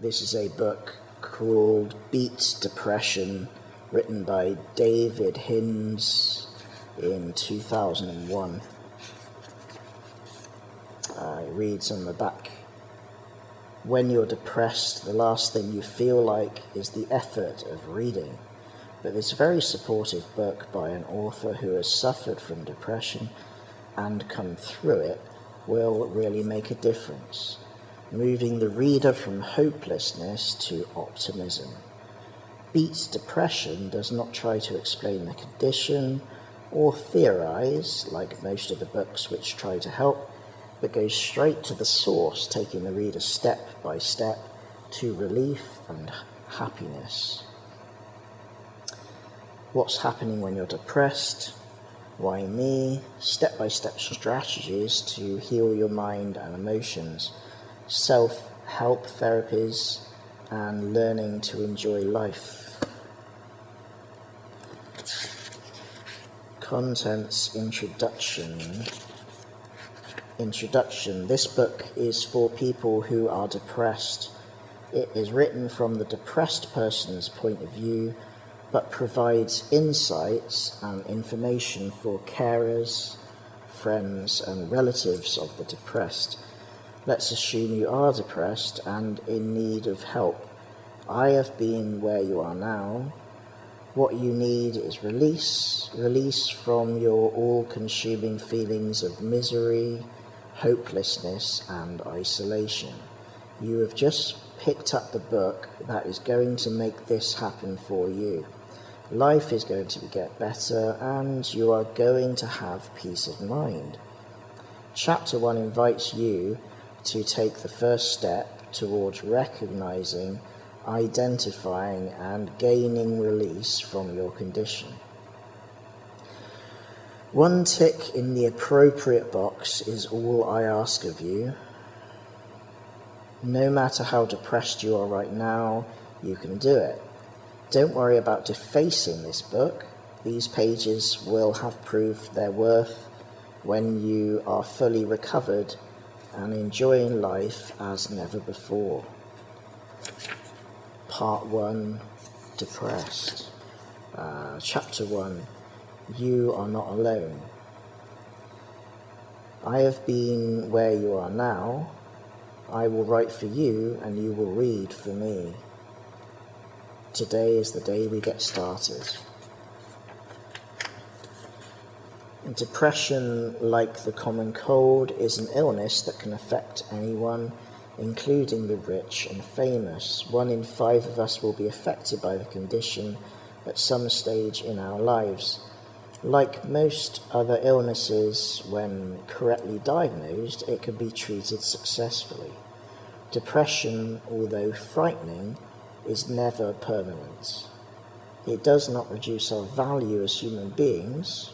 This is a book called Beat Depression, written by David Hinds in 2001. It reads on the back, "When you're depressed, the last thing you feel like is the effort of reading. But this very supportive book by an author who has suffered from depression and come through it will really make a difference, moving the reader from hopelessness to optimism. Beat Depression does not try to explain the condition or theorize, like most of the books which try to help, but goes straight to the source, taking the reader step by step to relief and happiness. What's happening when you're depressed? Why me? Step-by-step strategies to heal your mind and emotions, self-help therapies, and learning to enjoy life." Contents Introduction. This book is for people who are depressed. It is written from the depressed person's point of view, but provides insights and information for carers, friends, and relatives of the depressed. Let's assume you are depressed and in need of help. I have been where you are now. What you need is release from your all-consuming feelings of misery, hopelessness, and isolation. You have just picked up the book that is going to make this happen for you. Life is going to get better, and you are going to have peace of mind. Chapter 1 invites you to take the first step towards recognizing, identifying, and gaining release from your condition. One tick in the appropriate box is all I ask of you. No matter how depressed you are right now, you can do it. Don't worry about defacing this book. These pages will have proved their worth when you are fully recovered and enjoying life as never before. Part 1, Depressed. Chapter 1, You are not alone. I have been where you are now. I will write for you and you will read for me. Today is the day we get started. Depression, like the common cold, is an illness that can affect anyone, including the rich and famous. 1 in 5 of us will be affected by the condition at some stage in our lives. Like most other illnesses, when correctly diagnosed, it can be treated successfully. Depression, although frightening, is never permanent. It does not reduce our value as human beings.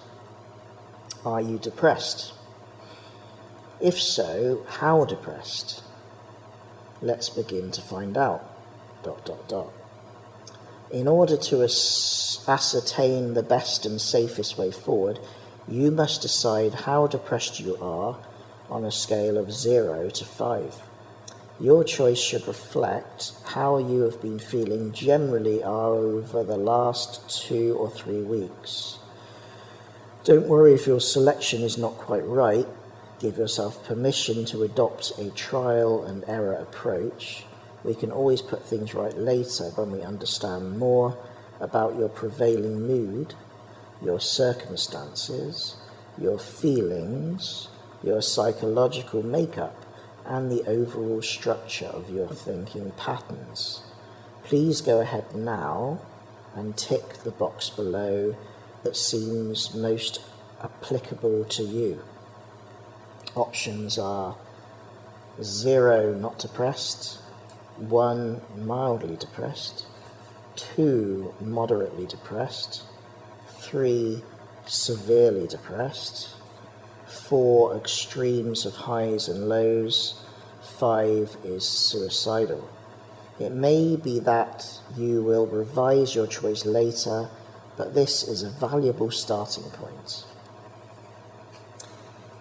Are you depressed? If so, how depressed? Let's begin to find out. ... In order to ascertain the best and safest way forward, you must decide how depressed you are on a scale of 0 to 5. Your choice should reflect how you have been feeling generally over the last 2 or 3 weeks. Don't worry if your selection is not quite right. Give yourself permission to adopt a trial and error approach. We can always put things right later when we understand more about your prevailing mood, your circumstances, your feelings, your psychological makeup, and the overall structure of your thinking patterns. Please go ahead now and tick the box below that seems most applicable to you. Options are 0, not depressed, 1, mildly depressed, 2, moderately depressed, 3, severely depressed, 4, extremes of highs and lows, 5 is suicidal. It may be that you will revise your choice later, but this is a valuable starting point.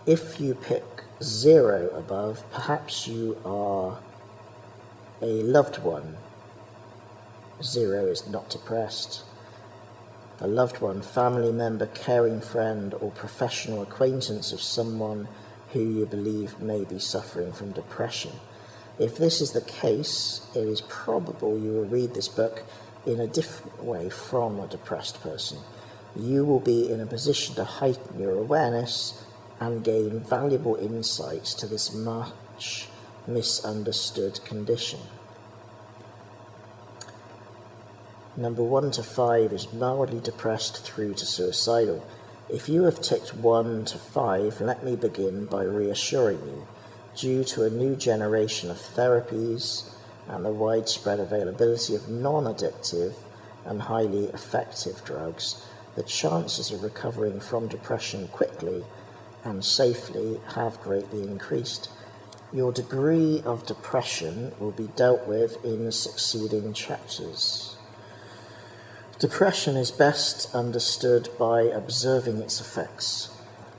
If you pick 0 above, perhaps you are a loved one. 0 is not depressed. A loved one, family member, caring friend, or professional acquaintance of someone who you believe may be suffering from depression. If this is the case, it is probable you will read this book in a different way from a depressed person. You will be in a position to heighten your awareness and gain valuable insights to this much misunderstood condition. Number 1 to 5 is mildly depressed through to suicidal. If you have ticked 1 to 5, let me begin by reassuring you. Due to a new generation of therapies and the widespread availability of non-addictive and highly effective drugs, the chances of recovering from depression quickly and safely have greatly increased. Your degree of depression will be dealt with in the succeeding chapters. Depression is best understood by observing its effects.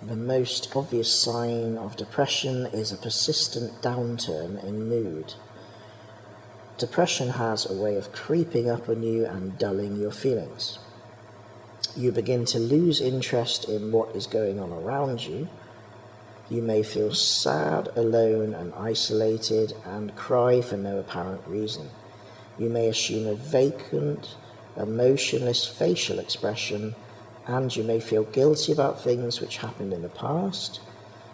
The most obvious sign of depression is a persistent downturn in mood. Depression has a way of creeping up on you and dulling your feelings. You begin to lose interest in what is going on around you. You may feel sad, alone, and isolated, and cry for no apparent reason. You may assume a vacant, emotionless facial expression, and you may feel guilty about things which happened in the past.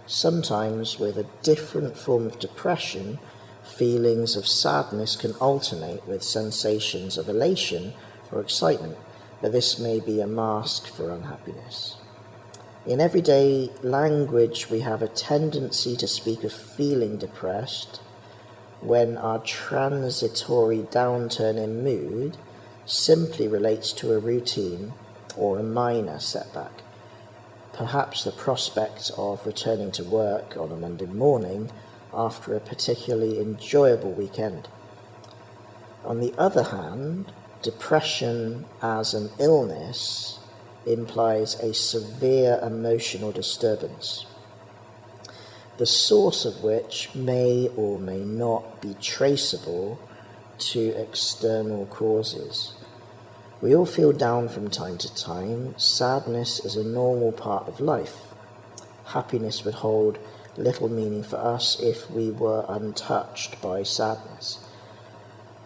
Sometimes, with a different form of depression, feelings of sadness can alternate with sensations of elation or excitement, but this may be a mask for unhappiness. In everyday language, we have a tendency to speak of feeling depressed when our transitory downturn in mood simply relates to a routine or a minor setback. Perhaps the prospect of returning to work on a Monday morning after a particularly enjoyable weekend. On the other hand, depression as an illness implies a severe emotional disturbance, the source of which may or may not be traceable to external causes. We all feel down from time to time. Sadness is a normal part of life. Happiness would hold little meaning for us if we were untouched by sadness.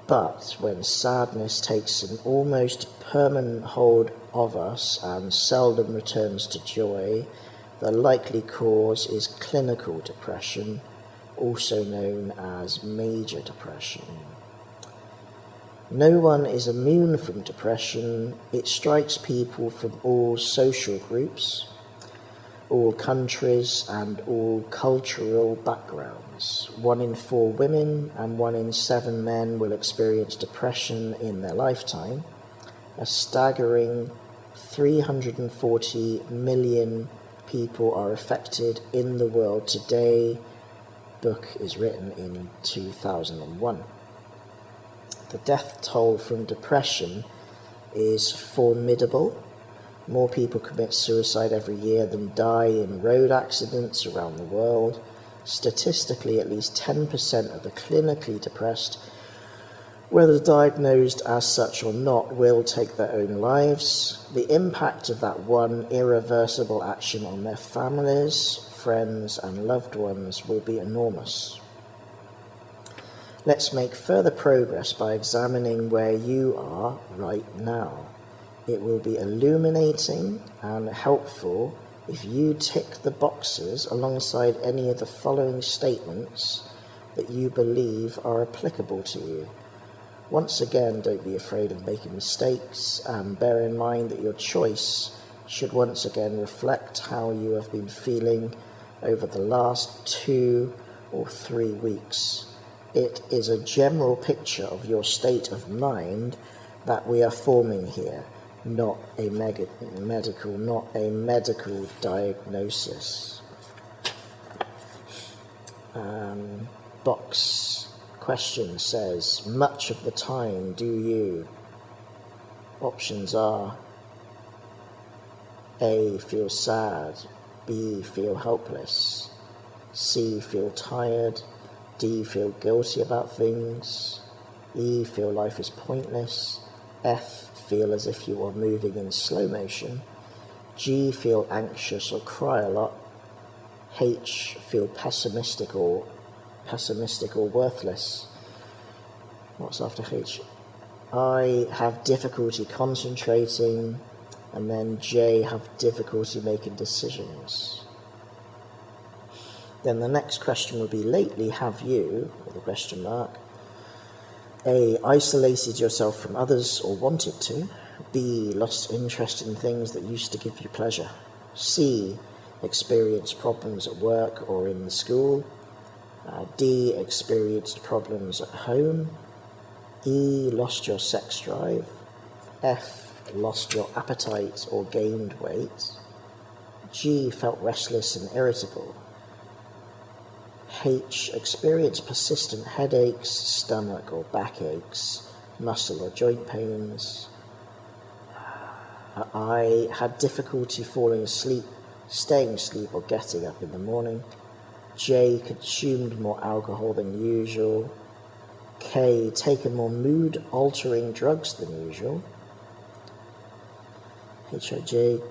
But when sadness takes an almost permanent hold of us and seldom returns to joy, the likely cause is clinical depression, also known as major depression. No one is immune from depression. It strikes people from all social groups, all countries, and all cultural backgrounds. 1 in 4 women and 1 in 7 men will experience depression in their lifetime. A staggering 340 million people are affected in the world today. Book is written in 2001. The death toll from depression is formidable. More people commit suicide every year than die in road accidents around the world. Statistically, at least 10% of the clinically depressed, whether diagnosed as such or not, will take their own lives. The impact of that one irreversible action on their families, friends, and loved ones will be enormous. Let's make further progress by examining where you are right now. It will be illuminating and helpful if you tick the boxes alongside any of the following statements that you believe are applicable to you. Once again, don't be afraid of making mistakes, and bear in mind that your choice should once again reflect how you have been feeling over the last 2 or 3 weeks. It is a general picture of your state of mind that we are forming here, not a medical diagnosis. Box question says, much of the time do you? Options are A, feel sad, B, feel helpless, C, feel tired, D, feel guilty about things, E, feel life is pointless. F, feel as if you are moving in slow motion. G, feel anxious or cry a lot. H, feel pessimistic or worthless. What's after H? I, have difficulty concentrating. And then J, have difficulty making decisions. Then the next question would be, lately have you, with a question mark, A, isolated yourself from others or wanted to. B, lost interest in things that used to give you pleasure. C, experienced problems at work or in school. D, experienced problems at home. E, lost your sex drive. F, lost your appetite or gained weight. G, felt restless and irritable. H, experienced persistent headaches, stomach or backaches, muscle or joint pains. I, had difficulty falling asleep, staying asleep or getting up in the morning. J, consumed more alcohol than usual. K, taken more mood-altering drugs than usual. H-I-J-K-L,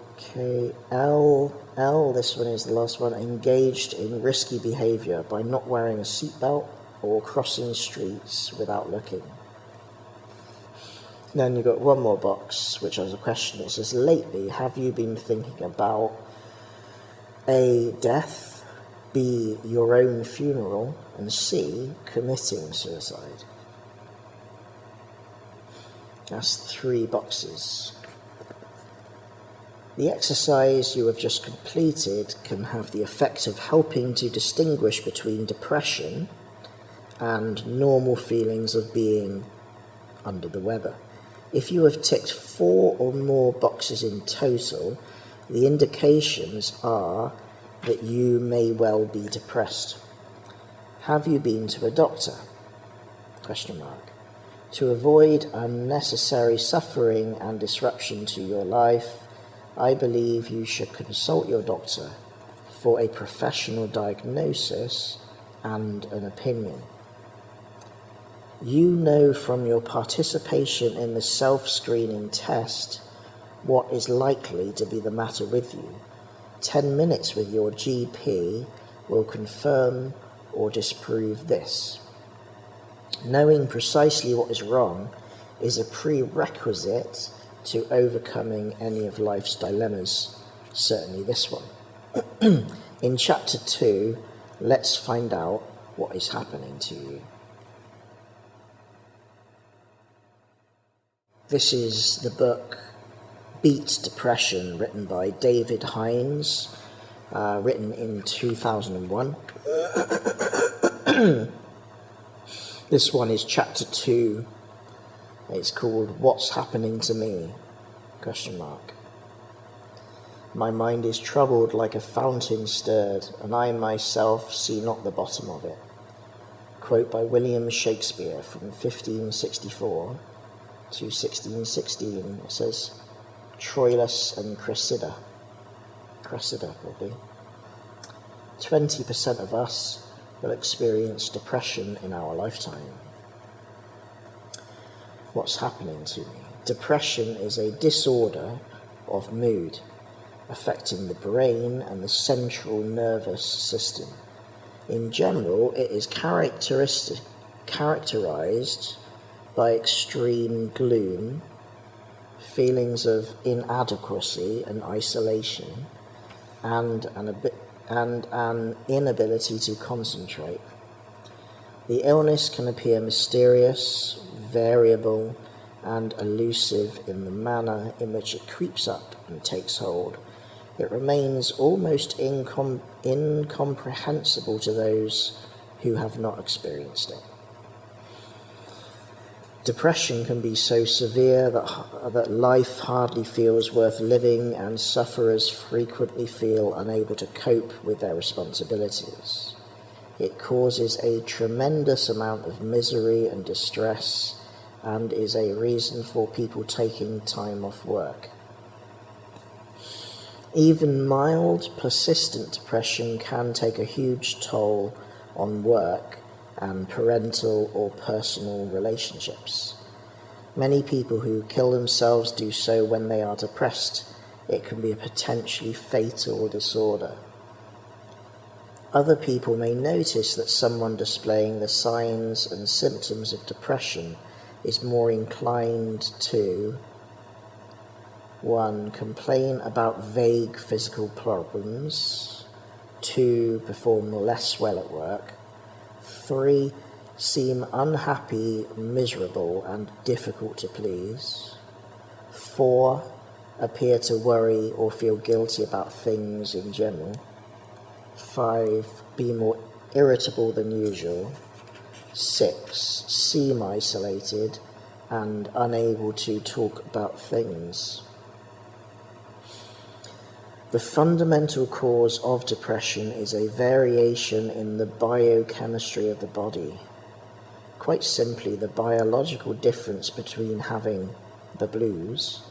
this one is the last one, engaged in risky behaviour by not wearing a seatbelt or crossing streets without looking. Then you've got one more box, which has a question. It says, lately, have you been thinking about A, death, B, your own funeral, and C, committing suicide? That's 3 boxes. The exercise you have just completed can have the effect of helping to distinguish between depression and normal feelings of being under the weather. If you have ticked 4 or more boxes in total, the indications are that you may well be depressed. Have you been to a doctor? Question mark. To avoid unnecessary suffering and disruption to your life, I believe you should consult your doctor for a professional diagnosis and an opinion. You know from your participation in the self-screening test what is likely to be the matter with you. 10 minutes with your GP will confirm or disprove this. Knowing precisely what is wrong is a prerequisite to overcoming any of life's dilemmas, certainly this one. In chapter 2, let's find out what is happening to you. This is the book Beat Depression, written by David Hinds, written in 2001. This one is chapter 2. It's called What's Happening to Me? Question mark. My mind is troubled like a fountain stirred, and I myself see not the bottom of it. Quote by William Shakespeare from 1564 to 1616. It says, Troilus and Cressida probably. 20% of us will experience depression in our lifetime. What's happening to me? Depression is a disorder of mood affecting the brain and the central nervous system. In general, it is characterized by extreme gloom, feelings of inadequacy and isolation, and an inability to concentrate. The illness can appear mysterious, variable, and elusive in the manner in which it creeps up and takes hold. It remains almost incomprehensible to those who have not experienced it. Depression can be so severe that life hardly feels worth living, and sufferers frequently feel unable to cope with their responsibilities. It causes a tremendous amount of misery and distress, and is a reason for people taking time off work. Even mild, persistent depression can take a huge toll on work and parental or personal relationships. Many people who kill themselves do so when they are depressed. It can be a potentially fatal disorder. Other people may notice that someone displaying the signs and symptoms of depression is more inclined to 1. Complain about vague physical problems. 2. Perform less well at work. 3. Seem unhappy, miserable, and difficult to please. 4. Appear to worry or feel guilty about things in general. 5. Be more irritable than usual. 6. Seem isolated and unable to talk about things. The fundamental cause of depression is a variation in the biochemistry of the body. Quite simply, the biological difference between having the blues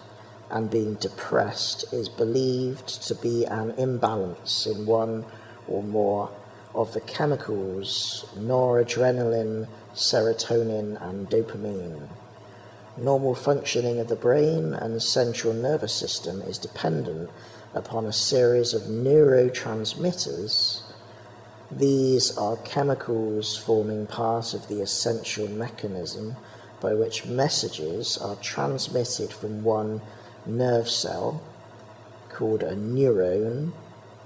and being depressed is believed to be an imbalance in one or more of the chemicals noradrenaline, serotonin, and dopamine. Normal functioning of the brain and central nervous system is dependent upon a series of neurotransmitters. These are chemicals forming part of the essential mechanism by which messages are transmitted from one nerve cell, called a neuron,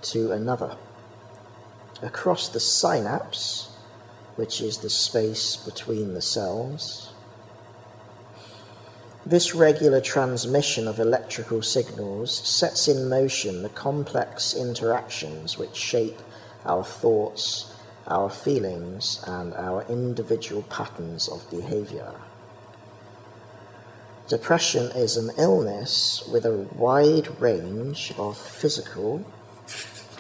to another. Across the synapse, which is the space between the cells. This regular transmission of electrical signals sets in motion the complex interactions which shape our thoughts, our feelings, and our individual patterns of behavior. Depression is an illness with a wide range of physical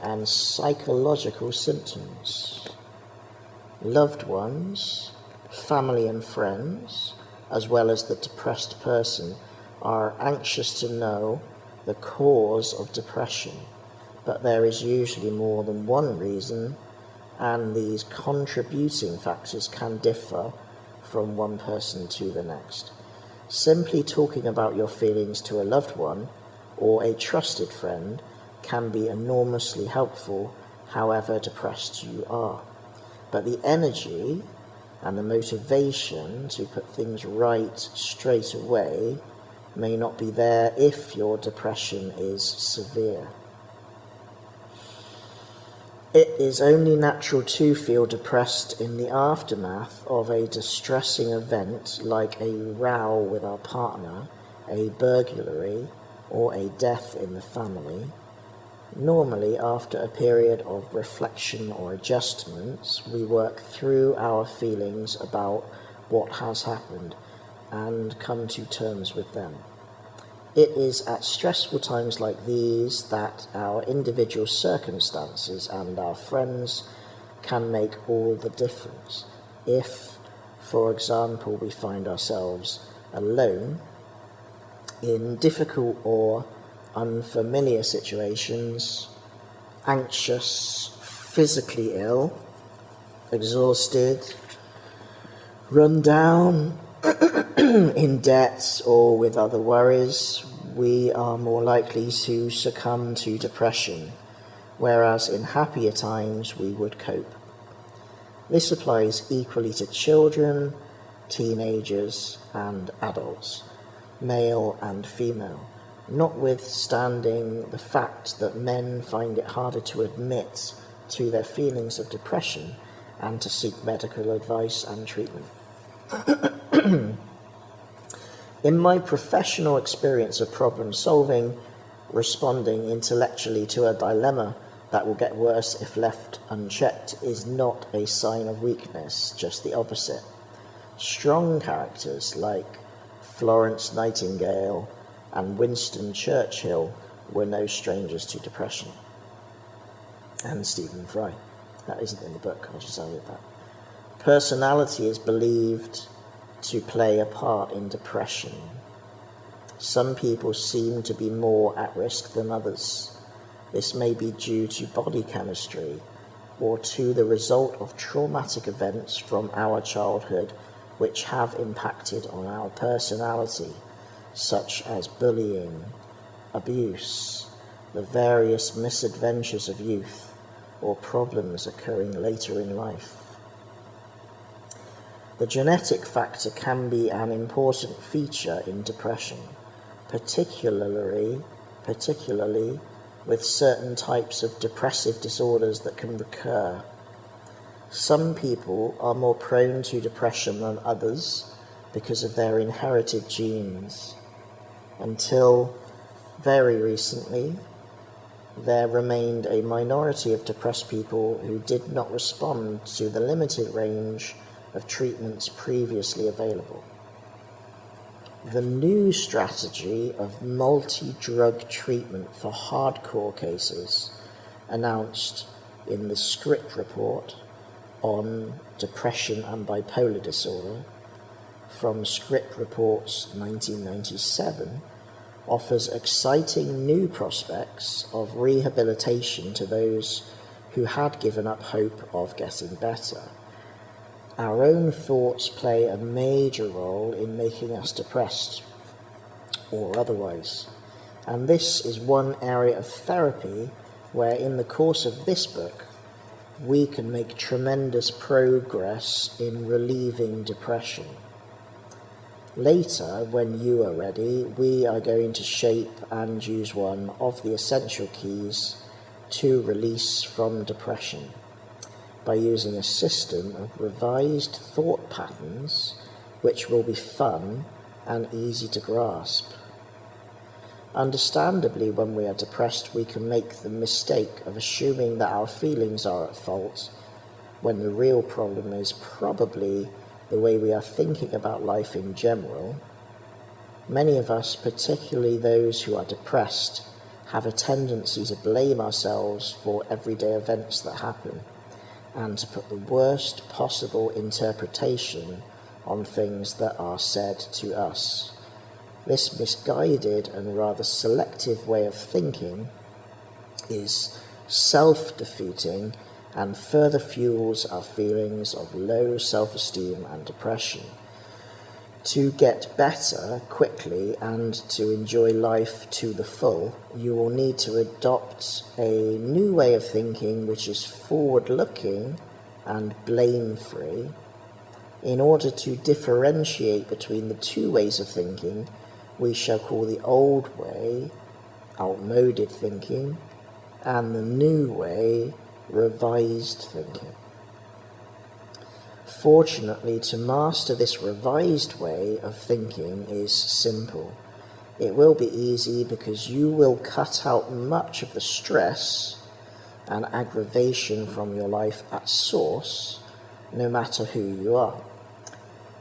and psychological symptoms. Loved ones, family and friends, as well as the depressed person, are anxious to know the cause of depression, but there is usually more than one reason, and these contributing factors can differ from one person to the next. Simply talking about your feelings to a loved one or a trusted friend can be enormously helpful, however depressed you are. But the energy and the motivation to put things right straight away may not be there if your depression is severe. It is only natural to feel depressed in the aftermath of a distressing event like a row with our partner, a burglary, or a death in the family. Normally, after a period of reflection or adjustments, we work through our feelings about what has happened and come to terms with them. It is at stressful times like these that our individual circumstances and our friends can make all the difference. If, for example, we find ourselves alone in difficult or unfamiliar situations, anxious, physically ill, exhausted, run down, in debt, or with other worries, we are more likely to succumb to depression, whereas in happier times we would cope. This applies equally to children, teenagers, and adults, male and female, notwithstanding the fact that men find it harder to admit to their feelings of depression and to seek medical advice and treatment. In my professional experience of problem solving, responding intellectually to a dilemma that will get worse if left unchecked is not a sign of weakness, just the opposite. Strong characters like Florence Nightingale and Winston Churchill were no strangers to depression. And Stephen Fry. That isn't in the book, I just added that. Personality is believed to play a part in depression. Some people seem to be more at risk than others. This may be due to body chemistry, or to the result of traumatic events from our childhood which have impacted on our personality, such as bullying, abuse, the various misadventures of youth, or problems occurring later in life. The genetic factor can be an important feature in depression, particularly with certain types of depressive disorders that can recur. Some people are more prone to depression than others because of their inherited genes. Until very recently, there remained a minority of depressed people who did not respond to the limited range of treatments previously available. The new strategy of multi-drug treatment for hardcore cases, announced in the Script report on depression and bipolar disorder from Script Reports 1997, offers exciting new prospects of rehabilitation to those who had given up hope of getting better. Our own thoughts play a major role in making us depressed or otherwise, and this is one area of therapy where in the course of this book we can make tremendous progress in relieving depression. Later, when you are ready, we are going to shape and use one of the essential keys to release from depression by using a system of revised thought patterns which will be fun and easy to grasp. Understandably, when we are depressed, we can make the mistake of assuming that our feelings are at fault, when the real problem is probably the way we are thinking about life in general. Many of us, particularly those who are depressed, have a tendency to blame ourselves for everyday events that happen, and to put the worst possible interpretation on things that are said to us. This misguided and rather selective way of thinking is self-defeating and further fuels our feelings of low self-esteem and depression. To get better quickly and to enjoy life to the full, you will need to adopt a new way of thinking which is forward-looking and blame-free. In order to differentiate between the two ways of thinking, we shall call the old way outmoded thinking and the new way revised thinking. Fortunately, to master this revised way of thinking is simple. It will be easy because you will cut out much of the stress and aggravation from your life at source, no matter who you are.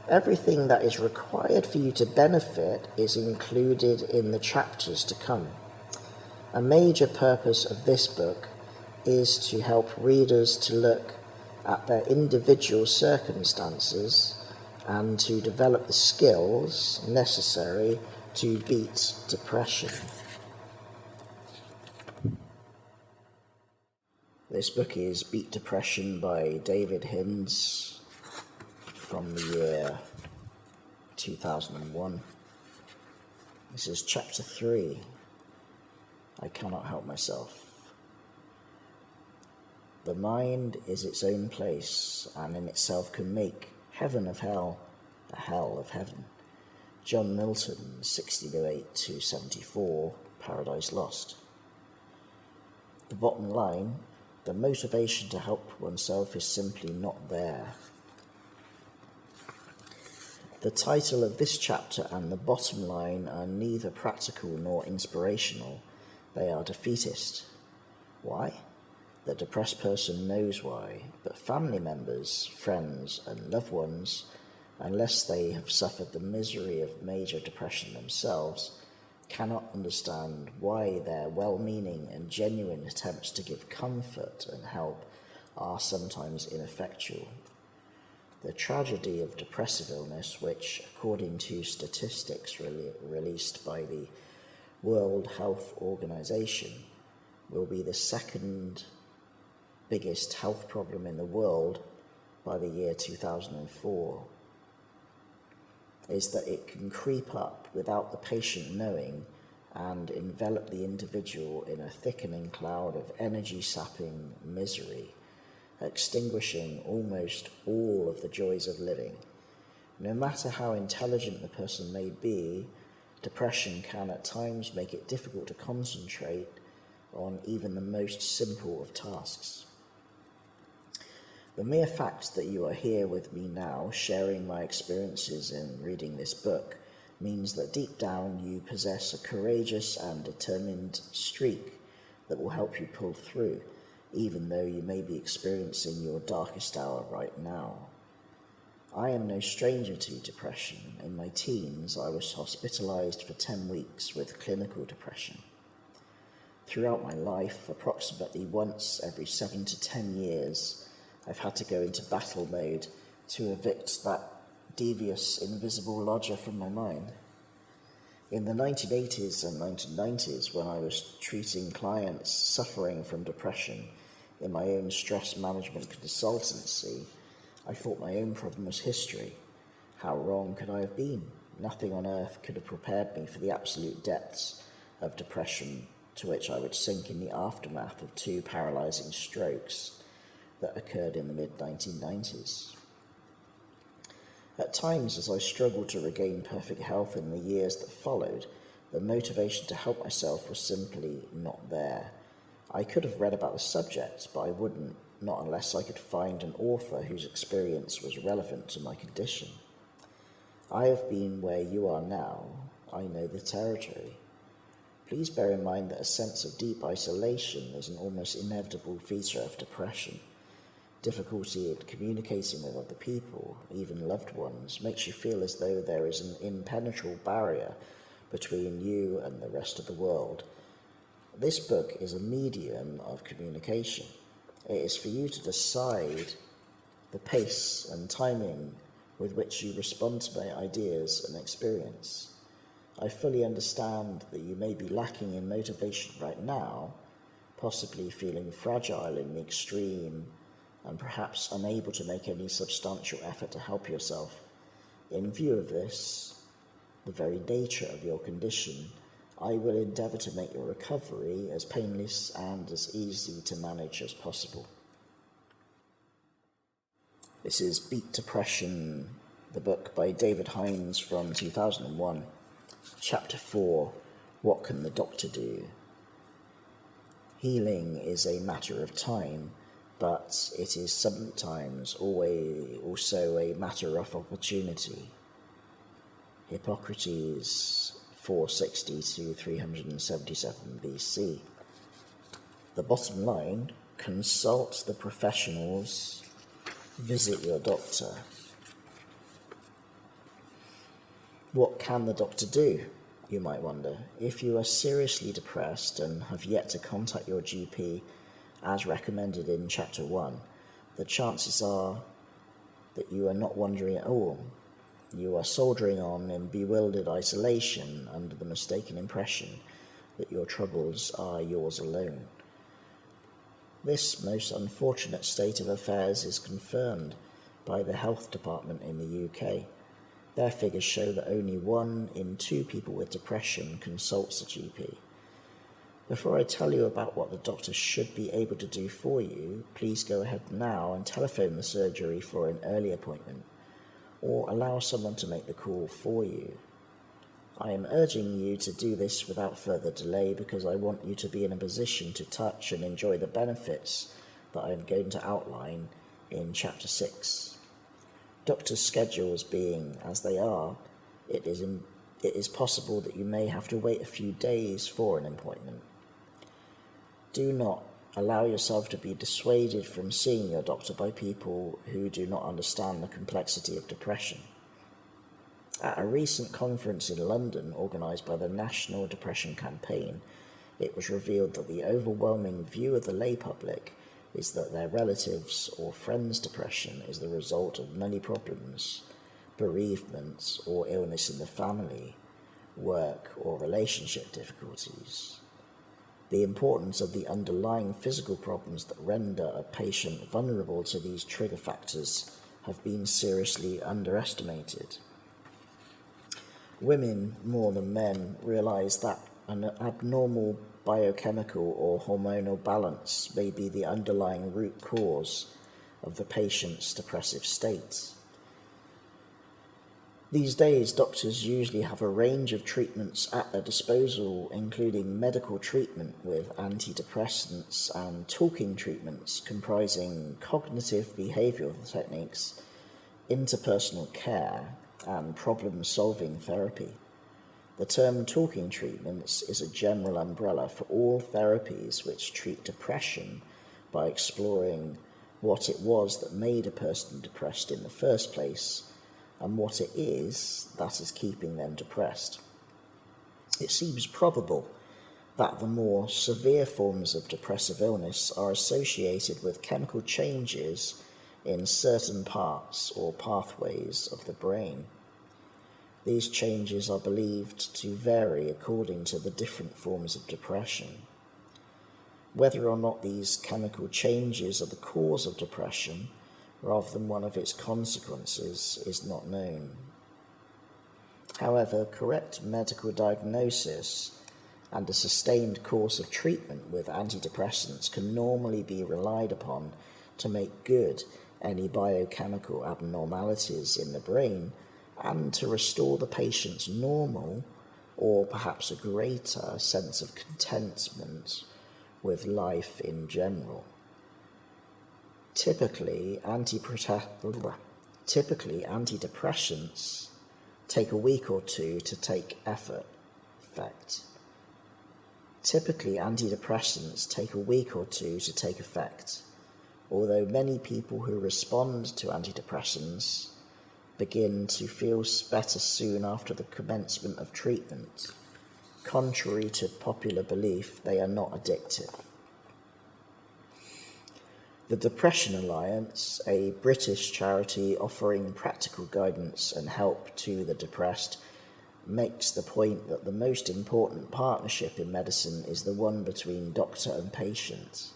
Everything that is required for you to benefit is included in the chapters to come. A major purpose of this book is to help readers to look at their individual circumstances and to develop the skills necessary to beat depression. This book is Beat Depression by David Hinds from the year 2001. This is chapter 3. I cannot help myself. The mind is its own place, and in itself can make heaven of hell a hell of heaven. John Milton, 1608-74, Paradise Lost. The bottom line, the motivation to help oneself is simply not there. The title of this chapter and the bottom line are neither practical nor inspirational. They are defeatist. Why? The depressed person knows why, but family members, friends, and loved ones, unless they have suffered the misery of major depression themselves, cannot understand why their well-meaning and genuine attempts to give comfort and help are sometimes ineffectual. The tragedy of depressive illness, which, according to statistics released by the World Health Organization, will be the second biggest health problem in the world by the year 2004 is that it can creep up without the patient knowing and envelop the individual in a thickening cloud of energy-sapping misery, extinguishing almost all of the joys of living. No matter how intelligent the person may be, depression can at times make it difficult to concentrate on even the most simple of tasks. The mere fact that you are here with me now, sharing my experiences in reading this book, means that deep down you possess a courageous and determined streak that will help you pull through, even though you may be experiencing your darkest hour right now. I am no stranger to depression. In my teens, I was hospitalized for 10 weeks with clinical depression. Throughout my life, approximately once every 7 to 10 years, I've had to go into battle mode to evict that devious, invisible lodger from my mind. In the 1980s and 1990s, when I was treating clients suffering from depression in my own stress management consultancy, I thought my own problem was history. How wrong could I have been? Nothing on earth could have prepared me for the absolute depths of depression to which I would sink in the aftermath of 2 paralyzing strokes that occurred in the mid-1990s. At times, as I struggled to regain perfect health in the years that followed, the motivation to help myself was simply not there. I could have read about the subject, but I wouldn't, not unless I could find an author whose experience was relevant to my condition. I have been where you are now. I know the territory. Please bear in mind that a sense of deep isolation is an almost inevitable feature of depression. Difficulty in communicating with other people, even loved ones, makes you feel as though there is an impenetrable barrier between you and the rest of the world. This book is a medium of communication. It is for you to decide the pace and timing with which you respond to my ideas and experience. I fully understand that you may be lacking in motivation right now, possibly feeling fragile in the extreme, and perhaps unable to make any substantial effort to help yourself. In view of this, the very nature of your condition, I will endeavour to make your recovery as painless and as easy to manage as possible. This is Beat Depression, the book by David Hinds from 2001. Chapter 4, What Can the Doctor Do? Healing is a matter of time, but it is sometimes also a matter of opportunity. Hippocrates, 460 to 377 BC. The bottom line, consult the professionals, visit your doctor. What can the doctor do, you might wonder? If you are seriously depressed and have yet to contact your GP as recommended in Chapter 1, the chances are that you are not wondering at all. You are soldiering on in bewildered isolation under the mistaken impression that your troubles are yours alone. This most unfortunate state of affairs is confirmed by the health department in the UK. Their figures show that only 1 in 2 people with depression consults a GP. Before I tell you about what the doctor should be able to do for you, please go ahead now and telephone the surgery for an early appointment, or allow someone to make the call for you. I am urging you to do this without further delay because I want you to be in a position to touch and enjoy the benefits that I am going to outline in Chapter 6. Doctors' schedules being as they are, it is possible that you may have to wait a few days for an appointment. Do not allow yourself to be dissuaded from seeing your doctor by people who do not understand the complexity of depression. At a recent conference in London organised by the National Depression Campaign, it was revealed that the overwhelming view of the lay public is that their relatives' or friends' depression is the result of money problems, bereavements or illness in the family, work or relationship difficulties. The importance of the underlying physical problems that render a patient vulnerable to these trigger factors have been seriously underestimated. Women, more than men, realize that an abnormal biochemical or hormonal balance may be the underlying root cause of the patient's depressive state. These days, doctors usually have a range of treatments at their disposal, including medical treatment with antidepressants and talking treatments comprising cognitive behavioral techniques, interpersonal care, and problem-solving therapy. The term talking treatments is a general umbrella for all therapies which treat depression by exploring what it was that made a person depressed in the first place and what it is that is keeping them depressed. It seems probable that the more severe forms of depressive illness are associated with chemical changes in certain parts or pathways of the brain. These changes are believed to vary according to the different forms of depression. Whether or not these chemical changes are the cause of depression rather than one of its consequences is not known. However, correct medical diagnosis and a sustained course of treatment with antidepressants can normally be relied upon to make good any biochemical abnormalities in the brain and to restore the patient's normal or perhaps a greater sense of contentment with life in general. Typically, antidepressants take a week or two to take effect. Although many people who respond to antidepressants begin to feel better soon after the commencement of treatment. Contrary to popular belief, they are not addictive. The Depression Alliance, a British charity offering practical guidance and help to the depressed, makes the point that the most important partnership in medicine is the one between doctor and patient.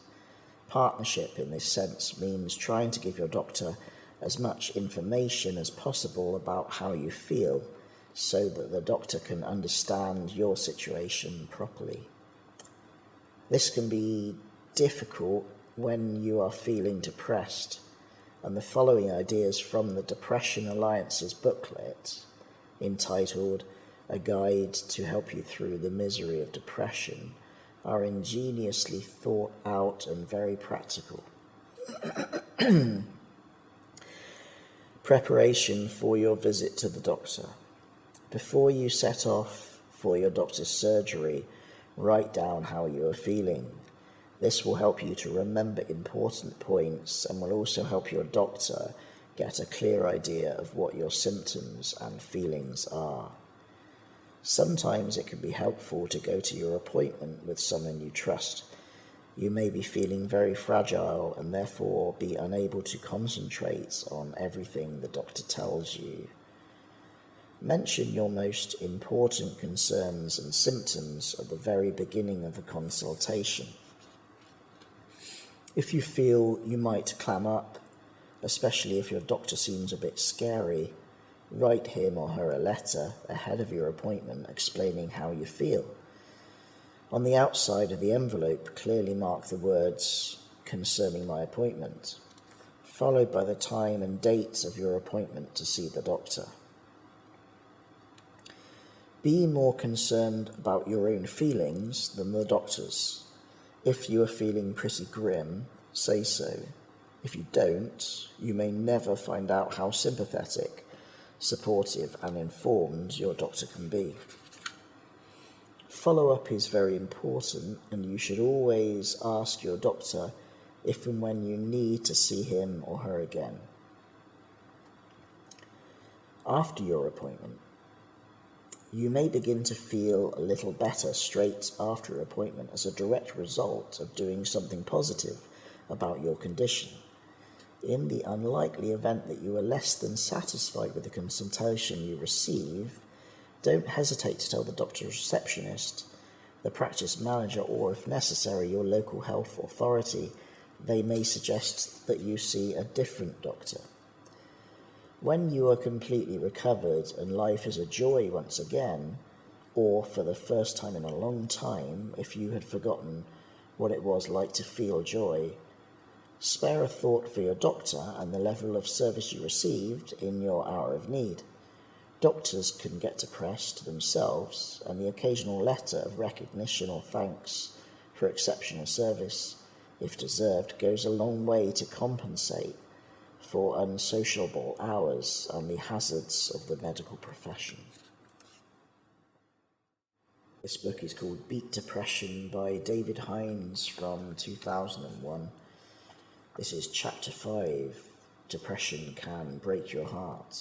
Partnership in this sense means trying to give your doctor as much information as possible about how you feel so that the doctor can understand your situation properly. This can be difficult when you are feeling depressed, and the following ideas from the Depression Alliance's booklet, entitled A Guide to Help You Through the Misery of Depression, are ingeniously thought out and very practical. Preparation for your visit to the doctor. Before you set off for your doctor's surgery, write down how you are feeling. This will help you to remember important points and will also help your doctor get a clear idea of what your symptoms and feelings are. Sometimes it can be helpful to go to your appointment with someone you trust. You may be feeling very fragile and therefore be unable to concentrate on everything the doctor tells you. Mention your most important concerns and symptoms at the very beginning of the consultation. If you feel you might clam up, especially if your doctor seems a bit scary, write him or her a letter ahead of your appointment explaining how you feel. On the outside of the envelope, clearly mark the words "concerning my appointment," followed by the time and date of your appointment to see the doctor. Be more concerned about your own feelings than the doctor's. If you are feeling pretty grim, say so. If you don't, you may never find out how sympathetic, supportive and informed your doctor can be. Follow-up is very important, and you should always ask your doctor if and when you need to see him or her again. After your appointment, you may begin to feel a little better straight after your appointment as a direct result of doing something positive about your condition. In the unlikely event that you are less than satisfied with the consultation you receive, don't hesitate to tell the doctor's receptionist the practice manager, or if necessary, your local health authority, they may suggest that you see a different doctor. When you are completely recovered and life is a joy once again, or for the first time in a long time, if you had forgotten what it was like to feel joy, spare a thought for your doctor and the level of service you received in your hour of need. Doctors can get depressed themselves, and the occasional letter of recognition or thanks for exceptional service, if deserved, goes a long way to compensate for unsociable hours and the hazards of the medical profession. This book is called Beat Depression by David Hinds from 2001. This is Chapter 5, Depression Can Break Your Heart.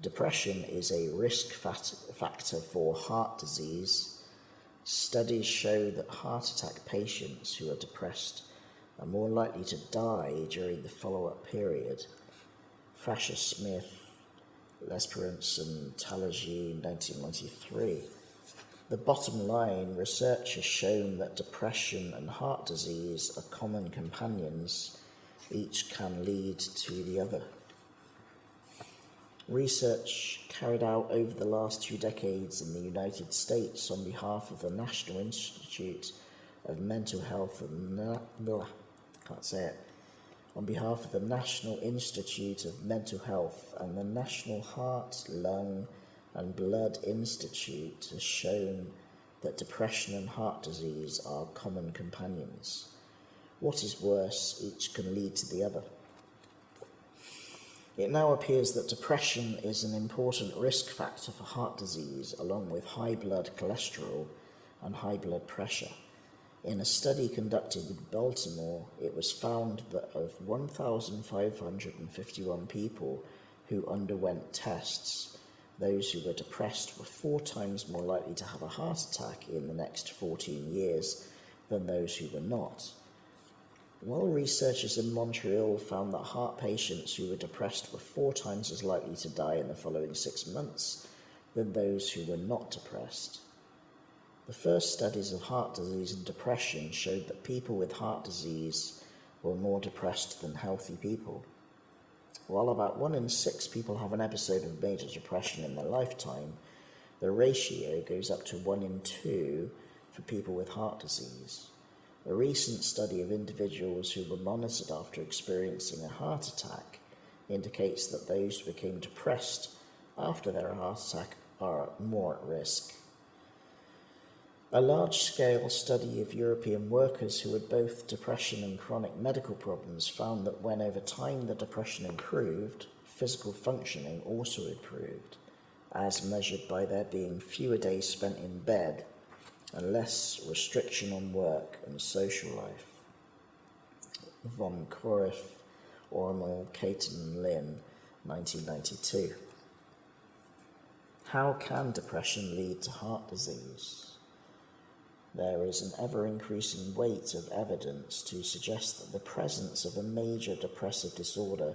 Depression is a risk factor for heart disease. Studies show that heart attack patients who are depressed are more likely to die during the follow-up period. Frasher Smith, Lesperance and Talagi, 1993. The bottom line, research has shown that depression and heart disease are common companions. Each can lead to the other. Research carried out over the last 2 decades in the United States on behalf of the National Institute of Mental Health on behalf of the National Institute of Mental Health and the National Heart, Lung and Blood Institute has shown that depression and heart disease are common companions. What is worse, each can lead to the other. It now appears that depression is an important risk factor for heart disease, along with high blood cholesterol and high blood pressure. In a study conducted in Baltimore, it was found that of 1,551 people who underwent tests, those who were depressed were 4 times more likely to have a heart attack in the next 14 years than those who were not. While researchers in Montreal found that heart patients who were depressed were 4 times as likely to die in the following 6 months than those who were not depressed. The first studies of heart disease and depression showed that people with heart disease were more depressed than healthy people. While about 1 in 6 people have an episode of major depression in their lifetime, the ratio goes up to 1 in 2 for people with heart disease. A recent study of individuals who were monitored after experiencing a heart attack indicates that those who became depressed after their heart attack are more at risk. A large-scale study of European workers who had both depression and chronic medical problems found that when over time the depression improved, physical functioning also improved, as measured by there being fewer days spent in bed and less restriction on work and social life. Von Korff, Ormel, Caton and Lynn, 1992. How can depression lead to heart disease? There is an ever-increasing weight of evidence to suggest that the presence of a major depressive disorder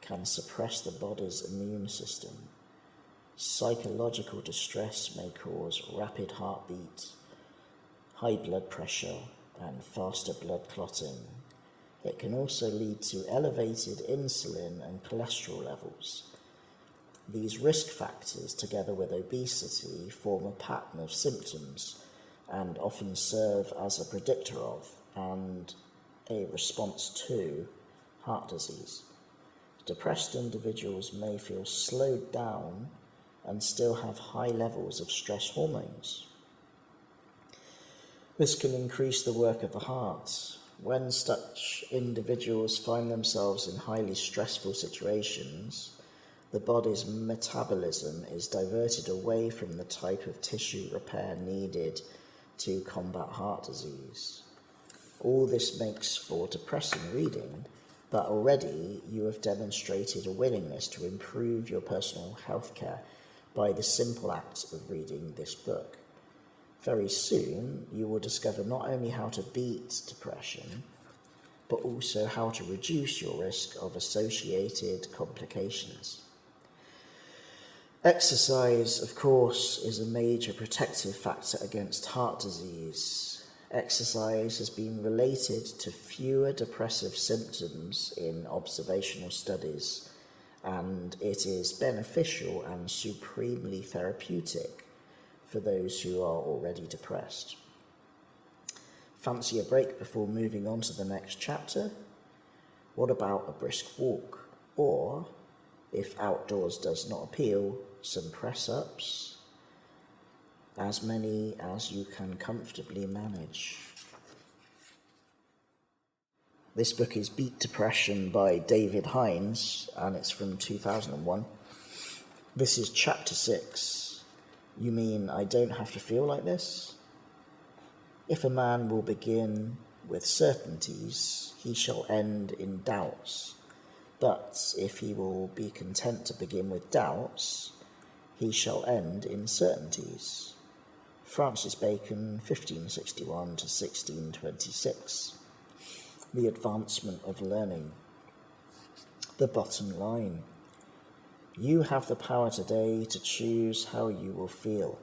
can suppress the body's immune system. Psychological distress may cause rapid heartbeat, high blood pressure, and faster blood clotting. It can also lead to elevated insulin and cholesterol levels. These risk factors, together with obesity, form a pattern of symptoms and often serve as a predictor of and a response to heart disease. Depressed individuals may feel slowed down and still have high levels of stress hormones. This can increase the work of the heart. When such individuals find themselves in highly stressful situations, the body's metabolism is diverted away from the type of tissue repair needed to combat heart disease. All this makes for depressing reading, but already you have demonstrated a willingness to improve your personal health care by the simple act of reading this book. Very soon, you will discover not only how to beat depression, but also how to reduce your risk of associated complications. Exercise, of course, is a major protective factor against heart disease. Exercise has been related to fewer depressive symptoms in observational studies, and it is beneficial and supremely therapeutic for those who are already depressed. Fancy a break before moving on to the next chapter? What about a brisk walk? Or, if outdoors does not appeal, some press-ups? As many as you can comfortably manage. This book is Beat Depression by David Hinds, and it's from 2001. This is chapter 6. You mean I don't have to feel like this? If a man will begin with certainties, he shall end in doubts. But if he will be content to begin with doubts, he shall end in certainties. Francis Bacon, 1561 to 1626. The advancement of learning. The bottom line. You have the power today to choose how you will feel.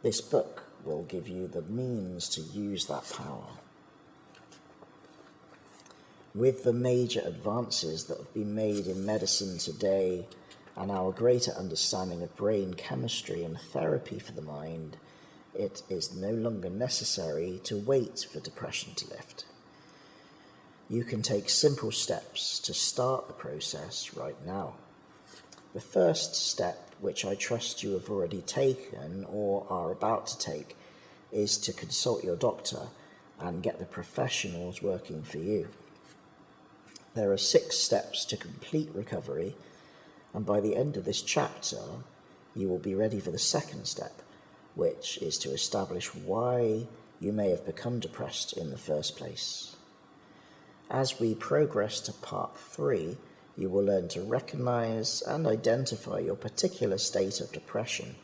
This book will give you the means to use that power. With the major advances that have been made in medicine today and our greater understanding of brain chemistry and therapy for the mind, it is no longer necessary to wait for depression to lift. You can take simple steps to start the process right now. The first step, which I trust you have already taken or are about to take, is to consult your doctor and get the professionals working for you. There are 6 steps to complete recovery, and by the end of this chapter, you will be ready for the second step, which is to establish why you may have become depressed in the first place. As we progress to part 3, you will learn to recognize and identify your particular state of depression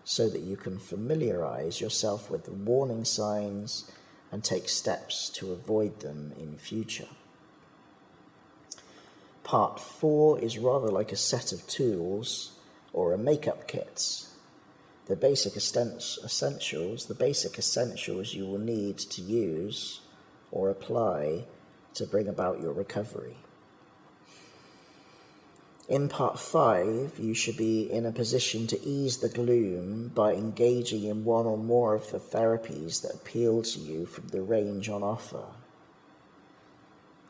so that you can familiarize yourself with the warning signs and take steps to avoid them in future. Part 4 is rather like a set of tools or a makeup kit. The basic essentials you will need to use or apply to bring about your recovery. In part 5, you should be in a position to ease the gloom by engaging in one or more of the therapies that appeal to you from the range on offer.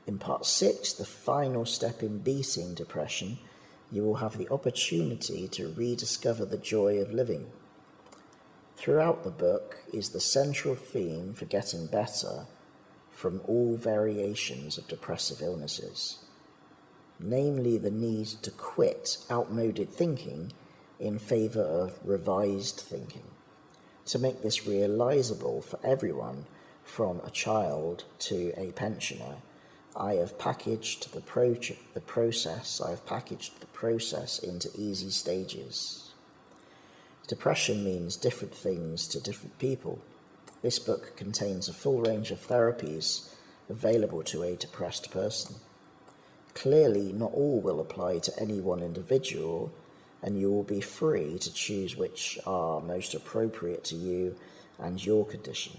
In part 6, the final step in beating depression, you will have the opportunity to rediscover the joy of living. Throughout the book is the central theme for getting better from all variations of depressive illnesses, namely the need to quit outmoded thinking in favour of revised thinking. To make this realisable for everyone, from a child to a pensioner, I have packaged the process into easy stages. Depression means different things to different people. This book contains a full range of therapies available to a depressed person. Clearly, not all will apply to any one individual, and you will be free to choose which are most appropriate to you and your condition.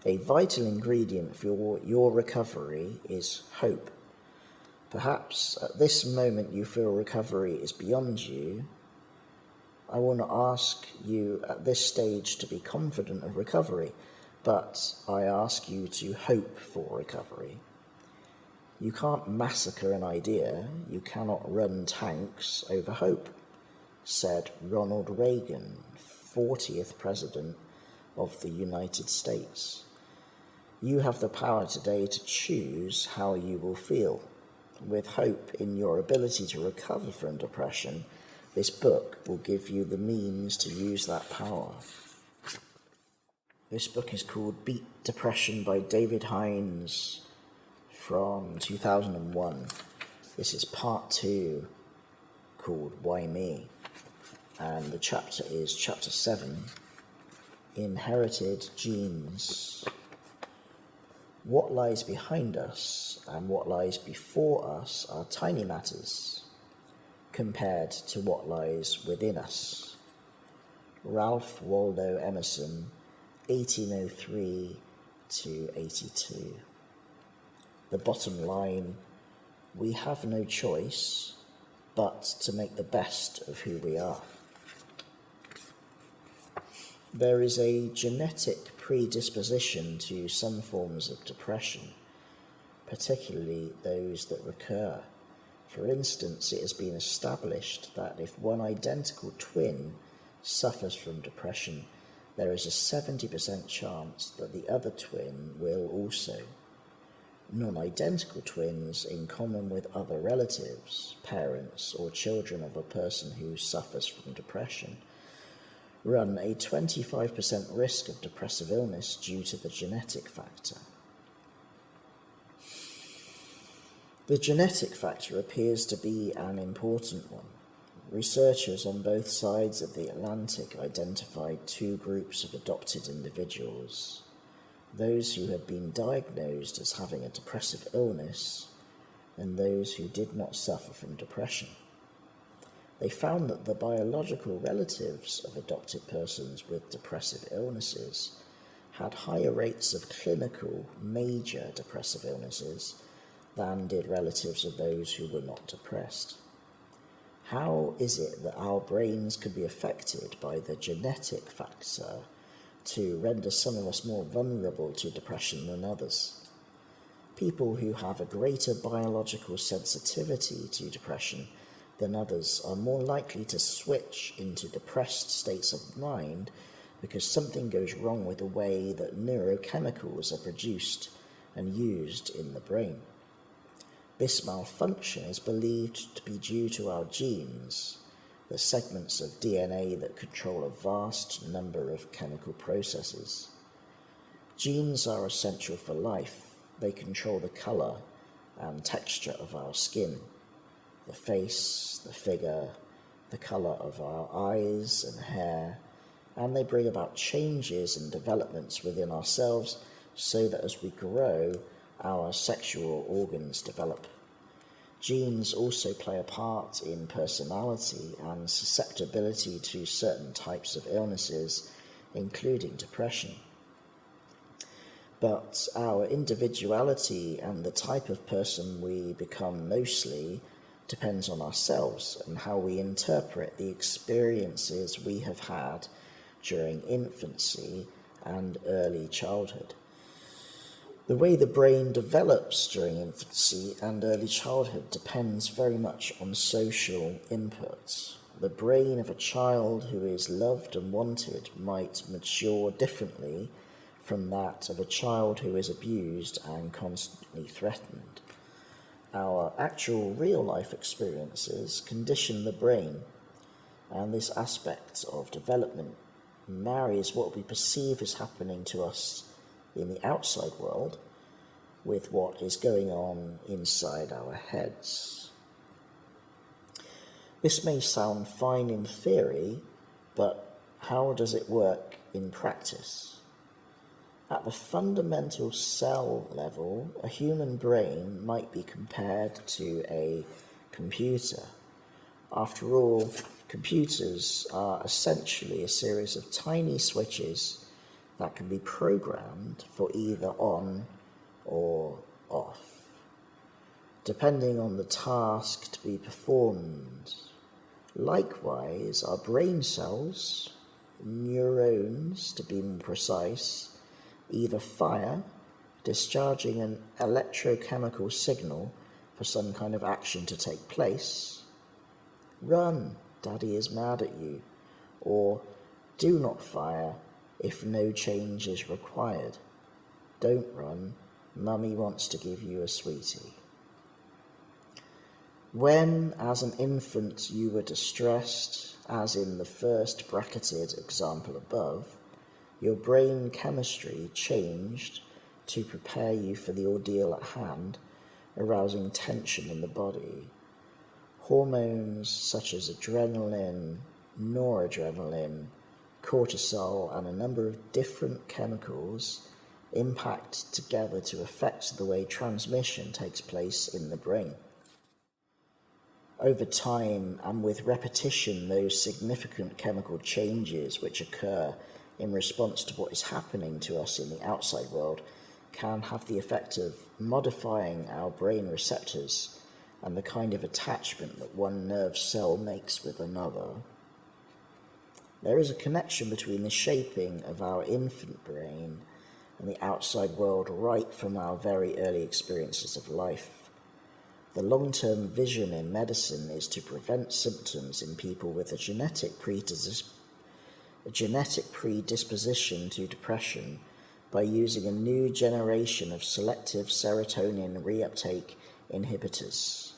A vital ingredient for your recovery is hope. Perhaps at this moment you feel recovery is beyond you. I will not ask you at this stage to be confident of recovery, but I ask you to hope for recovery. You can't massacre an idea, you cannot run tanks over hope, said Ronald Reagan, 40th President of the United States. You have the power today to choose how you will feel. With hope in your ability to recover from depression, this book will give you the means to use that power. This book is called Beat Depression by David Hinds from 2001. This is part 2, called Why Me? And the chapter is chapter 7, Inherited Genes. What lies behind us and what lies before us are tiny matters. compared to what lies within us. Ralph Waldo Emerson, 1803 to 82. The bottom line, we have no choice but to make the best of who we are. There is a genetic predisposition to some forms of depression, particularly those that recur. For instance, it has been established that if one identical twin suffers from depression, there is a 70% chance that the other twin will also. Non-identical twins, in common with other relatives, parents, or children of a person who suffers from depression, run a 25% risk of depressive illness due to the genetic factor. The genetic factor appears to be an important one. Researchers on both sides of the Atlantic identified two groups of adopted individuals: those who had been diagnosed as having a depressive illness and those who did not suffer from depression. They found that the biological relatives of adopted persons with depressive illnesses had higher rates of clinical major depressive illnesses than did relatives of those who were not depressed. How is it that our brains could be affected by the genetic factor to render some of us more vulnerable to depression than others? People who have a greater biological sensitivity to depression than others are more likely to switch into depressed states of mind because something goes wrong with the way that neurochemicals are produced and used in the brain. This malfunction is believed to be due to our genes, the segments of DNA that control a vast number of chemical processes. Genes are essential for life. They control the colour and texture of our skin, the face, the figure, the colour of our eyes and hair, and they bring about changes and developments within ourselves so that as we grow, our sexual organs develop. Genes also play a part in personality and susceptibility to certain types of illnesses, including depression. But our individuality and the type of person we become mostly depends on ourselves and how we interpret the experiences we have had during infancy and early childhood. The way the brain develops during infancy and early childhood depends very much on social inputs. The brain of a child who is loved and wanted might mature differently from that of a child who is abused and constantly threatened. Our actual real-life experiences condition the brain, and this aspect of development marries what we perceive is happening to us in the outside world with what is going on inside our heads. This may sound fine in theory, but how does it work in practice? At the fundamental cell level, a human brain might be compared to a computer. After all, computers are essentially a series of tiny switches that can be programmed for either on or off, depending on the task to be performed. Likewise, our brain cells, neurons to be more precise, either fire, discharging an electrochemical signal for some kind of action to take place, run, daddy is mad at you, or do not fire if no change is required. Don't run, mummy wants to give you a sweetie. When, as an infant, you were distressed, as in the first bracketed example above, your brain chemistry changed to prepare you for the ordeal at hand, arousing tension in the body. Hormones such as adrenaline, noradrenaline, cortisol, and a number of different chemicals impact together to affect the way transmission takes place in the brain. Over time and with repetition, those significant chemical changes which occur in response to what is happening to us in the outside world can have the effect of modifying our brain receptors and the kind of attachment that one nerve cell makes with another. There is a connection between the shaping of our infant brain and the outside world right from our very early experiences of life. The long-term vision in medicine is to prevent symptoms in people with a genetic predisposition to depression by using a new generation of selective serotonin reuptake inhibitors,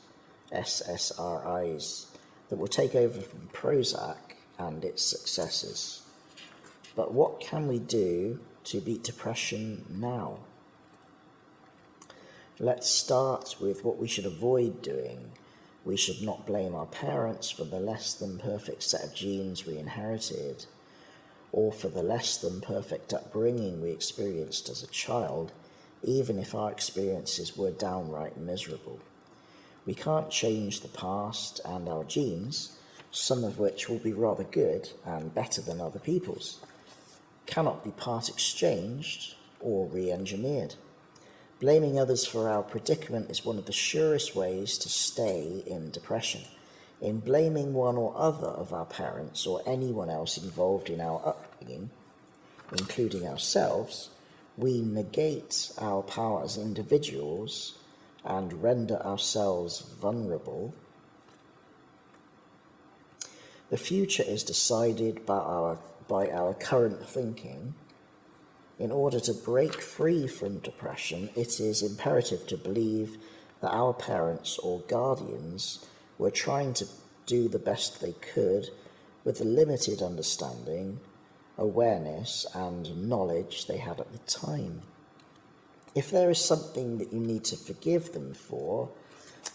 SSRIs, that will take over from Prozac and its successors. But what can we do to beat depression now? Let's start with what we should avoid doing. We should not blame our parents for the less than perfect set of genes we inherited, or for the less than perfect upbringing we experienced as a child, even if our experiences were downright miserable. We can't change the past and our genes, some of which will be rather good and better than other people's, cannot be part exchanged or re-engineered. Blaming others for our predicament is one of the surest ways to stay in depression. In blaming one or other of our parents or anyone else involved in our upbringing, including ourselves, we negate our power as individuals and render ourselves vulnerable. The future is decided by our current thinking. In order to break free from depression, it is imperative to believe that our parents or guardians were trying to do the best they could with the limited understanding, awareness, and knowledge they had at the time. If there is something that you need to forgive them for,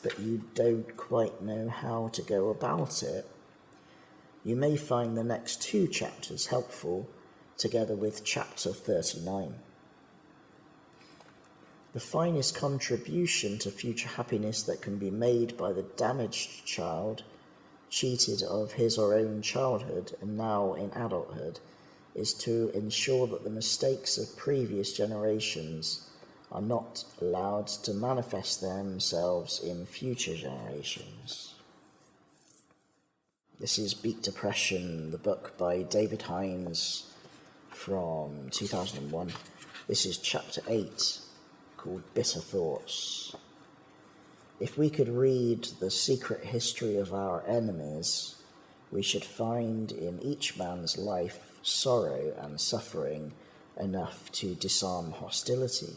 but you don't quite know how to go about it, you may find the next 2 chapters helpful, together with chapter 39. The finest contribution to future happiness that can be made by the damaged child, cheated of his or own childhood and now in adulthood, is to ensure that the mistakes of previous generations are not allowed to manifest themselves in future generations. This is Beat Depression, the book by David Hinds from 2001. This is chapter 8, called Bitter Thoughts. If we could read the secret history of our enemies, we should find in each man's life sorrow and suffering enough to disarm hostility.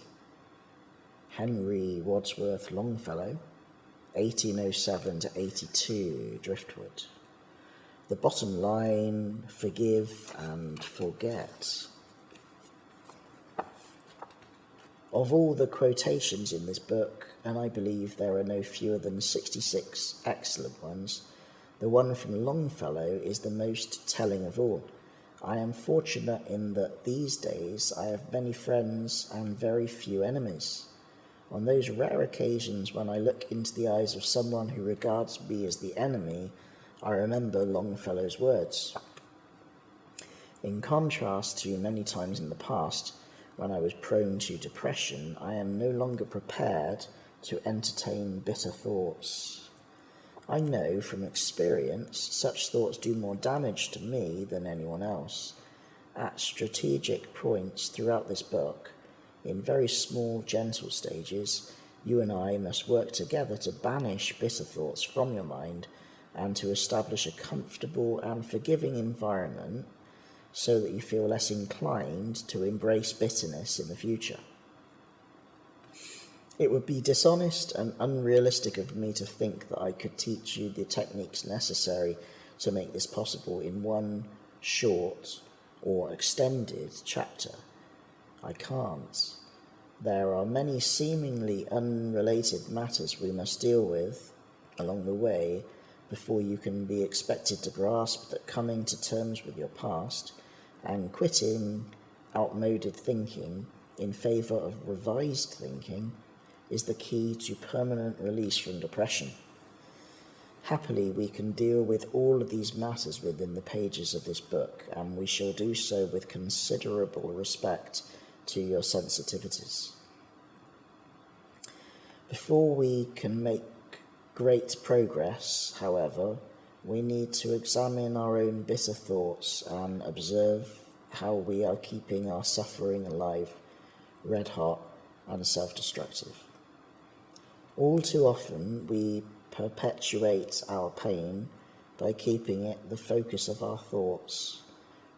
Henry Wadsworth Longfellow, 1807 to 82, Driftwood. The bottom line, forgive and forget. Of all the quotations in this book, and I believe there are no fewer than 66 excellent ones, the one from Longfellow is the most telling of all. I am fortunate in that these days I have many friends and very few enemies. On those rare occasions when I look into the eyes of someone who regards me as the enemy, I remember Longfellow's words. In contrast to many times in the past, when I was prone to depression, I am no longer prepared to entertain bitter thoughts. I know from experience such thoughts do more damage to me than anyone else. At strategic points throughout this book, in very small, gentle stages, you and I must work together to banish bitter thoughts from your mind and to establish a comfortable and forgiving environment so that you feel less inclined to embrace bitterness in the future. It would be dishonest and unrealistic of me to think that I could teach you the techniques necessary to make this possible in one short or extended chapter. I can't. There are many seemingly unrelated matters we must deal with along the way before you can be expected to grasp that coming to terms with your past and quitting outmoded thinking in favour of revised thinking is the key to permanent release from depression. Happily, we can deal with all of these matters within the pages of this book, and we shall do so with considerable respect to your sensitivities. Before we can make great progress, however, we need to examine our own bitter thoughts and observe how we are keeping our suffering alive, red hot, and self-destructive. All too often, we perpetuate our pain by keeping it the focus of our thoughts,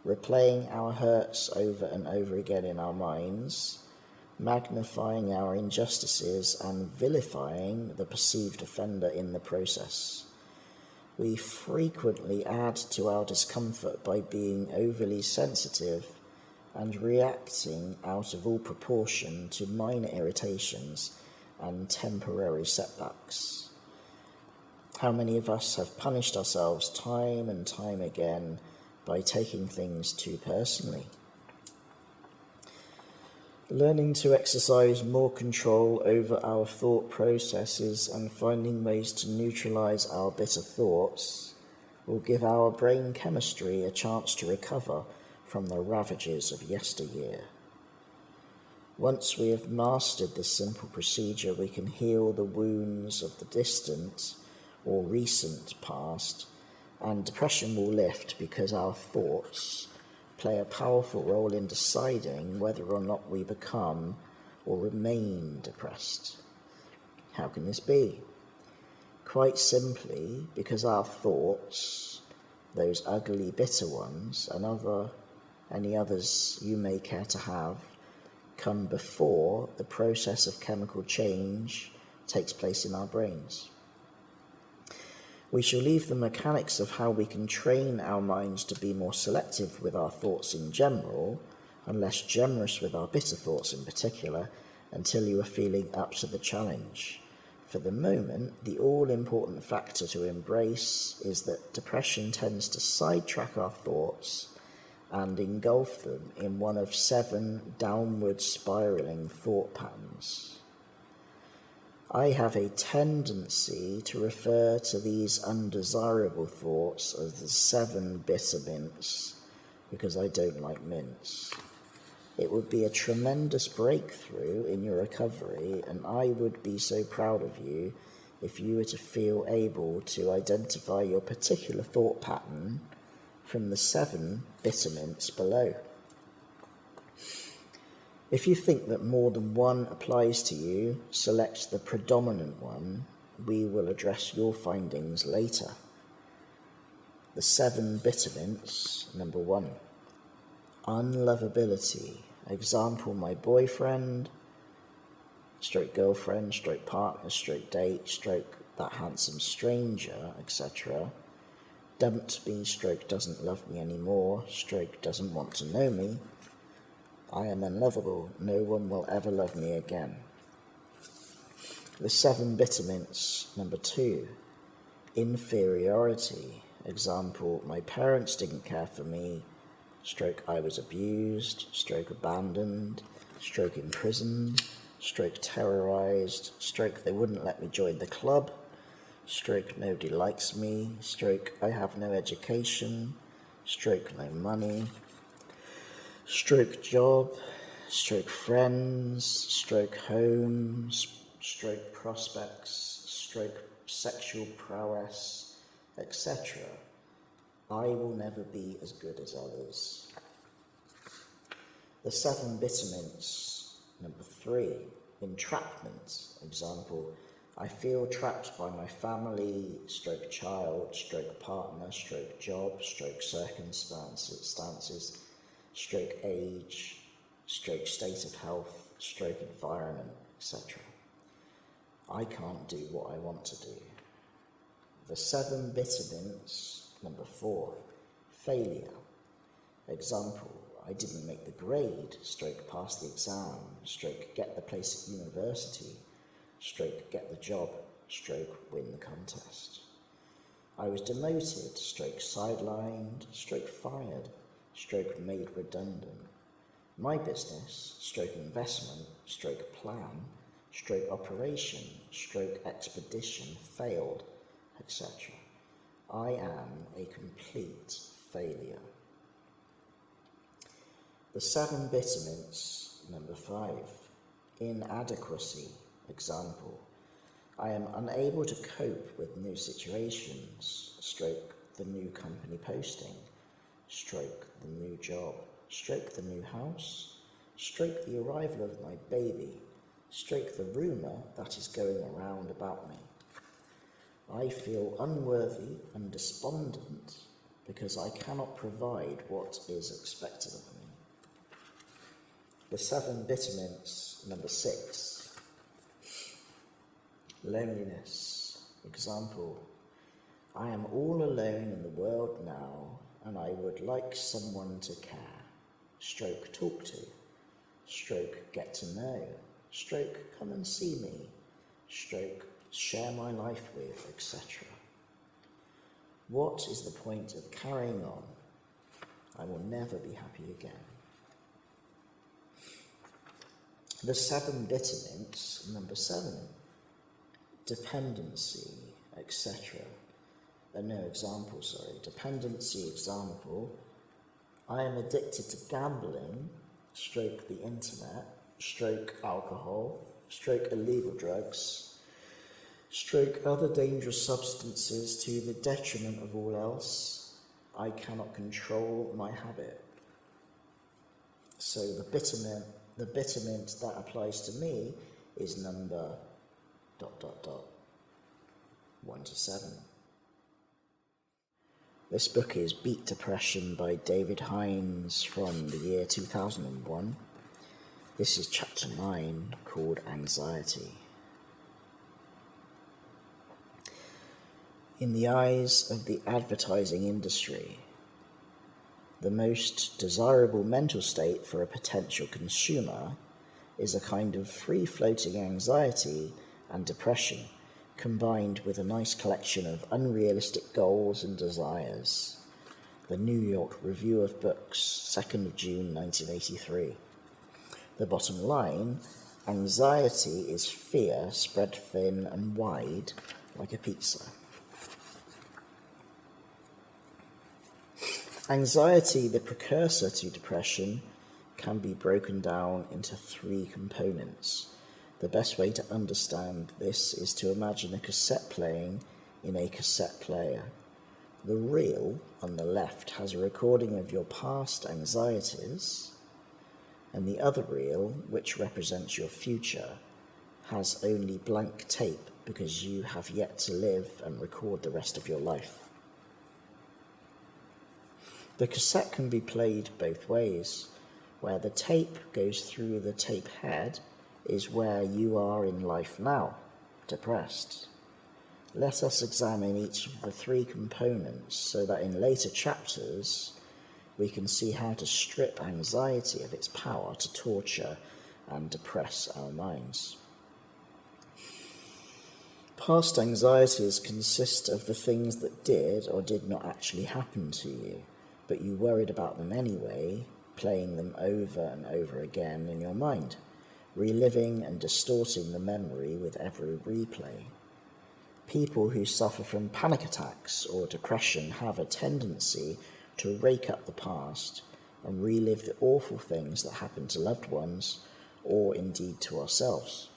replaying our hurts over and over again in our minds, magnifying our injustices and vilifying the perceived offender in the process. We frequently add to our discomfort by being overly sensitive and reacting out of all proportion to minor irritations and temporary setbacks. How many of us have punished ourselves time and time again by taking things too personally? Learning to exercise more control over our thought processes and finding ways to neutralize our bitter thoughts will give our brain chemistry a chance to recover from the ravages of yesteryear. Once we have mastered this simple procedure, we can heal the wounds of the distant or recent past, and depression will lift because our thoughts play a powerful role in deciding whether or not we become or remain depressed. How can this be? Quite simply because our thoughts, those ugly, bitter ones, and any others you may care to have, come before the process of chemical change takes place in our brains. We shall leave the mechanics of how we can train our minds to be more selective with our thoughts in general, and less generous with our bitter thoughts in particular, until you are feeling up to the challenge. For the moment, the all-important factor to embrace is that depression tends to sidetrack our thoughts and engulf them in one of 7 downward spiraling thought patterns. I have a tendency to refer to these undesirable thoughts as the 7 bitter mints, because I don't like mints. It would be a tremendous breakthrough in your recovery, and I would be so proud of you if you were to feel able to identify your particular thought pattern from the 7 bitter mints below. If you think that more than one applies to you, select the predominant one. We will address your findings later. The 7 bitter mints. Number 1, unlovability. Example, my boyfriend, stroke girlfriend, stroke partner, stroke date, stroke that handsome stranger, etc. Dumped me, stroke doesn't love me anymore, stroke doesn't want to know me. I am unlovable. No one will ever love me again. The 7 bitter mints. Number 2, inferiority. Example, my parents didn't care for me, stroke I was abused, stroke abandoned, stroke imprisoned, stroke terrorized, stroke they wouldn't let me join the club, stroke nobody likes me, stroke I have no education, stroke no money, stroke job, stroke friends, stroke home, stroke prospects, stroke sexual prowess, etc. I will never be as good as others. The 7 bitter mints. Number 3, entrapment. Example, I feel trapped by my family, stroke child, stroke partner, stroke job, stroke circumstances, stroke age, stroke state of health, stroke environment, etc. I can't do what I want to do. The 7 bitter mints. Number 4, failure. Example, I didn't make the grade, stroke pass the exam, stroke get the place at university, stroke get the job, stroke win the contest. I was demoted, stroke sidelined, stroke fired, stroke made redundant. My business, stroke investment, stroke plan, stroke operation, stroke expedition failed, etc. I am a complete failure. The 7 bitterments, number 5. Inadequacy, example. I am unable to cope with new situations, stroke the new company posting, stroke the new job, stroke the new house, stroke the arrival of my baby, stroke the rumour that is going around about me. I feel unworthy and despondent because I cannot provide what is expected of me. The 7 bitterments, number 6. Loneliness, example. I am all alone in the world now, and I would like someone to care. Stroke talk to, stroke get to know, stroke come and see me, stroke share my life with, etc. What is the point of carrying on? I will never be happy again. The 7 bitterments, number 7. Dependency, etc. Dependency, example. I am addicted to gambling, stroke the internet, stroke alcohol, stroke illegal drugs, stroke other dangerous substances to the detriment of all else. I cannot control my habit. So the bitterment that applies to me is number ... 1 to 7. This book is Beat Depression by David Hinds from the year 2001. This is chapter 9 called Anxiety. In the eyes of the advertising industry, the most desirable mental state for a potential consumer is a kind of free-floating anxiety and depression combined with a nice collection of unrealistic goals and desires. The New York Review of Books, 2nd of June 1983. The bottom line, anxiety is fear spread thin and wide like a pizza. Anxiety, the precursor to depression, can be broken down into 3 components. The best way to understand this is to imagine a cassette playing in a cassette player. The reel on the left has a recording of your past anxieties, and the other reel, which represents your future, has only blank tape because you have yet to live and record the rest of your life. The cassette can be played both ways. Where the tape goes through the tape head is where you are in life now, depressed. Let us examine each of the 3 components so that in later chapters we can see how to strip anxiety of its power to torture and depress our minds. Past anxieties consist of the things that did or did not actually happen to you, but you worried about them anyway, playing them over and over again in your mind, reliving and distorting the memory with every replay. People who suffer from panic attacks or depression have a tendency to rake up the past and relive the awful things that happened to loved ones or indeed to ourselves.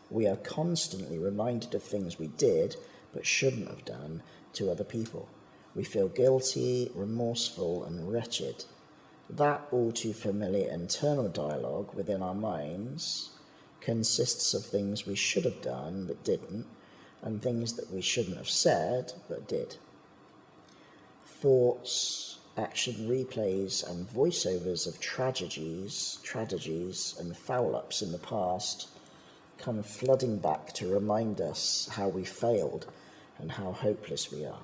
We are constantly reminded of things we did but shouldn't have done to other people. We feel guilty, remorseful, and wretched. That all too familiar internal dialogue within our minds consists of things we should have done but didn't, and things that we shouldn't have said but did. Thoughts, action replays, and voiceovers of tragedies, and foul-ups in the past come flooding back to remind us how we failed and how hopeless we are.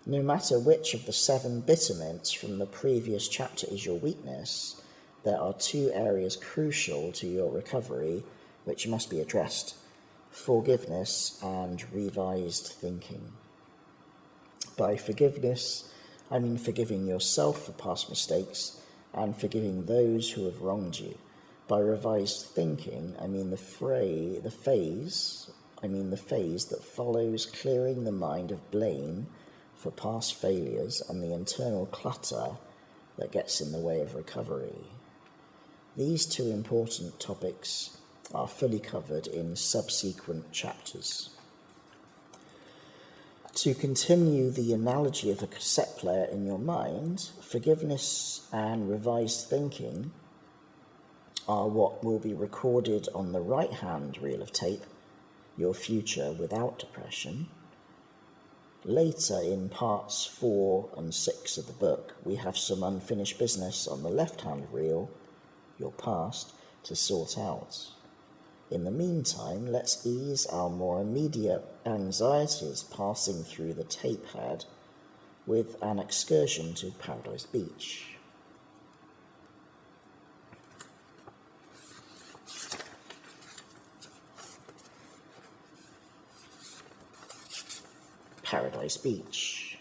No matter which of the 7 bitterments from the previous chapter is your weakness, there are 2 areas crucial to your recovery which must be addressed: forgiveness and revised thinking. By forgiveness, I mean forgiving yourself for past mistakes and forgiving those who have wronged you. By revised thinking, I mean the phase I mean the phase that follows clearing the mind of blame for past failures and the internal clutter that gets in the way of recovery. These two important topics are fully covered in subsequent chapters. To continue the analogy of a cassette player in your mind, forgiveness and revised thinking are what will be recorded on the right-hand reel of tape, your future without depression. Later in parts 4 and 6 of the book, we have some unfinished business on the left-hand reel, your past, to sort out. In the meantime, let's ease our more immediate anxieties passing through the tape head with an excursion to Paradise Beach. Paradise Beach.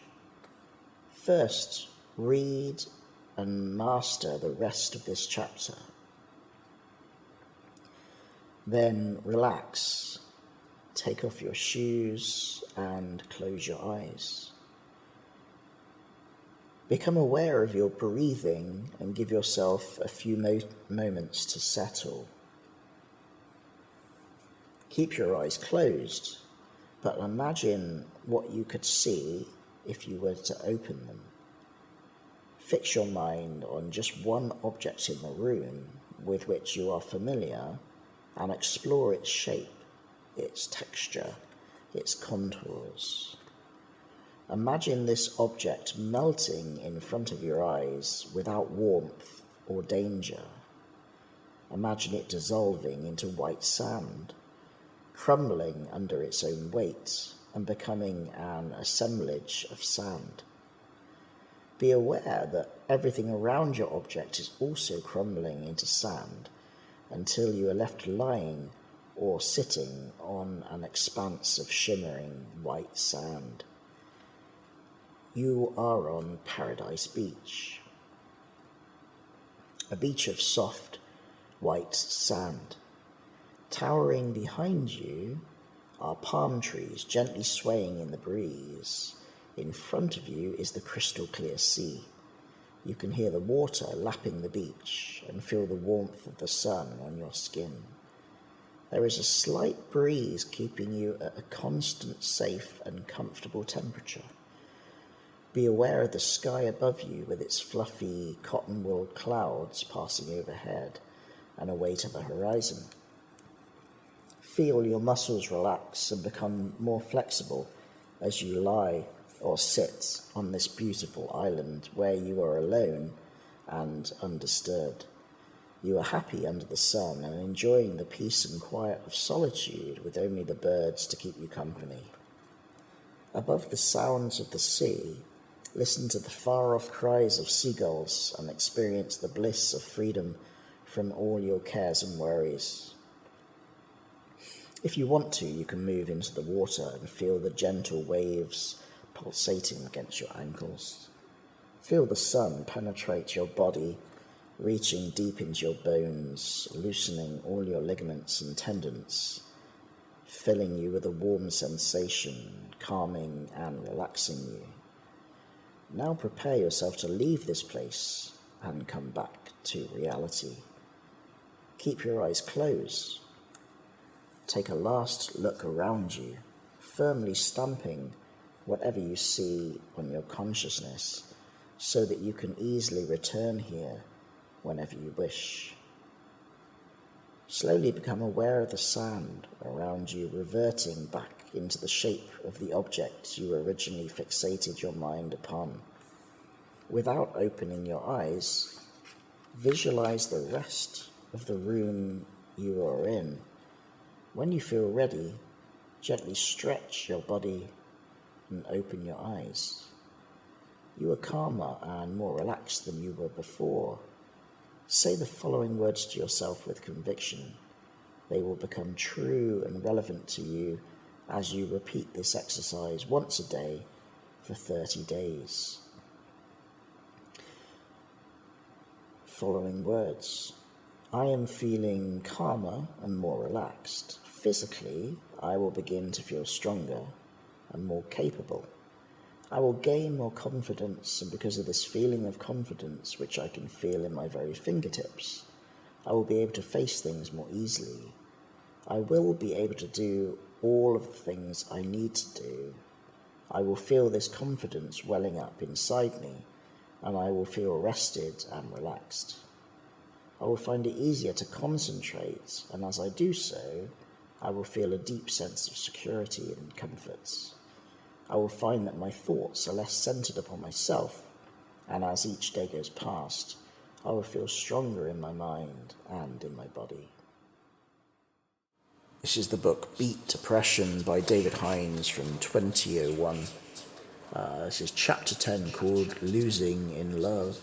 First, read and master the rest of this chapter. Then relax, take off your shoes and close your eyes. Become aware of your breathing and give yourself a few moments to settle. Keep your eyes closed, but imagine what you could see if you were to open them. Fix your mind on just one object in the room with which you are familiar and explore its shape, its texture, its contours. Imagine this object melting in front of your eyes without warmth or danger. Imagine it dissolving into white sand, crumbling under its own weight and becoming an assemblage of sand. Be aware that everything around your object is also crumbling into sand until you are left lying or sitting on an expanse of shimmering white sand. You are on Paradise Beach, a beach of soft white sand. Towering behind you are palm trees gently swaying in the breeze. In front of you is the crystal clear sea. You can hear the water lapping the beach and feel the warmth of the sun on your skin. There is a slight breeze keeping you at a constant, safe and comfortable temperature. Be aware of the sky above you with its fluffy cotton wool clouds passing overhead and away to the horizon. Feel your muscles relax and become more flexible as you lie or sit on this beautiful island where you are alone and undisturbed. You are happy under the sun and enjoying the peace and quiet of solitude with only the birds to keep you company. Above the sounds of the sea, listen to the far-off cries of seagulls and experience the bliss of freedom from all your cares and worries. If you want to, you can move into the water and feel the gentle waves pulsating against your ankles. Feel the sun penetrate your body, reaching deep into your bones, loosening all your ligaments and tendons, filling you with a warm sensation, calming and relaxing you. Now prepare yourself to leave this place and come back to reality. Keep your eyes closed. Take a last look around you, firmly stamping whatever you see on your consciousness so that you can easily return here whenever you wish. Slowly become aware of the sand around you reverting back into the shape of the object you originally fixated your mind upon. Without opening your eyes, visualize the rest of the room you are in. When you feel ready, gently stretch your body and open your eyes. You are calmer and more relaxed than you were before. Say the following words to yourself with conviction. They will become true and relevant to you as you repeat this exercise once a day for 30 days. Following words. I am feeling calmer and more relaxed. Physically, I will begin to feel stronger and more capable. I will gain more confidence, and because of this feeling of confidence, which I can feel in my very fingertips, I will be able to face things more easily. I will be able to do all of the things I need to do. I will feel this confidence welling up inside me, and I will feel rested and relaxed. I will find it easier to concentrate, and as I do so, I will feel a deep sense of security and comfort. I will find that my thoughts are less centered upon myself, and as each day goes past, I will feel stronger in my mind and in my body. This is the book Beat Depression by David Hinds from 2001. This is chapter 10 called Losing in Love.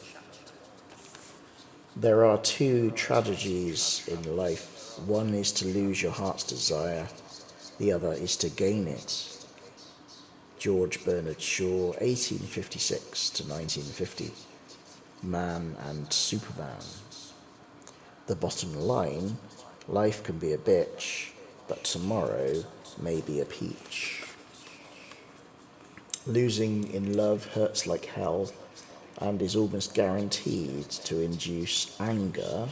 There are two tragedies in life. One is to lose your heart's desire. The other is to gain it. George Bernard Shaw, 1856 to 1950. Man and Superman. The bottom line, life can be a bitch, but tomorrow may be a peach. Losing in love hurts like hell and is almost guaranteed to induce anger,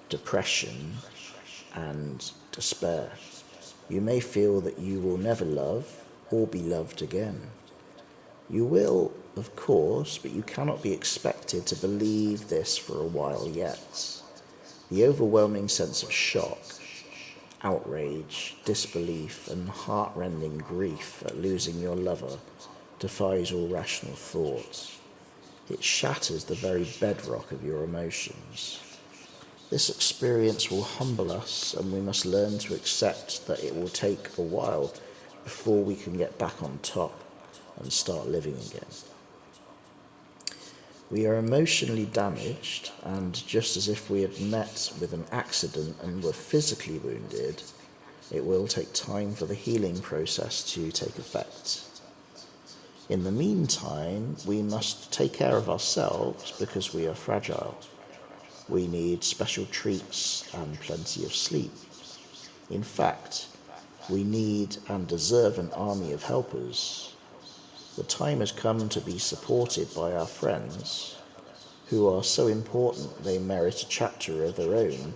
depression, and despair. You may feel that you will never love or be loved again. You will, of course, but you cannot be expected to believe this for a while yet. The overwhelming sense of shock, outrage, disbelief, and heart-rending grief at losing your lover defies all rational thought. It shatters the very bedrock of your emotions. This experience will humble us, and we must learn to accept that it will take a while before we can get back on top and start living again. We are emotionally damaged, and just as if we had met with an accident and were physically wounded, it will take time for the healing process to take effect. In the meantime, we must take care of ourselves because we are fragile. We need special treats and plenty of sleep. In fact, we need and deserve an army of helpers. The time has come to be supported by our friends, who are so important they merit a chapter of their own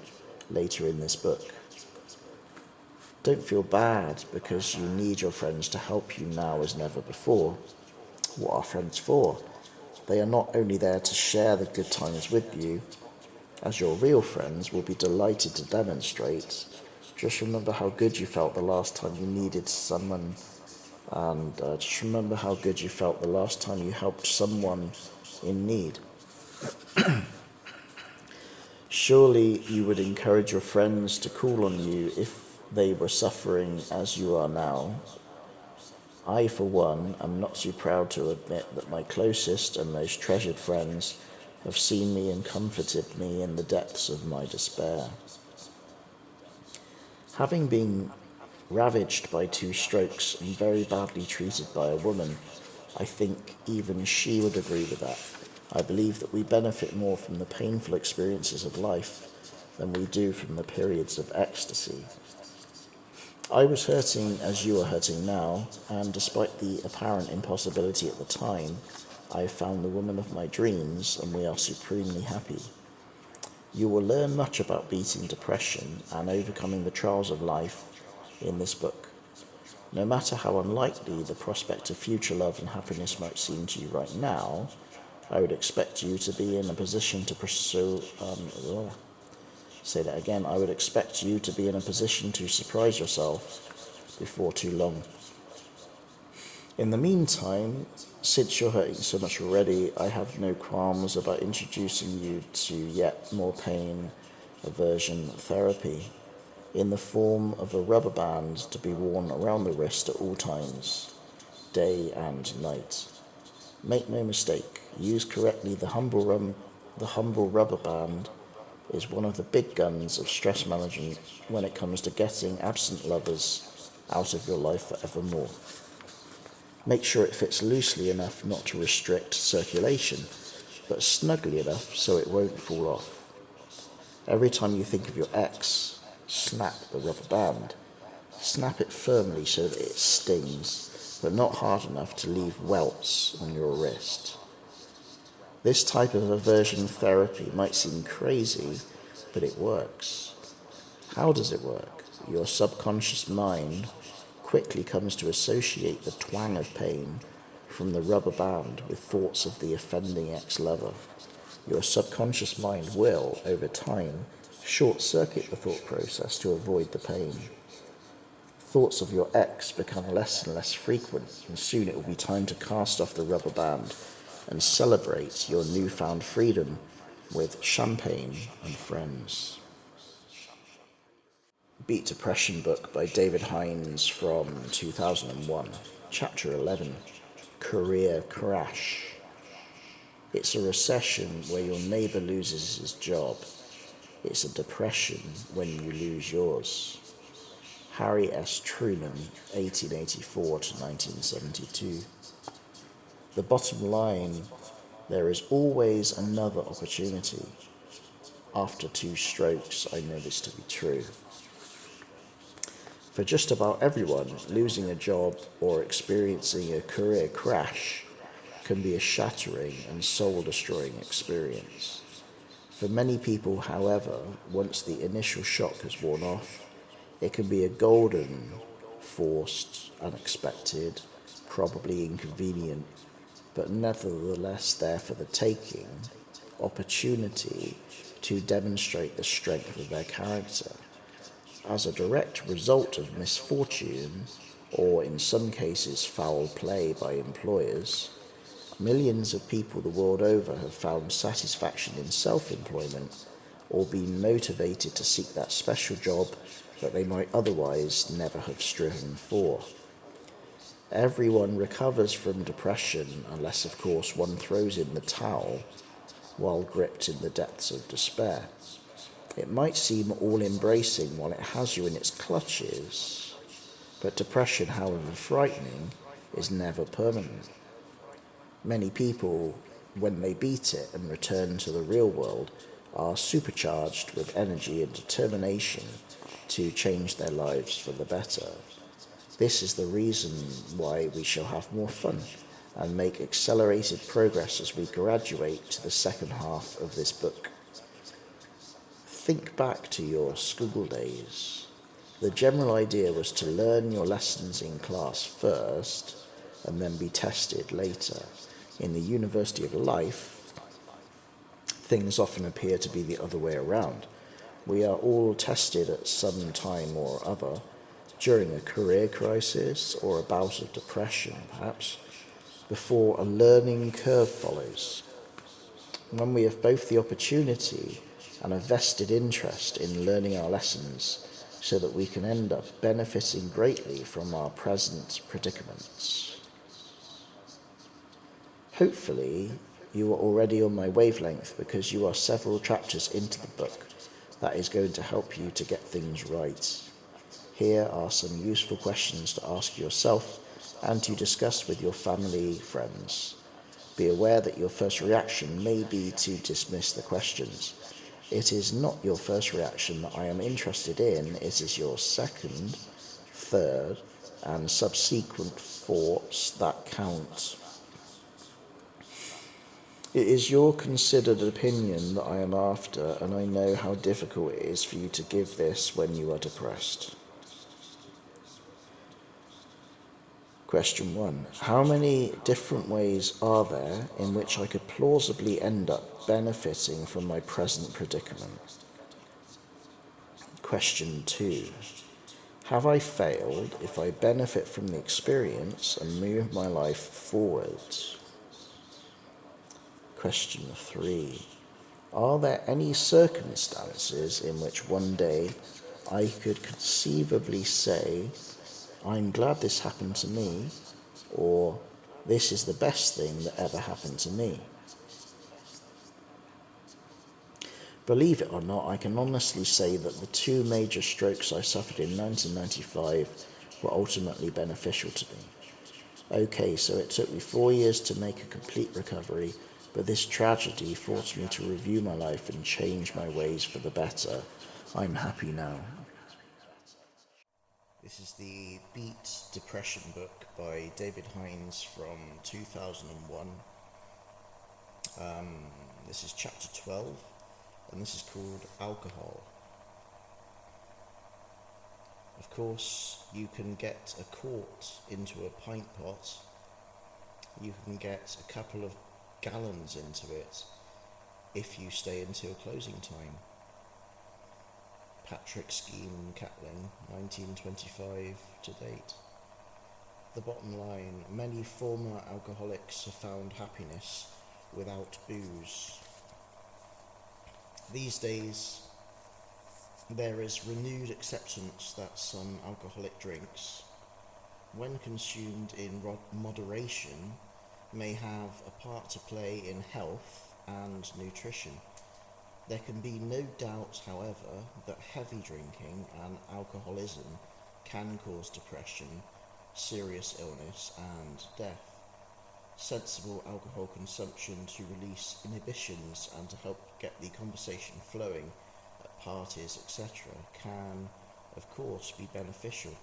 later in this book. Don't feel bad because you need your friends to help you now as never before. What are friends for? They are not only there to share the good times with you, as your real friends will be delighted to demonstrate. Just remember how good you felt the last time you needed someone, and just remember how good you felt the last time you helped someone in need. Surely you would encourage your friends to call on you if they were suffering as you are now. I, for one, am not too proud to admit that my closest and most treasured friends have seen me and comforted me in the depths of my despair. Having been ravaged by 2 strokes and very badly treated by a woman, I think even she would agree with that. I believe that we benefit more from the painful experiences of life than we do from the periods of ecstasy. I was hurting as you are hurting now, and despite the apparent impossibility at the time, I have found the woman of my dreams, and we are supremely happy. You will learn much about beating depression and overcoming the trials of life in this book. No matter how unlikely the prospect of future love and happiness might seem to you right now, I would expect you to be in a position to pursue... I would expect you to be in a position to surprise yourself before too long. In the meantime, since you're hurting so much already, I have no qualms about introducing you to yet more pain aversion therapy in the form of a rubber band to be worn around the wrist at all times, day and night. Make no mistake, used correctly, the humble rubber band is one of the big guns of stress management when it comes to getting absent lovers out of your life forevermore. Make sure it fits loosely enough not to restrict circulation, but snugly enough so it won't fall off. Every time you think of your ex, snap the rubber band. Snap it firmly so that it stings, but not hard enough to leave welts on your wrist. This type of aversion therapy might seem crazy, but it works. How does it work? Your subconscious mind quickly comes to associate the twang of pain from the rubber band with thoughts of the offending ex-lover. Your subconscious mind will, over time, short-circuit the thought process to avoid the pain. Thoughts of your ex become less and less frequent, and soon it will be time to cast off the rubber band and celebrate your newfound freedom with champagne and friends. Beat Depression book by David Hinds from 2001, Chapter 11, Career Crash. It's a recession where your neighbour loses his job. It's a depression when you lose yours. Harry S. Truman, 1884 to 1972. The bottom line, there is always another opportunity. After 2 strokes, I know this to be true. For just about everyone, losing a job or experiencing a career crash can be a shattering and soul-destroying experience. For many people, however, once the initial shock has worn off, it can be a golden, forced, unexpected, probably inconvenient, but nevertheless there for the taking, opportunity to demonstrate the strength of their character. As a direct result of misfortune, or in some cases foul play by employers, millions of people the world over have found satisfaction in self-employment or been motivated to seek that special job that they might otherwise never have striven for. Everyone recovers from depression unless, of course, one throws in the towel while gripped in the depths of despair. It might seem all-embracing while it has you in its clutches, but depression, however frightening, is never permanent. Many people, when they beat it and return to the real world, are supercharged with energy and determination to change their lives for the better. This is the reason why we shall have more fun and make accelerated progress as we graduate to the second half of this book. Think back to your school days. The general idea was to learn your lessons in class first and then be tested later. In the University of Life, things often appear to be the other way around. We are all tested at some time or other, during a career crisis or a bout of depression, perhaps, before a learning curve follows. When we have both the opportunity and a vested interest in learning our lessons so that we can end up benefiting greatly from our present predicaments. Hopefully, you are already on my wavelength because you are several chapters into the book that is going to help you to get things right. Here are some useful questions to ask yourself and to discuss with your family, friends. Be aware that your first reaction may be to dismiss the questions. It is not your first reaction that I am interested in, it is your second, third, and subsequent thoughts that count. It is your considered opinion that I am after, and I know how difficult it is for you to give this when you are depressed. Question 1. How many different ways are there in which I could plausibly end up benefiting from my present predicament? Question 2. Have I failed if I benefit from the experience and move my life forward? Question 3. Are there any circumstances in which one day I could conceivably say, I'm glad this happened to me, or this is the best thing that ever happened to me? Believe it or not, I can honestly say that the 2 major strokes I suffered in 1995 were ultimately beneficial to me. Okay, so it took me 4 years to make a complete recovery, but this tragedy forced me to review my life and change my ways for the better. I'm happy now. This is the Beat Depression book by David Hinds from 2001. This is chapter 12, and this is called Alcohol. Of course, you can get a quart into a pint pot. You can get a couple of gallons into it if you stay until closing time. Patrick Skene Catling, 1925 to date. The bottom line, many former alcoholics have found happiness without booze. These days, there is renewed acceptance that some alcoholic drinks, when consumed in moderation, may have a part to play in health and nutrition. There can be no doubt, however, that heavy drinking and alcoholism can cause depression, serious illness and death. Sensible alcohol consumption to release inhibitions and to help get the conversation flowing at parties, etc., can, of course, be beneficial,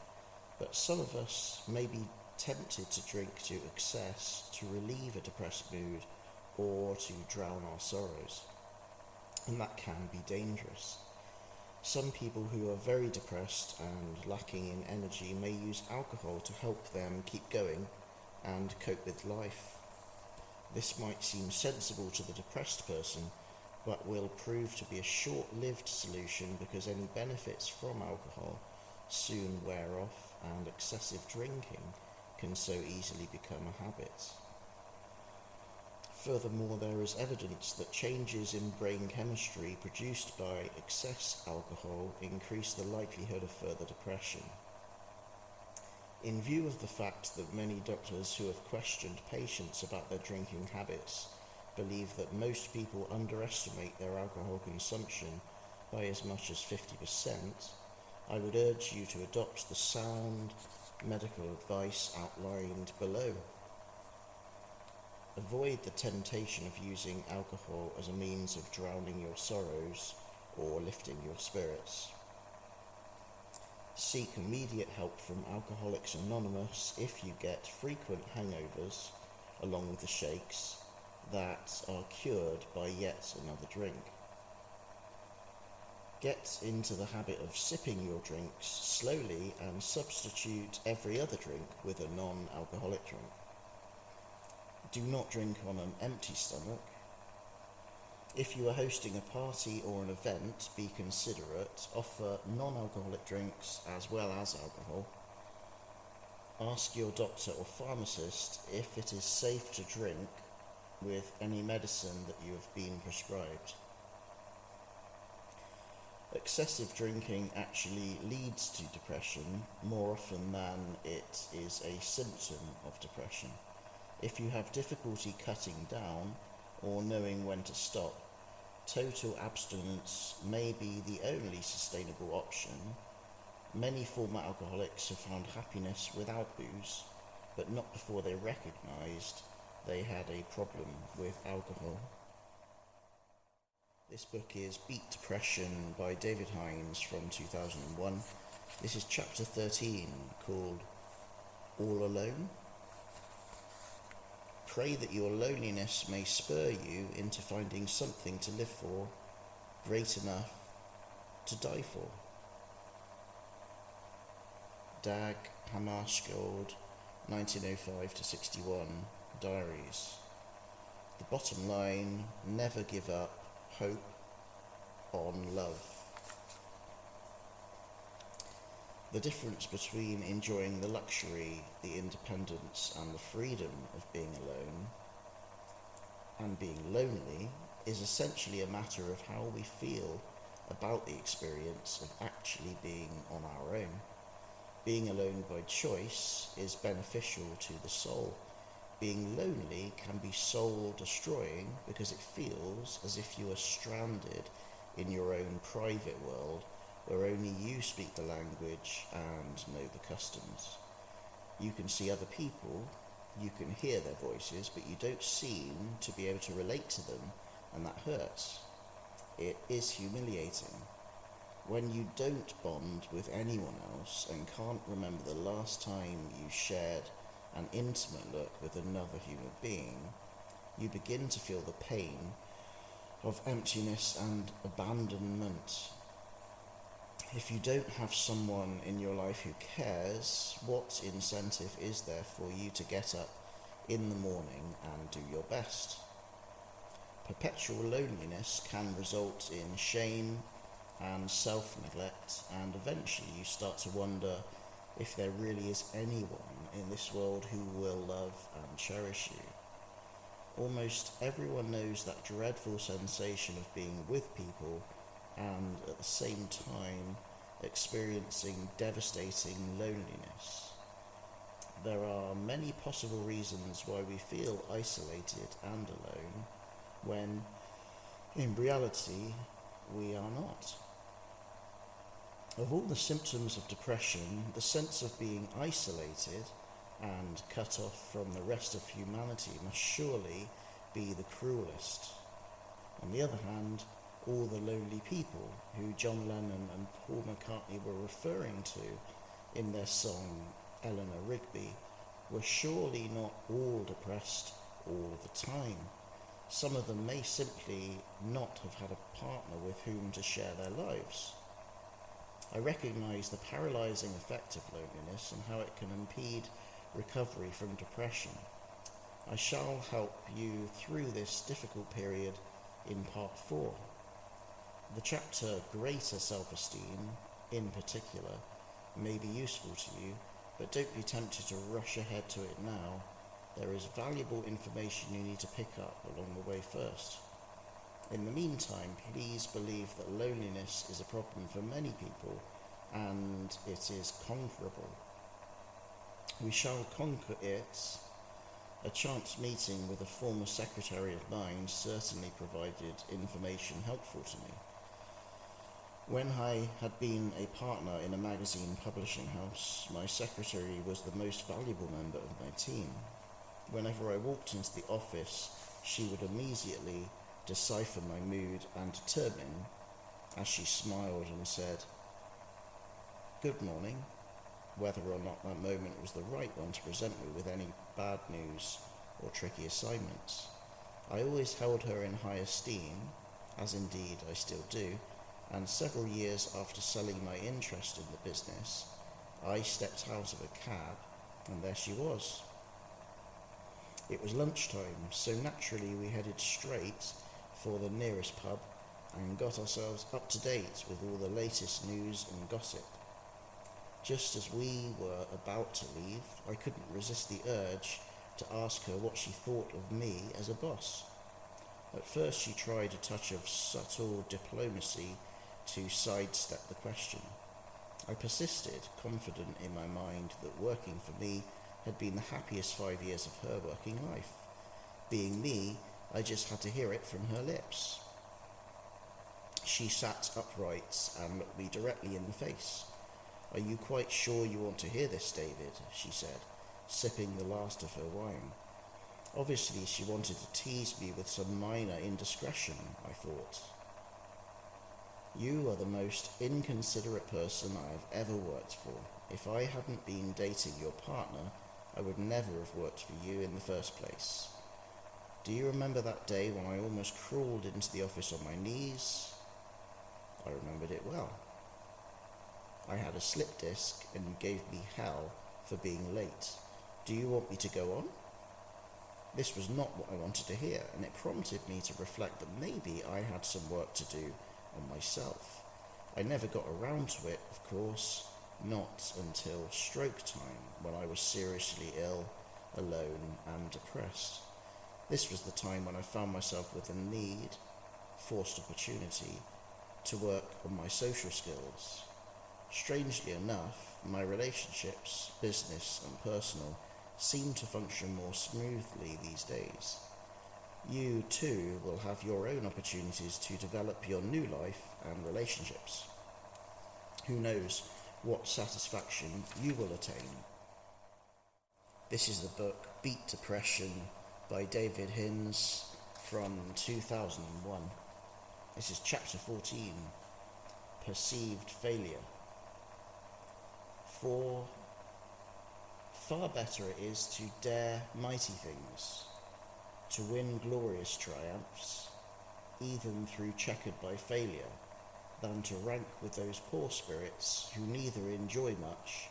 but some of us may be tempted to drink to excess to relieve a depressed mood or to drown our sorrows. And that can be dangerous. Some people who are very depressed and lacking in energy may use alcohol to help them keep going and cope with life. This might seem sensible to the depressed person, but will prove to be a short-lived solution because any benefits from alcohol soon wear off and excessive drinking can so easily become a habit. Furthermore, there is evidence that changes in brain chemistry produced by excess alcohol increase the likelihood of further depression. In view of the fact that many doctors who have questioned patients about their drinking habits believe that most people underestimate their alcohol consumption by as much as 50%, I would urge you to adopt the sound medical advice outlined below. Avoid the temptation of using alcohol as a means of drowning your sorrows or lifting your spirits. Seek immediate help from Alcoholics Anonymous if you get frequent hangovers, along with the shakes, that are cured by yet another drink. Get into the habit of sipping your drinks slowly and substitute every other drink with a non-alcoholic drink. Do not drink on an empty stomach. If you are hosting a party or an event, be considerate. Offer non-alcoholic drinks as well as alcohol. Ask your doctor or pharmacist if it is safe to drink with any medicine that you have been prescribed. Excessive drinking actually leads to depression more often than it is a symptom of depression. If you have difficulty cutting down or knowing when to stop, total abstinence may be the only sustainable option. Many former alcoholics have found happiness without booze, but not before they recognized they had a problem with alcohol. This book is Beat Depression by David Hinds from 2001. This is chapter 13, called All Alone. Pray that your loneliness may spur you into finding something to live for, great enough to die for. Dag Hammarskjöld, 1905 to 61, Diaries. The bottom line, never give up hope on love. The difference between enjoying the luxury, the independence and the freedom of being alone and being lonely is essentially a matter of how we feel about the experience of actually being on our own. Being alone by choice is beneficial to the soul. Being lonely can be soul-destroying because it feels as if you are stranded in your own private world where only you speak the language and know the customs. You can see other people, you can hear their voices, but you don't seem to be able to relate to them, and that hurts. It is humiliating. When you don't bond with anyone else and can't remember the last time you shared an intimate look with another human being, you begin to feel the pain of emptiness and abandonment. If you don't have someone in your life who cares, what incentive is there for you to get up in the morning and do your best? Perpetual loneliness can result in shame and self-neglect, and eventually you start to wonder if there really is anyone in this world who will love and cherish you. Almost everyone knows that dreadful sensation of being with people and at the same time experiencing devastating loneliness. There are many possible reasons why we feel isolated and alone, when in reality we are not. Of all the symptoms of depression, the sense of being isolated and cut off from the rest of humanity must surely be the cruelest. On the other hand, all the lonely people who John Lennon and Paul McCartney were referring to in their song Eleanor Rigby were surely not all depressed all the time. Some of them may simply not have had a partner with whom to share their lives. I recognise the paralysing effect of loneliness and how it can impede recovery from depression. I shall help you through this difficult period in part 4. The chapter Greater Self-Esteem, in particular, may be useful to you, but don't be tempted to rush ahead to it now. There is valuable information you need to pick up along the way first. In the meantime, please believe that loneliness is a problem for many people, and it is conquerable. We shall conquer it. A chance meeting with a former secretary of mine certainly provided information helpful to me. When I had been a partner in a magazine publishing house, my secretary was the most valuable member of my team. Whenever I walked into the office, she would immediately decipher my mood and determine, as she smiled and said, "Good morning," whether or not that moment was the right one to present me with any bad news or tricky assignments. I always held her in high esteem, as indeed I still do, and several years after selling my interest in the business, I stepped out of a cab, and there she was. It was lunchtime, so naturally we headed straight for the nearest pub and got ourselves up to date with all the latest news and gossip. Just as we were about to leave, I couldn't resist the urge to ask her what she thought of me as a boss. At first she tried a touch of subtle diplomacy to sidestep the question. I persisted, confident in my mind that working for me had been the happiest 5 years of her working life. Being me, I just had to hear it from her lips. She sat upright and looked me directly in the face. "Are you quite sure you want to hear this, David?" she said, sipping the last of her wine. Obviously she wanted to tease me with some minor indiscretion, I thought. "You are the most inconsiderate person I have ever worked for. If I hadn't been dating your partner, I would never have worked for you in the first place. Do you remember that day when I almost crawled into the office on my knees?" I remembered it well. "I had a slip disc and you gave me hell for being late. Do you want me to go on?" This was not what I wanted to hear, and it prompted me to reflect that maybe I had some work to do on myself. I never got around to it, of course, not until stroke time, when I was seriously ill, alone and depressed. This was the time when I found myself with a need, forced opportunity, to work on my social skills. Strangely enough, my relationships, business and personal, seem to function more smoothly these days. You too will have your own opportunities to develop your new life and relationships. Who knows what satisfaction you will attain. This is the book Beat Depression by David Hinds from 2001. This is chapter 14. perceived failure. For far better it is to dare mighty things, to win glorious triumphs, even through checkered by failure, than to rank with those poor spirits who neither enjoy much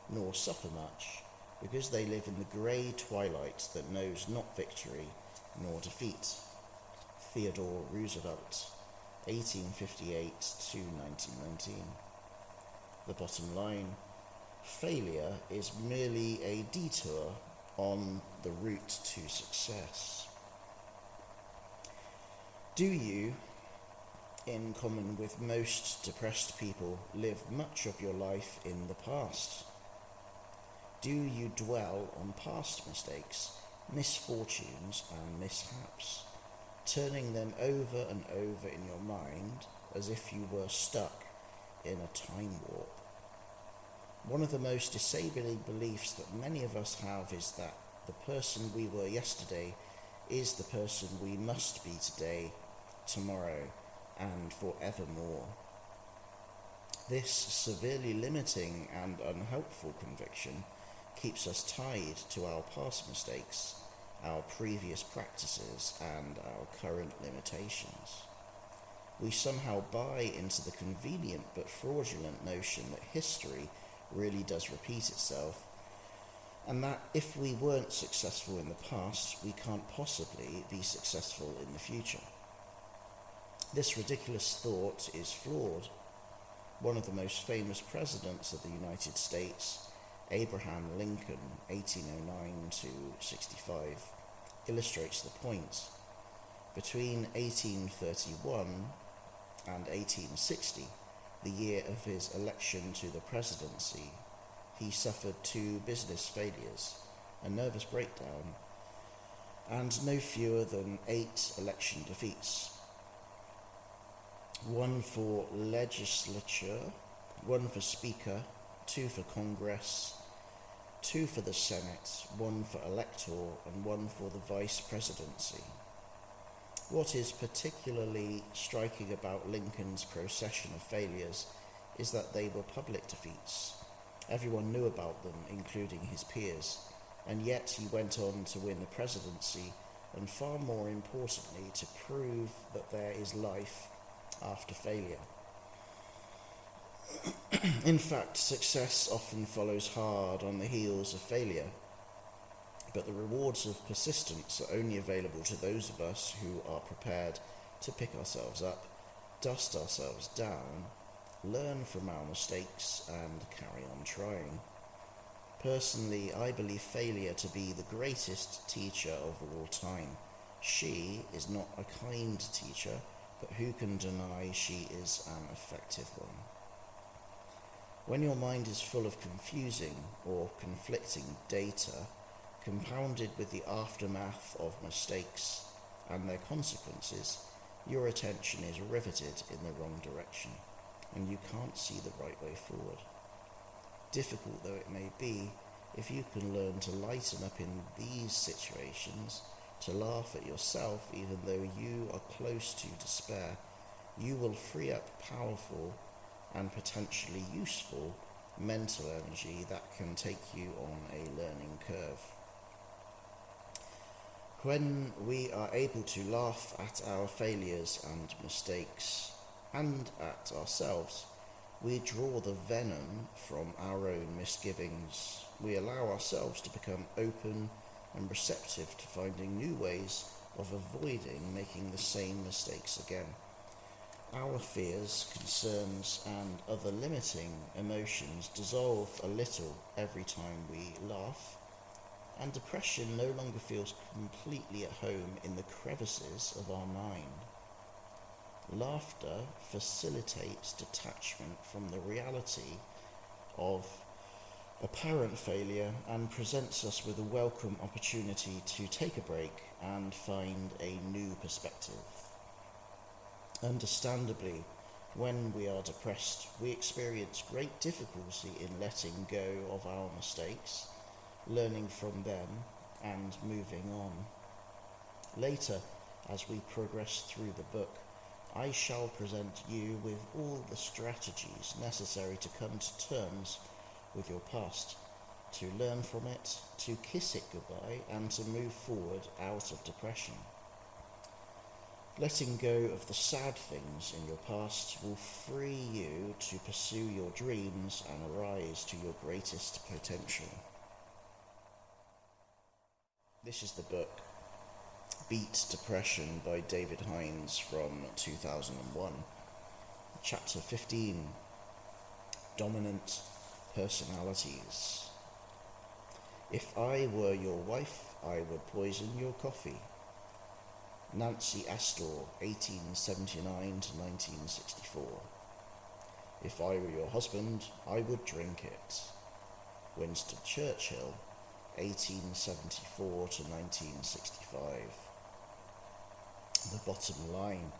nor suffer much, because they live in the grey twilight that knows not victory nor defeat. Theodore Roosevelt, 1858 to 1919. The bottom line: failure is merely a detour on the route to success. Do you, in common with most depressed people, live much of your life in the past? Do you dwell on past mistakes, misfortunes and mishaps, turning them over and over in your mind as if you were stuck in a time warp? One of the most disabling beliefs that many of us have is that the person we were yesterday is the person we must be today, tomorrow, and forevermore. This severely limiting and unhelpful conviction keeps us tied to our past mistakes, our previous practices, and our current limitations. We somehow buy into the convenient but fraudulent notion that history really does repeat itself, and that if we weren't successful in the past, we can't possibly be successful in the future. This ridiculous thought is flawed. One of the most famous presidents of the United States, Abraham Lincoln, 1809 to 65, illustrates the point. Between 1831 and 1860, the year of his election to the presidency, he suffered 2 business failures, a nervous breakdown, and no fewer than 8 election defeats. 1 for legislature, 1 for speaker, 2 for Congress, 2 for the Senate, 1 for elector, and 1 for the vice presidency. What is particularly striking about Lincoln's procession of failures is that they were public defeats. Everyone knew about them, including his peers, and yet he went on to win the presidency, and far more importantly, to prove that there is life after failure. In fact, success often follows hard on the heels of failure, but the rewards of persistence are only available to those of us who are prepared to pick ourselves up, dust ourselves down, learn from our mistakes, and carry on trying. Personally, I believe failure to be the greatest teacher of all time. She is not a kind teacher, but who can deny she is an effective one? When your mind is full of confusing or conflicting data, compounded with the aftermath of mistakes and their consequences, your attention is riveted in the wrong direction, and you can't see the right way forward. Difficult though it may be, if you can learn to lighten up in these situations, to laugh at yourself even though you are close to despair, you will free up powerful and potentially useful mental energy that can take you on a learning curve. When we are able to laugh at our failures and mistakes, and at ourselves, we draw the venom from our own misgivings. We allow ourselves to become open and receptive to finding new ways of avoiding making the same mistakes again. Our fears, concerns, and other limiting emotions dissolve a little every time we laugh, and depression no longer feels completely at home in the crevices of our mind. Laughter facilitates detachment from the reality of apparent failure and presents us with a welcome opportunity to take a break and find a new perspective. Understandably, when we are depressed, we experience great difficulty in letting go of our mistakes, learning from them, and moving on. Later, as we progress through the book, I shall present you with all the strategies necessary to come to terms with your past, to learn from it, to kiss it goodbye, and to move forward out of depression. Letting go of the sad things in your past will free you to pursue your dreams and arise to your greatest potential. This is the book Beat Depression by David Hinds from 2001. Chapter 15, Dominant Personalities. If I were your wife, I would poison your coffee. Nancy Astor, 1879 to 1964. If I were your husband, I would drink it. Winston Churchill, 1874 to 1965. The bottom line: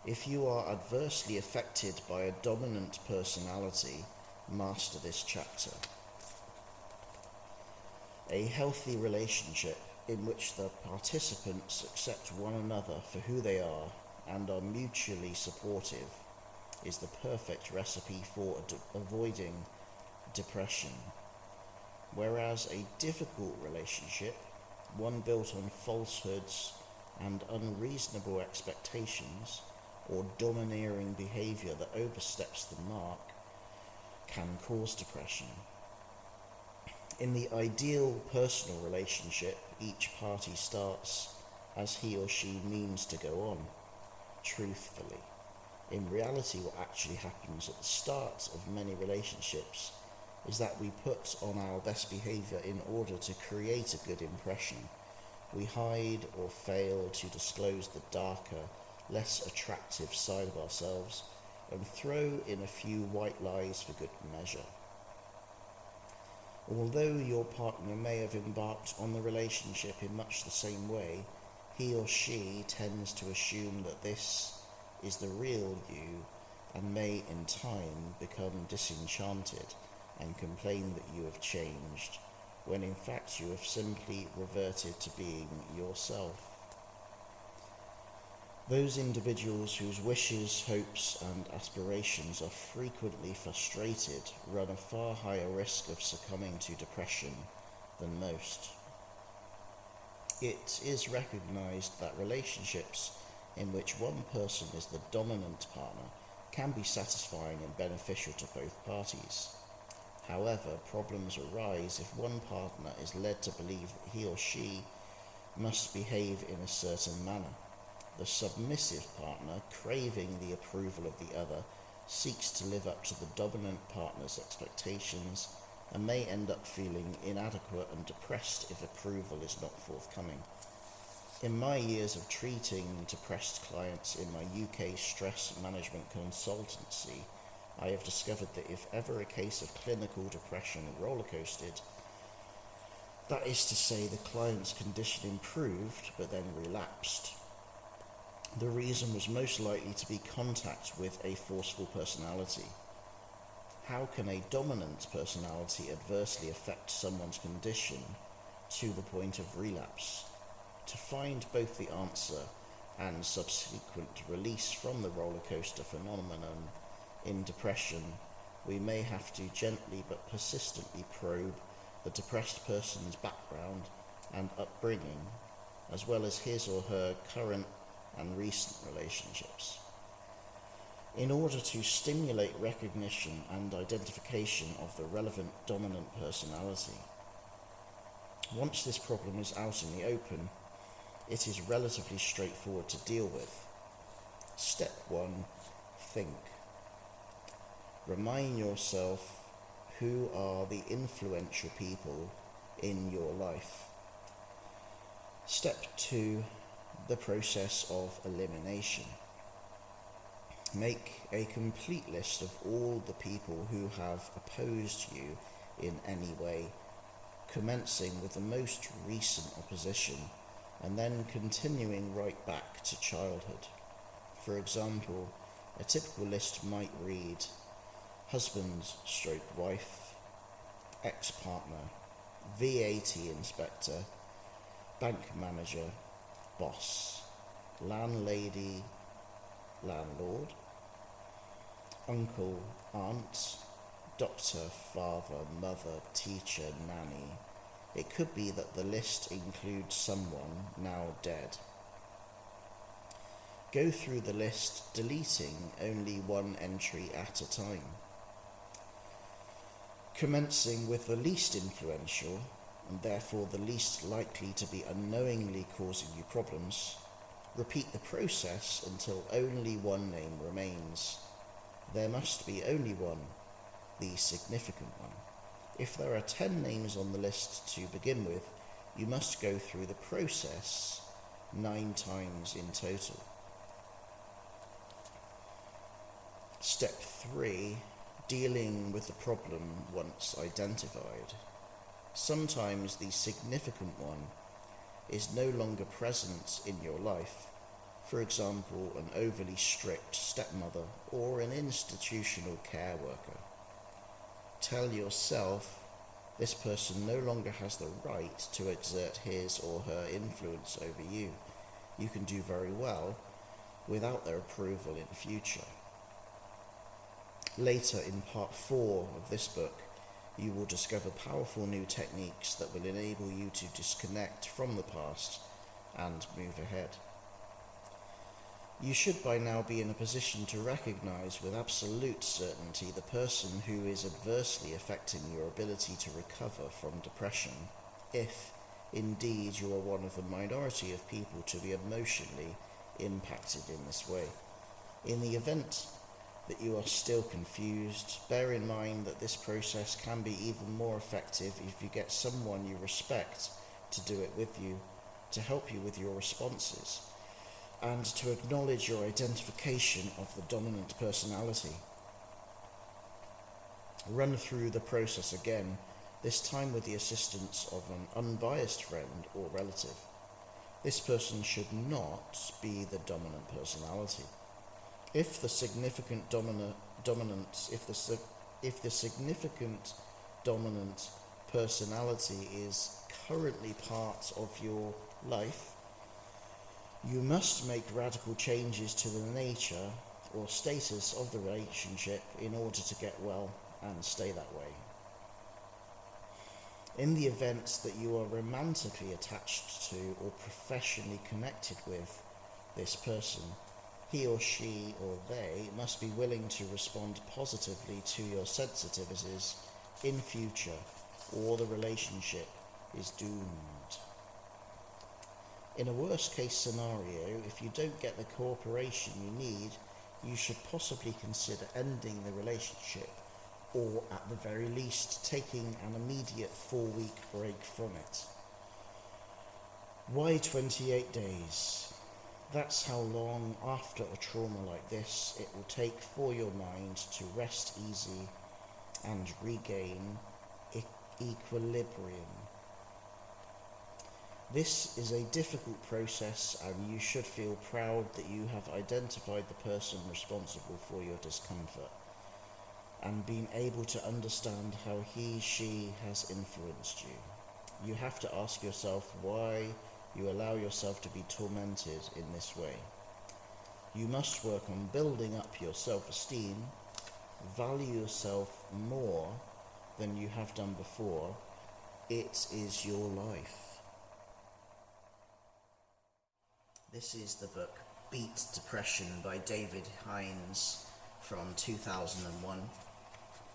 if you are adversely affected by a dominant personality, master this chapter. A healthy relationship in which the participants accept one another for who they are and are mutually supportive is the perfect recipe for avoiding depression. Whereas a difficult relationship, one built on falsehoods and unreasonable expectations, or domineering behaviour that oversteps the mark, can cause depression. In the ideal personal relationship, each party starts as he or she means to go on, truthfully. In reality, what actually happens at the start of many relationships is that we put on our best behaviour in order to create a good impression. We hide or fail to disclose the darker, less attractive side of ourselves and throw in a few white lies for good measure. Although your partner may have embarked on the relationship in much the same way, he or she tends to assume that this is the real you and may in time become disenchanted and complain that you have changed, when in fact you have simply reverted to being yourself. Those individuals whose wishes, hopes and aspirations are frequently frustrated run a far higher risk of succumbing to depression than most. It is recognized that relationships in which one person is the dominant partner can be satisfying and beneficial to both parties. However, problems arise if one partner is led to believe that he or she must behave in a certain manner. The submissive partner, craving the approval of the other, seeks to live up to the dominant partner's expectations and may end up feeling inadequate and depressed if approval is not forthcoming. In my years of treating depressed clients in my UK stress management consultancy, I have discovered that if ever a case of clinical depression rollercoasted, that is to say, the client's condition improved but then relapsed, the reason was most likely to be contact with a forceful personality. How can a dominant personality adversely affect someone's condition to the point of relapse? To find both the answer and subsequent release from the roller coaster phenomenon in depression, we may have to gently but persistently probe the depressed person's background and upbringing, as well as his or her current and recent relationships, in order to stimulate recognition and identification of the relevant dominant personality. Once this problem is out in the open, it is relatively straightforward to deal with. Step 1. Think. Remind yourself who are the influential people in your life. Step 2. The process of elimination. Make a complete list of all the people who have opposed you in any way, commencing with the most recent opposition and then continuing right back to childhood. For example, a typical list might read: husband/wife, ex-partner, VAT inspector, bank manager, boss, landlady, landlord, uncle, aunt, doctor, father, mother, teacher, nanny. It could be that the list includes someone now dead. Go through the list, deleting only one entry at a time. Commencing with the least influential, and therefore the least likely to be unknowingly causing you problems, repeat the process until only one name remains. There must be only one, the significant one. If there are 10 names on the list to begin with, you must go through the process 9 times in total. Step 3. Dealing with the problem once identified. Sometimes the significant one is no longer present in your life. For example, an overly strict stepmother or an institutional care worker. Tell yourself this person no longer has the right to exert his or her influence over you. You can do very well without their approval in future. Later in part 4 of this book, you will discover powerful new techniques that will enable you to disconnect from the past and move ahead. You should by now be in a position to recognize with absolute certainty the person who is adversely affecting your ability to recover from depression, if indeed you are one of the minority of people to be emotionally impacted in this way. In the event that you are still confused, bear in mind that this process can be even more effective if you get someone you respect to do it with you, to help you with your responses, and to acknowledge your identification of the dominant personality. Run through the process again, this time with the assistance of an unbiased friend or relative. This person should not be the dominant personality. If the significant dominant personality is currently part of your life, you must make radical changes to the nature or status of the relationship in order to get well and stay that way. In the event that you are romantically attached to or professionally connected with this person, he or she or they must be willing to respond positively to your sensitivities in future, or the relationship is doomed. In a worst case scenario, if you don't get the cooperation you need, you should possibly consider ending the relationship, or at the very least taking an immediate 4-week break from it. Why 28 days? That's how long after a trauma like this it will take for your mind to rest easy and regain equilibrium. This is a difficult process, and you should feel proud that you have identified the person responsible for your discomfort and been able to understand how he/she has influenced you. You have to ask yourself why you allow yourself to be tormented in this way. You must work on building up your self-esteem, value yourself more than you have done before. It is your life. This is the book Beat Depression by David Hinds from 2001.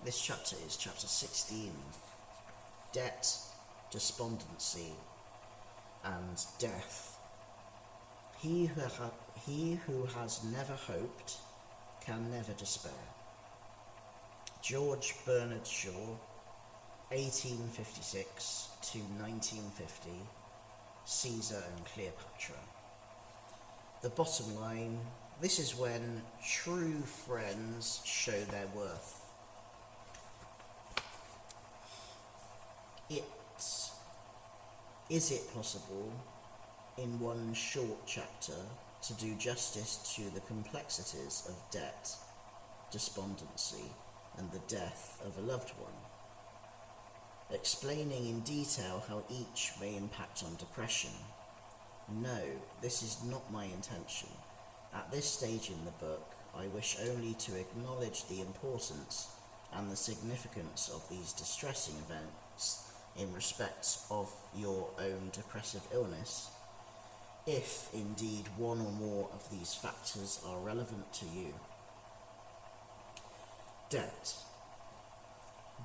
This chapter is chapter 16, Debt, Despondency, and Death. He who has never hoped can never despair. George Bernard Shaw, 1856 to 1950, Caesar and Cleopatra. The bottom line: this is when true friends show their worth. Is it possible, in one short chapter, to do justice to the complexities of debt, despondency, and the death of a loved one, explaining in detail how each may impact on depression? No, this is not my intention. At this stage in the book, I wish only to acknowledge the importance and the significance of these distressing events in respect of your own depressive illness, if indeed one or more of these factors are relevant to you. Debt.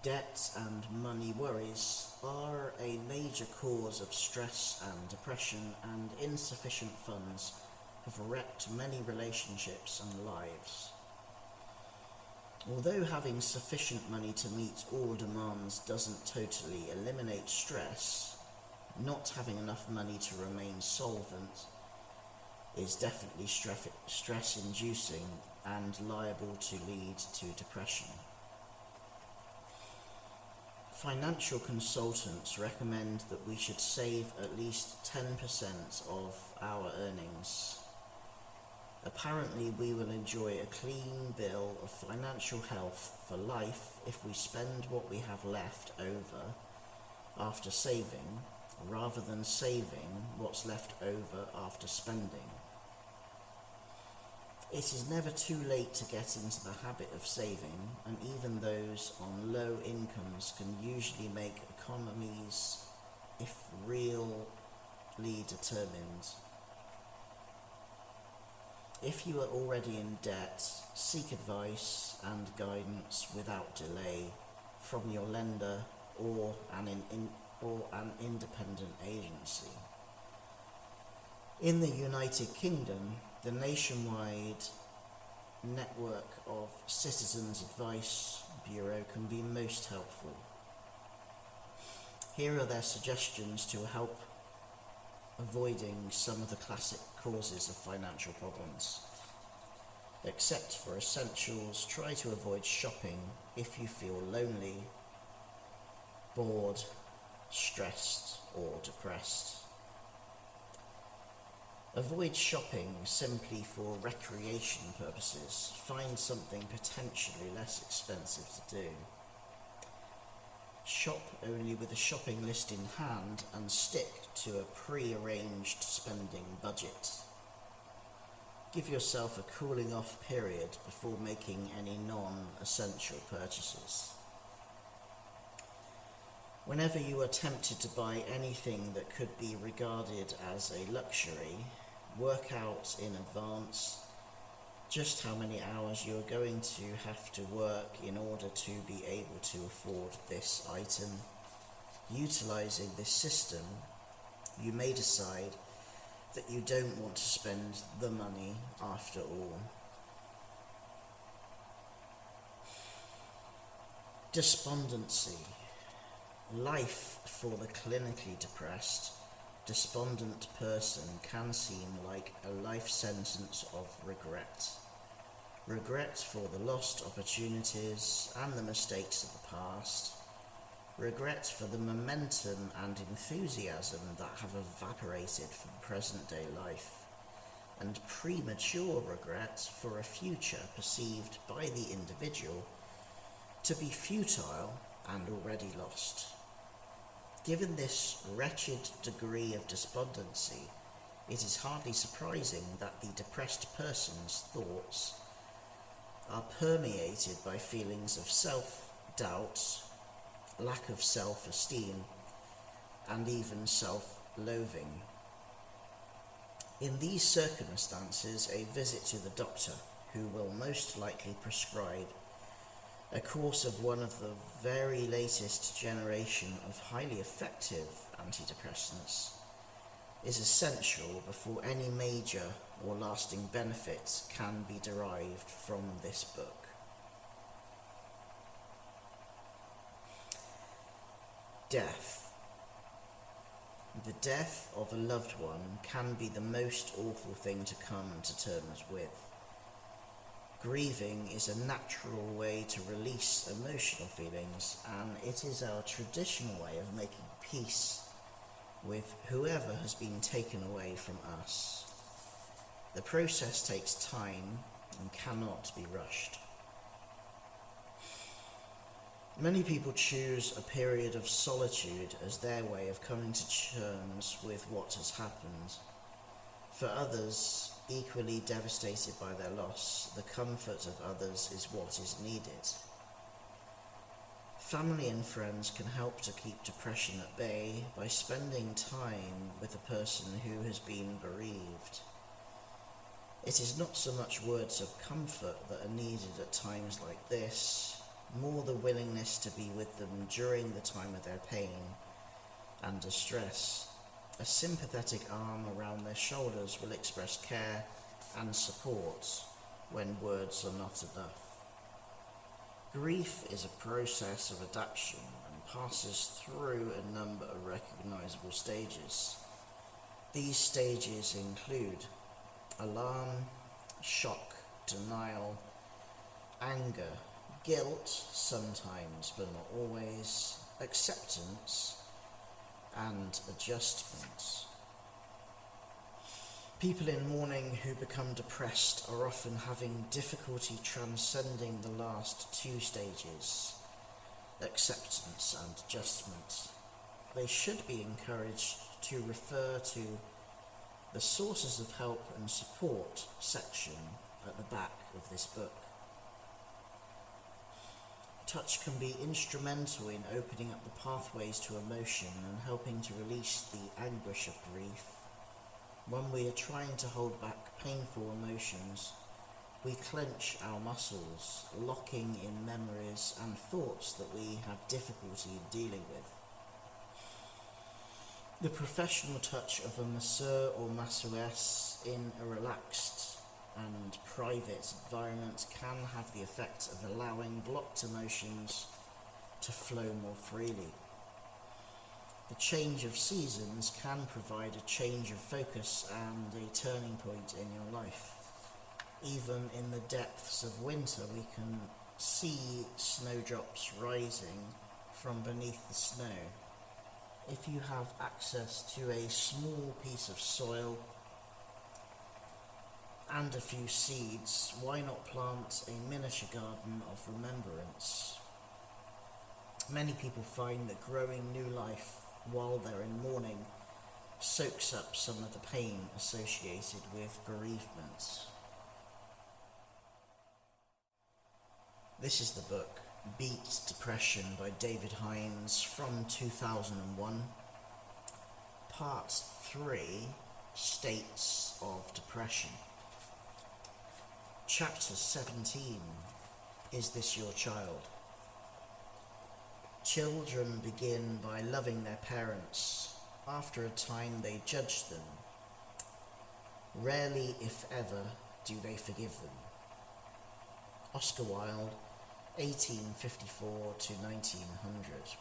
Debt and money worries are a major cause of stress and depression, and insufficient funds have wrecked many relationships and lives. Although having sufficient money to meet all demands doesn't totally eliminate stress, not having enough money to remain solvent is definitely stress-inducing and liable to lead to depression. Financial consultants recommend that we should save at least 10% of our earnings. Apparently, we will enjoy a clean bill of financial health for life if we spend what we have left over after saving, rather than saving what's left over after spending. It is never too late to get into the habit of saving, and even those on low incomes can usually make economies if really determined. If you are already in debt, seek advice and guidance without delay from your lender or an independent agency. In the United Kingdom, the nationwide network of Citizens Advice Bureau can be most helpful. Here are their suggestions to help avoiding some of the classic causes of financial problems. Except for essentials, try to avoid shopping if you feel lonely, bored, stressed, or depressed. Avoid shopping simply for recreation purposes. Find something potentially less expensive to do. Shop only with a shopping list in hand and stick to a pre-arranged spending budget. Give yourself a cooling off period before making any non-essential purchases. Whenever you are tempted to buy anything that could be regarded as a luxury, work out in advance just how many hours you are going to have to work in order to be able to afford this item. Utilizing this system, you may decide that you don't want to spend the money after all. Despondency. Life for the clinically depressed, despondent person can seem like a life sentence of regret. Regret for the lost opportunities and the mistakes of the past. Regret for the momentum and enthusiasm that have evaporated from present-day life. And premature regret for a future perceived by the individual to be futile and already lost. Given this wretched degree of despondency, it is hardly surprising that the depressed person's thoughts are permeated by feelings of self-doubt, lack of self-esteem, and even self-loathing. In these circumstances, a visit to the doctor, who will most likely prescribe a course of one of the very latest generation of highly effective antidepressants, is essential before any major or lasting benefits can be derived from this book. Death. The death of a loved one can be the most awful thing to come to terms with. Grieving is a natural way to release emotional feelings, and it is our traditional way of making peace with whoever has been taken away from us. The process takes time and cannot be rushed. Many people choose a period of solitude as their way of coming to terms with what has happened. For others, equally devastated by their loss, the comfort of others is what is needed. Family and friends can help to keep depression at bay by spending time with a person who has been bereaved. It is not so much words of comfort that are needed at times like this, more the willingness to be with them during the time of their pain and distress. A sympathetic arm around their shoulders will express care and support when words are not enough. Grief is a process of adaptation and passes through a number of recognizable stages. These stages include alarm, shock, denial, anger, guilt sometimes but not always, acceptance, and adjustment. People in mourning who become depressed are often having difficulty transcending the last two stages, acceptance and adjustment. They should be encouraged to refer to the sources of help and support section at the back of this book. Touch can be instrumental in opening up the pathways to emotion and helping to release the anguish of grief. When we are trying to hold back painful emotions, we clench our muscles, locking in memories and thoughts that we have difficulty in dealing with. The professional touch of a masseur or masseuse in a relaxed and private environment can have the effect of allowing blocked emotions to flow more freely. The change of seasons can provide a change of focus and a turning point in your life. Even in the depths of winter, we can see snowdrops rising from beneath the snow. If you have access to a small piece of soil and a few seeds, why not plant a miniature garden of remembrance? Many people find that growing new life while they're in mourning soaks up some of the pain associated with bereavement. This is the book Beat Depression by David Hinds from 2001. Part 3, States of Depression. Chapter 17, Is This Your Child? Children begin by loving their parents. After a time they judge them. Rarely, if ever, do they forgive them. Oscar Wilde, 1854 to 1900.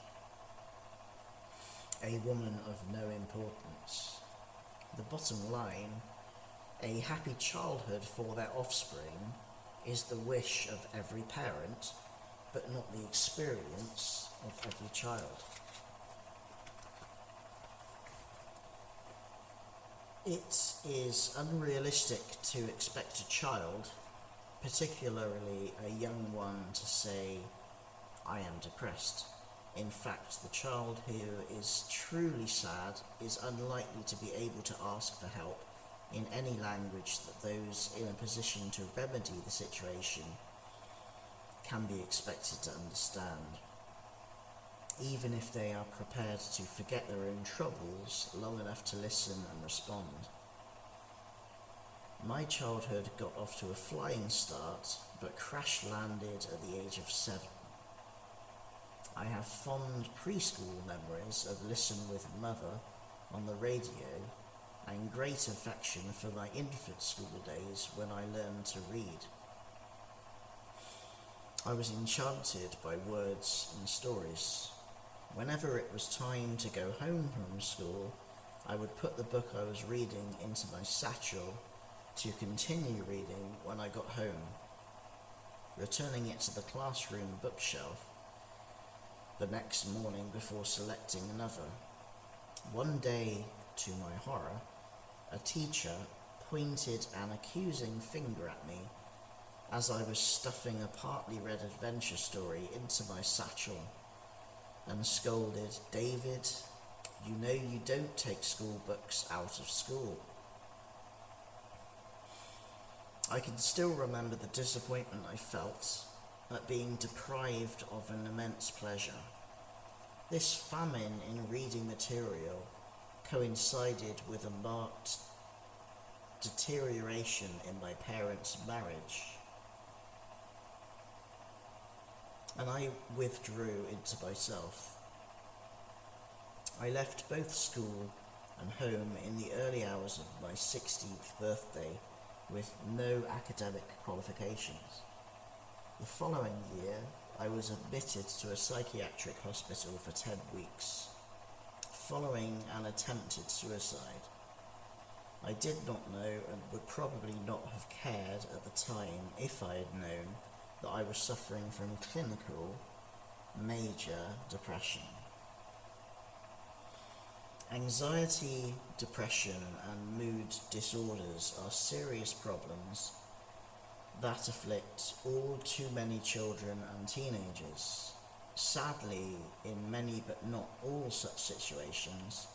A woman of no importance. The bottom line, a happy childhood for their offspring is the wish of every parent, but not the experience of every child. It is unrealistic to expect a child, particularly a young one, to say, "I am depressed." In fact, the child who is truly sad is unlikely to be able to ask for help in any language that those in a position to remedy the situation can be expected to understand, even if they are prepared to forget their own troubles long enough to listen and respond. My childhood got off to a flying start, but crash-landed at the age of 7. I have fond preschool memories of Listen with Mother on the radio and great affection for my infant school days when I learned to read. I was enchanted by words and stories. Whenever it was time to go home from school, I would put the book I was reading into my satchel to continue reading when I got home, returning it to the classroom bookshelf the next morning before selecting another. One day, to my horror, a teacher pointed an accusing finger at me as I was stuffing a partly read adventure story into my satchel and scolded, "David, you know you don't take school books out of school." I can still remember the disappointment I felt at being deprived of an immense pleasure. This famine in reading material coincided with a marked deterioration in my parents' marriage, and I withdrew into myself. I left both school and home in the early hours of my 16th birthday with no academic qualifications. The following year, I was admitted to a psychiatric hospital for 10 weeks, following an attempted suicide. I did not know and would probably not have cared at the time if I had known that I was suffering from clinical, major depression. Anxiety, depression, and mood disorders are serious problems that afflict all too many children and teenagers. Sadly, in many but not all such situations,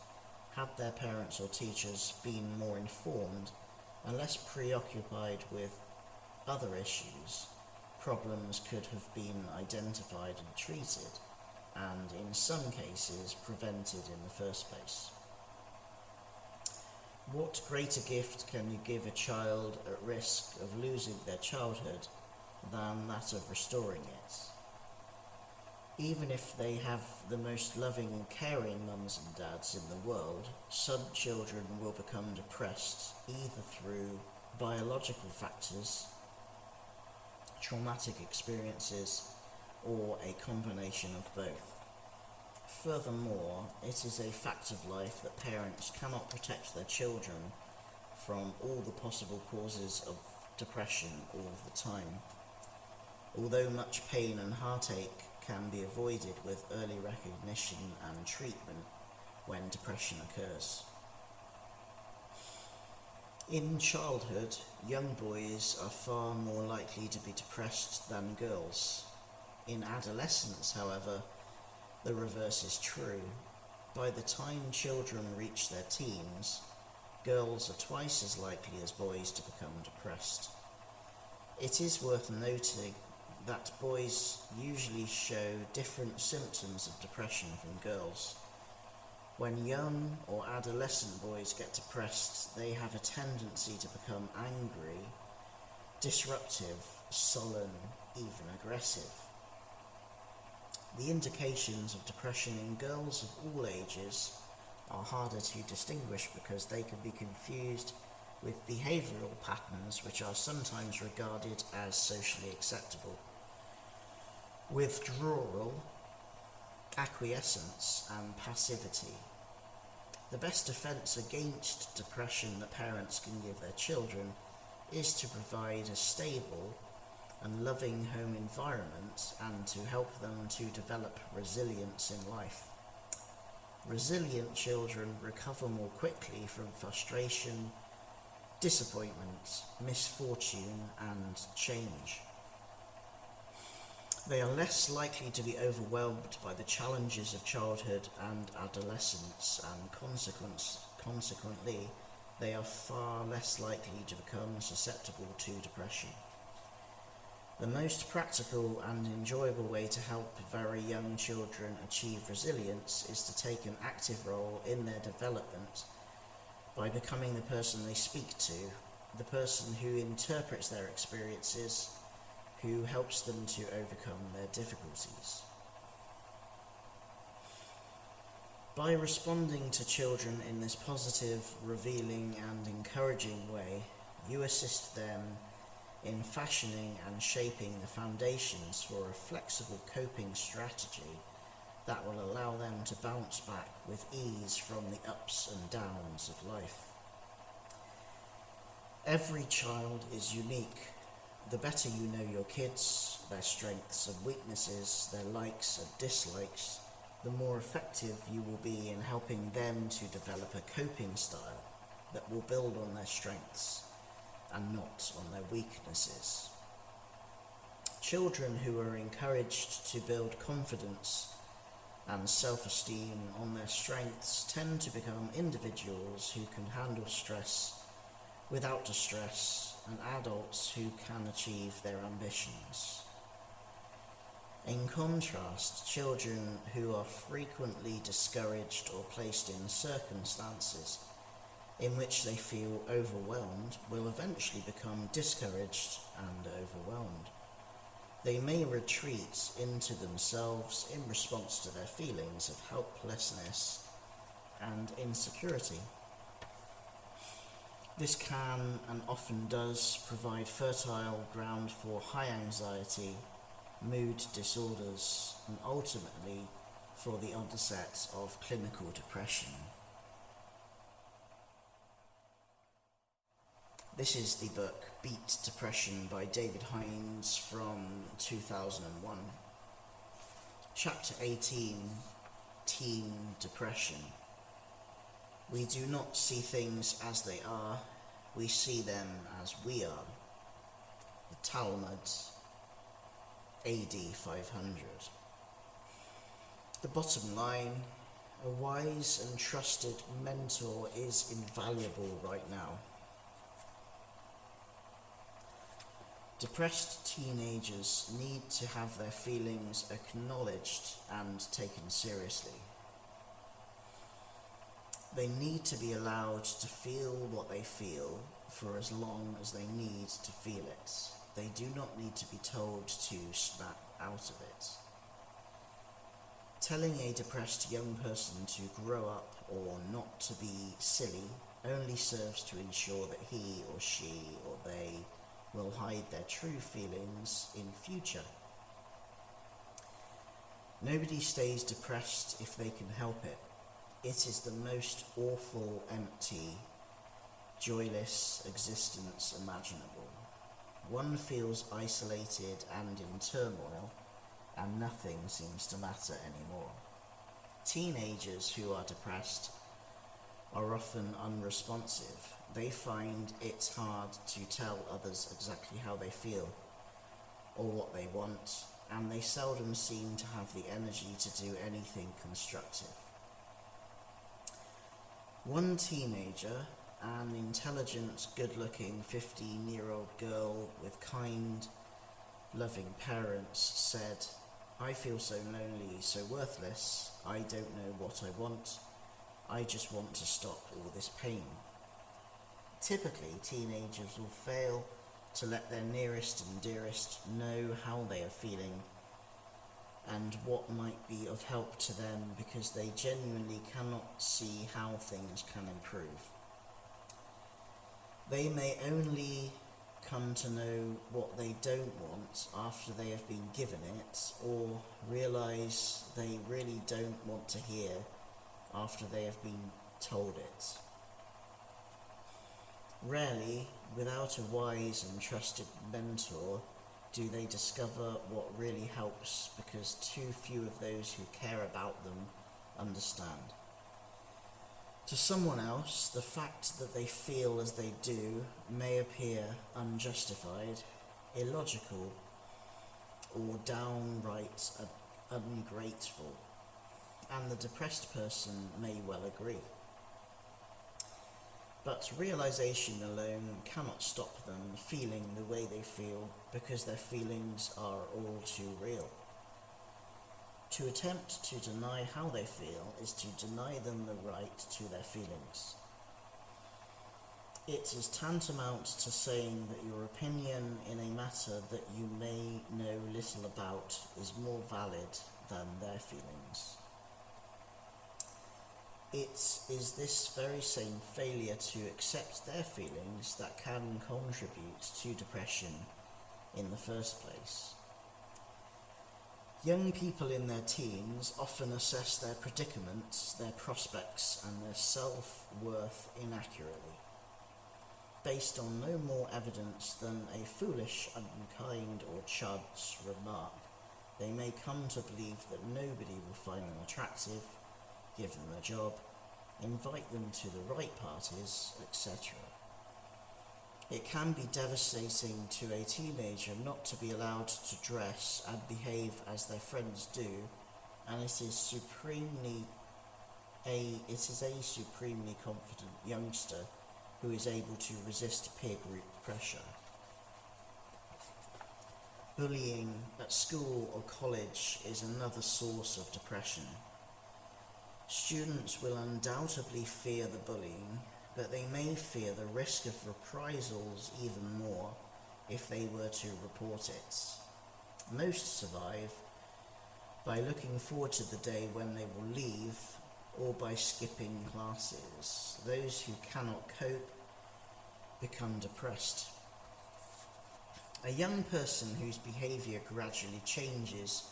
had their parents or teachers been more informed and less preoccupied with other issues, problems could have been identified and treated, and in some cases prevented in the first place. What greater gift can you give a child at risk of losing their childhood than that of restoring it? Even if they have the most loving and caring mums and dads in the world, some children will become depressed either through biological factors, traumatic experiences, or a combination of both. Furthermore, it is a fact of life that parents cannot protect their children from all the possible causes of depression all of the time. Although much pain and heartache can be avoided with early recognition and treatment when depression occurs. In childhood, young boys are far more likely to be depressed than girls. In adolescence, however, the reverse is true. By the time children reach their teens, girls are twice as likely as boys to become depressed. It is worth noting that boys usually show different symptoms of depression from girls. When young or adolescent boys get depressed, they have a tendency to become angry, disruptive, sullen, even aggressive. The indications of depression in girls of all ages are harder to distinguish because they can be confused with behavioural patterns which are sometimes regarded as socially acceptable. Withdrawal, acquiescence, and passivity. The best defence against depression that parents can give their children is to provide a stable and loving home environment and to help them to develop resilience in life. Resilient children recover more quickly from frustration, disappointment, misfortune, and change. They are less likely to be overwhelmed by the challenges of childhood and adolescence, and consequently, they are far less likely to become susceptible to depression. The most practical and enjoyable way to help very young children achieve resilience is to take an active role in their development by becoming the person they speak to, the person who interprets their experiences, who helps them to overcome their difficulties. By responding to children in this positive, revealing and encouraging way, you assist them in fashioning and shaping the foundations for a flexible coping strategy that will allow them to bounce back with ease from the ups and downs of life. Every child is unique. The better you know your kids, their strengths and weaknesses, their likes and dislikes, the more effective you will be in helping them to develop a coping style that will build on their strengths and not on their weaknesses. Children who are encouraged to build confidence and self-esteem on their strengths tend to become individuals who can handle stress without distress and adults who can achieve their ambitions. In contrast, children who are frequently discouraged or placed in circumstances in which they feel overwhelmed will eventually become discouraged and overwhelmed. They may retreat into themselves in response to their feelings of helplessness and insecurity. This can and often does provide fertile ground for high anxiety, mood disorders, and ultimately for the onset of clinical depression. This is the book Beat Depression by David Hinds from 2001. Chapter 18, Teen Depression. We do not see things as they are, we see them as we are. The Talmud, AD 500. The bottom line, a wise and trusted mentor is invaluable right now. Depressed teenagers need to have their feelings acknowledged and taken seriously. They need to be allowed to feel what they feel for as long as they need to feel it. They do not need to be told to snap out of it. Telling a depressed young person to grow up or not to be silly only serves to ensure that he or she or they will hide their true feelings in future. Nobody stays depressed if they can help it. It is the most awful, empty, joyless existence imaginable. One feels isolated and in turmoil, and nothing seems to matter anymore. Teenagers who are depressed are often unresponsive. They find it hard to tell others exactly how they feel or what they want, and they seldom seem to have the energy to do anything constructive. One teenager, an intelligent, good-looking 15-year-old girl with kind, loving parents, said, "I feel so lonely, so worthless. I don't know what I want. I just want to stop all this pain." Typically, teenagers will fail to let their nearest and dearest know how they are feeling and what might be of help to them because they genuinely cannot see how things can improve. They may only come to know what they don't want after they have been given it, or realise they really don't want to hear after they have been told it. Rarely, without a wise and trusted mentor, do they discover what really helps because too few of those who care about them understand. To someone else, the fact that they feel as they do may appear unjustified, illogical, or downright ungrateful, and the depressed person may well agree. But realization alone cannot stop them feeling the way they feel because their feelings are all too real. To attempt to deny how they feel is to deny them the right to their feelings. It is tantamount to saying that your opinion in a matter that you may know little about is more valid than their feelings. It is this very same failure to accept their feelings that can contribute to depression in the first place. Young people in their teens often assess their predicament, their prospects, and their self-worth inaccurately, based on no more evidence than a foolish, unkind, or child's remark. They may come to believe that nobody will find them attractive, give them a job, invite them to the right parties, etc. It can be devastating to a teenager not to be allowed to dress and behave as their friends do, and it is a supremely confident youngster who is able to resist peer group pressure. Bullying at school or college is another source of depression. Students will undoubtedly fear the bullying, but they may fear the risk of reprisals even more if they were to report it. Most survive by looking forward to the day when they will leave, or by skipping classes. Those who cannot cope become depressed. A young person whose behaviour gradually changes,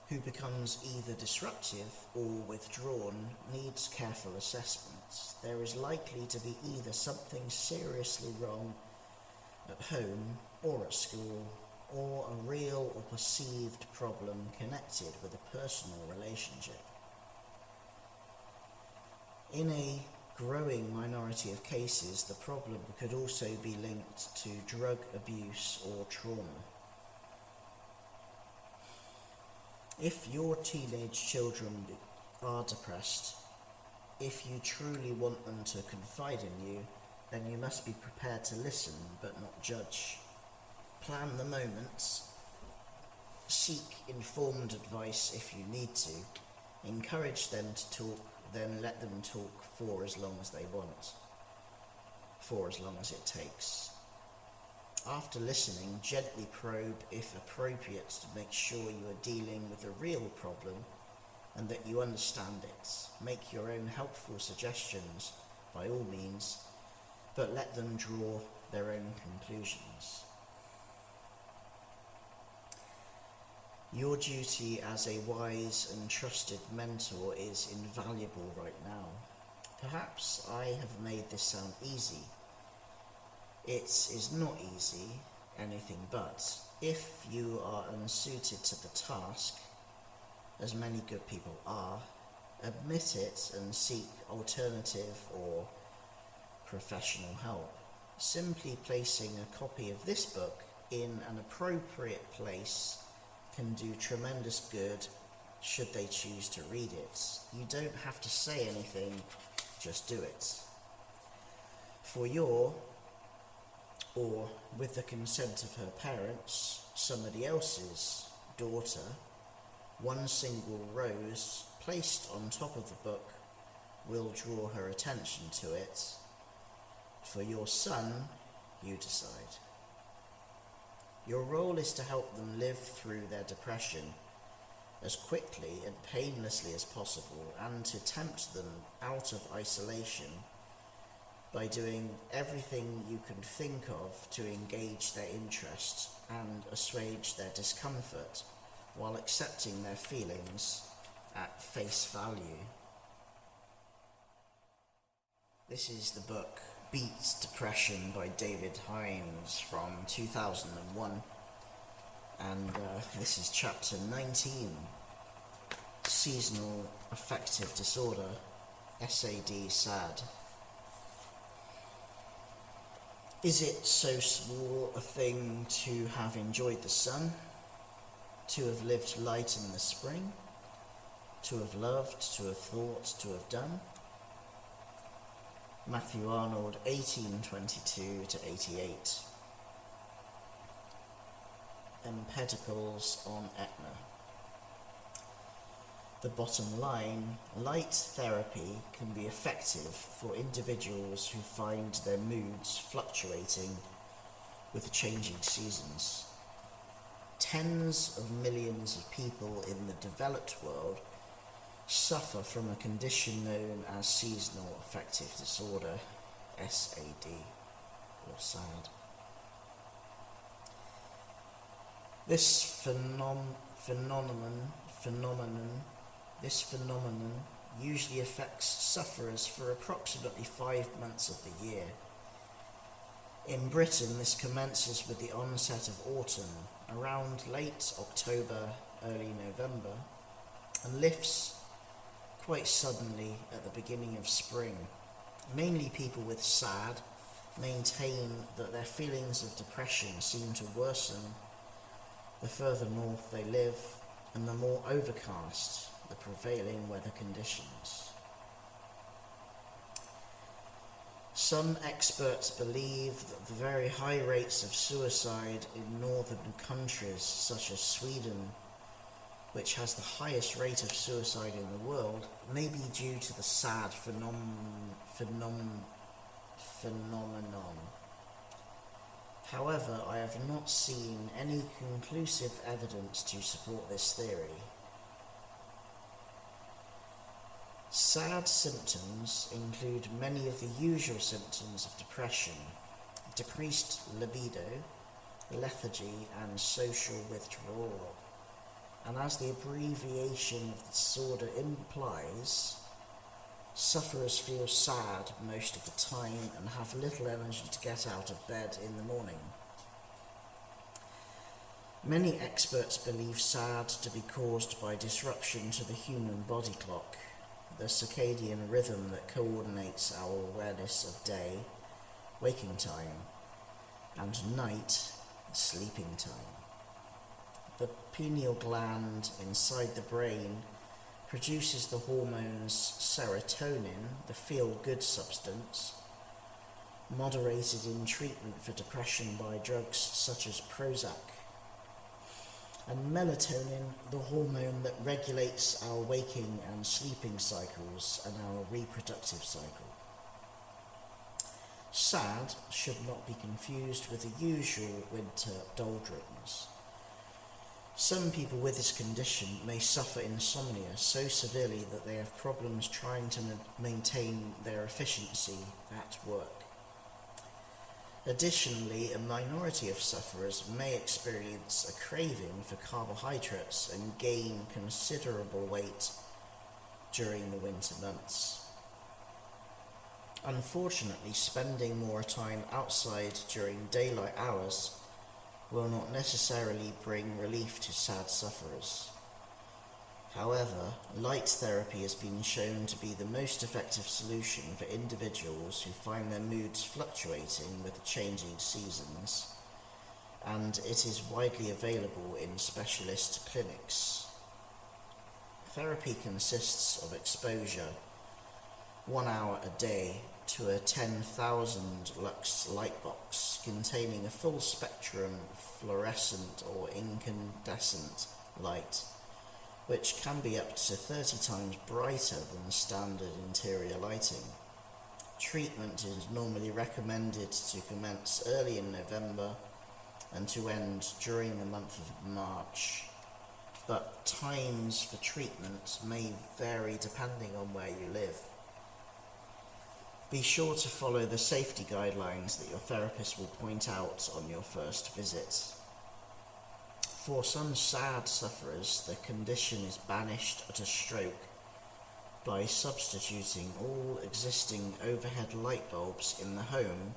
who becomes either disruptive or withdrawn, needs careful assessment. There is likely to be either something seriously wrong at home or at school, or a real or perceived problem connected with a personal relationship. In a growing minority of cases, the problem could also be linked to drug abuse or trauma. If your teenage children are depressed, if you truly want them to confide in you, then you must be prepared to listen but not judge. Plan the moments, seek informed advice if you need to, encourage them to talk, then let them talk for as long as they want, for as long as it takes. After listening, gently probe if appropriate to make sure you are dealing with a real problem and that you understand it. Make your own helpful suggestions by all means, but let them draw their own conclusions. Your duty as a wise and trusted mentor is invaluable right now. Perhaps I have made this sound easy. It is not easy, anything but. If you are unsuited to the task, as many good people are, admit it and seek alternative or professional help. Simply placing a copy of this book in an appropriate place can do tremendous good should they choose to read it. You don't have to say anything, just do it. For your, or with the consent of her parents, somebody else's daughter, one single rose placed on top of the book will draw her attention to it. For your son, you decide. Your role is to help them live through their depression as quickly and painlessly as possible, and to tempt them out of isolation by doing everything you can think of to engage their interest and assuage their discomfort while accepting their feelings at face value. This is the book Beat Depression by David Hinds from 2001, and this is chapter 19, Seasonal Affective Disorder, SAD SAD. Is it so small a thing to have enjoyed the sun, to have lived light in the spring, to have loved, to have thought, to have done? Matthew Arnold, 1822 to 88. Empedocles on Etna. The bottom line, light therapy can be effective for individuals who find their moods fluctuating with the changing seasons. Tens of millions of people in the developed world suffer from a condition known as seasonal affective disorder, SAD, or SAD. This phenomenon usually affects sufferers for approximately 5 months of the year. In Britain, this commences with the onset of autumn, around late October, early November, and lifts quite suddenly at the beginning of spring. Mainly people with SAD maintain that their feelings of depression seem to worsen the further north they live and the more overcast the prevailing weather conditions. Some experts believe that the very high rates of suicide in northern countries such as Sweden, which has the highest rate of suicide in the world, may be due to the sad phenomenon. However, I have not seen any conclusive evidence to support this theory. Sad symptoms include many of the usual symptoms of depression: decreased libido, lethargy, and social withdrawal. And as the abbreviation of the disorder implies, sufferers feel sad most of the time and have little energy to get out of bed in the morning. Many experts believe SAD to be caused by disruption to the human body clock, the circadian rhythm that coordinates our awareness of day, waking time, and night, sleeping time. The pineal gland inside the brain produces the hormones serotonin, the feel-good substance, moderated in treatment for depression by drugs such as Prozac, and melatonin, the hormone that regulates our waking and sleeping cycles and our reproductive cycle. SAD should not be confused with the usual winter doldrums. Some people with this condition may suffer insomnia so severely that they have problems trying to maintain their efficiency at work. Additionally, a minority of sufferers may experience a craving for carbohydrates and gain considerable weight during the winter months. Unfortunately, spending more time outside during daylight hours will not necessarily bring relief to SAD sufferers. However, light therapy has been shown to be the most effective solution for individuals who find their moods fluctuating with the changing seasons, and it is widely available in specialist clinics. Therapy consists of exposure 1 hour a day to a 10,000 lux light box containing a full spectrum fluorescent or incandescent light, which can be up to 30 times brighter than standard interior lighting. Treatment is normally recommended to commence early in November and to end during the month of March, but times for treatment may vary depending on where you live. Be sure to follow the safety guidelines that your therapist will point out on your first visit. For some SAD sufferers, the condition is banished at a stroke by substituting all existing overhead light bulbs in the home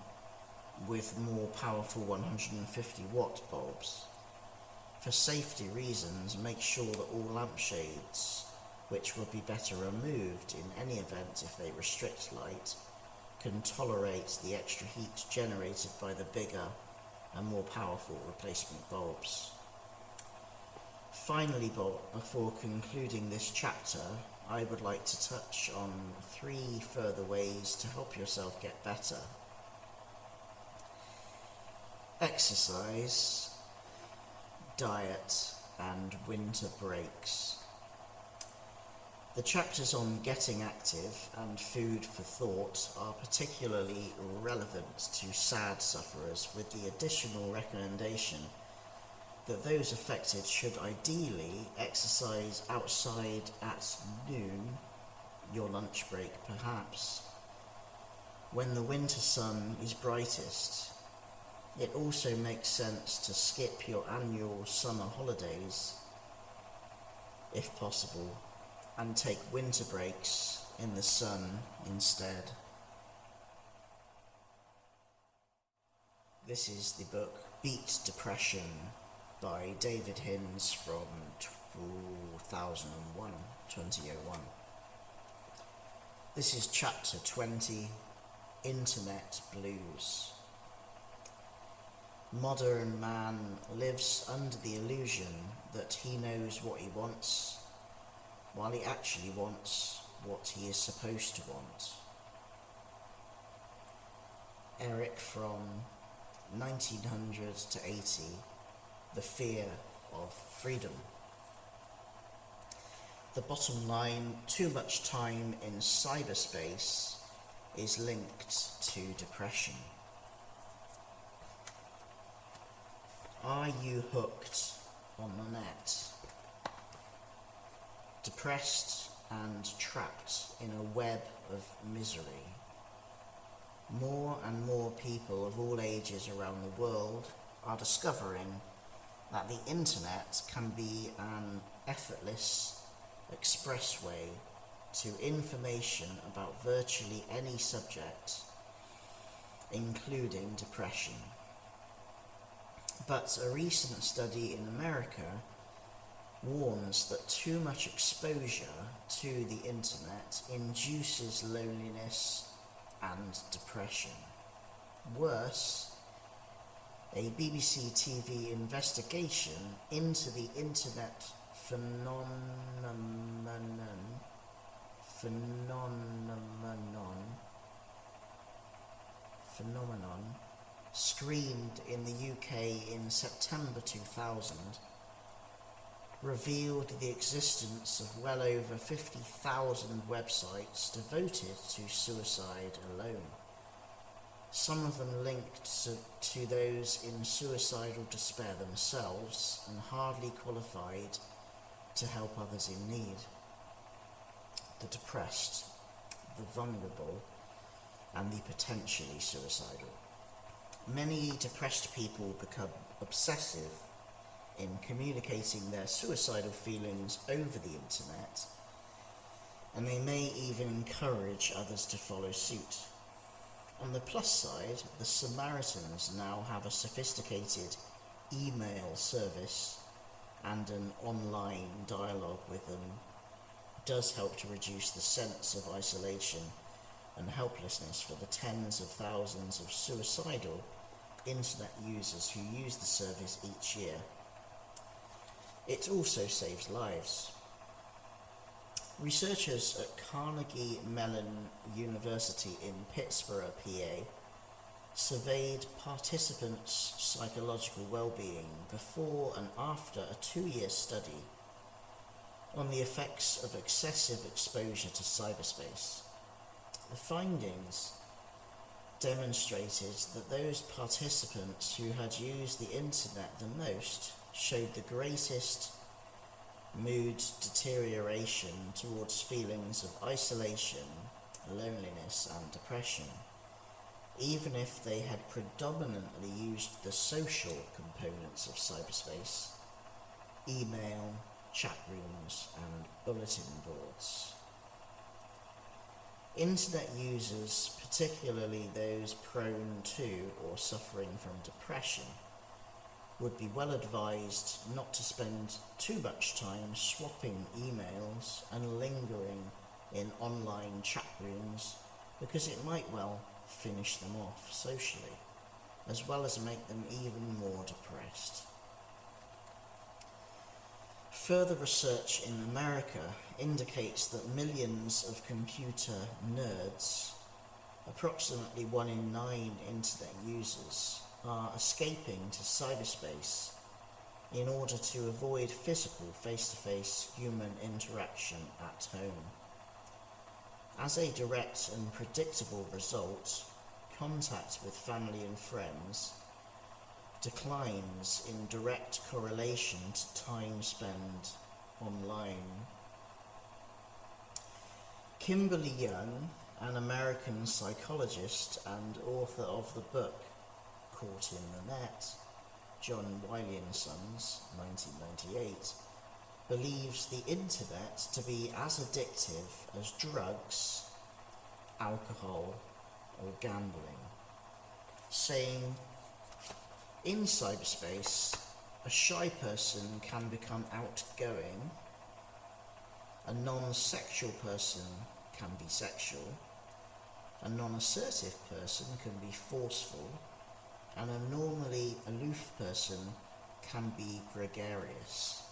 with more powerful 150-watt bulbs. For safety reasons, make sure that all lampshades, which will be better removed in any event if they restrict light, can tolerate the extra heat generated by the bigger and more powerful replacement bulbs. Finally, before concluding this chapter, I would like to touch on 3 further ways to help yourself get better. Exercise, diet, and winter breaks. The chapters on getting active and food for thought are particularly relevant to SAD sufferers, with the additional recommendation that those affected should ideally exercise outside at noon, your lunch break perhaps, when the winter sun is brightest. It also makes sense to skip your annual summer holidays, if possible, and take winter breaks in the sun instead. This is the book Beat Depression by David Hinds from 2001. This is chapter 20, Internet Blues. Modern man lives under the illusion that he knows what he wants, while he actually wants what he is supposed to want. Eric from 1900 to 80, The Fear of Freedom. The bottom line, too much time in cyberspace is linked to depression. Are you hooked on the net? Depressed and trapped in a web of misery. More and more people of all ages around the world are discovering that the internet can be an effortless expressway to information about virtually any subject, including depression. But a recent study in America warns that too much exposure to the internet induces loneliness and depression. Worse, a BBC TV investigation into the internet phenomenon screened in the UK in September 2000 revealed the existence of well over 50,000 websites devoted to suicide alone. Some of them linked to those in suicidal despair themselves and hardly qualified to help others in need. The depressed, the vulnerable, and the potentially suicidal. Many depressed people become obsessive in communicating their suicidal feelings over the internet, and they may even encourage others to follow suit. On the plus side, the Samaritans now have a sophisticated email service, and an online dialogue with them does help to reduce the sense of isolation and helplessness for the tens of thousands of suicidal internet users who use the service each year. It also saves lives. Researchers at Carnegie Mellon University in Pittsburgh, PA, surveyed participants' psychological well-being before and after a 2-year study on the effects of excessive exposure to cyberspace. The findings demonstrated that those participants who had used the internet the most showed the greatest mood deterioration towards feelings of isolation, loneliness, and depression, even if they had predominantly used the social components of cyberspace, email, chat rooms, and bulletin boards. Internet users, particularly those prone to or suffering from depression, would be well advised not to spend too much time swapping emails and lingering in online chat rooms, because it might well finish them off socially, as well as make them even more depressed. Further research in America indicates that millions of computer nerds, approximately 1 in 9 internet users, are escaping to cyberspace in order to avoid physical face-to-face human interaction at home. As a direct and predictable result, contact with family and friends declines in direct correlation to time spent online. Kimberly Young, an American psychologist and author of the book Caught in the Net, John Wiley & Sons, 1998, believes the internet to be as addictive as drugs, alcohol, or gambling, saying, "In cyberspace, a shy person can become outgoing, a non-sexual person can be sexual, a non-assertive person can be forceful, and a normally aloof person can be gregarious."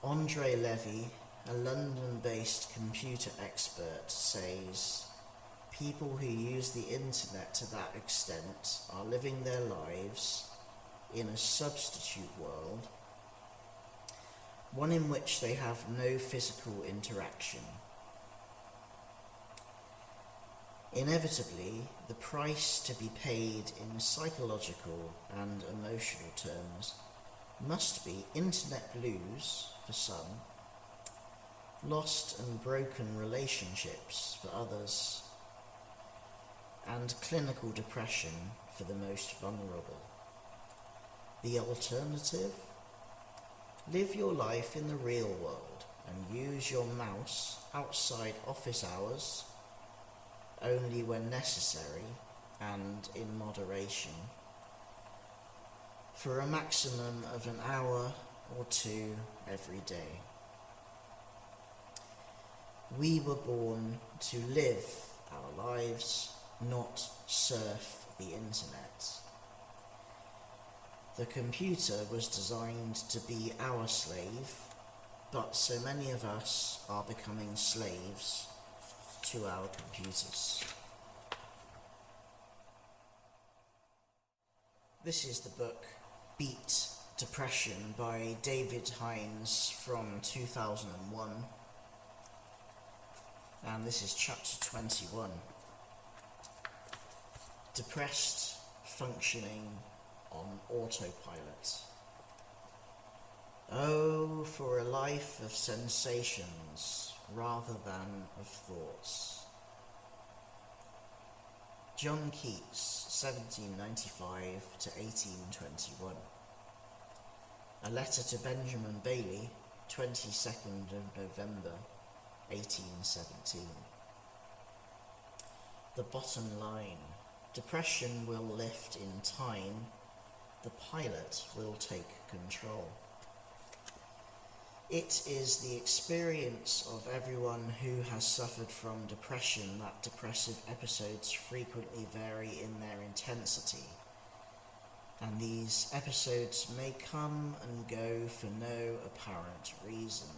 Andre Levy, a London-based computer expert, says, people who use the internet to that extent are living their lives in a substitute world, one in which they have no physical interaction. Inevitably, the price to be paid in psychological and emotional terms must be internet blues for some, lost and broken relationships for others, and clinical depression for the most vulnerable. The alternative? Live your life in the real world and use your mouse outside office hours only when necessary and in moderation for a maximum of an hour or two every day. We were born to live our lives, not surf the internet. The computer was designed to be our slave, but so many of us are becoming slaves to our computers. This is the book Beat Depression by David Hinds from 2001, and this is chapter 21. Depressed functioning on autopilot. Oh, for a life of sensations rather than of thoughts. John Keats, 1795 to 1821. A letter to Benjamin Bailey, 22nd of November, 1817. The bottom line. Depression will lift in time. The pilot will take control. It is the experience of everyone who has suffered from depression that depressive episodes frequently vary in their intensity, and these episodes may come and go for no apparent reason.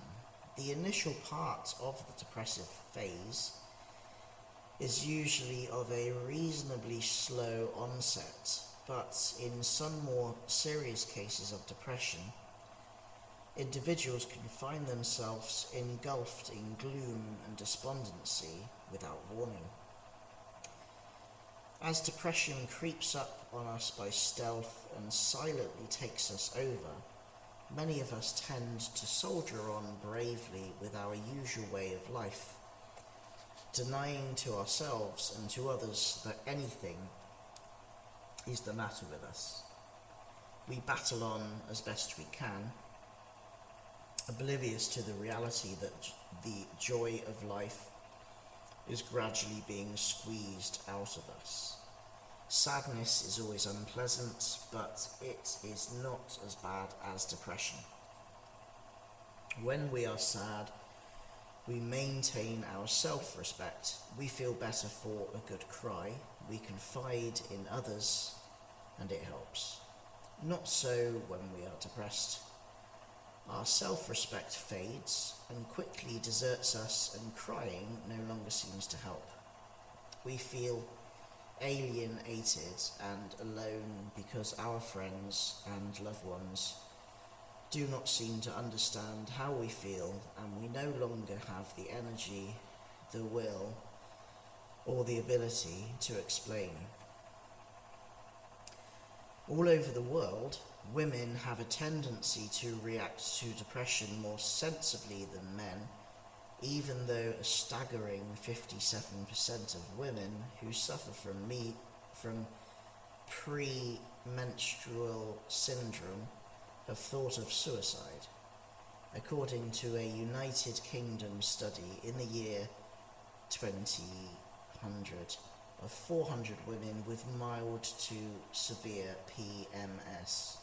The initial part of the depressive phase is usually of a reasonably slow onset, but in some more serious cases of depression, individuals can find themselves engulfed in gloom and despondency without warning. As depression creeps up on us by stealth and silently takes us over, many of us tend to soldier on bravely with our usual way of life, denying to ourselves and to others that anything is the matter with us. We battle on as best we can, oblivious to the reality that the joy of life is gradually being squeezed out of us. Sadness is always unpleasant, but it is not as bad as depression. When we are sad, we maintain our self-respect. We feel better for a good cry. We confide in others, and it helps. Not so when we are depressed. Our self-respect fades and quickly deserts us, and crying no longer seems to help. We feel alienated and alone because our friends and loved ones do not seem to understand how we feel, and we no longer have the energy, the will, or the ability to explain. All over the world, women have a tendency to react to depression more sensibly than men, even though a staggering 57% of women who suffer from premenstrual syndrome have thought of suicide, according to a United Kingdom study in the year 2000 of 400 women with mild to severe PMS.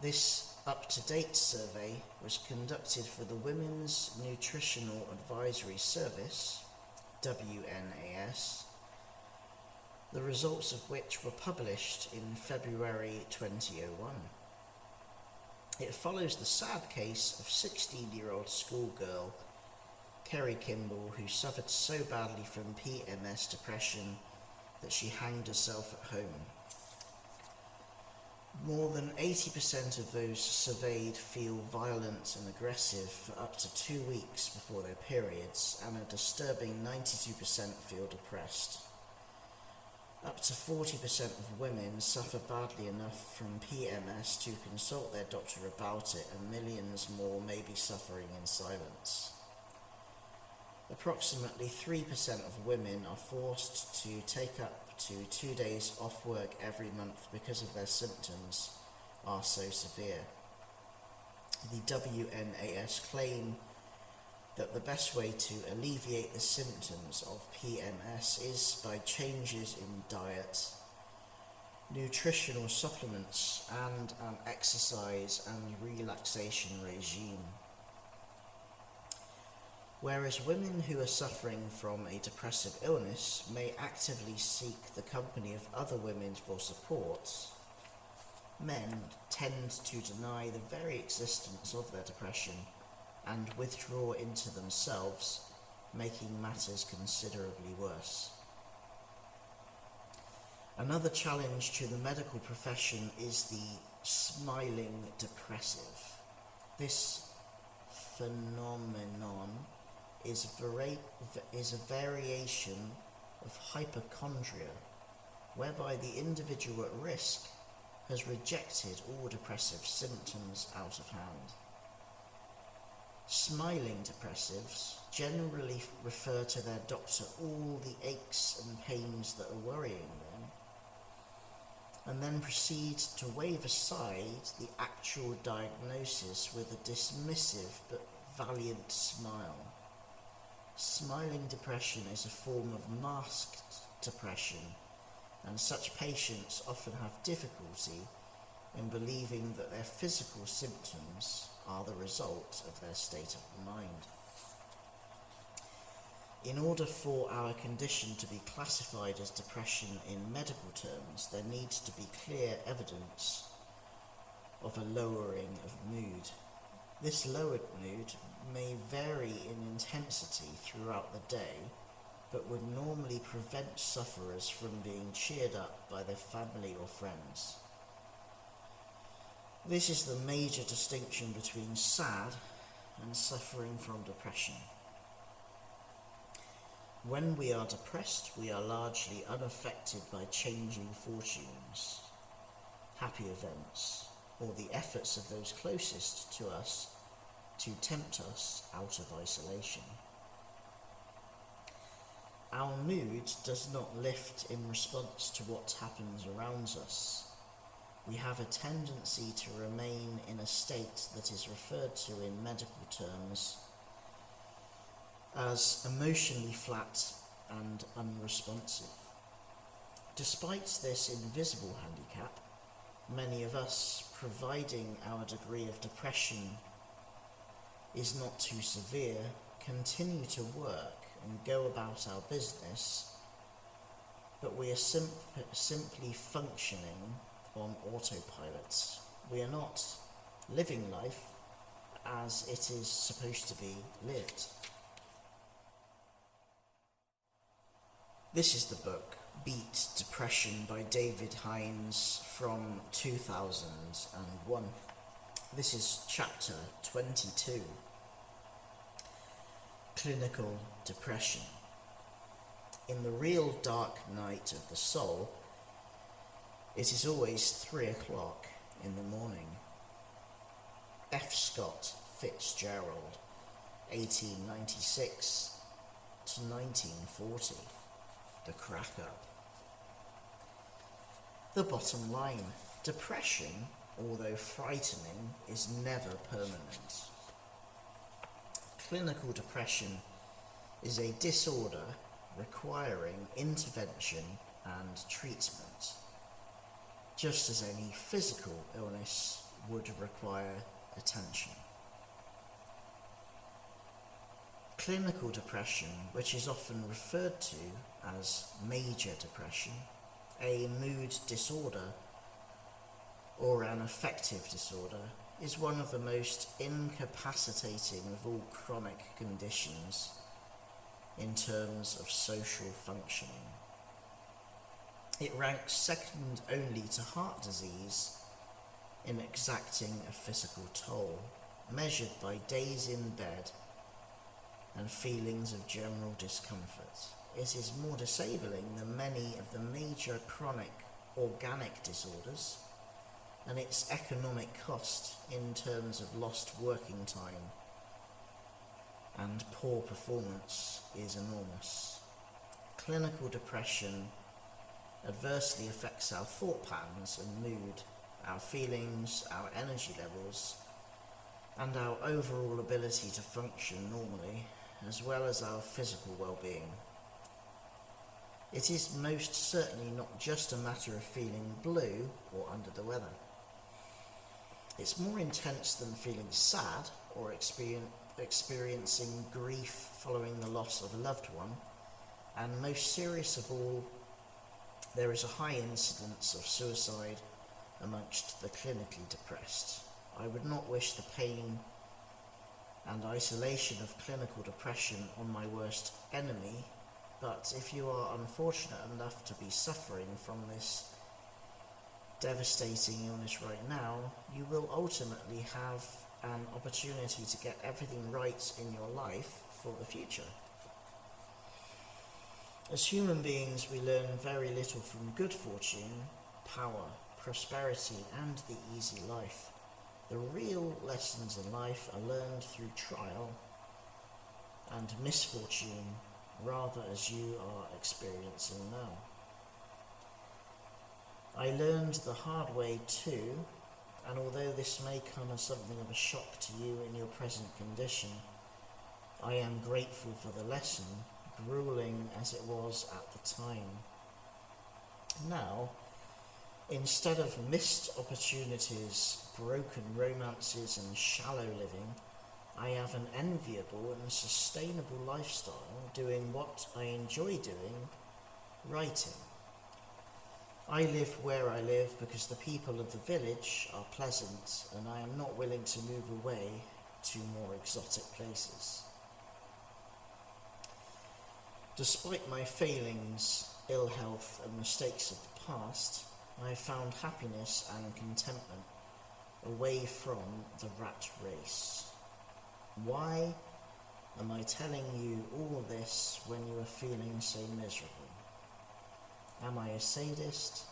This up-to-date survey was conducted for the Women's Nutritional Advisory Service, WNAS, the results of which were published in February 2001. It follows the sad case of 16-year-old schoolgirl Kerry Kimball, who suffered so badly from PMS depression that she hanged herself at home. More than 80% of those surveyed feel violent and aggressive for up to 2 weeks before their periods, and a disturbing 92% feel depressed. Up to 40% of women suffer badly enough from PMS to consult their doctor about it, and millions more may be suffering in silence. Approximately 3% of women are forced to take up to 2 days off work every month because of their symptoms are so severe. The WNAS claim that the best way to alleviate the symptoms of PMS is by changes in diet, nutritional supplements, and an exercise and relaxation regime. Whereas women who are suffering from a depressive illness may actively seek the company of other women for support, men tend to deny the very existence of their depression and withdraw into themselves, making matters considerably worse. Another challenge to the medical profession is the smiling depressive. This phenomenon is a variation of hypochondria, whereby the individual at risk has rejected all depressive symptoms out of hand. Smiling depressives generally refer to their doctor all the aches and pains that are worrying them, and then proceed to wave aside the actual diagnosis with a dismissive but valiant smile. Smiling depression is a form of masked depression, and such patients often have difficulty in believing that their physical symptoms are the result of their state of mind. In order for our condition to be classified as depression in medical terms, there needs to be clear evidence of a lowering of mood. This lowered mood may vary in intensity throughout the day, but would normally prevent sufferers from being cheered up by their family or friends. This is the major distinction between sad and suffering from depression. When we are depressed, we are largely unaffected by changing fortunes, happy events, or the efforts of those closest to us to tempt us out of isolation. Our mood does not lift in response to what happens around us. We have a tendency to remain in a state that is referred to in medical terms as emotionally flat and unresponsive. Despite this invisible handicap, many of us, providing our degree of depression is not too severe, continue to work and go about our business, but we are simply functioning on autopilot. We are not living life as it is supposed to be lived. This is the book Beat Depression by David Hinds from 2001. This is chapter 22. Clinical depression. In the real dark night of the soul, it is always 3 o'clock in the morning. F. Scott Fitzgerald, 1896 to 1940. The crack up. The bottom line: depression, although frightening, is never permanent. Clinical depression is a disorder requiring intervention and treatment, just as any physical illness would require attention. Clinical depression, which is often referred to as major depression, a mood disorder, or an affective disorder, is one of the most incapacitating of all chronic conditions in terms of social functioning. It ranks second only to heart disease in exacting a physical toll, measured by days in bed and feelings of general discomfort. It is more disabling than many of the major chronic organic disorders, and its economic cost in terms of lost working time and poor performance is enormous. Clinical depression adversely affects our thought patterns and mood, our feelings, our energy levels, and our overall ability to function normally, as well as our physical well-being. It is most certainly not just a matter of feeling blue or under the weather. It's more intense than feeling sad or experiencing grief following the loss of a loved one, and most serious of all, there is a high incidence of suicide amongst the clinically depressed. I would not wish the pain and isolation of clinical depression on my worst enemy, but if you are unfortunate enough to be suffering from this devastating illness right now, you will ultimately have an opportunity to get everything right in your life for the future. As human beings, we learn very little from good fortune, power, prosperity, and the easy life. The real lessons in life are learned through trial and misfortune, rather as you are experiencing now. I learned the hard way too, and although this may come as something of a shock to you in your present condition, I am grateful for the lesson, grueling as it was at the time. Now, instead of missed opportunities, broken romances and shallow living, I have an enviable and sustainable lifestyle doing what I enjoy doing, writing. I live where I live because the people of the village are pleasant, and I am not willing to move away to more exotic places. Despite my failings, ill health and mistakes of the past, I have found happiness and contentment away from the rat race. Why am I telling you all this when you are feeling so miserable? Am I a sadist?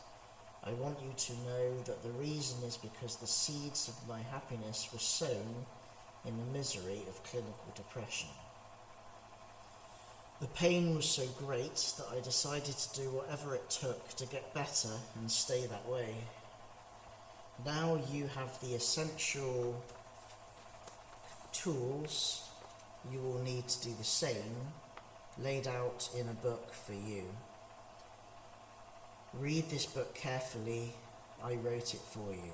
I want you to know that the reason is because the seeds of my happiness were sown in the misery of clinical depression. The pain was so great that I decided to do whatever it took to get better and stay that way. Now you have the essential tools you will need to do the same, laid out in a book for you. Read this book carefully. I wrote it for you.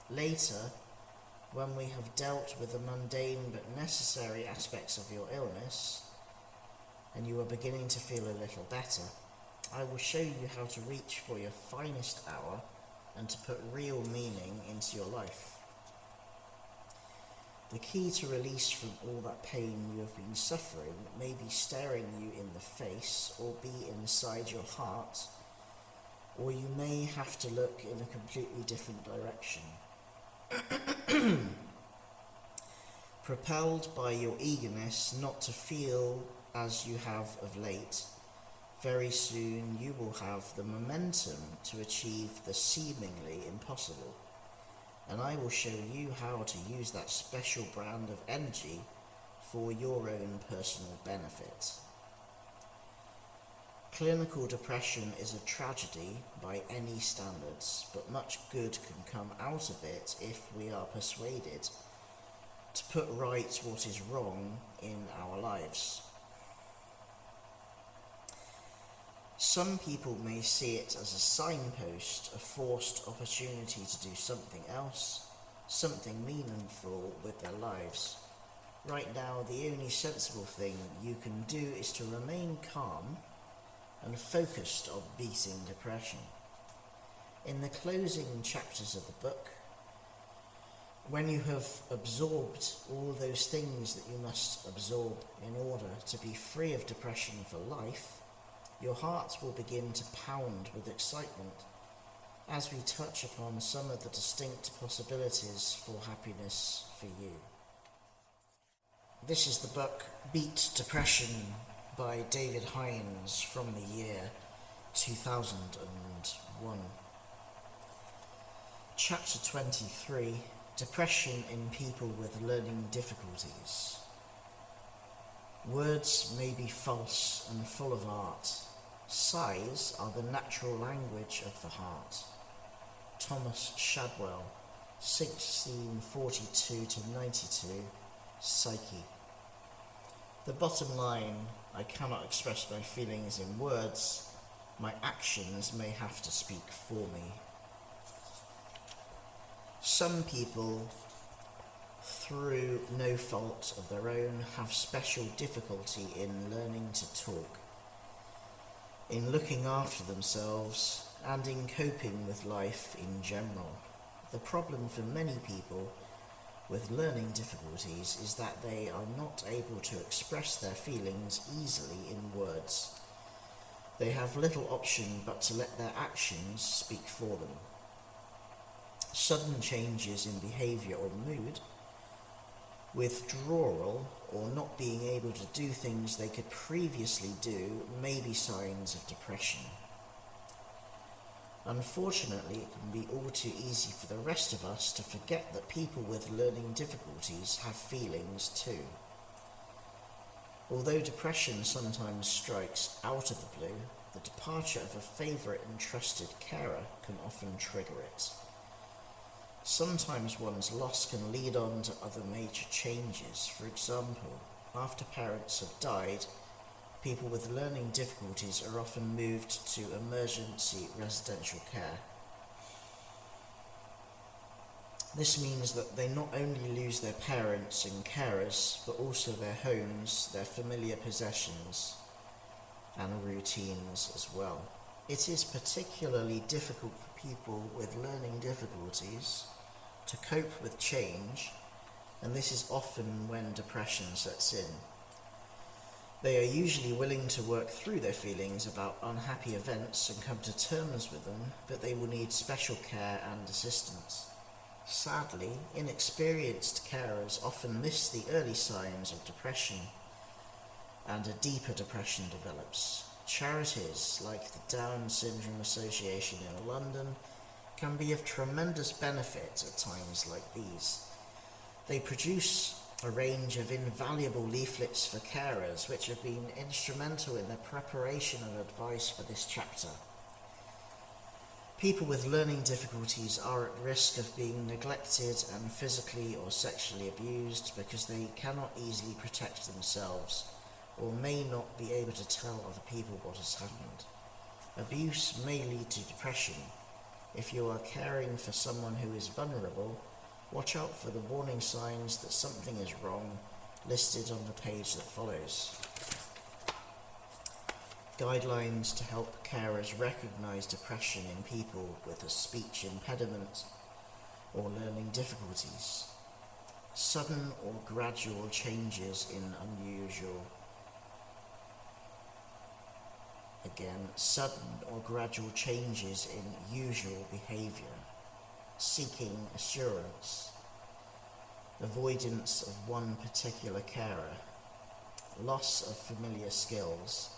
Later, when we have dealt with the mundane but necessary aspects of your illness, and you are beginning to feel a little better, I will show you how to reach for your finest hour and to put real meaning into your life. The key to release from all that pain you have been suffering may be staring you in the face or be inside your heart, or you may have to look in a completely different direction. Propelled by your eagerness not to feel as you have of late, very soon you will have the momentum to achieve the seemingly impossible, and I will show you how to use that special brand of energy for your own personal benefit. Clinical depression is a tragedy by any standards, but much good can come out of it if we are persuaded to put right what is wrong in our lives. Some people may see it as a signpost, a forced opportunity to do something else, something meaningful with their lives. Right now, the only sensible thing you can do is to remain calm and focused on beating depression. In the closing chapters of the book, When you have absorbed all those things that you must absorb in order to be free of depression for life, your heart will begin to pound with excitement as we touch upon some of the distinct possibilities for happiness for you. This is the book Beat Depression by David Hinds from the year 2001. Chapter 23, Depression in People with Learning Difficulties. Words may be false and full of art. Sighs are the natural language of the heart. Thomas Shadwell, 1642-92, Psyche. The bottom line: I cannot express my feelings in words. My actions may have to speak for me. Some people, through no fault of their own, have special difficulty in learning to talk, in looking after themselves, and in coping with life in general. The problem for many people with learning difficulties is that they are not able to express their feelings easily in words. They have little option but to let their actions speak for them. Sudden changes in behaviour or mood, withdrawal, or not being able to do things they could previously do may be signs of depression. Unfortunately, it can be all too easy for the rest of us to forget that people with learning difficulties have feelings too. Although depression sometimes strikes out of the blue, the departure of a favourite and trusted carer can often trigger it. Sometimes one's loss can lead on to other major changes. For example, after parents have died, people with learning difficulties are often moved to emergency residential care. This means that they not only lose their parents and carers, but also their homes, their familiar possessions, and routines as well. It is particularly difficult for people with learning difficulties to cope with change, and this is often when depression sets in. They are usually willing to work through their feelings about unhappy events and come to terms with them, but they will need special care and assistance. Sadly, inexperienced carers often miss the early signs of depression, and a deeper depression develops. Charities like the Down Syndrome Association in London can be of tremendous benefit at times like these. They produce a range of invaluable leaflets for carers which have been instrumental in the preparation of advice for this chapter. People with learning difficulties are at risk of being neglected and physically or sexually abused because they cannot easily protect themselves or may not be able to tell other people what has happened. Abuse may lead to depression. If you are caring for someone who is vulnerable, watch out for the warning signs that something is wrong, listed on the page that follows. Guidelines to help carers recognise depression in people with a speech impediment or learning difficulties. Sudden or gradual changes in sudden or gradual changes in usual behaviour. Seeking assurance, avoidance of one particular carer, loss of familiar skills,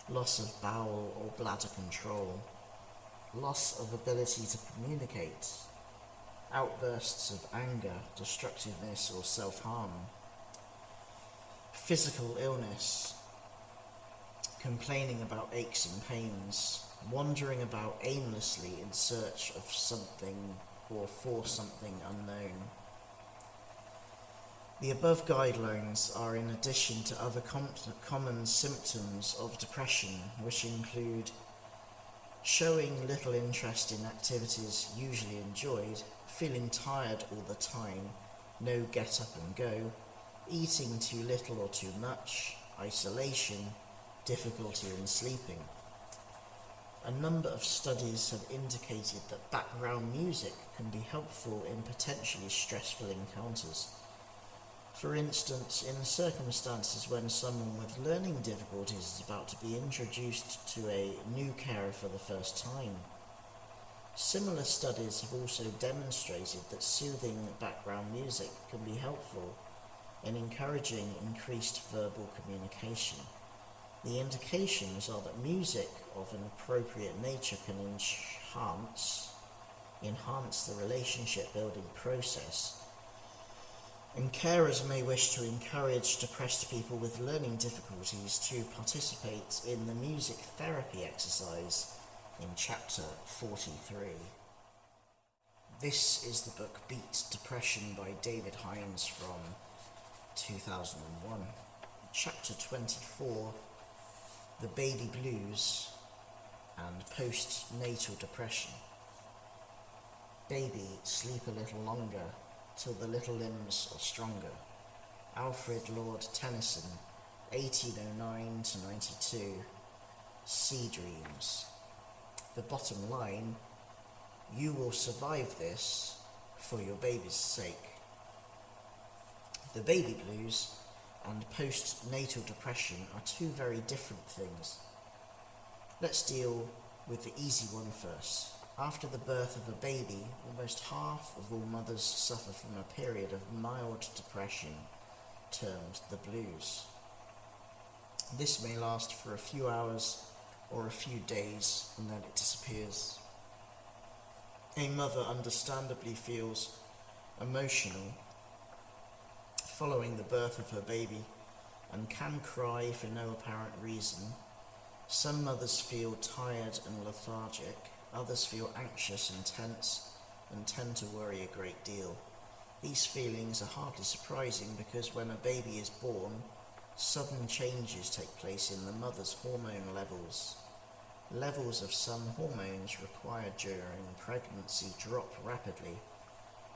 loss of bowel or bladder control, loss of ability to communicate, outbursts of anger, destructiveness or self-harm, physical illness, complaining about aches and pains, wandering about aimlessly in search of something or for something unknown. The above guidelines are in addition to other common symptoms of depression, which include showing little interest in activities usually enjoyed, feeling tired all the time, no get up and go, eating too little or too much, isolation, difficulty in sleeping. A number of studies have indicated that background music can be helpful in potentially stressful encounters. For instance, in circumstances when someone with learning difficulties is about to be introduced to a new carer for the first time. Similar studies have also demonstrated that soothing background music can be helpful in encouraging increased verbal communication. The indications are that music of an appropriate nature can enhance the relationship building process, and carers may wish to encourage depressed people with learning difficulties to participate in the music therapy exercise in chapter 43. This is the book Beat Depression by David Hinds from 2001. Chapter 24, The Baby Blues and Postnatal Depression. Baby, sleep a little longer, till the little limbs are stronger. Alfred Lord Tennyson, 1809 to 92. Sea Dreams. The bottom line: you will survive this for your baby's sake. The baby blues and postnatal depression are two very different things. Let's deal with the easy one first. After the birth of a baby, almost half of all mothers suffer from a period of mild depression termed the blues. This may last for a few hours or a few days and then it disappears. A mother understandably feels emotional following the birth of her baby and can cry for no apparent reason. Some mothers feel tired and lethargic, others feel anxious and tense and tend to worry a great deal. These feelings are hardly surprising because when a baby is born, sudden changes take place in the mother's hormone levels. Levels of some hormones required during pregnancy drop rapidly,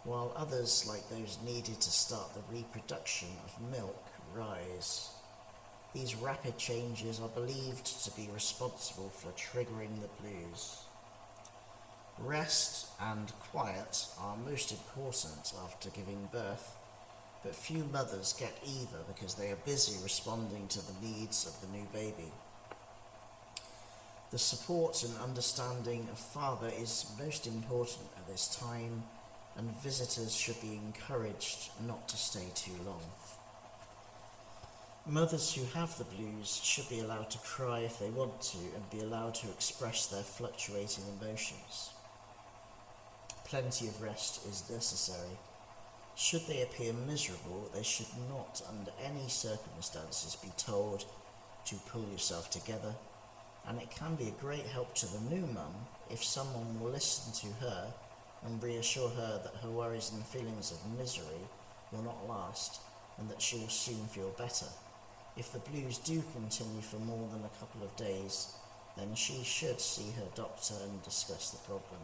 while others, like those needed to start the reproduction of milk, rise. These rapid changes are believed to be responsible for triggering the blues. Rest and quiet are most important after giving birth, but few mothers get either because they are busy responding to the needs of the new baby. The support and understanding of father is most important at this time, and visitors should be encouraged not to stay too long. Mothers who have the blues should be allowed to cry if they want to and be allowed to express their fluctuating emotions. Plenty of rest is necessary. Should they appear miserable, they should not, under any circumstances, be told to pull yourself together, and it can be a great help to the new mum if someone will listen to her and reassure her that her worries and feelings of misery will not last and that she will soon feel better. If the blues do continue for more than a couple of days, then she should see her doctor and discuss the problem.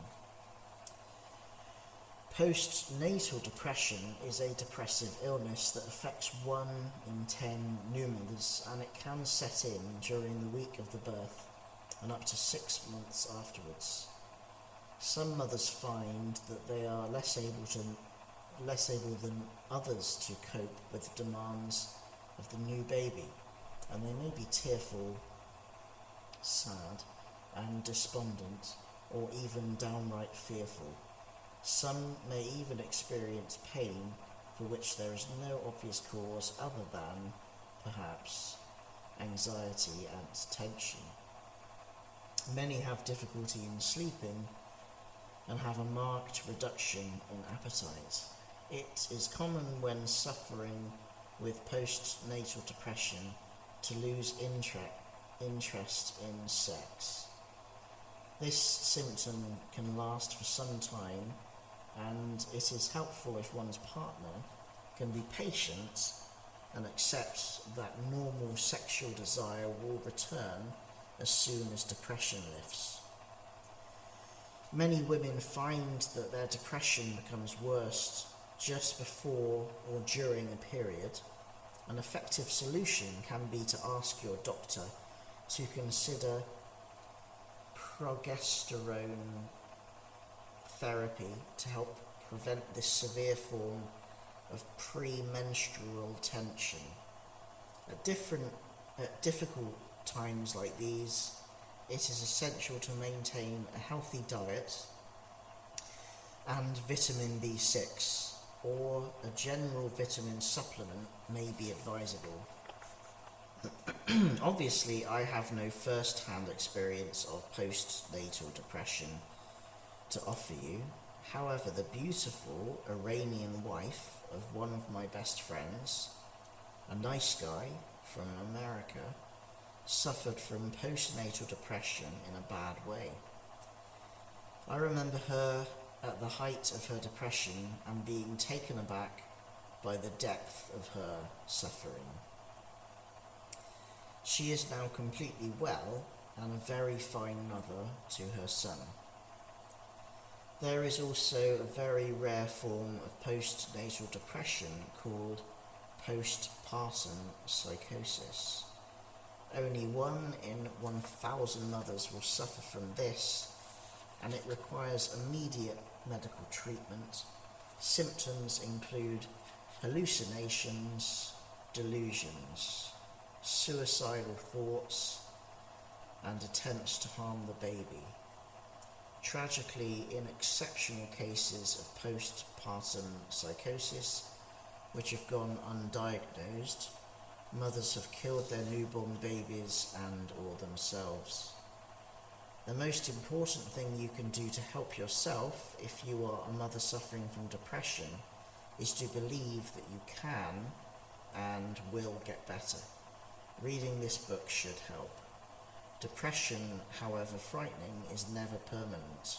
Postnatal depression is a depressive illness that affects 1 in 10 new mothers, and it can set in during the week of the birth and up to 6 months afterwards. Some mothers find that they are less able than others to cope with the demands of the new baby, and they may be tearful, sad, and despondent, or even downright fearful. Some may even experience pain for which there is no obvious cause other than, perhaps, anxiety and tension. Many have difficulty in sleeping and have a marked reduction in appetite. It is common when suffering with postnatal depression to lose interest in sex. This symptom can last for some time, and it is helpful if one's partner can be patient and accept that normal sexual desire will return as soon as depression lifts. Many women find that their depression becomes worse just before or during a period. An effective solution can be to ask your doctor to consider progesterone therapy to help prevent this severe form of premenstrual tension. At difficult times like these, it is essential to maintain a healthy diet, and vitamin B6 or a general vitamin supplement may be advisable. Obviously, I have no first-hand experience of postnatal depression to offer you. However, the beautiful Iranian wife of one of my best friends, a nice guy from America, suffered from postnatal depression in a bad way. I remember her at the height of her depression and being taken aback by the depth of her suffering. She is now completely well and a very fine mother to her son. There is also a very rare form of postnatal depression called postpartum psychosis. Only 1 in 1,000 mothers will suffer from this, and it requires immediate medical treatment. Symptoms include hallucinations, delusions, suicidal thoughts, and attempts to harm the baby. Tragically, in exceptional cases of postpartum psychosis, which have gone undiagnosed, mothers have killed their newborn babies and or themselves. The most important thing you can do to help yourself if you are a mother suffering from depression is to believe that you can and will get better. Reading this book should help. Depression, however frightening, is never permanent.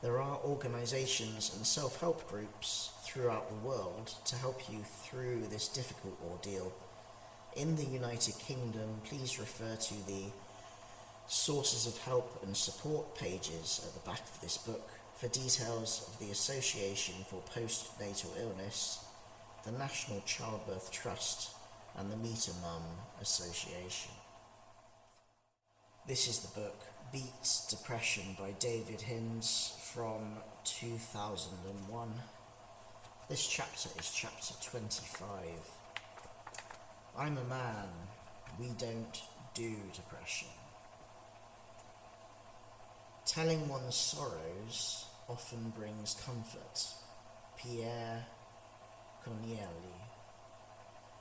There are organisations and self-help groups throughout the world to help you through this difficult ordeal. In the United Kingdom, please refer to the sources of help and support pages at the back of this book for details of the Association for Postnatal Illness, the National Childbirth Trust, and the Meet a Mum Association. This is the book Beat Depression by David Hinds from 2001. This chapter is chapter 25. I'm a man, we don't do depression. Telling one's sorrows often brings comfort. Pierre Corneille,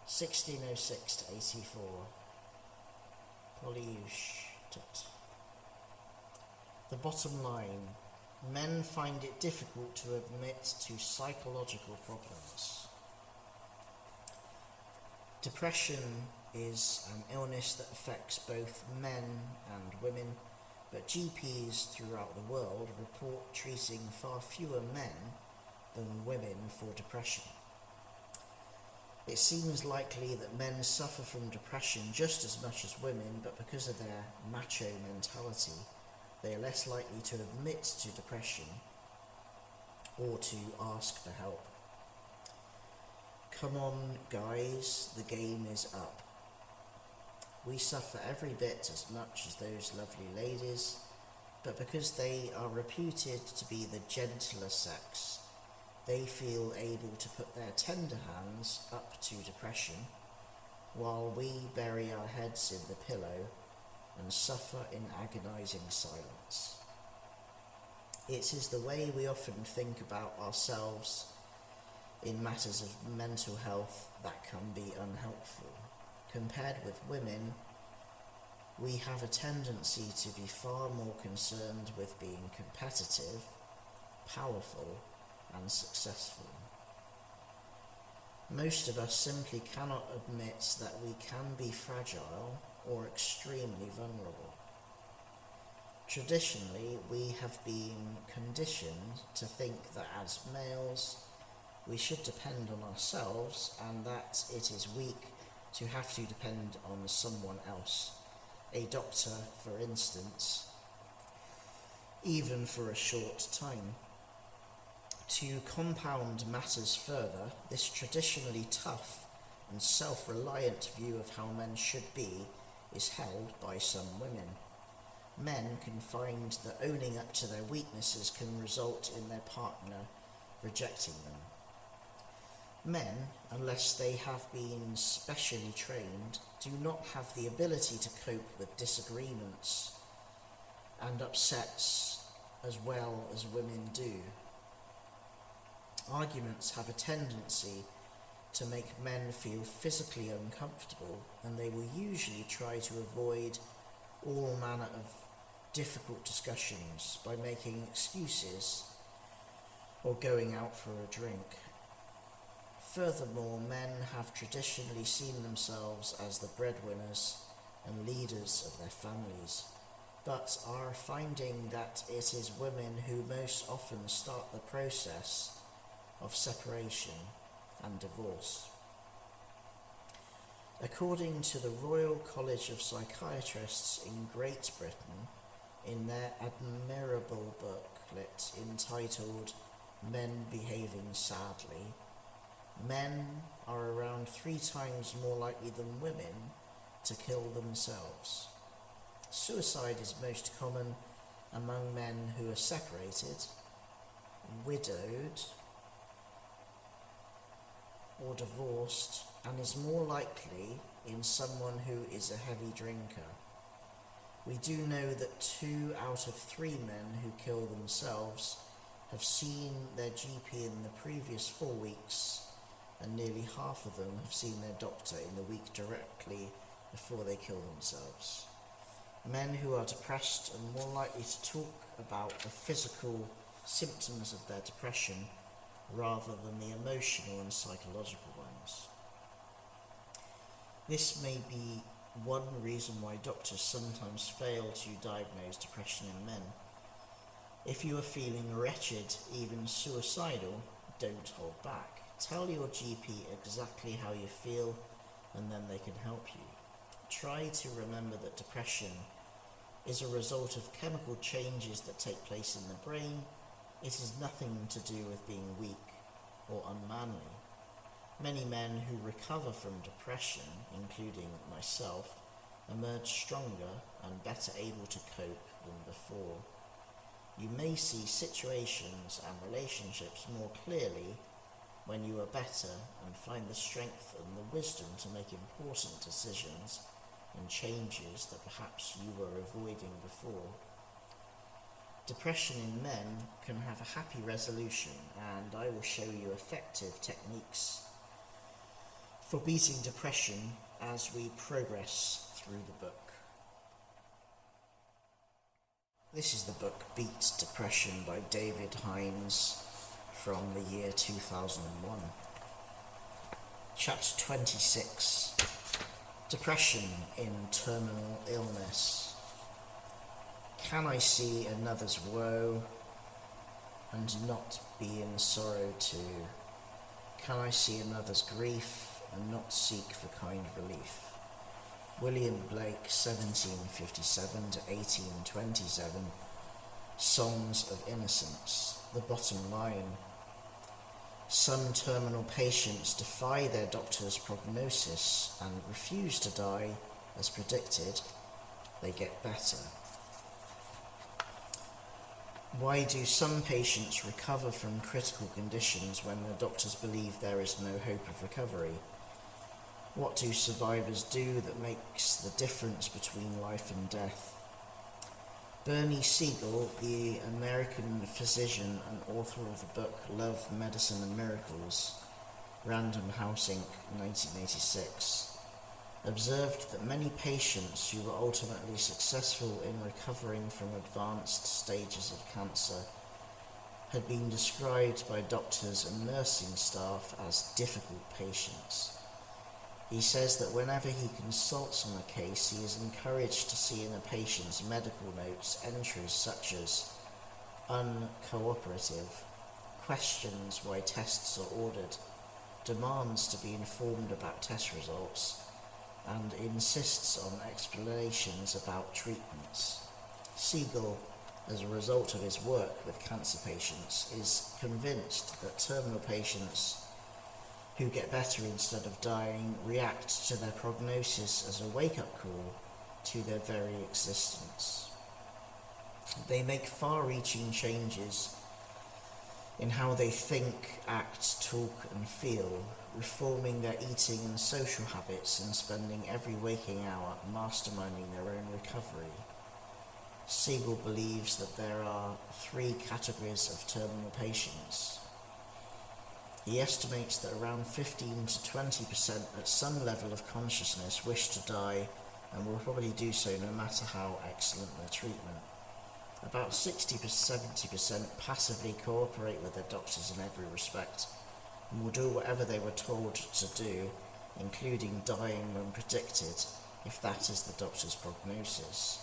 1606 to 84. Polyeuche. The bottom line: men find it difficult to admit to psychological problems. Depression is an illness that affects both men and women, but GPs throughout the world report treating far fewer men than women for depression. It seems likely that men suffer from depression just as much as women, but because of their macho mentality, they are less likely to admit to depression or to ask for help. Come on, guys, the game is up. We suffer every bit as much as those lovely ladies, but because they are reputed to be the gentler sex, they feel able to put their tender hands up to depression, while we bury our heads in the pillow and suffer in agonizing silence. It is the way we often think about ourselves in matters of mental health that can be unhelpful. Compared with women, we have a tendency to be far more concerned with being competitive, powerful, and successful. Most of us simply cannot admit that we can be fragile or extremely vulnerable. Traditionally, we have been conditioned to think that as males, we should depend on ourselves and that it is weak to have to depend on someone else, a doctor, for instance, even for a short time. To compound matters further, this traditionally tough and self-reliant view of how men should be is held by some women. Men can find that owning up to their weaknesses can result in their partner rejecting them. Men, unless they have been specially trained, do not have the ability to cope with disagreements and upsets as well as women do. Arguments have a tendency to make men feel physically uncomfortable, and they will usually try to avoid all manner of difficult discussions by making excuses or going out for a drink. Furthermore, men have traditionally seen themselves as the breadwinners and leaders of their families, but are finding that it is women who most often start the process of separation and divorce. According to the Royal College of Psychiatrists in Great Britain, in their admirable booklet entitled Men Behaving Sadly, men are around 3 times more likely than women to kill themselves. Suicide is most common among men who are separated, widowed, or divorced, and is more likely in someone who is a heavy drinker. We do know that 2 out of 3 men who kill themselves have seen their GP in the previous 4 weeks, and nearly half of them have seen their doctor in the week directly before they kill themselves. Men who are depressed are more likely to talk about the physical symptoms of their depression rather than the emotional and psychological ones. This may be one reason why doctors sometimes fail to diagnose depression in men. If you are feeling wretched, even suicidal, don't hold back. Tell your GP exactly how you feel, and then they can help you. Try to remember that depression is a result of chemical changes that take place in the brain. It has nothing to do with being weak or unmanly. Many men who recover from depression, including myself, emerge stronger and better able to cope than before. You may see situations and relationships more clearly when you are better and find the strength and the wisdom to make important decisions and changes that perhaps you were avoiding before. Depression in men can have a happy resolution, and I will show you effective techniques for beating depression as we progress through the book. This is the book Beat Depression by David Hinds from the year 2001. Chapter 26. Depression in Terminal Illness. Can I see another's woe and not be in sorrow too? Can I see another's grief and not seek for kind relief? William Blake, 1757 to 1827, Songs of Innocence. The bottom line. Some terminal patients defy their doctor's prognosis and refuse to die as predicted. They get better. Why do some patients recover from critical conditions when the doctors believe there is no hope of recovery? What do survivors do that makes the difference between life and death? Bernie Siegel, the American physician and author of the book Love, Medicine and Miracles, Random House Inc., 1986, observed that many patients who were ultimately successful in recovering from advanced stages of cancer had been described by doctors and nursing staff as difficult patients. He says that whenever he consults on a case, he is encouraged to see in a patient's medical notes entries such as uncooperative, questions why tests are ordered, demands to be informed about test results, and insists on explanations about treatments. Siegel, as a result of his work with cancer patients, is convinced that terminal patients who get better instead of dying react to their prognosis as a wake-up call to their very existence. They make far-reaching changes in how they think, act, talk and feel, reforming their eating and social habits and spending every waking hour masterminding their own recovery. Siegel believes that there are 3 categories of terminal patients. He estimates that around 15 to 20% at some level of consciousness wish to die and will probably do so no matter how excellent their treatment. About 60 to 70% passively cooperate with their doctors in every respect and will do whatever they were told to do, including dying when predicted, if that is the doctor's prognosis.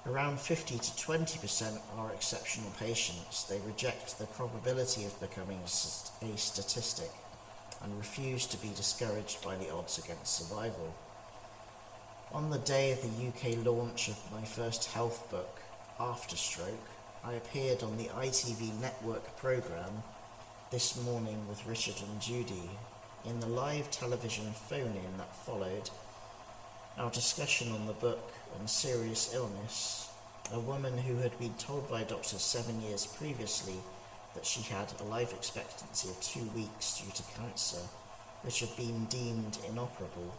Around 50 to 20% are exceptional patients. They reject the probability of becoming a statistic and refuse to be discouraged by the odds against survival. On the day of the UK launch of my first health book, After Stroke, I appeared on the ITV network programme This Morning with Richard and Judy. In the live television phone-in that followed our discussion on the book and serious illness, a woman who had been told by doctors 7 years previously that she had a life expectancy of 2 weeks due to cancer, which had been deemed inoperable,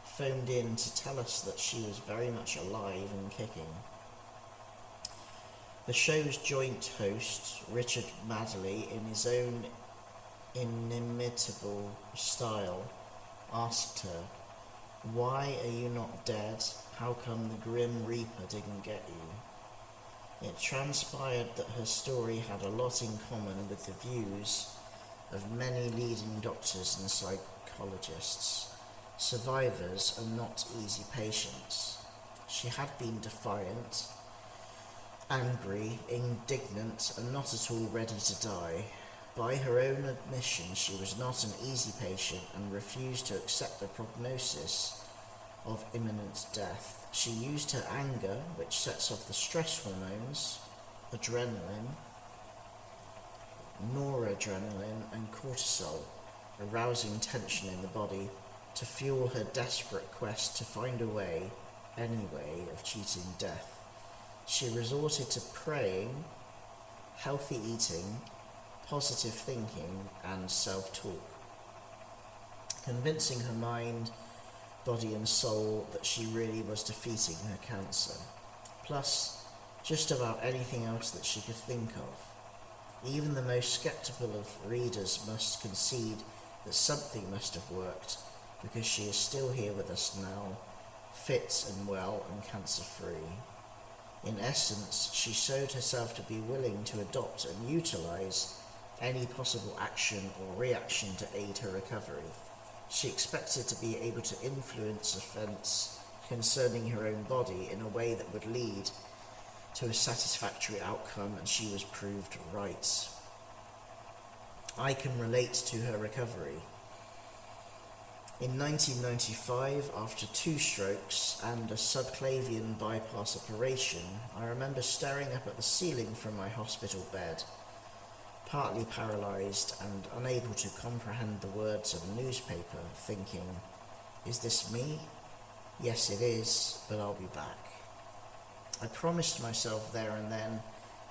phoned in to tell us that she was very much alive and kicking. The show's joint host, Richard Madeley, in his own inimitable style, asked her, "Why are you not dead? How come the Grim Reaper didn't get you?" It transpired that her story had a lot in common with the views of many leading doctors and psychologists. Survivors are not easy patients. She had been defiant, angry, indignant, and not at all ready to die. By her own admission, she was not an easy patient and refused to accept the prognosis of imminent death. She used her anger, which sets off the stress hormones, adrenaline, noradrenaline, and cortisol, arousing tension in the body, to fuel her desperate quest to find a way, any way, of cheating death. She resorted to praying, healthy eating, positive thinking, and self-talk, convincing her mind, body and soul that she really was defeating her cancer, plus just about anything else that she could think of. Even the most sceptical of readers must concede that something must have worked, because she is still here with us now, fit and well and cancer-free. In essence, she showed herself to be willing to adopt and utilise any possible action or reaction to aid her recovery. She expected to be able to influence events concerning her own body in a way that would lead to a satisfactory outcome, and she was proved right. I can relate to her recovery. In 1995, after 2 strokes and a subclavian bypass operation, I remember staring up at the ceiling from my hospital bed, partly paralysed and unable to comprehend the words of a newspaper, thinking, "Is this me? Yes, it is, but I'll be back." I promised myself there and then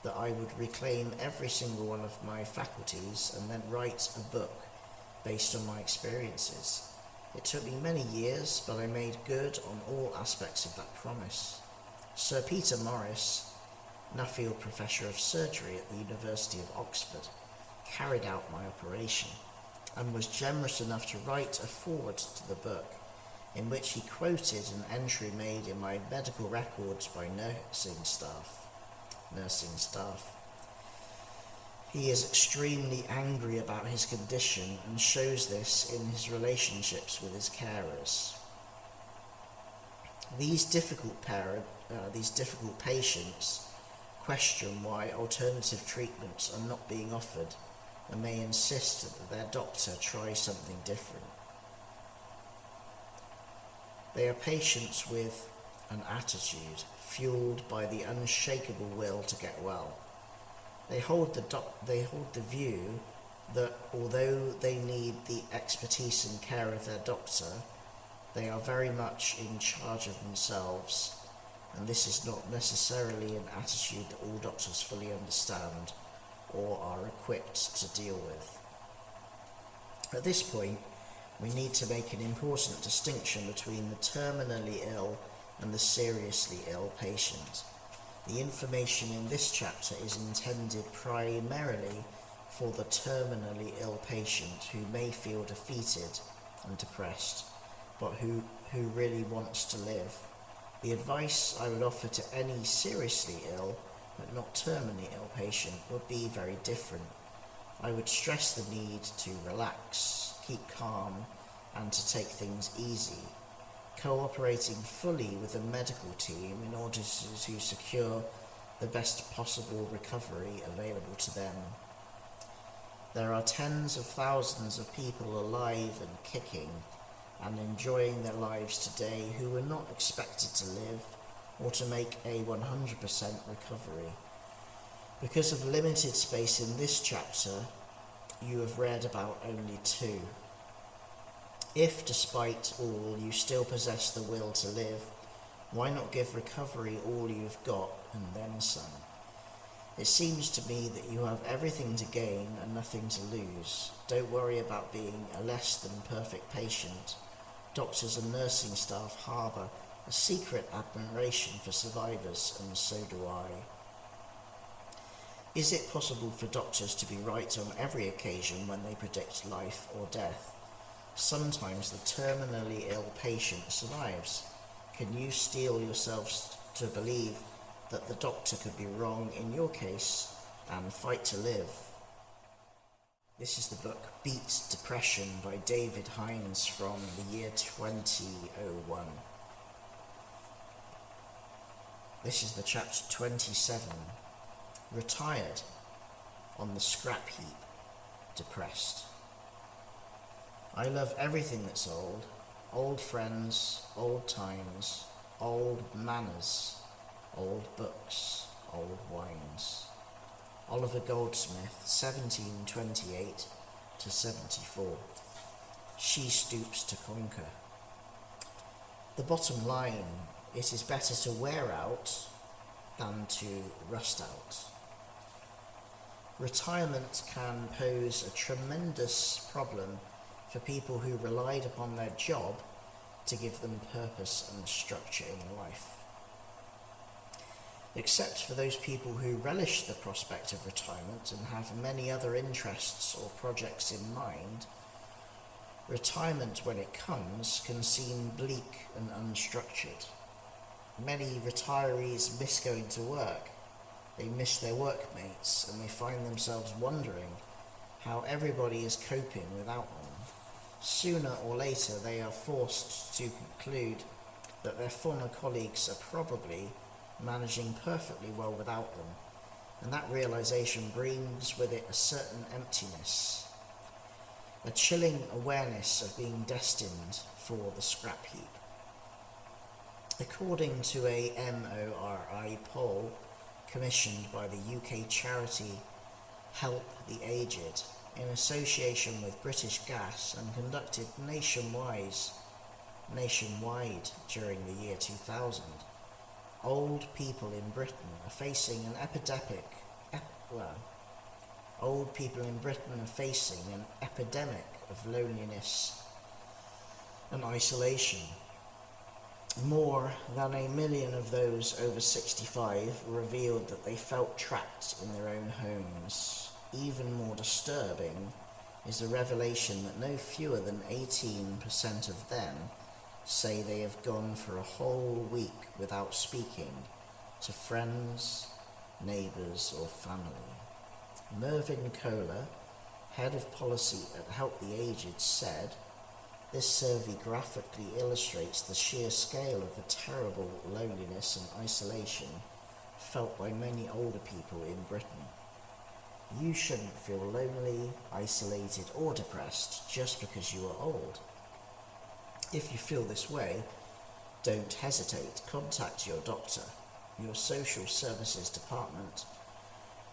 that I would reclaim every single one of my faculties and then write a book based on my experiences. It took me many years, but I made good on all aspects of that promise. Sir Peter Morris, Nuffield Professor of Surgery at the University of Oxford, carried out my operation and was generous enough to write a foreword to the book, in which he quoted an entry made in my medical records by nursing staff. He is extremely angry about his condition and shows this in his relationships with his carers. These difficult patients question why alternative treatments are not being offered, and they insist that their doctor try something different. They are patients with an attitude fueled by the unshakable will to get well. They hold the view that although they need the expertise and care of their doctor, they are very much in charge of themselves and this is not necessarily an attitude that all doctors fully understand or are equipped to deal with. At this point, we need to make an important distinction between the terminally ill and the seriously ill patient. The information in this chapter is intended primarily for the terminally ill patient who may feel defeated and depressed, but who really wants to live. The advice I would offer to any seriously ill but not terminally ill patient would be very different. I would stress the need to relax, keep calm, and to take things easy, cooperating fully with the medical team in order to secure the best possible recovery available to them. There are tens of thousands of people alive and kicking and enjoying their lives today who were not expected to live or to make a 100% recovery. Because of limited space in this chapter, you have read about only 2. If, despite all, you still possess the will to live, why not give recovery all you've got and then some? It seems to me that you have everything to gain and nothing to lose. Don't worry about being a less than perfect patient. Doctors and nursing staff harbour a secret admiration for survivors, and so do I. Is it possible for doctors to be right on every occasion when they predict life or death? Sometimes the terminally ill patient survives. Can you steel yourselves to believe that the doctor could be wrong in your case and fight to live? This is the book Beat Depression by David Hinds from the year 2001. This is the chapter 27, Retired, on the scrap heap, depressed. I love everything that's old. Old friends, old times, old manners, old books, old wines. Oliver Goldsmith, 1728 to 74. She stoops to conquer. The bottom line, it is better to wear out than to rust out. Retirement can pose a tremendous problem for people who relied upon their job to give them purpose and structure in life. Except for those people who relish the prospect of retirement and have many other interests or projects in mind, retirement, when it comes, can seem bleak and unstructured. Many retirees miss going to work. They miss their workmates, and they find themselves wondering how everybody is coping without them. Sooner or later, they are forced to conclude that their former colleagues are probably managing perfectly well without them, and that realization brings with it a certain emptiness, a chilling awareness of being destined for the scrap heap. According to a MORI poll commissioned by the UK charity Help the Aged in association with British Gas and conducted nationwide during the year 2000, old people in Britain are facing an epidemic of loneliness and isolation. More than 1 million of those over 65 revealed that they felt trapped in their own homes. Even more disturbing is the revelation that no fewer than 18% of them say they have gone for a whole week without speaking to friends, neighbours or family. Mervyn Kohler, head of policy at Help the Aged, said, "This survey graphically illustrates the sheer scale of the terrible loneliness and isolation felt by many older people in Britain. You shouldn't feel lonely, isolated or depressed just because you are old. If you feel this way, don't hesitate. Contact your doctor, your social services department,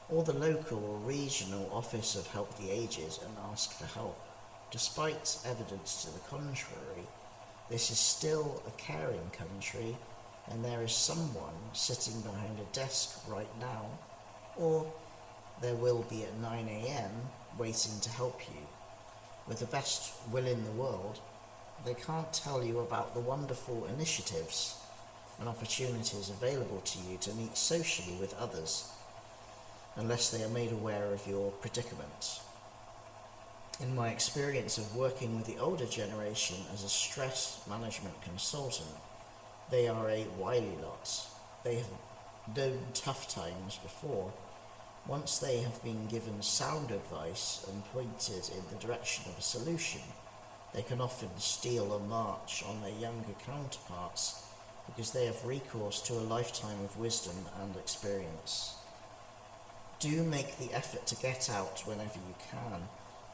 or the local or regional office of Help the Aged and ask for help. Despite evidence to the contrary, this is still a caring country and there is someone sitting behind a desk right now, or there will be at 9 a.m. waiting to help you. With the best will in the world, they can't tell you about the wonderful initiatives and opportunities available to you to meet socially with others, unless they are made aware of your predicament. In my experience of working with the older generation as a stress management consultant, they are a wily lot. They have known tough times before. Once they have been given sound advice and pointed in the direction of a solution, they can often steal a march on their younger counterparts because they have recourse to a lifetime of wisdom and experience. Do make the effort to get out whenever you can.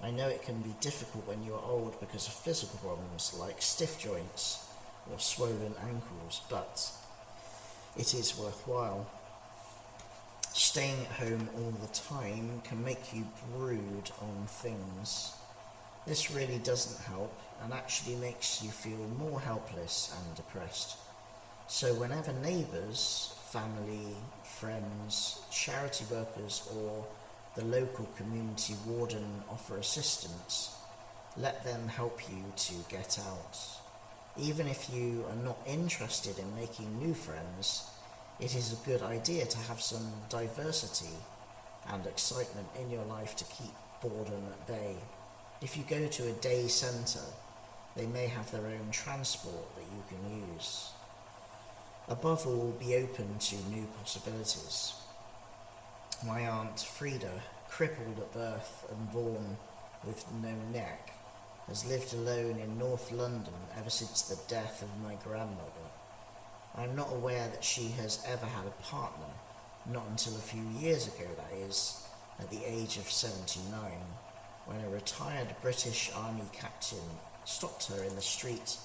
I know it can be difficult when you are old because of physical problems like stiff joints or swollen ankles, but it is worthwhile. Staying at home all the time can make you brood on things. This really doesn't help and actually makes you feel more helpless and depressed. So whenever neighbours, family, friends, charity workers or the local community warden offer assistance, let them help you to get out. Even if you are not interested in making new friends, it is a good idea to have some diversity and excitement in your life to keep boredom at bay. If you go to a day centre, they may have their own transport that you can use. Above all, be open to new possibilities. My Aunt Frida, crippled at birth and born with no neck, has lived alone in North London ever since the death of my grandmother. I am not aware that she has ever had a partner, not until a few years ago, that is, at the age of 79, when a retired British Army captain stopped her in the street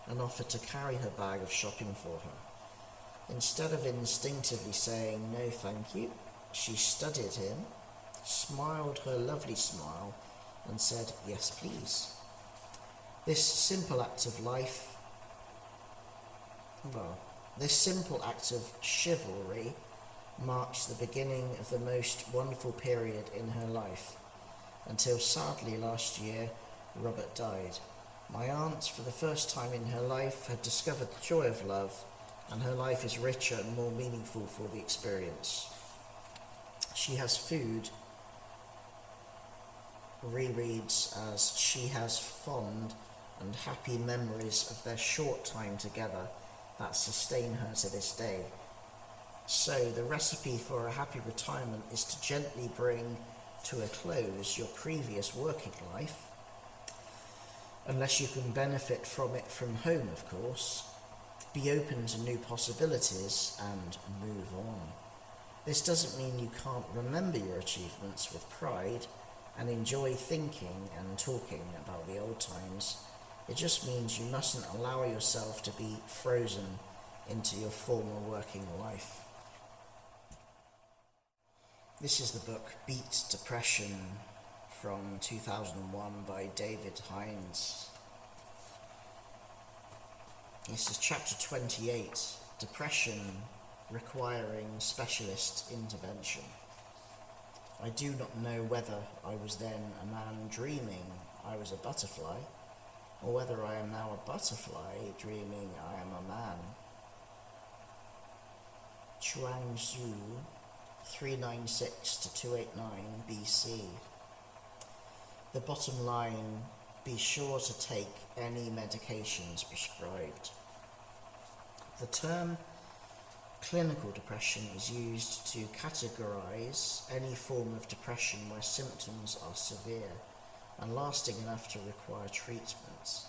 and offered to carry her bag of shopping for her. Instead of instinctively saying no thank you, she studied him, smiled her lovely smile, and said yes please. This simple act of chivalry marks the beginning of the most wonderful period in her life, until sadly last year Robert died. My aunt, for the first time in her life, had discovered the joy of love, and her life is richer and more meaningful for the experience. She has food, rereads as she has fond and happy memories of their short time together that sustain her to this day. So the recipe for a happy retirement is to gently bring to a close your previous working life, unless you can benefit from it from home, of course. Be open to new possibilities and move on. This doesn't mean you can't remember your achievements with pride and enjoy thinking and talking about the old times. It just means you mustn't allow yourself to be frozen into your former working life. This is the book Beat Depression from 2001 by David Hinds. This is chapter 28, Depression Requiring Specialist Intervention. I do not know whether I was then a man dreaming I was a butterfly, or whether I am now a butterfly dreaming I am a man. Chuangzhou, 396 to 289 BC. The bottom line, be sure to take any medications prescribed. The term clinical depression is used to categorize any form of depression where symptoms are severe and lasting enough to require treatment.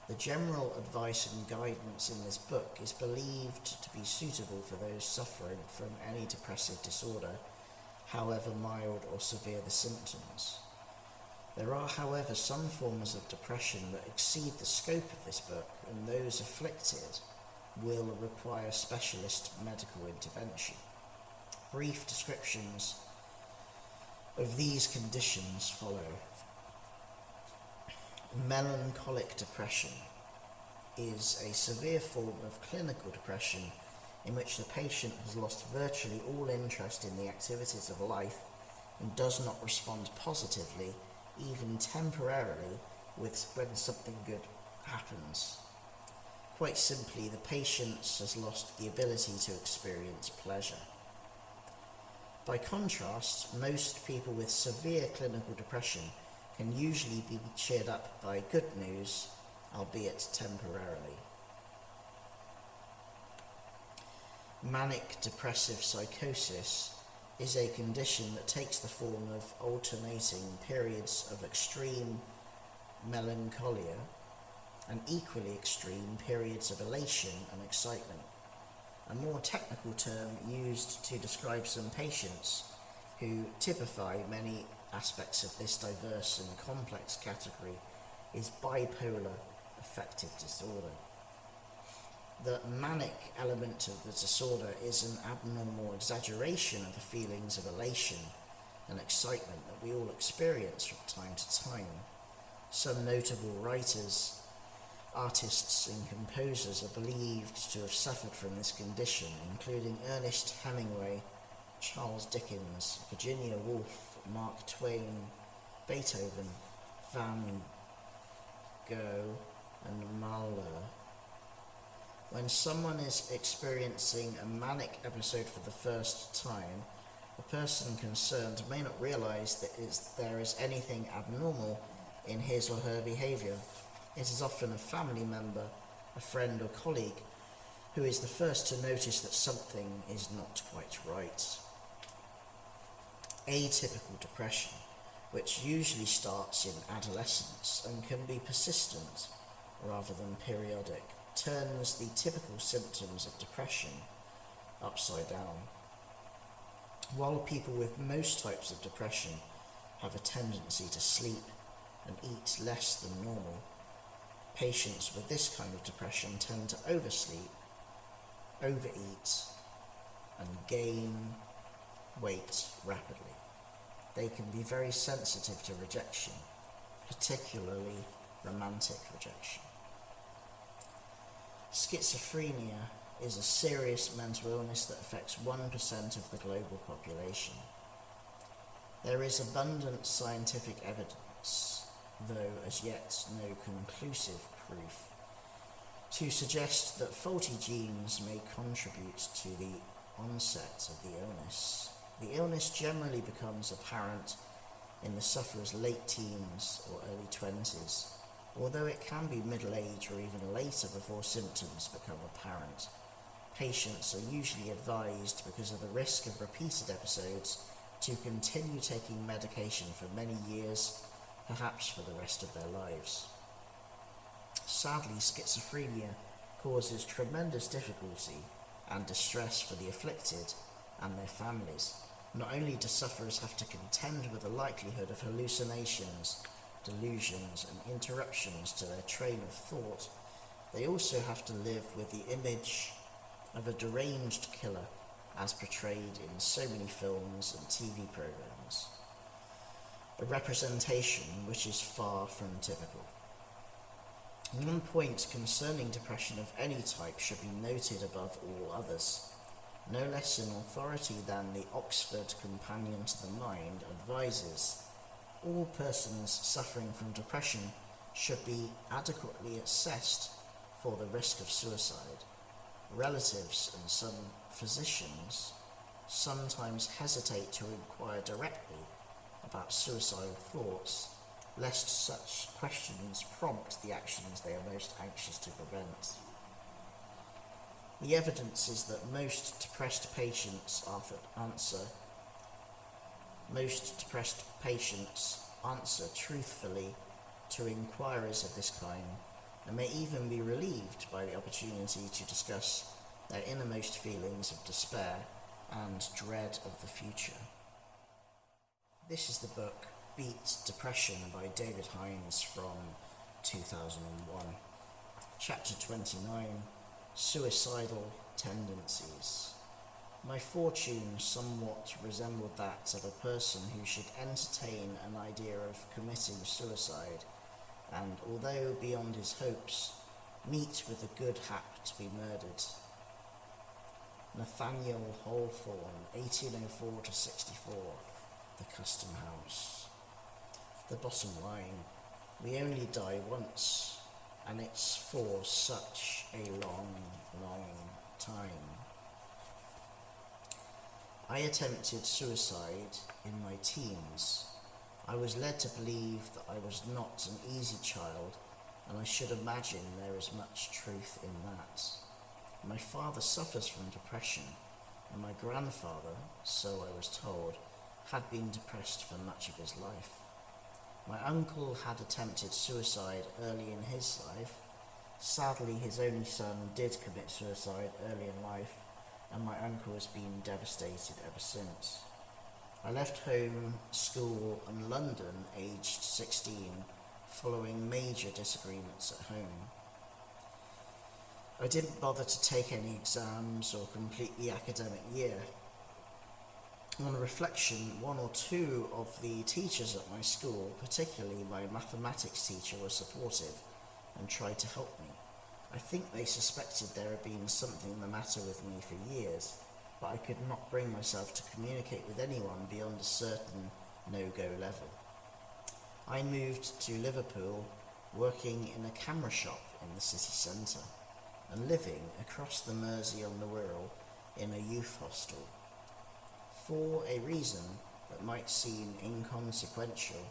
The general advice and guidance in this book is believed to be suitable for those suffering from any depressive disorder, however mild or severe the symptoms. There are, however, some forms of depression that exceed the scope of this book, and those afflicted will require specialist medical intervention. Brief descriptions of these conditions follow. Melancholic depression is a severe form of clinical depression in which the patient has lost virtually all interest in the activities of life and does not respond positively, even temporarily, when something good happens. Quite simply, the patient has lost the ability to experience pleasure. By contrast, most people with severe clinical depression can usually be cheered up by good news, albeit temporarily. Manic depressive psychosis is a condition that takes the form of alternating periods of extreme melancholia and equally extreme periods of elation and excitement. A more technical term used to describe some patients who typify many aspects of this diverse and complex category is bipolar affective disorder. The manic element of the disorder is an abnormal exaggeration of the feelings of elation and excitement that we all experience from time to time. Some notable writers, artists and composers are believed to have suffered from this condition, including Ernest Hemingway, Charles Dickens, Virginia Woolf, Mark Twain, Beethoven, Van Gogh, and Mahler. When someone is experiencing a manic episode for the first time, the person concerned may not realize that there is anything abnormal in his or her behavior. It is often a family member, a friend or colleague who is the first to notice that something is not quite right. Atypical depression, which usually starts in adolescence and can be persistent rather than periodic, turns the typical symptoms of depression upside down. While people with most types of depression have a tendency to sleep and eat less than normal, patients with this kind of depression tend to oversleep, overeat, and gain weight rapidly. They can be very sensitive to rejection, particularly romantic rejection. Schizophrenia is a serious mental illness that affects 1% of the global population. There is abundant scientific evidence, though as yet no conclusive proof, to suggest that faulty genes may contribute to the onset of the illness. The illness generally becomes apparent in the sufferer's late teens or early 20s, although it can be middle age or even later before symptoms become apparent. Patients are usually advised, because of the risk of repeated episodes, to continue taking medication for many years, perhaps for the rest of their lives. Sadly, schizophrenia causes tremendous difficulty and distress for the afflicted and their families. Not only do sufferers have to contend with the likelihood of hallucinations, delusions, and interruptions to their train of thought, they also have to live with the image of a deranged killer as portrayed in so many films and TV programs. A representation which is far from typical. One point concerning depression of any type should be noted above all others. No less in authority than the Oxford Companion to the Mind advises, all persons suffering from depression should be adequately assessed for the risk of suicide. Relatives and some physicians sometimes hesitate to inquire directly about suicidal thoughts, lest such questions prompt the actions they are most anxious to prevent. The evidence is that most depressed patients answer truthfully to inquiries of this kind, and may even be relieved by the opportunity to discuss their innermost feelings of despair and dread of the future. This is the book Beat Depression by David Hinds from 2001. Chapter 29, Suicidal Tendencies. My fortune somewhat resembled that of a person who should entertain an idea of committing suicide, and although beyond his hopes, meet with a good hap to be murdered. Nathaniel Hawthorne, 1804 to 64, the Custom House. The bottom line, we only die once, and it's for such a long, long time. I attempted suicide in my teens. I was led to believe that I was not an easy child, and I should imagine there is much truth in that. My father suffers from depression, and my grandfather, so I was told, had been depressed for much of his life. My uncle had attempted suicide early in his life. Sadly, his only son did commit suicide early in life, and my uncle has been devastated ever since. I left home, school, and London aged 16, following major disagreements at home. I didn't bother to take any exams or complete the academic year. On reflection, one or two of the teachers at my school, particularly my mathematics teacher, were supportive and tried to help me. I think they suspected there had been something the matter with me for years, but I could not bring myself to communicate with anyone beyond a certain no-go level. I moved to Liverpool, working in a camera shop in the city centre, and living across the Mersey on the Wirral in a youth hostel. For a reason that might seem inconsequential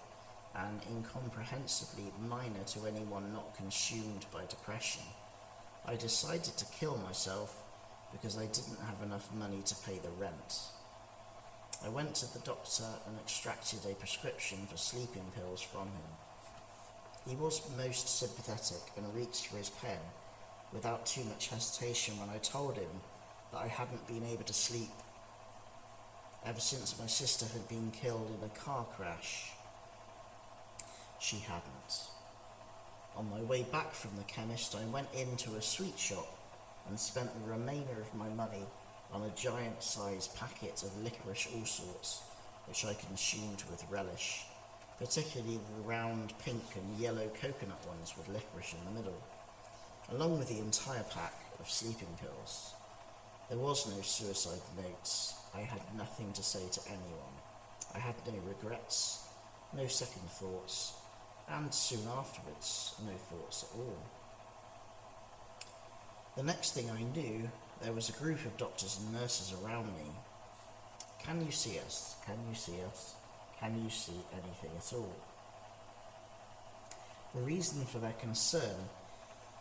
and incomprehensibly minor to anyone not consumed by depression, I decided to kill myself because I didn't have enough money to pay the rent. I went to the doctor and extracted a prescription for sleeping pills from him. He was most sympathetic and reached for his pen without too much hesitation when I told him that I hadn't been able to sleep ever since my sister had been killed in a car crash. She hadn't. On my way back from the chemist, I went into a sweet shop and spent the remainder of my money on a giant-sized packet of licorice all sorts, which I consumed with relish, particularly the round pink and yellow coconut ones with licorice in the middle, along with the entire pack of sleeping pills. There was no suicide notes. I had nothing to say to anyone. I had no regrets, no second thoughts, and soon afterwards, no thoughts at all. The next thing I knew, there was a group of doctors and nurses around me. Can you see us? Can you see us? Can you see anything at all? The reason for their concern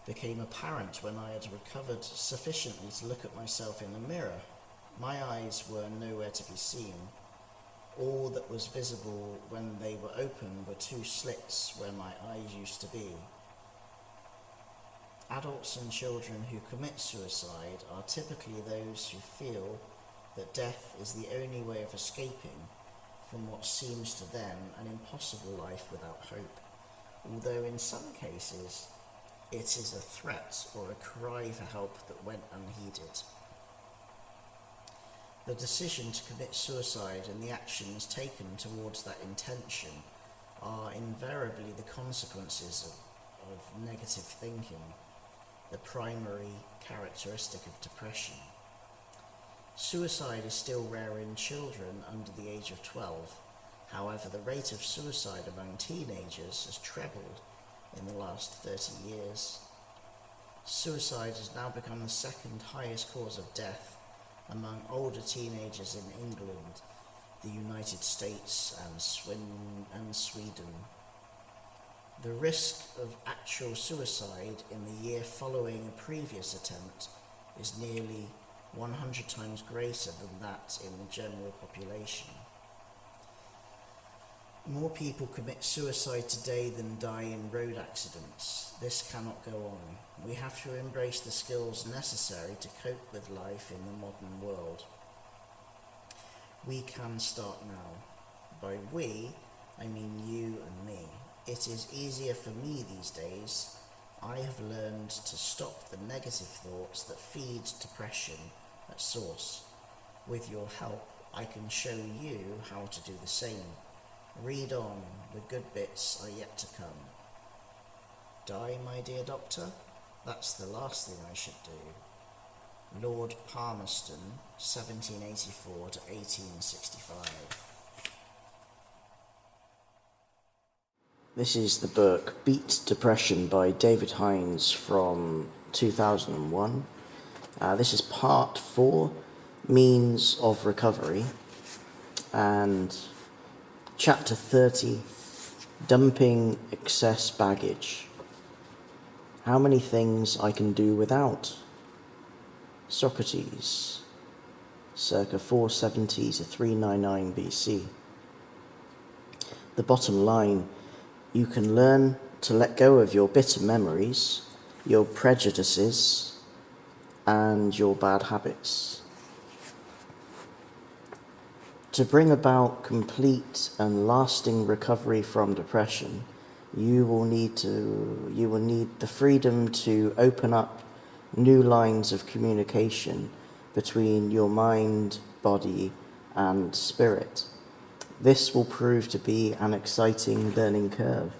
became apparent when I had recovered sufficiently to look at myself in the mirror. My eyes were nowhere to be seen. All that was visible when they were open were two slits where my eyes used to be. Adults and children who commit suicide are typically those who feel that death is the only way of escaping from what seems to them an impossible life without hope, although in some cases it is a threat or a cry for help that went unheeded. The decision to commit suicide and the actions taken towards that intention are invariably the consequences of negative thinking, the primary characteristic of depression. Suicide is still rare in children under the age of 12. However, the rate of suicide among teenagers has trebled in the last 30 years. Suicide has now become the second highest cause of death among older teenagers in England, the United States, and Sweden. The risk of actual suicide in the year following a previous attempt is nearly 100 times greater than that in the general population. More people commit suicide today than die in road accidents. This cannot go on. We have to embrace the skills necessary to cope with life in the modern world. We can start now. By we, I mean you and me. It is easier for me these days. I have learned to stop the negative thoughts that feed depression at source. With your help, I can show you how to do the same. Read on, the good bits are yet to come. Die, my dear doctor? That's the last thing I should do. Lord Palmerston, 1784 to 1865. This is the book Beat Depression by David Hinds from 2001. This is part 4, Means of Recovery, and chapter 30, Dumping Excess Baggage. How many things I can do without? Socrates, circa 470 to 399 BC. The bottom line: you can learn to let go of your bitter memories, your prejudices, and your bad habits. To bring about complete and lasting recovery from depression, you will need the freedom to open up new lines of communication between your mind, body, and spirit. This will prove to be an exciting learning curve.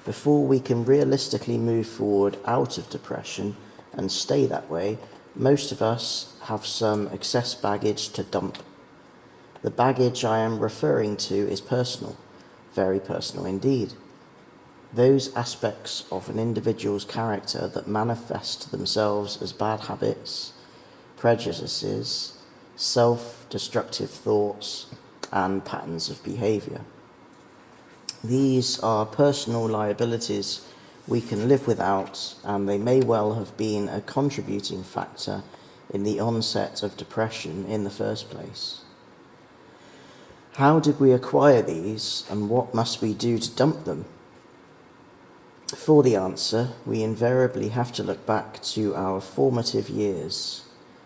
Before we can realistically move forward out of depression and stay that way, most of us have some excess baggage to dump. The baggage I am referring to is personal, very personal indeed. Those aspects of an individual's character that manifest themselves as bad habits, prejudices, self-destructive thoughts, and patterns of behavior. These are personal liabilities we can live without, and they may well have been a contributing factor in the onset of depression in the first place. How did we acquire these, and what must we do to dump them? For the answer, we invariably have to look back to our formative years.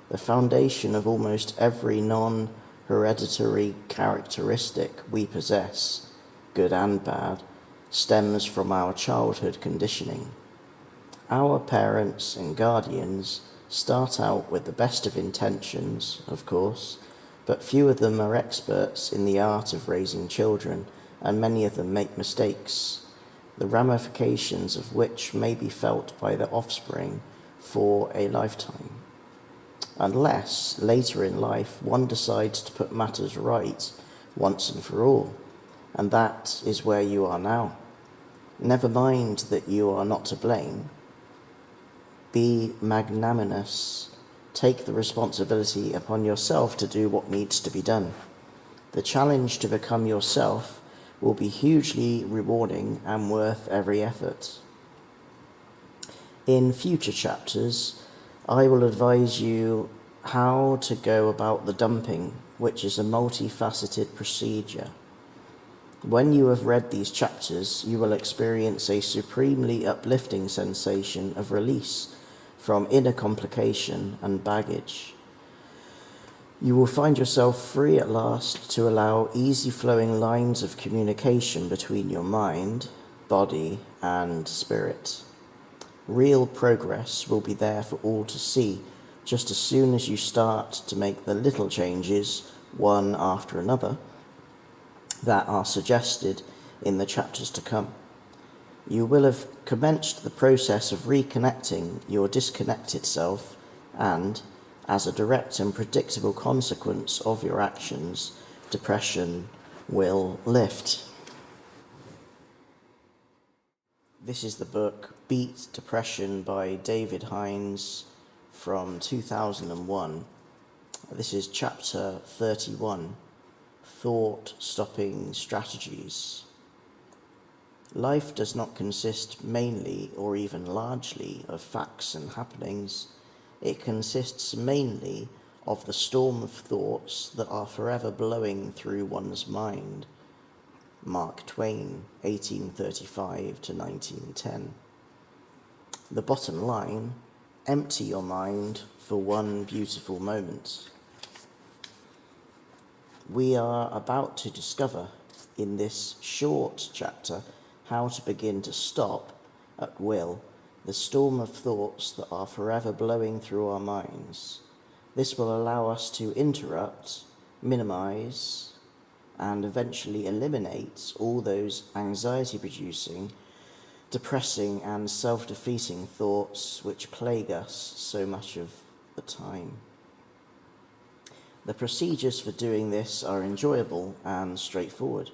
The foundation of almost every non-hereditary characteristic we possess, good and bad, stems from our childhood conditioning. Our parents and guardians start out with the best of intentions, of course, but few of them are experts in the art of raising children, and many of them make mistakes, the ramifications of which may be felt by the offspring for a lifetime. Unless, later in life, one decides to put matters right once and for all, and that is where you are now. Never mind that you are not to blame. Be magnanimous. Take the responsibility upon yourself to do what needs to be done. The challenge to become yourself will be hugely rewarding and worth every effort. In future chapters, I will advise you how to go about the dumping, which is a multifaceted procedure. When you have read these chapters, you will experience a supremely uplifting sensation of release from inner complication and baggage. You will find yourself free at last to allow easy-flowing lines of communication between your mind, body, and spirit. Real progress will be there for all to see, just as soon as you start to make the little changes, one after another, that are suggested in the chapters to come. You will have commenced the process of reconnecting your disconnected self, and, as a direct and predictable consequence of your actions, depression will lift. This is the book Beat Depression by David Hinds from 2001. This is chapter 31, Thought-Stopping Strategies. Life does not consist mainly or even largely of facts and happenings. It consists mainly of the storm of thoughts that are forever blowing through one's mind. Mark Twain, 1835 to 1910. The bottom line: empty your mind for one beautiful moment. We are about to discover in this short chapter how to begin to stop, at will, the storm of thoughts that are forever blowing through our minds. This will allow us to interrupt, minimize, and eventually eliminate all those anxiety-producing, depressing, and self-defeating thoughts which plague us so much of the time. The procedures for doing this are enjoyable and straightforward.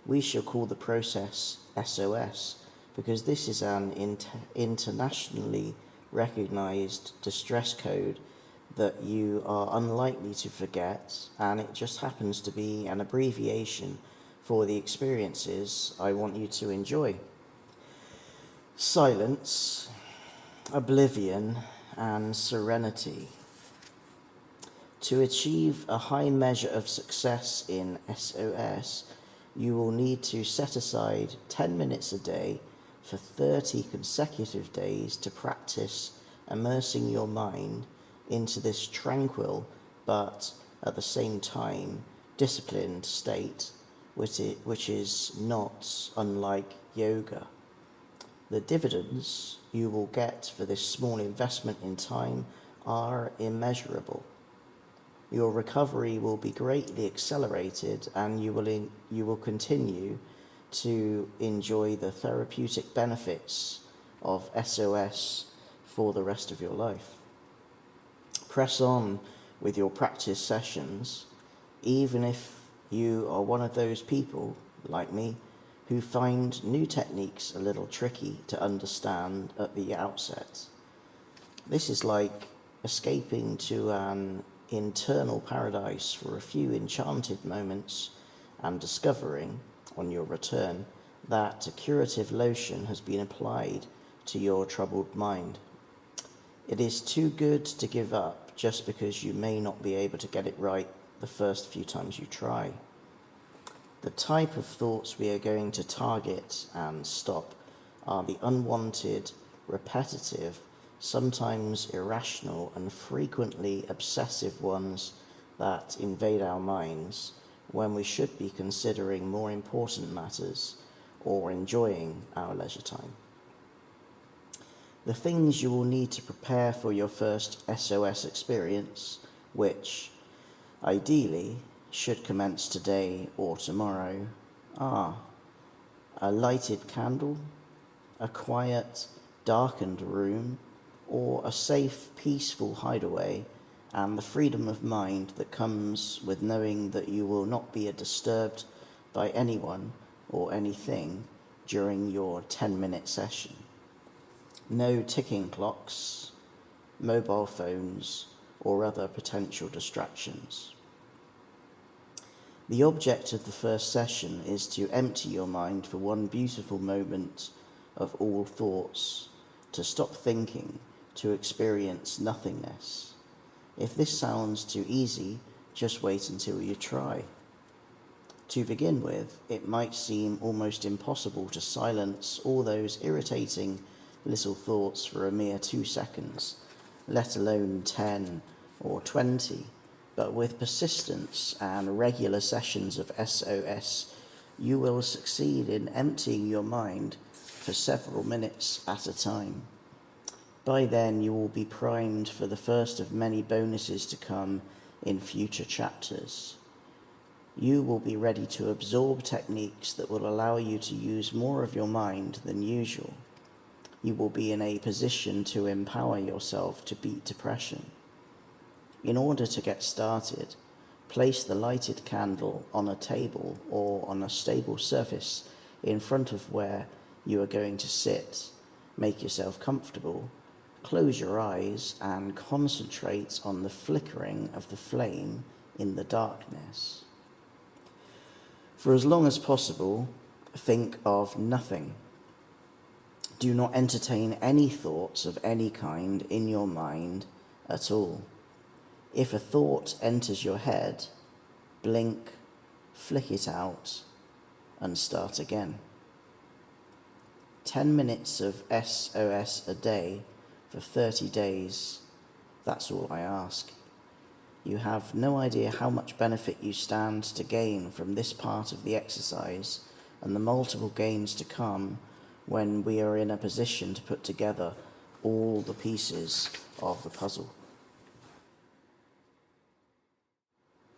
We shall call the process SOS because this is an internationally recognized distress code that you are unlikely to forget, and it just happens to be an abbreviation for the experiences I want you to enjoy. Silence, oblivion, and serenity. To achieve a high measure of success in SOS, you will need to set aside 10 minutes a day for 30 consecutive days to practice immersing your mind into this tranquil but at the same time disciplined state, which is not unlike yoga. The dividends you will get for this small investment in time are immeasurable. Your recovery will be greatly accelerated, and you will continue to enjoy the therapeutic benefits of SOS for the rest of your life. Press on with your practice sessions, even if you are one of those people, like me, who find new techniques a little tricky to understand at the outset. This is like escaping to an internal paradise for a few enchanted moments and discovering, on your return, that a curative lotion has been applied to your troubled mind. It is too good to give up just because you may not be able to get it right the first few times you try. The type of thoughts we are going to target and stop are the unwanted, repetitive, sometimes irrational, and frequently obsessive ones that invade our minds when we should be considering more important matters or enjoying our leisure time. The things you will need to prepare for your first SOS experience, which, ideally, should commence today or tomorrow, are a lighted candle, a quiet, darkened room, or a safe, peaceful hideaway, and the freedom of mind that comes with knowing that you will not be disturbed by anyone or anything during your 10-minute session. No ticking clocks, mobile phones, or other potential distractions. The object of the first session is to empty your mind for one beautiful moment of all thoughts, to stop thinking, to experience nothingness. If this sounds too easy, just wait until you try. To begin with, it might seem almost impossible to silence all those irritating little thoughts for a mere 2 seconds, let alone 10 or 20. But with persistence and regular sessions of SOS, you will succeed in emptying your mind for several minutes at a time. By then, you will be primed for the first of many bonuses to come in future chapters. You will be ready to absorb techniques that will allow you to use more of your mind than usual. You will be in a position to empower yourself to beat depression. In order to get started, place the lighted candle on a table or on a stable surface in front of where you are going to sit. Make yourself comfortable, close your eyes, and concentrate on the flickering of the flame in the darkness. For as long as possible, think of nothing. Do not entertain any thoughts of any kind in your mind at all. If a thought enters your head, blink, flick it out, and start again. 10 minutes of SOS a day for 30 days, that's all I ask. You have no idea how much benefit you stand to gain from this part of the exercise and the multiple gains to come when we are in a position to put together all the pieces of the puzzle.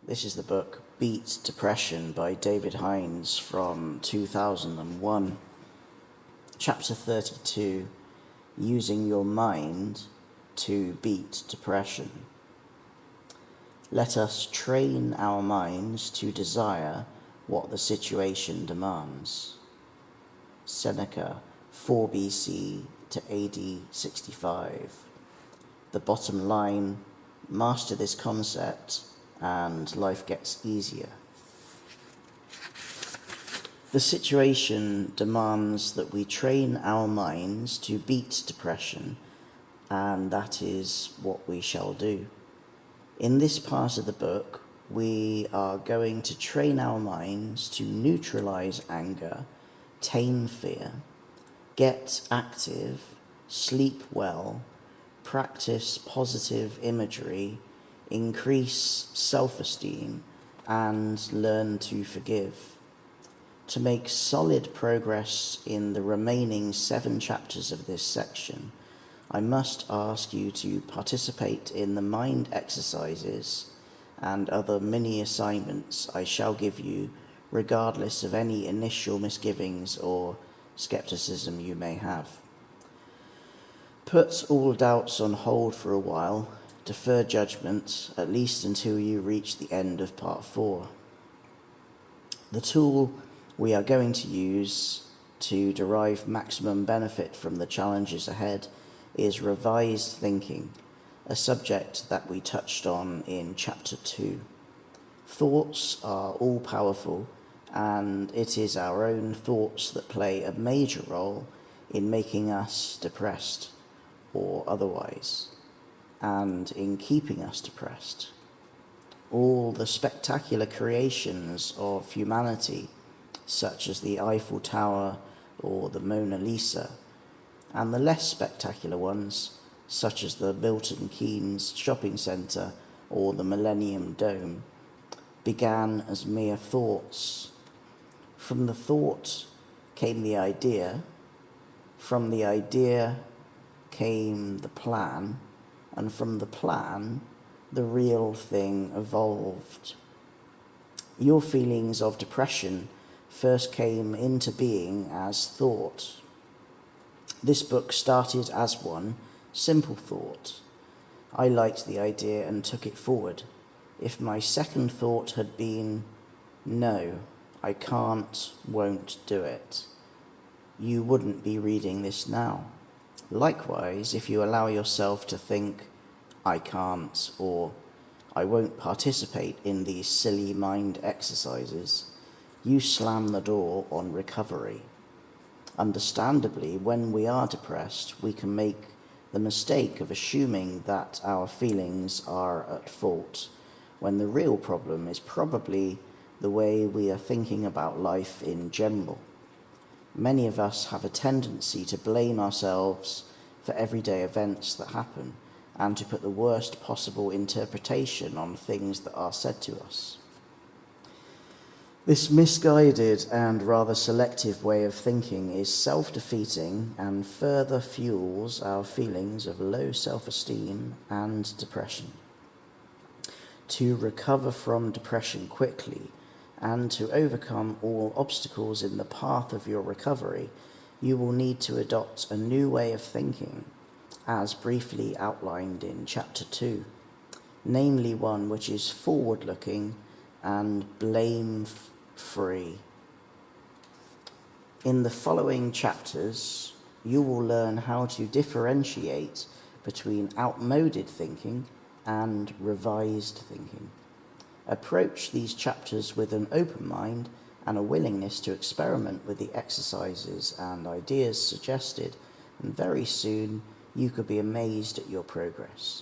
This is the book Beat Depression by David Hinds from 2001. Chapter 32, Using Your Mind to beat depression. Let us train our minds to desire what the situation demands. Seneca, 4 BC to AD 65. The bottom line, master this concept and life gets easier. The situation demands that we train our minds to beat depression, and that is what we shall do. In this part of the book, we are going to train our minds to neutralize anger, tame fear, get active, sleep well, practice positive imagery, increase self-esteem, and learn to forgive. To make solid progress in the remaining 7 chapters of this section, I must ask you to participate in the mind exercises and other mini assignments I shall give you, regardless of any initial misgivings or skepticism you may have. Put all doubts on hold for a while, defer judgment, at least until you reach the end of part 4. The tool we are going to use to derive maximum benefit from the challenges ahead is revised thinking, a subject that we touched on in chapter 2. Thoughts are all-powerful, and it is our own thoughts that play a major role in making us depressed or otherwise, and in keeping us depressed. All the spectacular creations of humanity, such as the Eiffel Tower or the Mona Lisa, and the less spectacular ones, such as the Milton Keynes shopping centre or the Millennium Dome, began as mere thoughts. From the thought came the idea, from the idea came the plan, and from the plan, the real thing evolved. Your feelings of depression first came into being as thought. This book started as one simple thought. I liked the idea and took it forward. If my second thought had been, no, I can't, won't do it, you wouldn't be reading this now. Likewise, if you allow yourself to think, I can't, or I won't participate in these silly mind exercises, you slam the door on recovery. Understandably, when we are depressed, we can make the mistake of assuming that our feelings are at fault, when the real problem is probably the way we are thinking about life in general. Many of us have a tendency to blame ourselves for everyday events that happen and to put the worst possible interpretation on things that are said to us. This misguided and rather selective way of thinking is self-defeating and further fuels our feelings of low self-esteem and depression. To recover from depression quickly and to overcome all obstacles in the path of your recovery, you will need to adopt a new way of thinking, as briefly outlined in chapter 2, namely one which is forward-looking and blame-free. In the following chapters, you will learn how to differentiate between outmoded thinking and revised thinking. Approach these chapters with an open mind and a willingness to experiment with the exercises and ideas suggested, and very soon you could be amazed at your progress.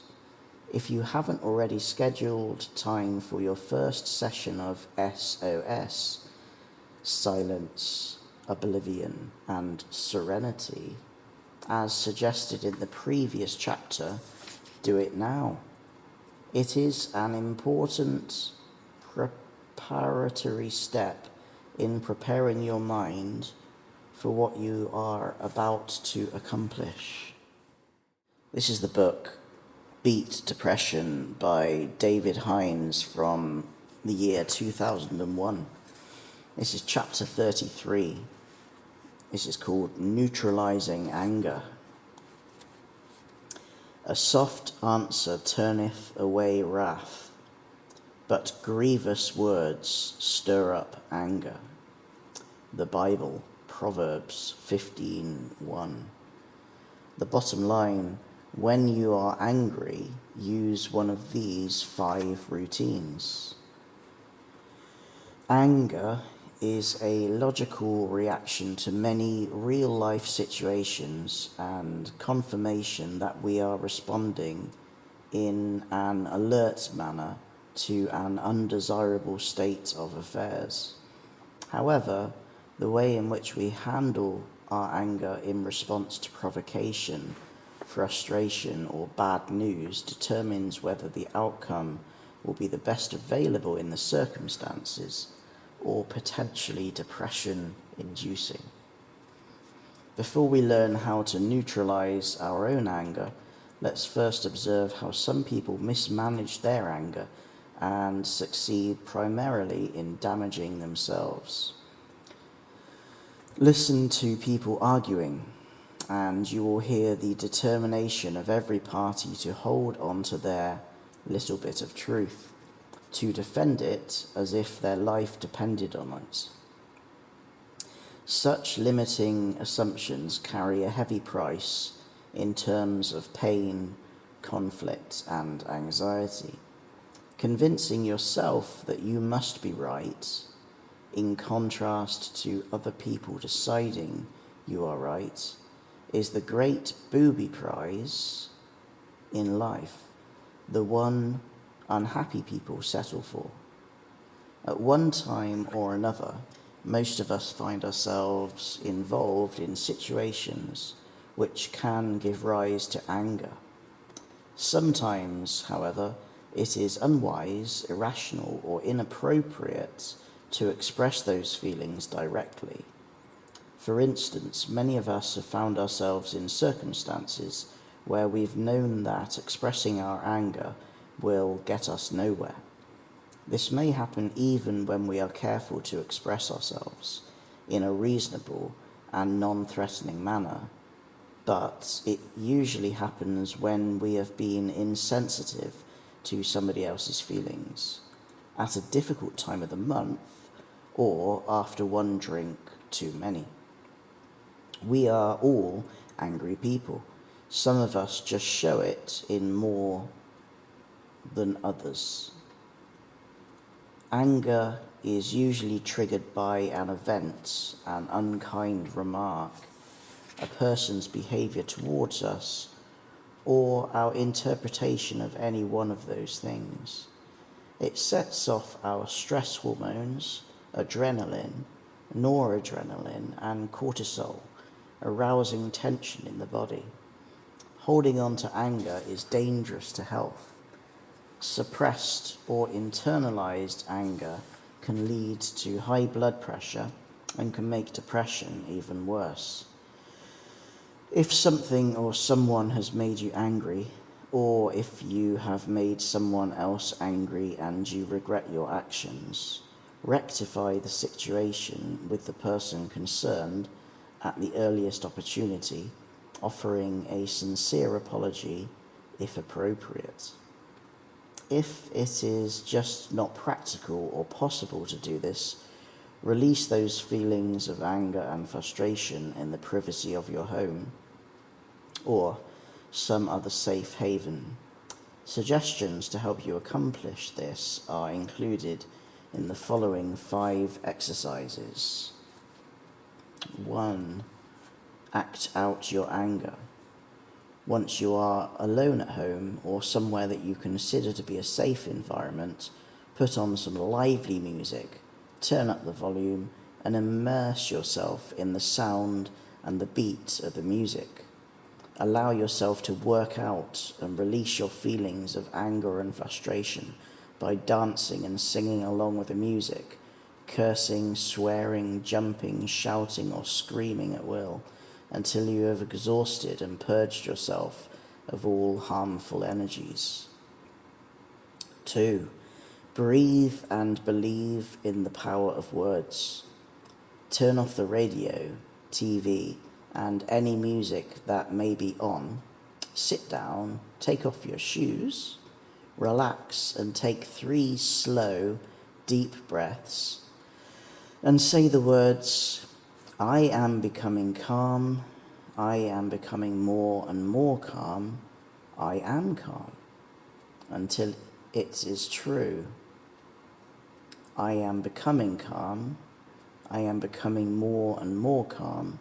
If you haven't already scheduled time for your first session of SOS, Silence, Oblivion, and Serenity, as suggested in the previous chapter, do it now. It is an important preparatory step in preparing your mind for what you are about to accomplish. This is the book Beat Depression by David Hinds from the year 2001. This is chapter 33. This is called Neutralizing Anger. A soft answer turneth away wrath, but grievous words stir up anger. The Bible, Proverbs 15:1. The bottom line, when you are angry, use one of these 5 routines. Anger is a logical reaction to many real-life situations and confirmation that we are responding in an alert manner to an undesirable state of affairs. However, the way in which we handle our anger in response to provocation, frustration, or bad news determines whether the outcome will be the best available in the circumstances or potentially depression-inducing. Before we learn how to neutralize our own anger, let's first observe how some people mismanage their anger and succeed primarily in damaging themselves. Listen to people arguing, and you will hear the determination of every party to hold on to their little bit of truth, to defend it as if their life depended on it. Such limiting assumptions carry a heavy price in terms of pain, conflict, and anxiety. Convincing yourself that you must be right, in contrast to other people deciding you are right, is the great booby prize in life, the one unhappy people settle for. At one time or another, most of us find ourselves involved in situations which can give rise to anger. Sometimes, however, it is unwise, irrational, or inappropriate to express those feelings directly. For instance, many of us have found ourselves in circumstances where we've known that expressing our anger will get us nowhere. This may happen even when we are careful to express ourselves in a reasonable and non-threatening manner, but it usually happens when we have been insensitive to somebody else's feelings, at a difficult time of the month, or after one drink too many. We are all angry people. Some of us just show it in more than others. Anger is usually triggered by an event, an unkind remark, a person's behavior towards us, or our interpretation of any one of those things. It sets off our stress hormones, adrenaline, noradrenaline, and cortisol, arousing tension in the body. Holding on to anger is dangerous to health. Suppressed or internalized anger can lead to high blood pressure and can make depression even worse. If something or someone has made you angry, or if you have made someone else angry and you regret your actions, rectify the situation with the person concerned at the earliest opportunity, offering a sincere apology if appropriate. If it is just not practical or possible to do this, release those feelings of anger and frustration in the privacy of your home or some other safe haven. Suggestions to help you accomplish this are included in the following 5 exercises. 1. Act out your anger. Once you are alone at home or somewhere that you consider to be a safe environment, put on some lively music, turn up the volume, and immerse yourself in the sound and the beat of the music. Allow yourself to work out and release your feelings of anger and frustration by dancing and singing along with the music, cursing, swearing, jumping, shouting, or screaming at will, until you have exhausted and purged yourself of all harmful energies. 2. Breathe and believe in the power of words. Turn off the radio, TV, and any music that may be on, Sit down, take off your shoes, relax, and take 3 slow, deep breaths, and say the words, I am becoming calm, I am becoming more and more calm, I am calm, until it is true. I am becoming calm, I am becoming more and more calm,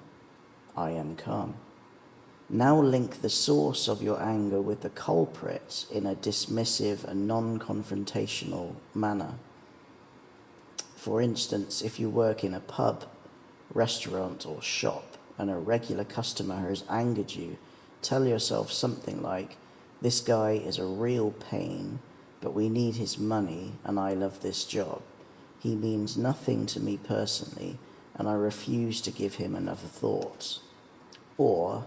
I am calm. Now link the source of your anger with the culprit in a dismissive and non-confrontational manner. For instance, if you work in a pub, restaurant, or shop, and a regular customer has angered you, tell yourself something like, this guy is a real pain, but we need his money and I love this job. He means nothing to me personally, and I refuse to give him another thought. Or,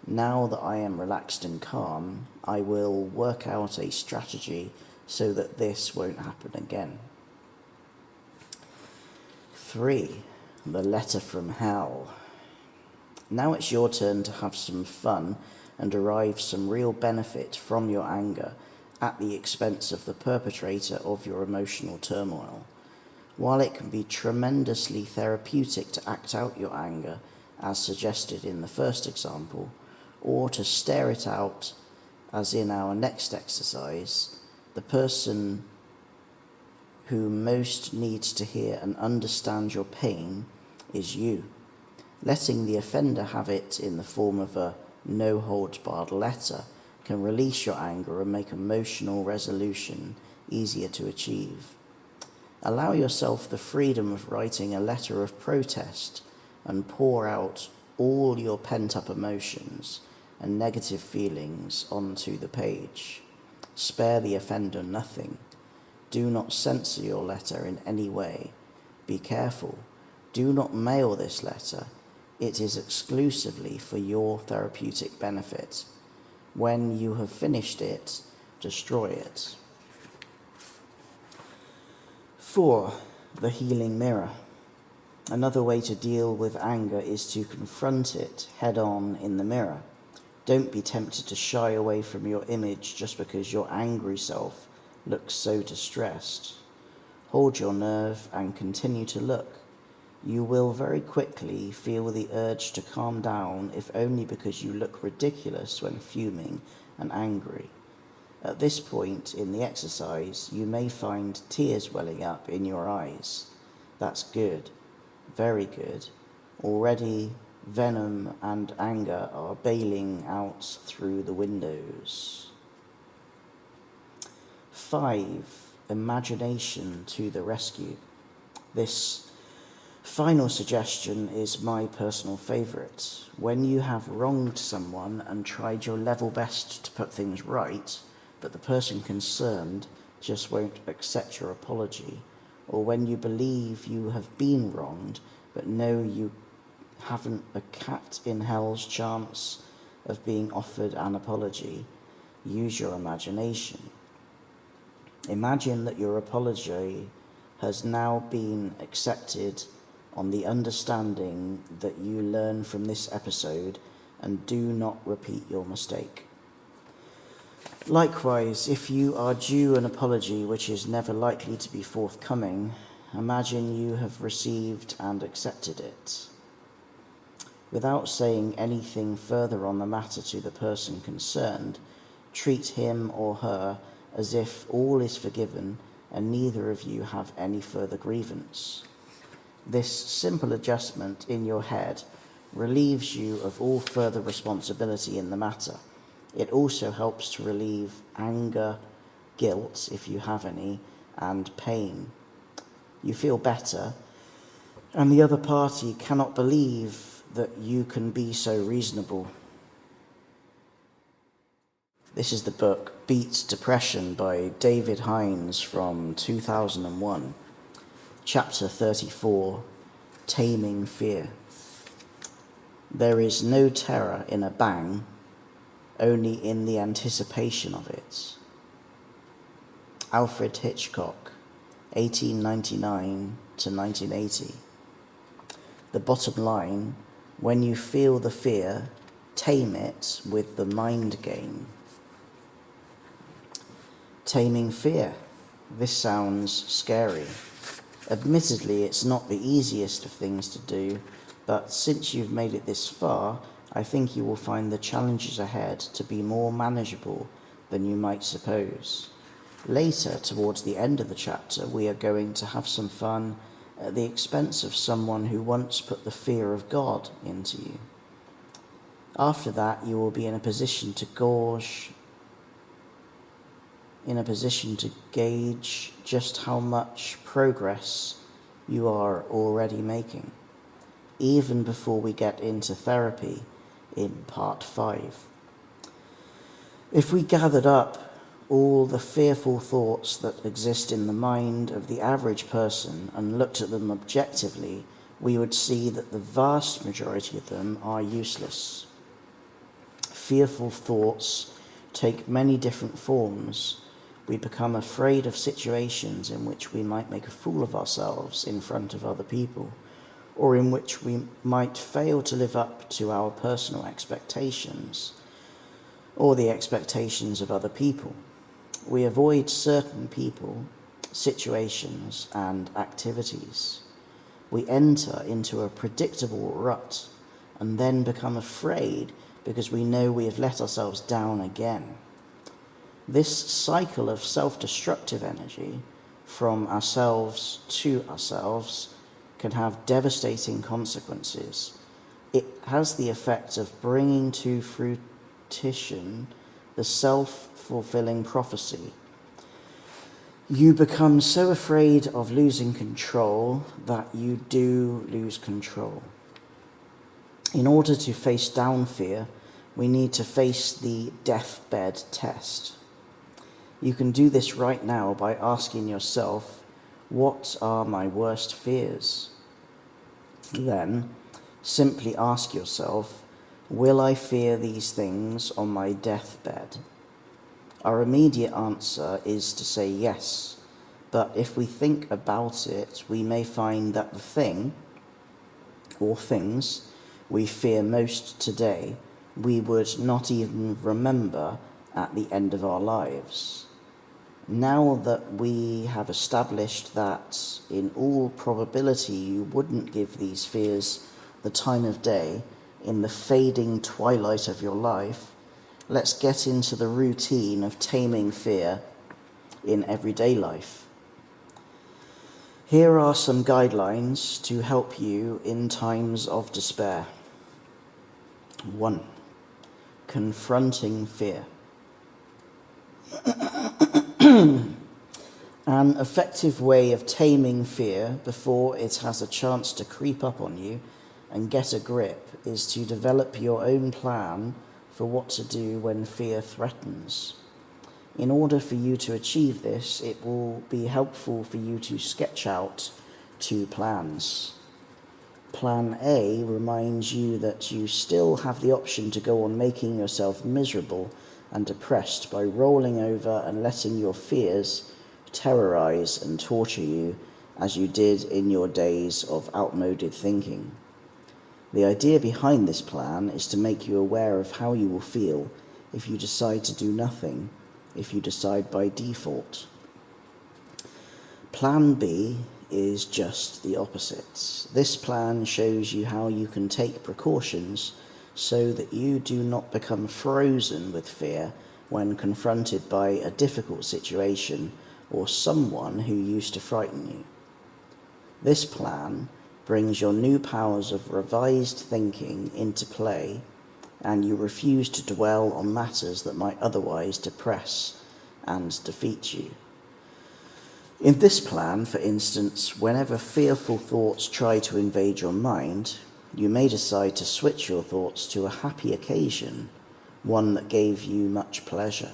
now that I am relaxed and calm, I will work out a strategy so that this won't happen again. 3. The letter from hell. Now it's your turn to have some fun and derive some real benefit from your anger at the expense of the perpetrator of your emotional turmoil. While it can be tremendously therapeutic to act out your anger, as suggested in the first example, or to stare it out, as in our next exercise, the person who most needs to hear and understand your pain is you. Letting the offender have it in the form of a no-holds-barred letter can release your anger and make emotional resolution easier to achieve. Allow yourself the freedom of writing a letter of protest and pour out all your pent-up emotions and negative feelings onto the page. Spare the offender nothing. Do not censor your letter in any way. Be careful. Do not mail this letter. It is exclusively for your therapeutic benefit. When you have finished it, destroy it. 4. The healing mirror. Another way to deal with anger is to confront it head-on in the mirror. Don't be tempted to shy away from your image just because your angry self looks so distressed. Hold your nerve and continue to look. You will very quickly feel the urge to calm down, if only because you look ridiculous when fuming and angry. At this point in the exercise, you may find tears welling up in your eyes. That's good, very good. Already, venom and anger are bailing out through the windows. 5. Imagination to the rescue. This final suggestion is my personal favourite. When you have wronged someone and tried your level best to put things right, but the person concerned just won't accept your apology, or when you believe you have been wronged but know you haven't a cat in hell's chance of being offered an apology, use your imagination. Imagine that your apology has now been accepted on the understanding that you learn from this episode and do not repeat your mistake. Likewise, if you are due an apology which is never likely to be forthcoming, imagine you have received and accepted it. Without saying anything further on the matter to the person concerned, treat him or her as if all is forgiven and neither of you have any further grievance. This simple adjustment in your head relieves you of all further responsibility in the matter. It also helps to relieve anger, guilt, if you have any, and pain. You feel better, and the other party cannot believe that you can be so reasonable. This is the book Beat Depression by David Hinds from 2001. Chapter 34, Taming Fear. There is no terror in a bang, only in the anticipation of it. Alfred Hitchcock, 1899 to 1980. The bottom line, when you feel the fear, tame it with the mind game. Taming fear. This sounds scary. Admittedly, it's not the easiest of things to do, but since you've made it this far, I think you will find the challenges ahead to be more manageable than you might suppose. Later, towards the end of the chapter, we are going to have some fun at the expense of someone who once put the fear of God into you. After that, you will be in a position to gauge just how much progress you are already making, even before we get into therapy in part 5. If we gathered up all the fearful thoughts that exist in the mind of the average person and looked at them objectively, we would see that the vast majority of them are useless. Fearful thoughts take many different forms. We become afraid of situations in which we might make a fool of ourselves in front of other people, or in which we might fail to live up to our personal expectations, or the expectations of other people. We avoid certain people, situations, and activities. We enter into a predictable rut and then become afraid because we know we have let ourselves down again. This cycle of self-destructive energy from ourselves to ourselves can have devastating consequences. It has the effect of bringing to fruition the self-fulfilling prophecy. You become so afraid of losing control that you do lose control. In order to face down fear, we need to face the deathbed test. You can do this right now by asking yourself, what are my worst fears? Then, simply ask yourself, will I fear these things on my deathbed? Our immediate answer is to say yes, but if we think about it, we may find that the thing or things we fear most today, we would not even remember at the end of our lives. Now that we have established that in all probability you wouldn't give these fears the time of day in the fading twilight of your life, let's get into the routine of taming fear in everyday life. Here are some guidelines to help you in times of despair. 1. Confronting fear. An effective way of taming fear before it has a chance to creep up on you and get a grip is to develop your own plan for what to do when fear threatens. In order for you to achieve this, it will be helpful for you to sketch out 2 plans. Plan A reminds you that you still have the option to go on making yourself miserable and depressed by rolling over and letting your fears terrorize and torture you as you did in your days of outmoded thinking. The idea behind this plan is to make you aware of how you will feel if you decide to do nothing, if you decide by default. Plan B is just the opposite. This plan shows you how you can take precautions so that you do not become frozen with fear when confronted by a difficult situation or someone who used to frighten you. This plan brings your new powers of revised thinking into play, and you refuse to dwell on matters that might otherwise depress and defeat you. In this plan, for instance, whenever fearful thoughts try to invade your mind, you may decide to switch your thoughts to a happy occasion, one that gave you much pleasure.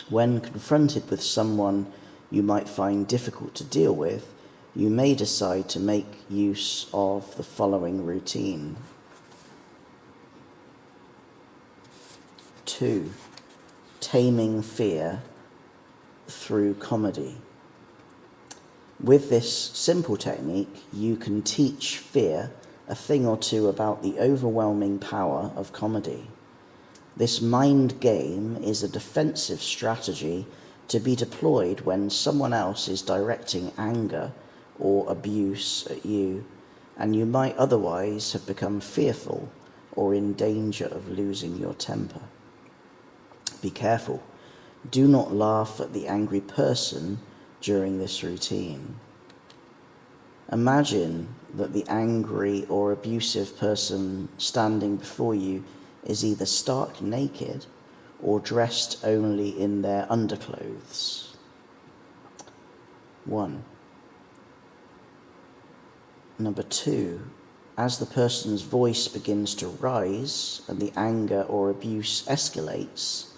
When confronted with someone you might find difficult to deal with, you may decide to make use of the following routine. 2. Taming fear through comedy. With this simple technique, you can teach fear a thing or two about the overwhelming power of comedy. This mind game is a defensive strategy to be deployed when someone else is directing anger or abuse at you, and you might otherwise have become fearful or in danger of losing your temper. Be careful. Do not laugh at the angry person during this routine. Imagine that the angry or abusive person standing before you is either stark naked or dressed only in their underclothes. 1. Number 2, as the person's voice begins to rise and the anger or abuse escalates,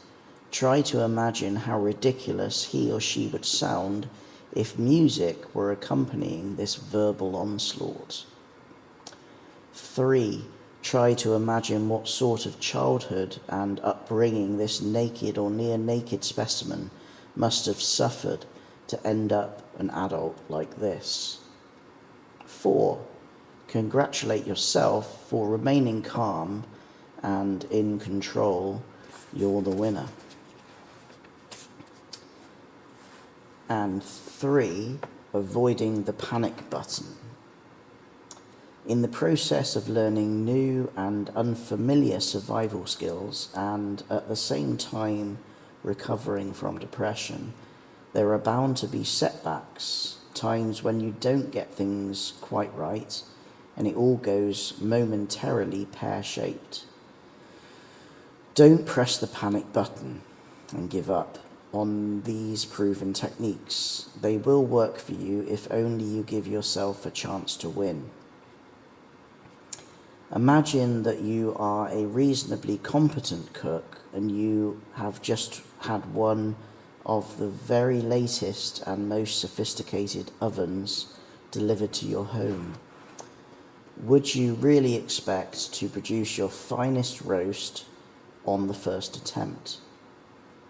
try to imagine how ridiculous he or she would sound if music were accompanying this verbal onslaught. 3. Try to imagine what sort of childhood and upbringing this naked or near-naked specimen must have suffered to end up an adult like this. 4. Congratulate yourself for remaining calm and in control. You're the winner. And 3, avoiding the panic button. In the process of learning new and unfamiliar survival skills and at the same time recovering from depression, there are bound to be setbacks, times when you don't get things quite right and it all goes momentarily pear-shaped. Don't press the panic button and give up on these proven techniques. They will work for you if only you give yourself a chance to win. Imagine that you are a reasonably competent cook and you have just had one of the very latest and most sophisticated ovens delivered to your home. Would you really expect to produce your finest roast on the first attempt?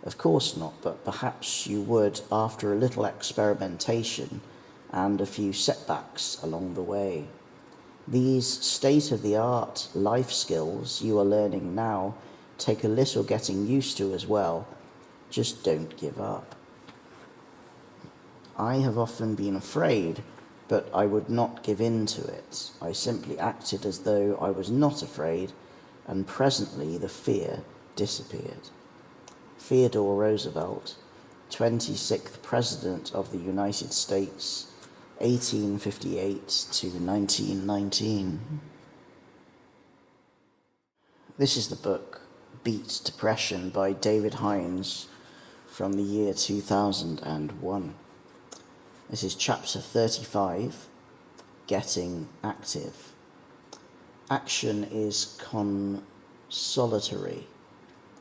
Of course not, but perhaps you would after a little experimentation and a few setbacks along the way. These state-of-the-art life skills you are learning now take a little getting used to as well. Just don't give up. I have often been afraid, but I would not give in to it. I simply acted as though I was not afraid, and presently the fear disappeared. Theodore Roosevelt, 26th President of the United States, 1858 to 1919. This is the book Beat Depression by David Hinds from the year 2001. This is chapter 35, Getting Active. Action is consolatory.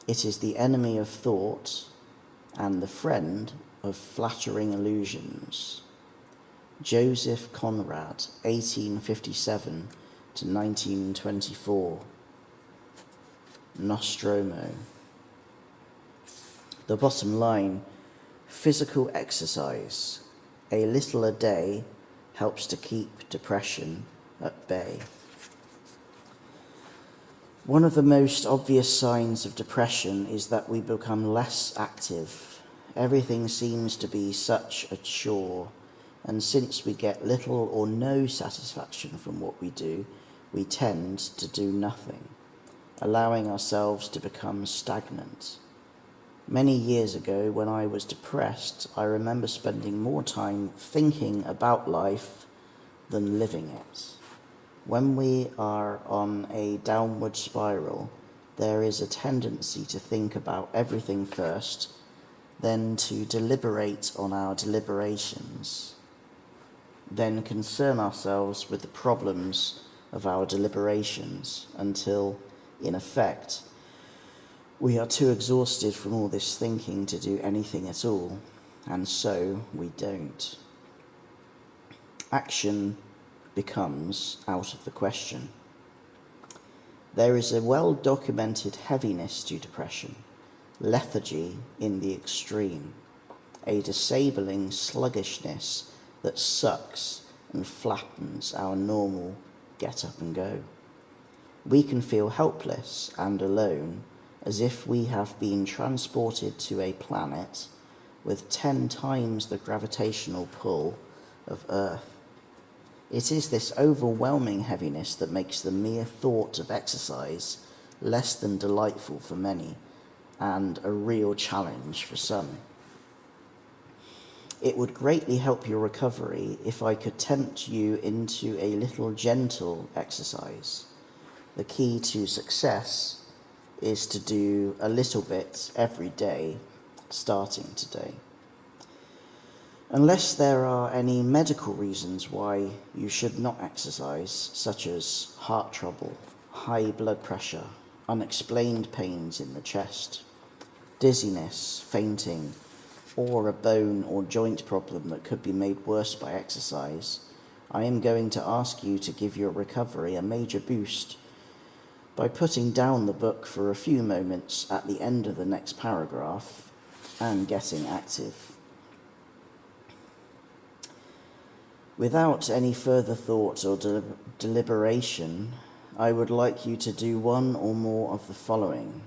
It is the enemy of thought and the friend of flattering illusions. Joseph Conrad, 1857 to 1924. Nostromo. The bottom line: physical exercise, a little a day, helps to keep depression at bay. One of the most obvious signs of depression is that we become less active. Everything seems to be such a chore, and since we get little or no satisfaction from what we do, we tend to do nothing, allowing ourselves to become stagnant. Many years ago, when I was depressed, I remember spending more time thinking about life than living it. When we are on a downward spiral, there is a tendency to think about everything first, then to deliberate on our deliberations, then concern ourselves with the problems of our deliberations until, in effect, we are too exhausted from all this thinking to do anything at all, and so we don't. Action becomes out of the question. There is a well-documented heaviness to depression, lethargy in the extreme, a disabling sluggishness that sucks and flattens our normal get up and go. We can feel helpless and alone, as if we have been transported to a planet with 10 times the gravitational pull of Earth. It is this overwhelming heaviness that makes the mere thought of exercise less than delightful for many, and a real challenge for some. It would greatly help your recovery if I could tempt you into a little gentle exercise. The key to success is to do a little bit every day, starting today. Unless there are any medical reasons why you should not exercise, such as heart trouble, high blood pressure, unexplained pains in the chest, dizziness, fainting, or a bone or joint problem that could be made worse by exercise, I am going to ask you to give your recovery a major boost by putting down the book for a few moments at the end of the next paragraph and getting active. Without any further thought or deliberation, I would like you to do one or more of the following.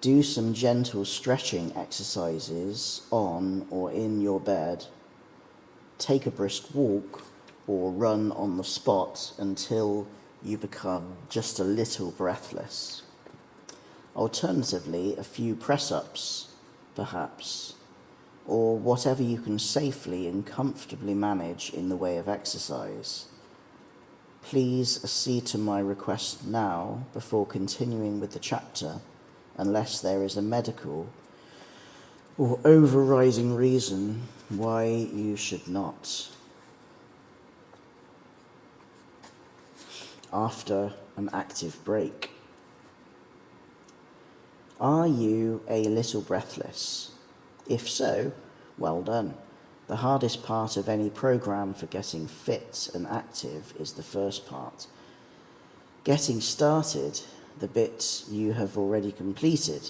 Do some gentle stretching exercises on or in your bed. Take a brisk walk or run on the spot until you become just a little breathless. Alternatively, a few press-ups, perhaps, or whatever you can safely and comfortably manage in the way of exercise. Please accede to my request now before continuing with the chapter, unless there is a medical or overriding reason why you should not. After an active break. Are you a little breathless? If so, well done. The hardest part of any program for getting fit and active is the first part. Getting started, the bit you have already completed.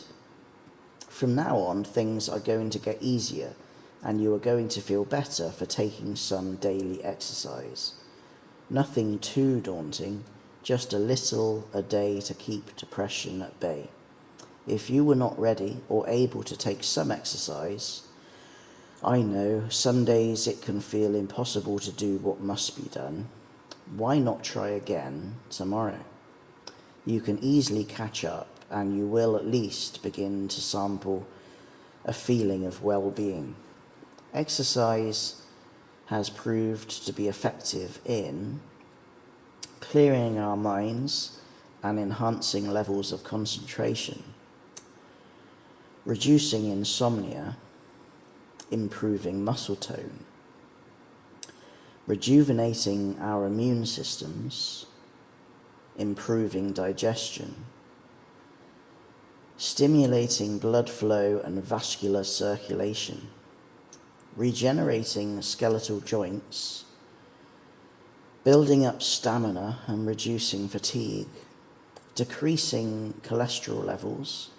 From now on, things are going to get easier, and you are going to feel better for taking some daily exercise. Nothing too daunting, just a little a day to keep depression at bay. If you were not ready or able to take some exercise, I know some days it can feel impossible to do what must be done. Why not try again tomorrow? You can easily catch up, and you will at least begin to sample a feeling of well-being. Exercise has proved to be effective in clearing our minds and enhancing levels of concentration, reducing insomnia, improving muscle tone, rejuvenating our immune systems, improving digestion, stimulating blood flow and vascular circulation, regenerating skeletal joints, building up stamina and reducing fatigue, decreasing cholesterol levels,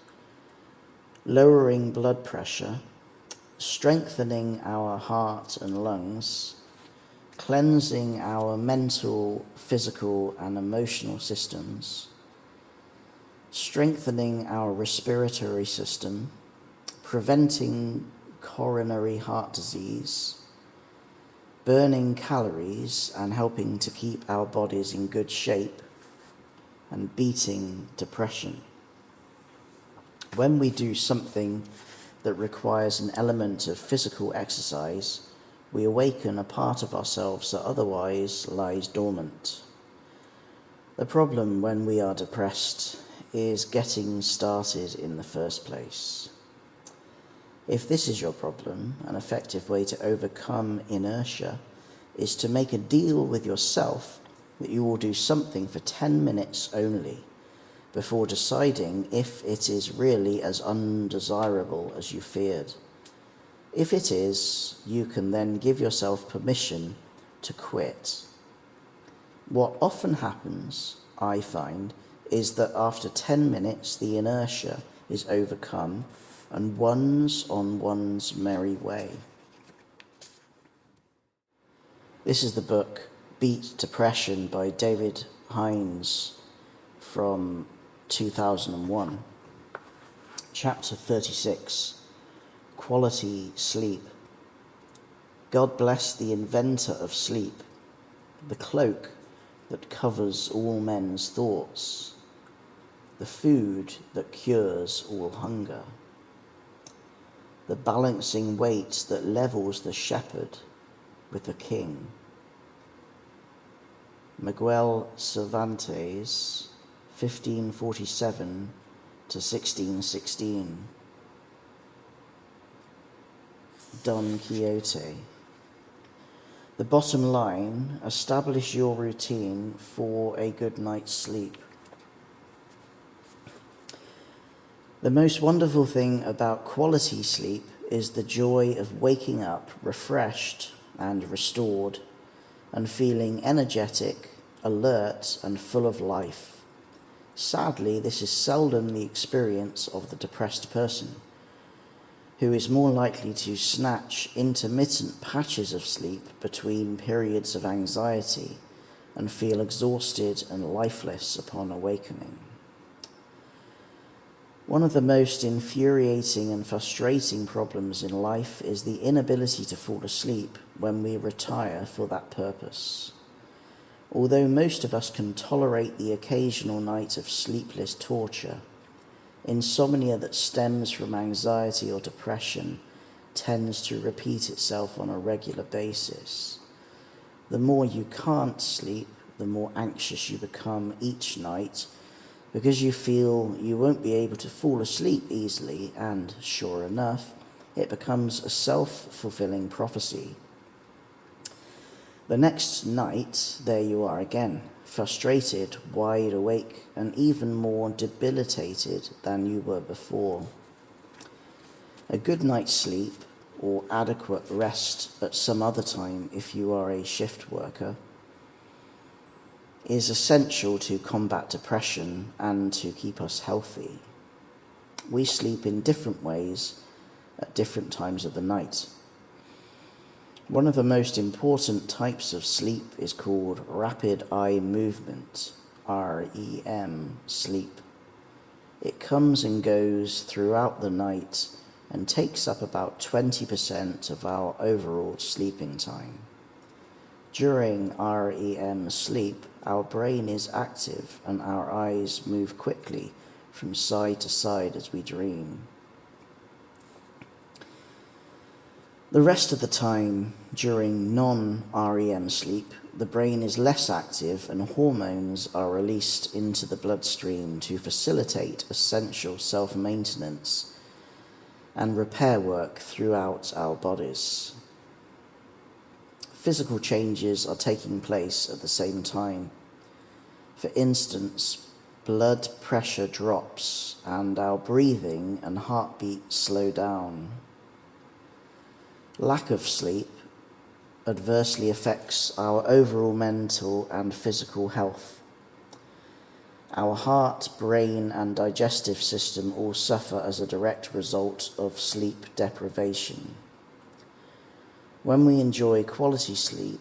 lowering blood pressure, strengthening our heart and lungs, cleansing our mental, physical, and emotional systems, strengthening our respiratory system, preventing coronary heart disease, burning calories and helping to keep our bodies in good shape, and beating depression. When we do something that requires an element of physical exercise, we awaken a part of ourselves that otherwise lies dormant. The problem when we are depressed is getting started in the first place. If this is your problem, an effective way to overcome inertia is to make a deal with yourself that you will do something for 10 minutes only before deciding if it is really as undesirable as you feared. If it is, you can then give yourself permission to quit. What often happens, I find, is that after 10 minutes the inertia is overcome and one's on one's merry way. This is the book Beat Depression by David Hinds from 2001. Chapter 36, Quality Sleep. God bless the inventor of sleep, the cloak that covers all men's thoughts, the food that cures all hunger, the balancing weight that levels the shepherd with the king. Miguel Cervantes, 1547 to 1616. Don Quixote. The bottom line: establish your routine for a good night's sleep. The most wonderful thing about quality sleep is the joy of waking up refreshed and restored and feeling energetic, alert, and full of life. Sadly, this is seldom the experience of the depressed person, who is more likely to snatch intermittent patches of sleep between periods of anxiety and feel exhausted and lifeless upon awakening. One of the most infuriating and frustrating problems in life is the inability to fall asleep when we retire for that purpose. Although most of us can tolerate the occasional night of sleepless torture, insomnia that stems from anxiety or depression tends to repeat itself on a regular basis. The more you can't sleep, the more anxious you become each night, because you feel you won't be able to fall asleep easily, and sure enough, it becomes a self-fulfilling prophecy. The next night, there you are again, frustrated, wide awake, and even more debilitated than you were before. A good night's sleep, or adequate rest at some other time if you are a shift worker, is essential to combat depression and to keep us healthy. We sleep in different ways at different times of the night. One of the most important types of sleep is called rapid eye movement, REM sleep. It comes and goes throughout the night and takes up about 20% of our overall sleeping time. During REM sleep, our brain is active and our eyes move quickly from side to side as we dream. The rest of the time, during non-REM sleep, the brain is less active and hormones are released into the bloodstream to facilitate essential self-maintenance and repair work throughout our bodies. Physical changes are taking place at the same time. For instance, blood pressure drops and our breathing and heartbeat slow down. Lack of sleep adversely affects our overall mental and physical health. Our heart, brain, and digestive system all suffer as a direct result of sleep deprivation. When we enjoy quality sleep,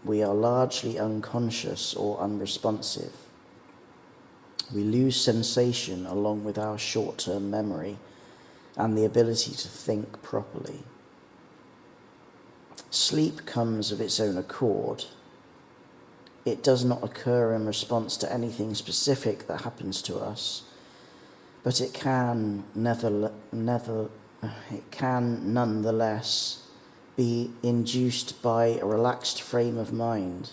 we are largely unconscious or unresponsive. We lose sensation along with our short-term memory and the ability to think properly. Sleep comes of its own accord. It does not occur in response to anything specific that happens to us, but it can nonetheless be induced by a relaxed frame of mind.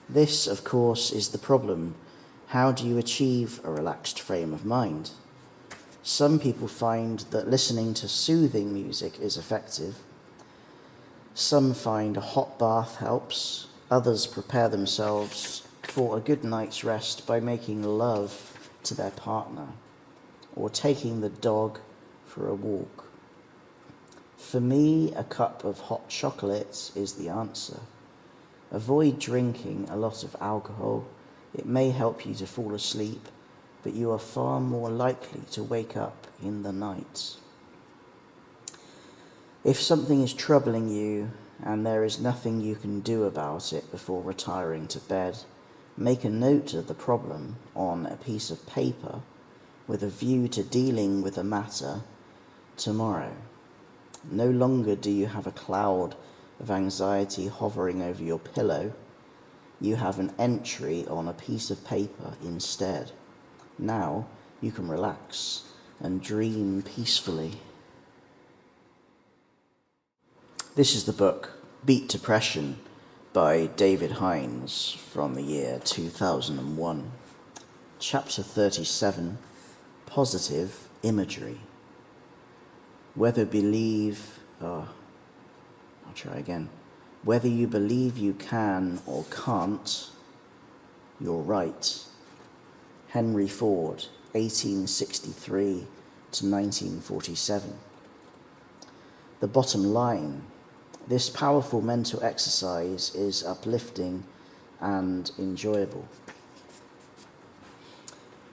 This, of course, is the problem. How do you achieve a relaxed frame of mind? Some people find that listening to soothing music is effective. Some find a hot bath helps. Others prepare themselves for a good night's rest by making love to their partner or taking the dog for a walk. For me, a cup of hot chocolate is the answer. Avoid drinking a lot of alcohol. It may help you to fall asleep, but you are far more likely to wake up in the night. If something is troubling you, and there is nothing you can do about it before retiring to bed. Make a note of the problem on a piece of paper with a view to dealing with the matter tomorrow. No longer do you have a cloud of anxiety hovering over your pillow. You have an entry on a piece of paper instead. Now you can relax and dream peacefully. This is the book Beat Depression by David Hinds from the year 2001. Chapter 37, Positive Imagery. Whether you believe you can or can't, you're right. Henry Ford, 1863 to 1947. The bottom line: this powerful mental exercise is uplifting and enjoyable.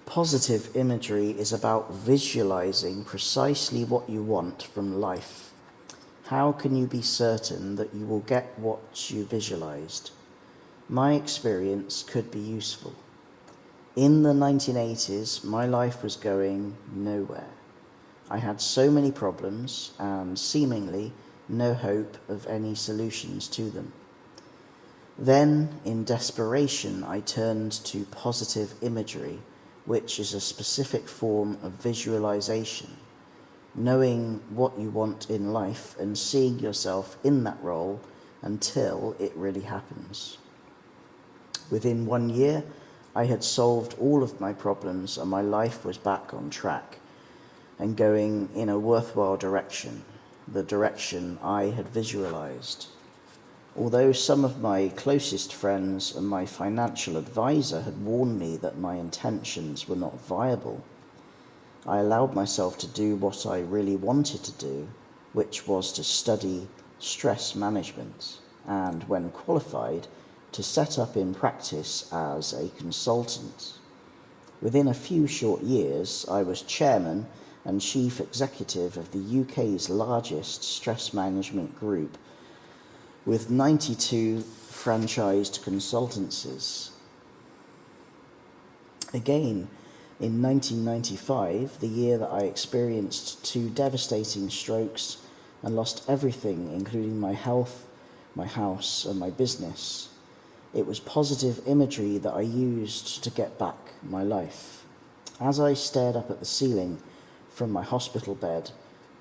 Positive imagery is about visualizing precisely what you want from life. How can you be certain that you will get what you visualized? My experience could be useful. In the 1980s, my life was going nowhere. I had so many problems and seemingly no hope of any solutions to them. Then, in desperation, I turned to positive imagery, which is a specific form of visualization, knowing what you want in life and seeing yourself in that role until it really happens. Within 1 year, I had solved all of my problems and my life was back on track and going in a worthwhile direction, the direction I had visualized. Although some of my closest friends and my financial advisor had warned me that my intentions were not viable, I allowed myself to do what I really wanted to do, which was to study stress management and, when qualified, to set up in practice as a consultant. Within a few short years, I was chairman and chief executive of the UK's largest stress management group, with 92 franchised consultancies. Again, in 1995, the year that I experienced 2 devastating strokes and lost everything, including my health, my house, and my business, it was positive imagery that I used to get back my life. As I stared up at the ceiling from my hospital bed,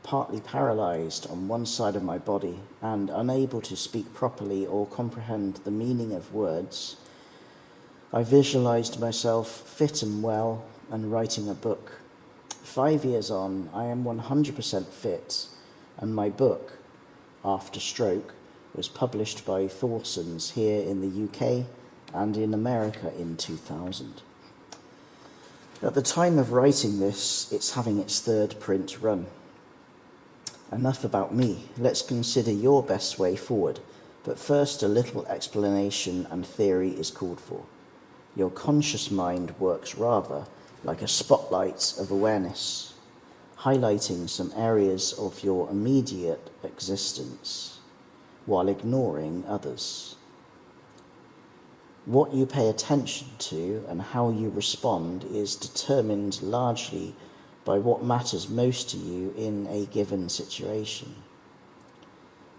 partly paralyzed on one side of my body and unable to speak properly or comprehend the meaning of words, I visualized myself fit and well and writing a book. 5 years on, I am 100% fit, and my book, After Stroke, was published by Thorson's here in the UK and in America in 2000. At the time of writing this, it's having its 3rd print run. Enough about me. Let's consider your best way forward. But first, a little explanation and theory is called for. Your conscious mind works rather like a spotlight of awareness, highlighting some areas of your immediate existence while ignoring others. What you pay attention to and how you respond is determined largely by what matters most to you in a given situation.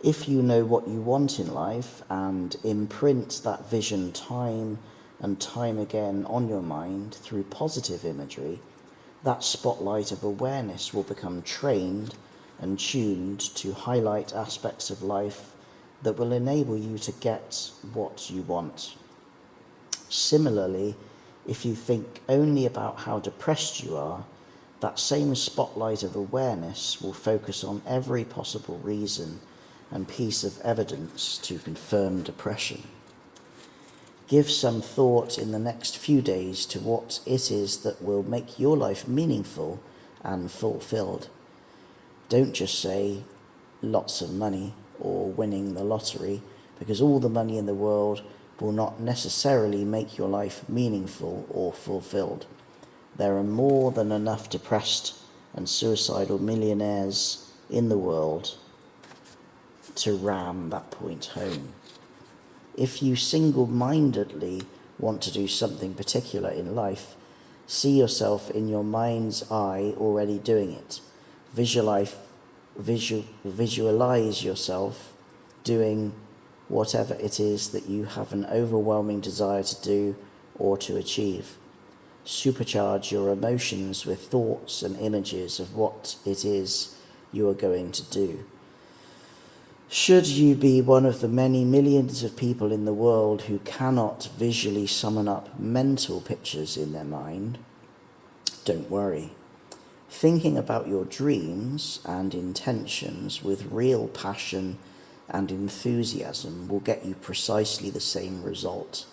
If you know what you want in life and imprint that vision time and time again on your mind through positive imagery, that spotlight of awareness will become trained and tuned to highlight aspects of life that will enable you to get what you want. Similarly, if you think only about how depressed you are, that same spotlight of awareness will focus on every possible reason and piece of evidence to confirm depression. Give some thought in the next few days to what it is that will make your life meaningful and fulfilled. Don't just say lots of money or winning the lottery, because all the money in the world will not necessarily make your life meaningful or fulfilled. There are more than enough depressed and suicidal millionaires in the world to ram that point home. If you single-mindedly want to do something particular in life, see yourself in your mind's eye already doing it. Visualize yourself doing whatever it is that you have an overwhelming desire to do or to achieve. Supercharge your emotions with thoughts and images of what it is you are going to do. Should you be one of the many millions of people in the world who cannot visually summon up mental pictures in their mind, don't worry. Thinking about your dreams and intentions with real passion and enthusiasm will get you precisely the same result.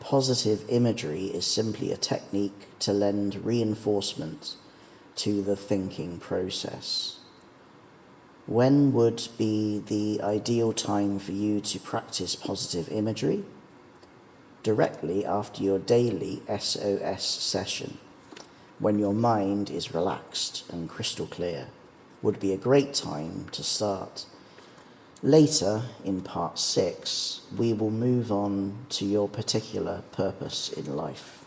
Positive imagery is simply a technique to lend reinforcement to the thinking process. When would be the ideal time for you to practice positive imagery? Directly after your daily SOS session, when your mind is relaxed and crystal clear, would be a great time to start. Later, in part 6, we will move on to your particular purpose in life.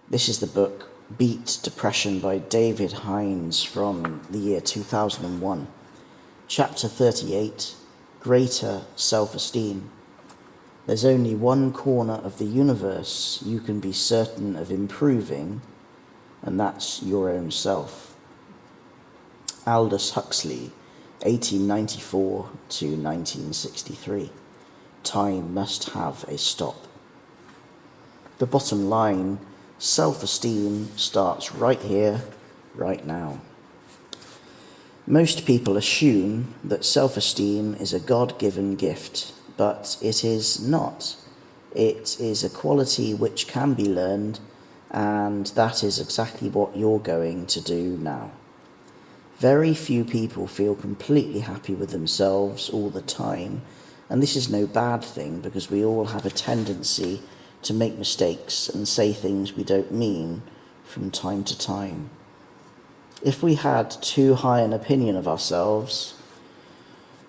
This is the book Beat Depression by David Hinds from the year 2001. Chapter 38, Greater Self-Esteem. There's only one corner of the universe you can be certain of improving, and that's your own self. Aldous Huxley, 1894 to 1963. Time must have a stop. The bottom line, self-esteem starts right here, right now. Most people assume that self-esteem is a God-given gift, but it is not. It is a quality which can be learned, and that is exactly what you're going to do now. Very few people feel completely happy with themselves all the time, and this is no bad thing because we all have a tendency to make mistakes and say things we don't mean from time to time. If we had too high an opinion of ourselves,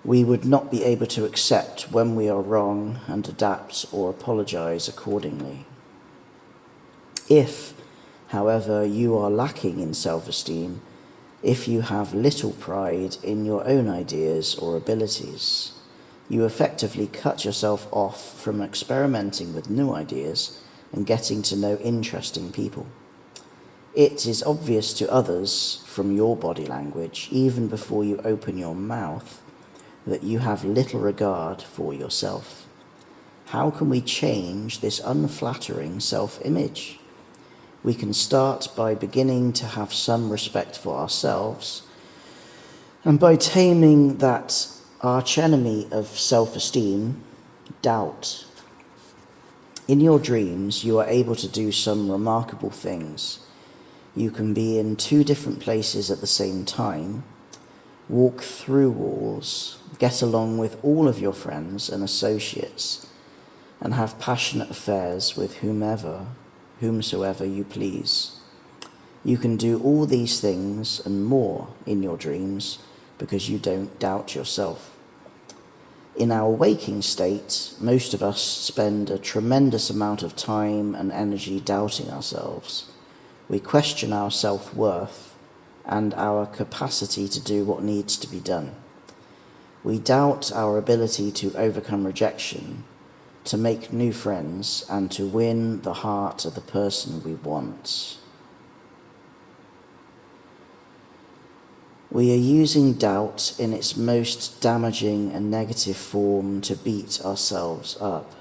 we would not be able to accept when we are wrong and adapt or apologize accordingly. If, however, you are lacking in self-esteem, if you have little pride in your own ideas or abilities, you effectively cut yourself off from experimenting with new ideas and getting to know interesting people. It is obvious to others from your body language, even before you open your mouth, that you have little regard for yourself. How can we change this unflattering self-image? We can start by beginning to have some respect for ourselves and by taming that archenemy of self-esteem, doubt. In your dreams, you are able to do some remarkable things. You can be in 2 different places at the same time, walk through walls, get along with all of your friends and associates, and have passionate affairs with whomsoever you please. You can do all these things and more in your dreams because you don't doubt yourself. In our waking state, most of us spend a tremendous amount of time and energy doubting ourselves. We question our self-worth and our capacity to do what needs to be done. We doubt our ability to overcome rejection, to make new friends, and to win the heart of the person we want. We are using doubt in its most damaging and negative form to beat ourselves up.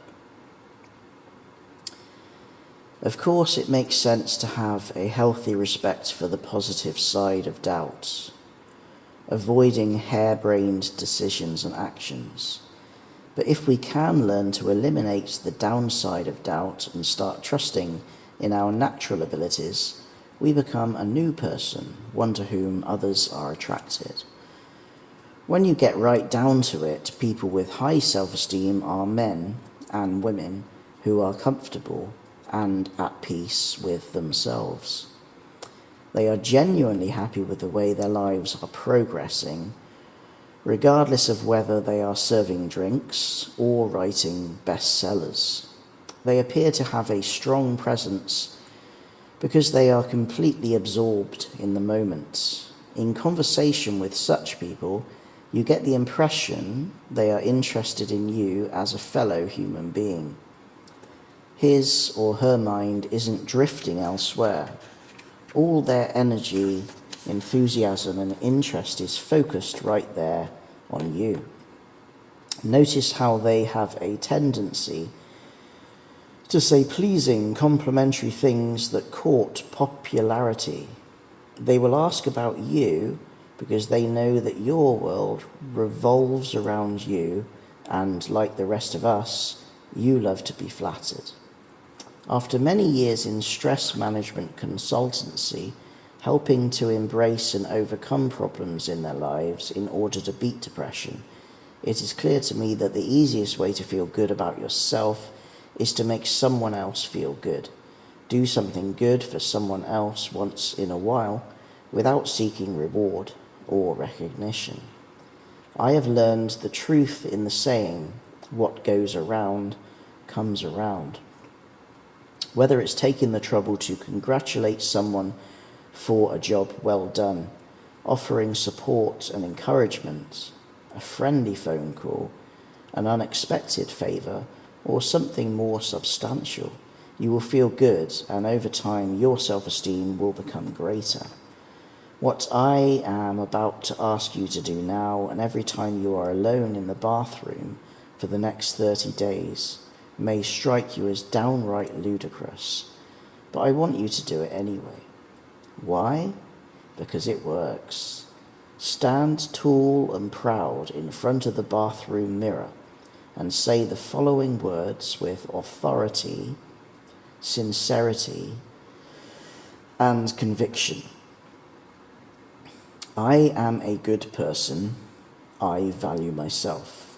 Of course, it makes sense to have a healthy respect for the positive side of doubt, avoiding harebrained decisions and actions. But if we can learn to eliminate the downside of doubt and start trusting in our natural abilities, we become a new person, one to whom others are attracted. When you get right down to it, people with high self-esteem are men and women who are comfortable and at peace with themselves. They are genuinely happy with the way their lives are progressing regardless of whether they are serving drinks or writing bestsellers. They appear to have a strong presence because they are completely absorbed in the moment. In conversation with such people, you get the impression they are interested in you as a fellow human being. His or her mind isn't drifting elsewhere. All their energy, enthusiasm, and interest is focused right there on you. Notice how they have a tendency to say pleasing, complimentary things that court popularity. They will ask about you because they know that your world revolves around you, and like the rest of us, you love to be flattered. After many years in stress management consultancy, helping to embrace and overcome problems in their lives in order to beat depression, it is clear to me that the easiest way to feel good about yourself is to make someone else feel good. Do something good for someone else once in a while without seeking reward or recognition. I have learned the truth in the saying, what goes around comes around. Whether it's taking the trouble to congratulate someone for a job well done, offering support and encouragement, a friendly phone call, an unexpected favour, or something more substantial, you will feel good, and over time your self-esteem will become greater. What I am about to ask you to do now, and every time you are alone in the bathroom for the next 30 days, may strike you as downright ludicrous, but I want you to do it anyway. Why? Because it works. Stand tall and proud in front of the bathroom mirror and say the following words with authority, sincerity, and conviction. I am a good person. I value myself.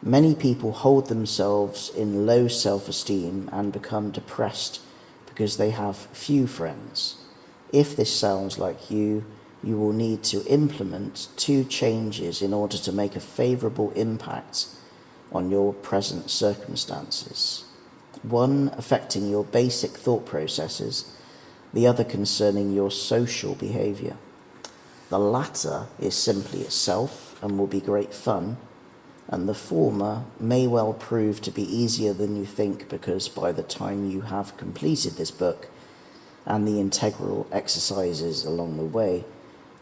Many people hold themselves in low self-esteem and become depressed because they have few friends. If this sounds like you will need to implement 2 changes in order to make a favourable impact on your present circumstances. One affecting your basic thought processes, the other concerning your social behaviour. The latter is simply itself and will be great fun, and the former may well prove to be easier than you think, because by the time you have completed this book and the integral exercises along the way,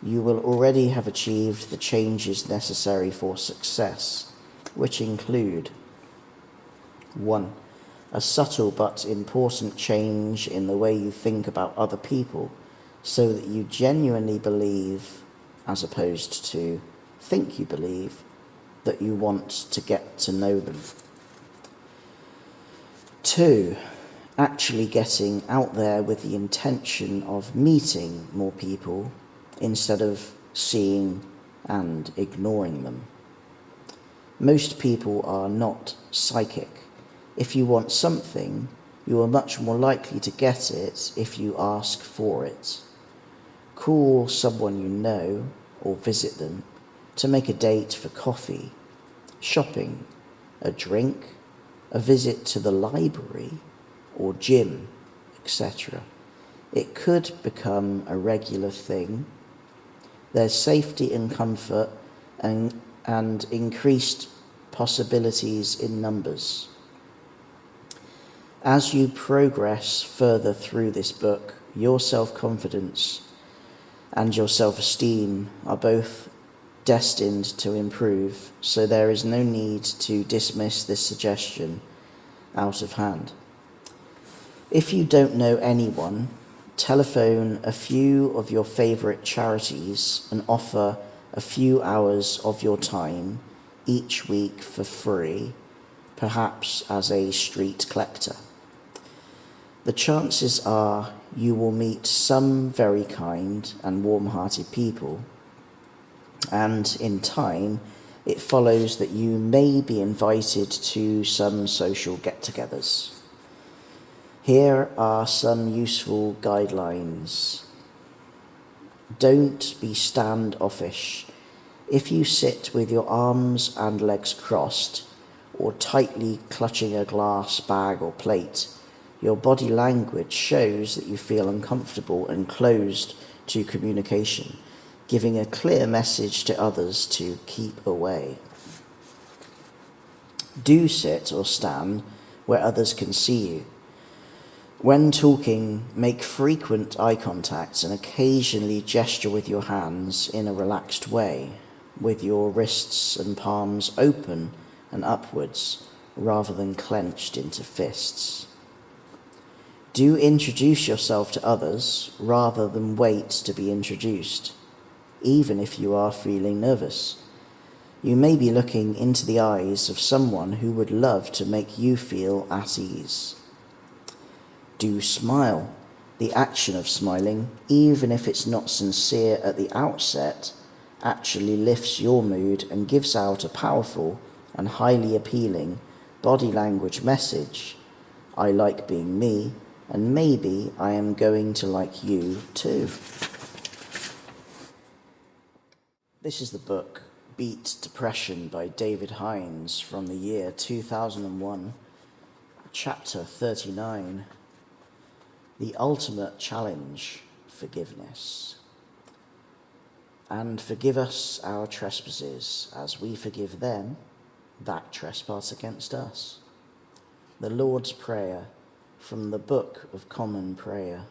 you will already have achieved the changes necessary for success, which include 1. A subtle but important change in the way you think about other people, so that you genuinely believe, as opposed to think you believe, that you want to get to know them. 2. Actually getting out there with the intention of meeting more people instead of seeing and ignoring them. Most people are not psychic. If you want something, you are much more likely to get it if you ask for it. Call someone you know or visit them to make a date for coffee, shopping, a drink, a visit to the library or gym, etc. It could become a regular thing. There's safety and comfort and increased possibilities in numbers. As you progress further through this book, your self-confidence and your self-esteem are both destined to improve, so there is no need to dismiss this suggestion out of hand. If you don't know anyone, telephone a few of your favourite charities and offer a few hours of your time each week for free, perhaps as a street collector. The chances are you will meet some very kind and warm-hearted people, and in time it follows that you may be invited to some social get-togethers. Here are some useful guidelines. Don't be standoffish. If you sit with your arms and legs crossed, or tightly clutching a glass bag or plate, your body language shows that you feel uncomfortable and closed to communication, giving a clear message to others to keep away. Do sit or stand where others can see you. When talking, make frequent eye contact and occasionally gesture with your hands in a relaxed way, with your wrists and palms open and upwards rather than clenched into fists. Do introduce yourself to others rather than wait to be introduced, even if you are feeling nervous. You may be looking into the eyes of someone who would love to make you feel at ease. Do smile. The action of smiling, even if it's not sincere at the outset, actually lifts your mood and gives out a powerful and highly appealing body language message. I like being me, and maybe I am going to like you too. This is the book Beat Depression by David Hinds from the year 2001, chapter 39. The ultimate challenge, forgiveness. And forgive us our trespasses, as we forgive them that trespass against us. The Lord's Prayer from the Book of Common Prayer.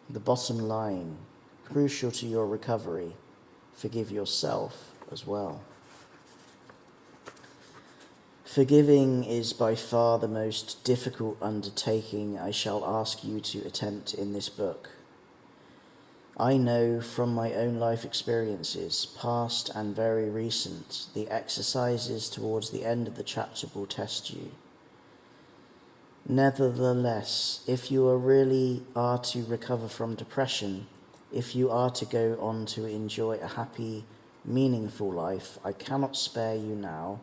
The bottom line, crucial to your recovery, forgive yourself as well. Forgiving is by far the most difficult undertaking I shall ask you to attempt in this book. I know from my own life experiences, past and very recent, the exercises towards the end of the chapter will test you. Nevertheless, if you really are to recover from depression, if you are to go on to enjoy a happy, meaningful life, I cannot spare you now.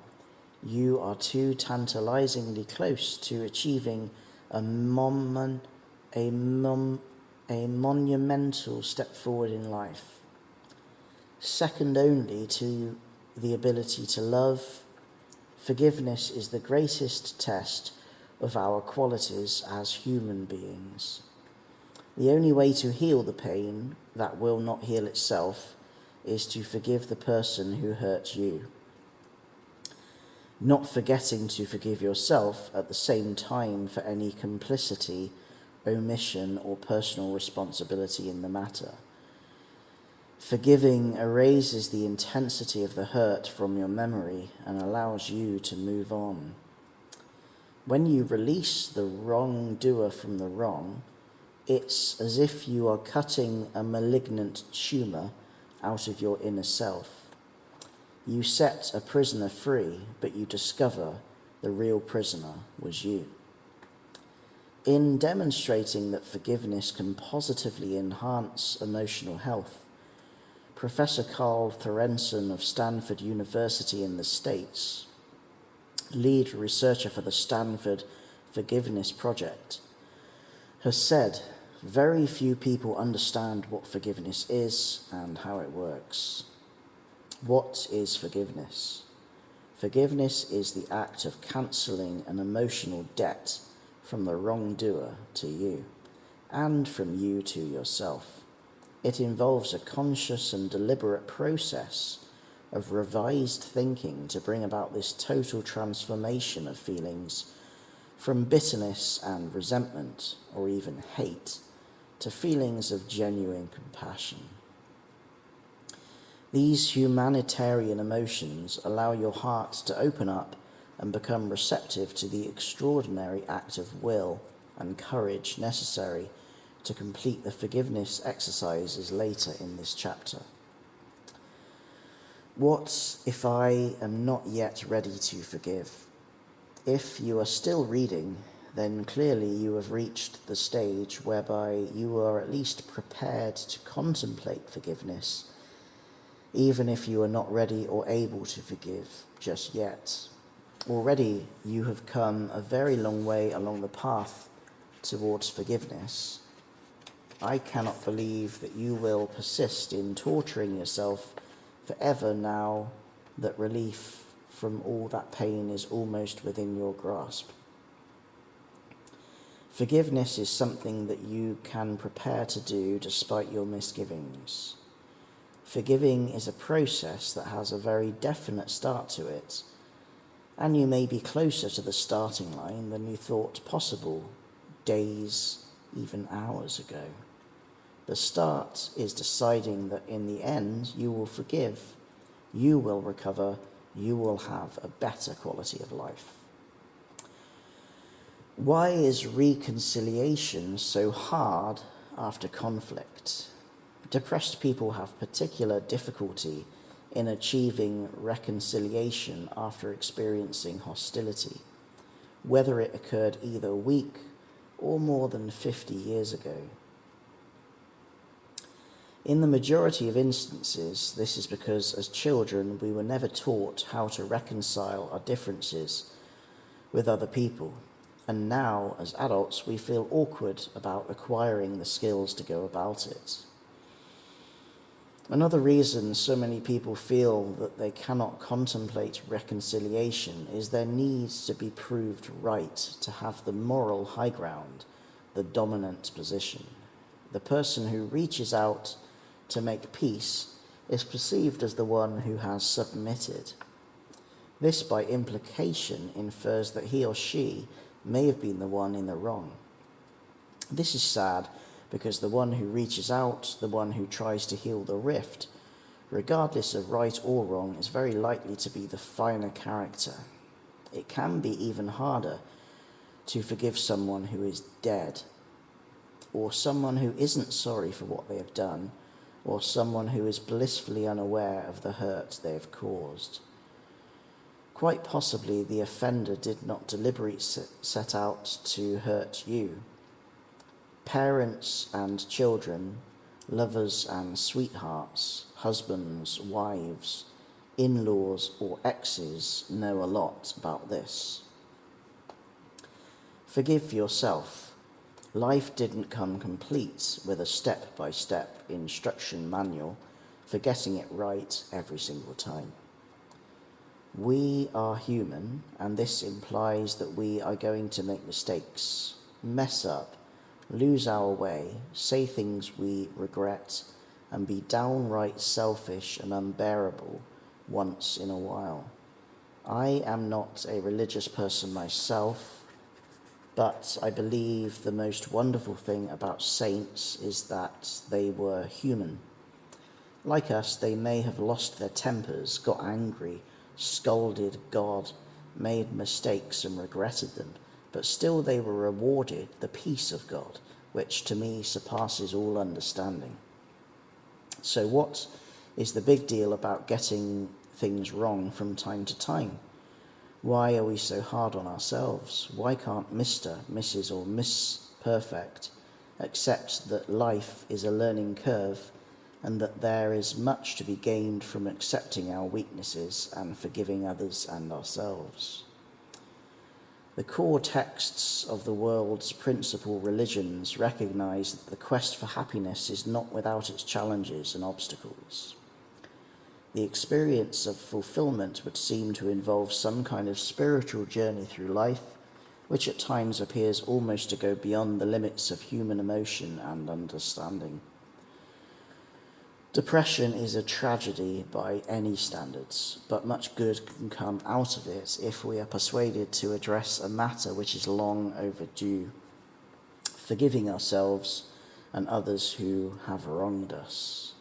You are too tantalizingly close to achieving a monumental step forward in life, second only to the ability to love. Forgiveness is the greatest test of our qualities as human beings. The only way to heal the pain that will not heal itself is to forgive the person who hurt you, not forgetting to forgive yourself at the same time for any complicity, omission, or personal responsibility in the matter. Forgiving erases the intensity of the hurt from your memory and allows you to move on. When you release the wrongdoer from the wrong, it's as if you are cutting a malignant tumor out of your inner self. You set a prisoner free, but you discover the real prisoner was you. In demonstrating that forgiveness can positively enhance emotional health, Professor Carl Thorensen of Stanford University in the States, lead researcher for the Stanford Forgiveness Project, has said, very few people understand what forgiveness is and how it works. What is forgiveness? Forgiveness is the act of cancelling an emotional debt from the wrongdoer to you, and from you to yourself. It involves a conscious and deliberate process of revised thinking to bring about this total transformation of feelings from bitterness and resentment, or even hate, to feelings of genuine compassion. These humanitarian emotions allow your heart to open up and become receptive to the extraordinary act of will and courage necessary to complete the forgiveness exercises later in this chapter. What if I am not yet ready to forgive? If you are still reading, then clearly you have reached the stage whereby you are at least prepared to contemplate forgiveness, even if you are not ready or able to forgive just yet. Already you have come a very long way along the path towards forgiveness. I cannot believe that you will persist in torturing yourself forever now that relief from all that pain is almost within your grasp. Forgiveness is something that you can prepare to do despite your misgivings. Forgiving is a process that has a very definite start to it, and you may be closer to the starting line than you thought possible days, even hours ago. The start is deciding that in the end you will forgive, you will recover, you will have a better quality of life. Why is reconciliation so hard after conflict? Depressed people have particular difficulty in achieving reconciliation after experiencing hostility, whether it occurred either a week or more than 50 years ago. In the majority of instances, this is because as children we were never taught how to reconcile our differences with other people, and now as adults we feel awkward about acquiring the skills to go about it. Another reason so many people feel that they cannot contemplate reconciliation is their need to be proved right, to have the moral high ground, the dominant position. The person who reaches out to make peace is perceived as the one who has submitted. This, by implication, infers that he or she may have been the one in the wrong. This is sad because the one who reaches out, the one who tries to heal the rift, regardless of right or wrong, is very likely to be the finer character. It can be even harder to forgive someone who is dead, or someone who isn't sorry for what they have done, or someone who is blissfully unaware of the hurt they have caused. Quite possibly the offender did not deliberately set out to hurt you. Parents and children, lovers and sweethearts, husbands, wives, in-laws or exes know a lot about this. Forgive yourself. Life didn't come complete with a step-by-step instruction manual for getting it right every single time. We are human, and this implies that we are going to make mistakes, mess up, lose our way, say things we regret, and be downright selfish and unbearable once in a while. I am not a religious person myself, but I believe the most wonderful thing about saints is that they were human. Like us, they may have lost their tempers, got angry, scolded God, made mistakes and regretted them, but still they were rewarded the peace of God, which to me surpasses all understanding. So what is the big deal about getting things wrong from time to time? Why are we so hard on ourselves? Why can't Mr., Mrs. or Miss Perfect accept that life is a learning curve and that there is much to be gained from accepting our weaknesses and forgiving others and ourselves? The core texts of the world's principal religions recognize that the quest for happiness is not without its challenges and obstacles. The experience of fulfillment would seem to involve some kind of spiritual journey through life, which at times appears almost to go beyond the limits of human emotion and understanding. Depression is a tragedy by any standards, but much good can come out of it if we are persuaded to address a matter which is long overdue, forgiving ourselves and others who have wronged us.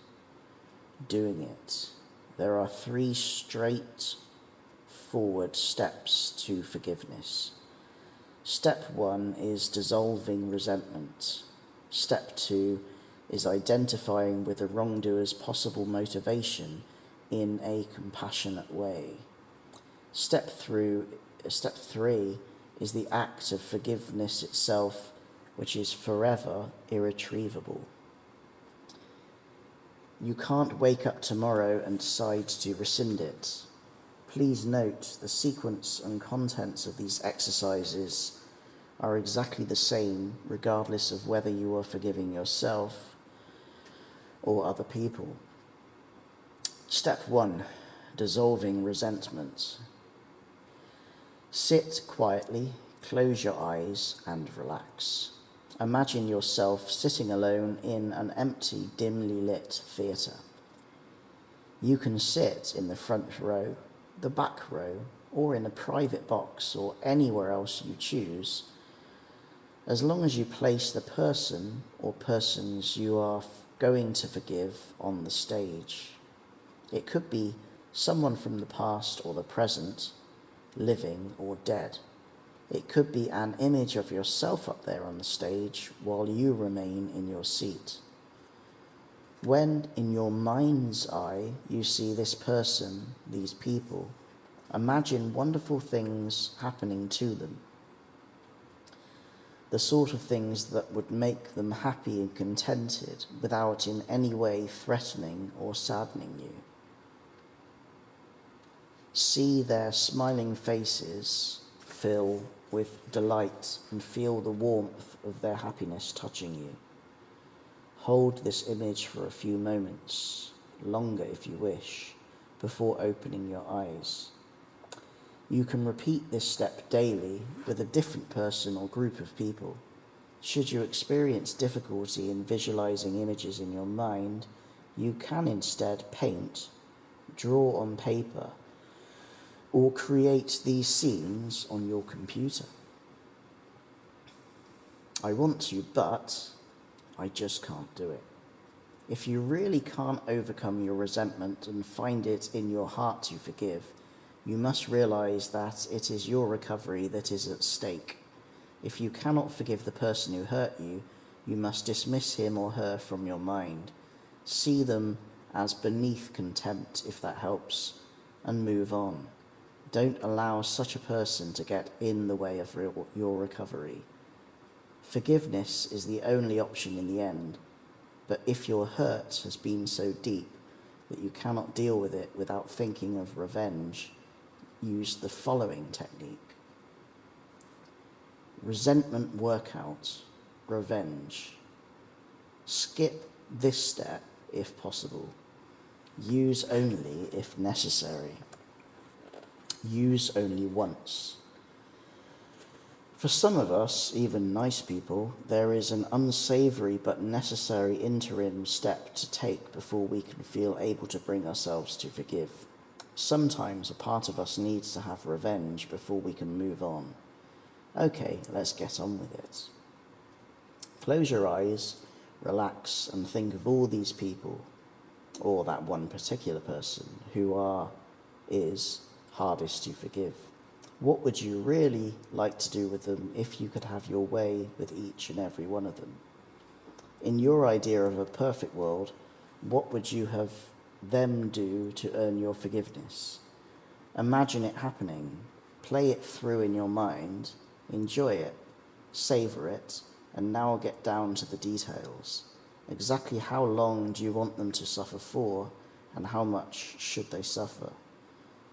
Doing it. There are 3 straightforward steps to forgiveness. Step 1 is dissolving resentment. Step 2 is identifying with the wrongdoer's possible motivation in a compassionate way. Step 3 is the act of forgiveness itself, which is forever irretrievable. You can't wake up tomorrow and decide to rescind it. Please note the sequence and contents of these exercises are exactly the same regardless of whether you are forgiving yourself or other people. Step 1. Dissolving resentment. Sit quietly, close your eyes and relax. Imagine yourself sitting alone in an empty, dimly lit theatre. You can sit in the front row, the back row, or in a private box or anywhere else you choose, as long as you place the person or persons you are going to forgive on the stage. It could be someone from the past or the present, living or dead. It could be an image of yourself up there on the stage while you remain in your seat. When in your mind's eye you see this person, these people, imagine wonderful things happening to them. The sort of things that would make them happy and contented without in any way threatening or saddening you. See their smiling faces fill with delight and feel the warmth of their happiness touching you. Hold this image for a few moments, longer if you wish, before opening your eyes. You can repeat this step daily with a different person or group of people. Should you experience difficulty in visualizing images in your mind, you can instead paint, draw on paper, or create these scenes on your computer. I want to, but I just can't do it. If you really can't overcome your resentment and find it in your heart to forgive, you must realize that it is your recovery that is at stake. If you cannot forgive the person who hurt you, you must dismiss him or her from your mind. See them as beneath contempt, if that helps, and move on. Don't allow such a person to get in the way of your recovery. Forgiveness is the only option in the end, but if your hurt has been so deep that you cannot deal with it without thinking of revenge, use the following technique. Resentment workout, revenge. Skip this step if possible. Use only if necessary. Use only once. For some of us, even nice people, there is an unsavory but necessary interim step to take before we can feel able to bring ourselves to forgive. Sometimes a part of us needs to have revenge before we can move on. Okay, let's get on with it. Close your eyes, relax, and think of all these people, or that one particular person who is hardest to forgive. What would you really like to do with them if you could have your way with each and every one of them? In your idea of a perfect world, what would you have them do to earn your forgiveness? Imagine it happening, play it through in your mind, enjoy it, savor it, and now get down to the details. Exactly how long do you want them to suffer for, and how much should they suffer?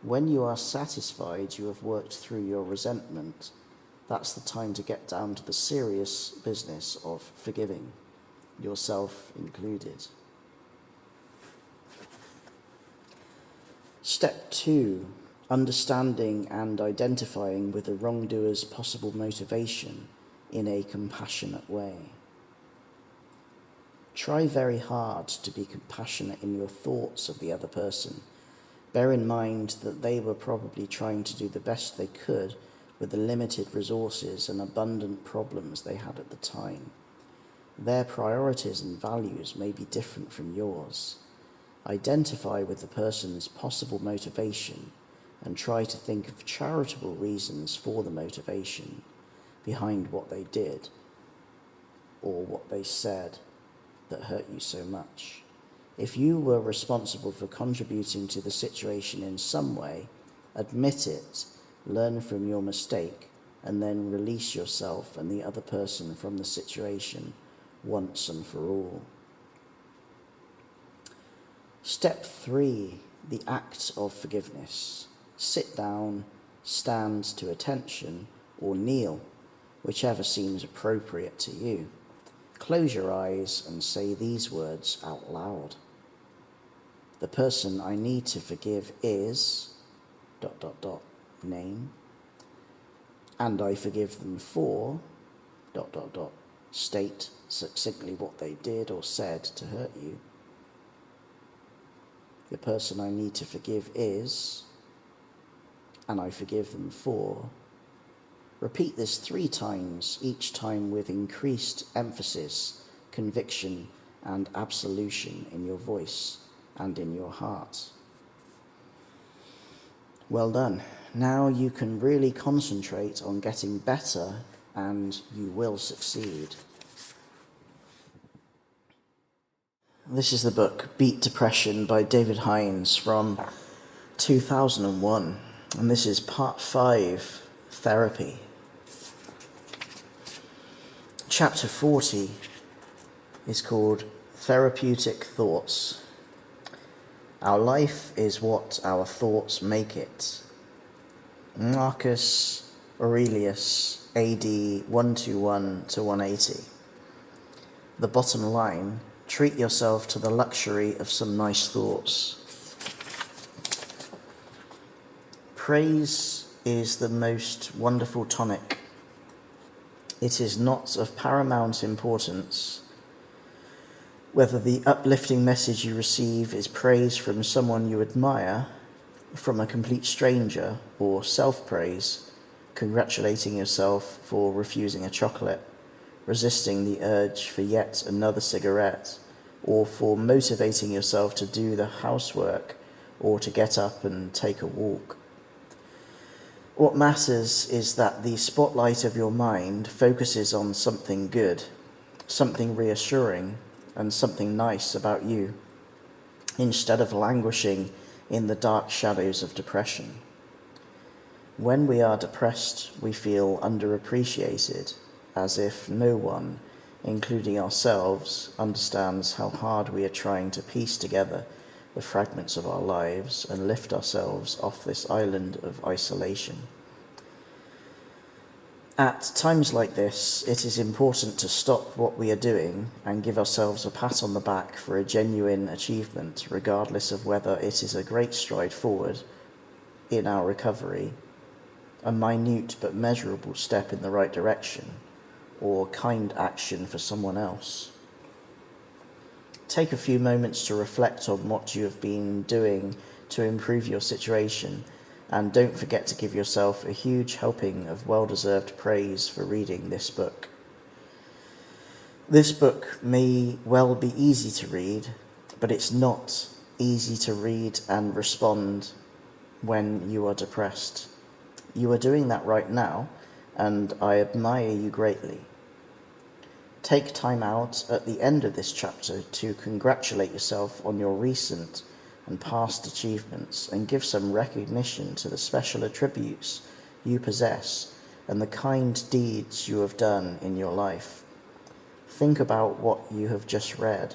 When you are satisfied you have worked through your resentment, that's the time to get down to the serious business of forgiving, yourself included. Step 2, understanding and identifying with the wrongdoer's possible motivation in a compassionate way. Try very hard to be compassionate in your thoughts of the other person. Bear in mind that they were probably trying to do the best they could with the limited resources and abundant problems they had at the time. Their priorities and values may be different from yours. Identify with the person's possible motivation and try to think of charitable reasons for the motivation behind what they did or what they said that hurt you so much. If you were responsible for contributing to the situation in some way, admit it, learn from your mistake, and then release yourself and the other person from the situation once and for all. Step 3, the act of forgiveness. Sit down, stand to attention, or kneel. whichever seems appropriate to you. Close your eyes and say these words out loud. The person I need to forgive is ... name, and I forgive them for ... state succinctly what they did or said to hurt you. The person I need to forgive is ... and I forgive them for ... Repeat this 3 times, each time with increased emphasis, conviction, and absolution in your voice and in your heart. Well done. Now you can really concentrate on getting better, and you will succeed. This is the book Beat Depression by David Hinds from 2001, and this is part 5, Therapy. Chapter 40 is called Therapeutic Thoughts. Our life is what our thoughts make it. Marcus Aurelius, AD 121 to 180. The bottom line: treat yourself to the luxury of some nice thoughts. Praise is the most wonderful tonic. It is not of paramount importance whether the uplifting message you receive is praise from someone you admire, from a complete stranger, or self-praise, congratulating yourself for refusing a chocolate, resisting the urge for yet another cigarette, or for motivating yourself to do the housework or to get up and take a walk. What matters is that the spotlight of your mind focuses on something good, something reassuring, and something nice about you, instead of languishing in the dark shadows of depression. When we are depressed, we feel underappreciated, as if no one, including ourselves, understands how hard we are trying to piece together the fragments of our lives and lift ourselves off this island of isolation. At times like this, it is important to stop what we are doing and give ourselves a pat on the back for a genuine achievement, regardless of whether it is a great stride forward in our recovery, a minute but measurable step in the right direction, or kind action for someone else. Take a few moments to reflect on what you have been doing to improve your situation, and don't forget to give yourself a huge helping of well-deserved praise for reading this book. This book may well be easy to read, but it's not easy to read and respond when you are depressed. You are doing that right now, and I admire you greatly. Take time out at the end of this chapter to congratulate yourself on your recent and past achievements, and give some recognition to the special attributes you possess and the kind deeds you have done in your life. Think about what you have just read.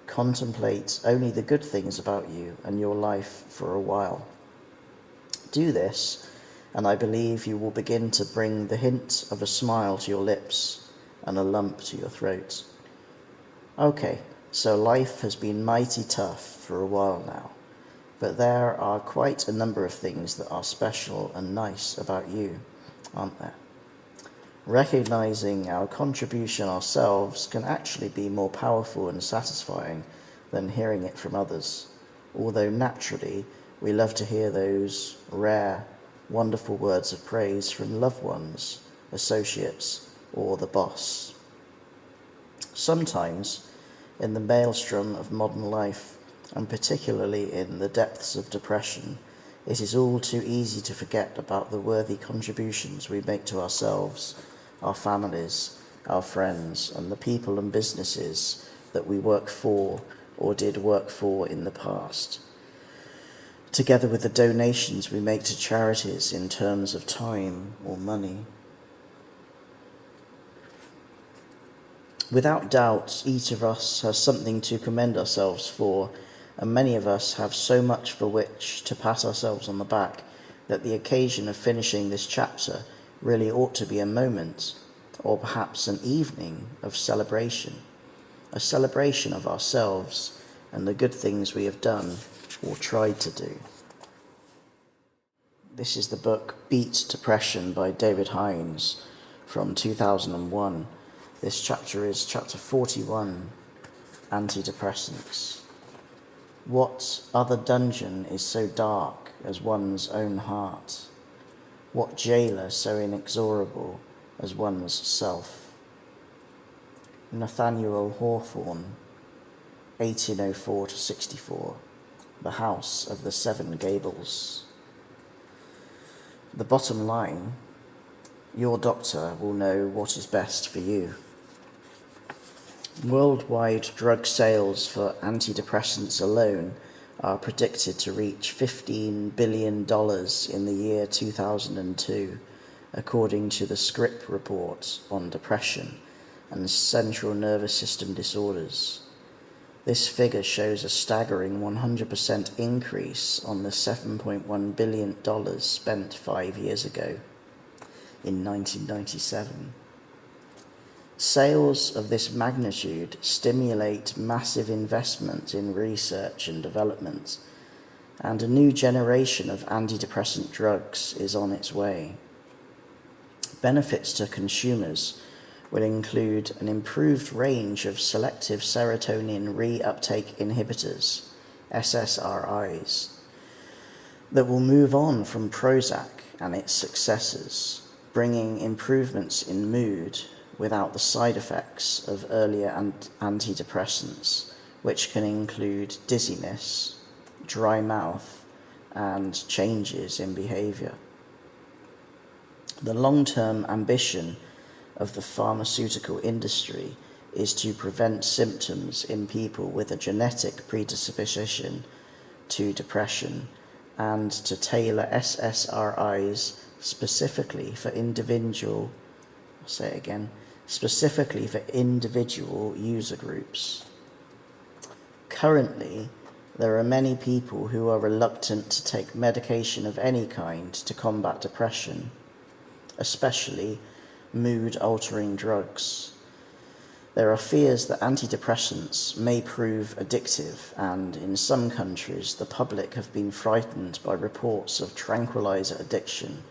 Contemplate only the good things about you and your life for a while. Do this, and I believe you will begin to bring the hint of a smile to your lips and a lump to your throat. Okay, so life has been mighty tough for a while now, but there are quite a number of things that are special and nice about you, aren't there? Recognizing our contribution ourselves can actually be more powerful and satisfying than hearing it from others, although naturally we love to hear those rare, wonderful words of praise from loved ones, associates, or the boss. Sometimes, in the maelstrom of modern life, and particularly in the depths of depression, it is all too easy to forget about the worthy contributions we make to ourselves, our families, our friends, and the people and businesses that we work for or did work for in the past, together with the donations we make to charities in terms of time or money. Without doubt, each of us has something to commend ourselves for, and many of us have so much for which to pat ourselves on the back that the occasion of finishing this chapter really ought to be a moment or perhaps an evening of celebration, a celebration of ourselves and the good things we have done or tried to do. This is the book Beat Depression by David Hinds from 2001. This chapter is chapter 41, Antidepressants. What other dungeon is so dark as one's own heart? What jailer so inexorable as one's self? Nathaniel Hawthorne, 1804 to 64, The House of the Seven Gables. The bottom line, your doctor will know what is best for you. Worldwide drug sales for antidepressants alone are predicted to reach $15 billion in the year 2002, according to the Scrip Report on Depression and Central Nervous System Disorders. This figure shows a staggering 100% increase on the $7.1 billion spent 5 years ago, in 1997. Sales of this magnitude stimulate massive investment in research and development, and a new generation of antidepressant drugs is on its way. Benefits to consumers will include an improved range of selective serotonin reuptake inhibitors, SSRIs, that will move on from Prozac and its successors, bringing improvements in mood without the side effects of earlier antidepressants, which can include dizziness, dry mouth, and changes in behavior. The long-term ambition of the pharmaceutical industry is to prevent symptoms in people with a genetic predisposition to depression and to tailor SSRIs specifically for individual user groups. Currently, there are many people who are reluctant to take medication of any kind to combat depression, especially mood-altering drugs. There are fears that antidepressants may prove addictive, and in some countries the public have been frightened by reports of tranquilizer addiction,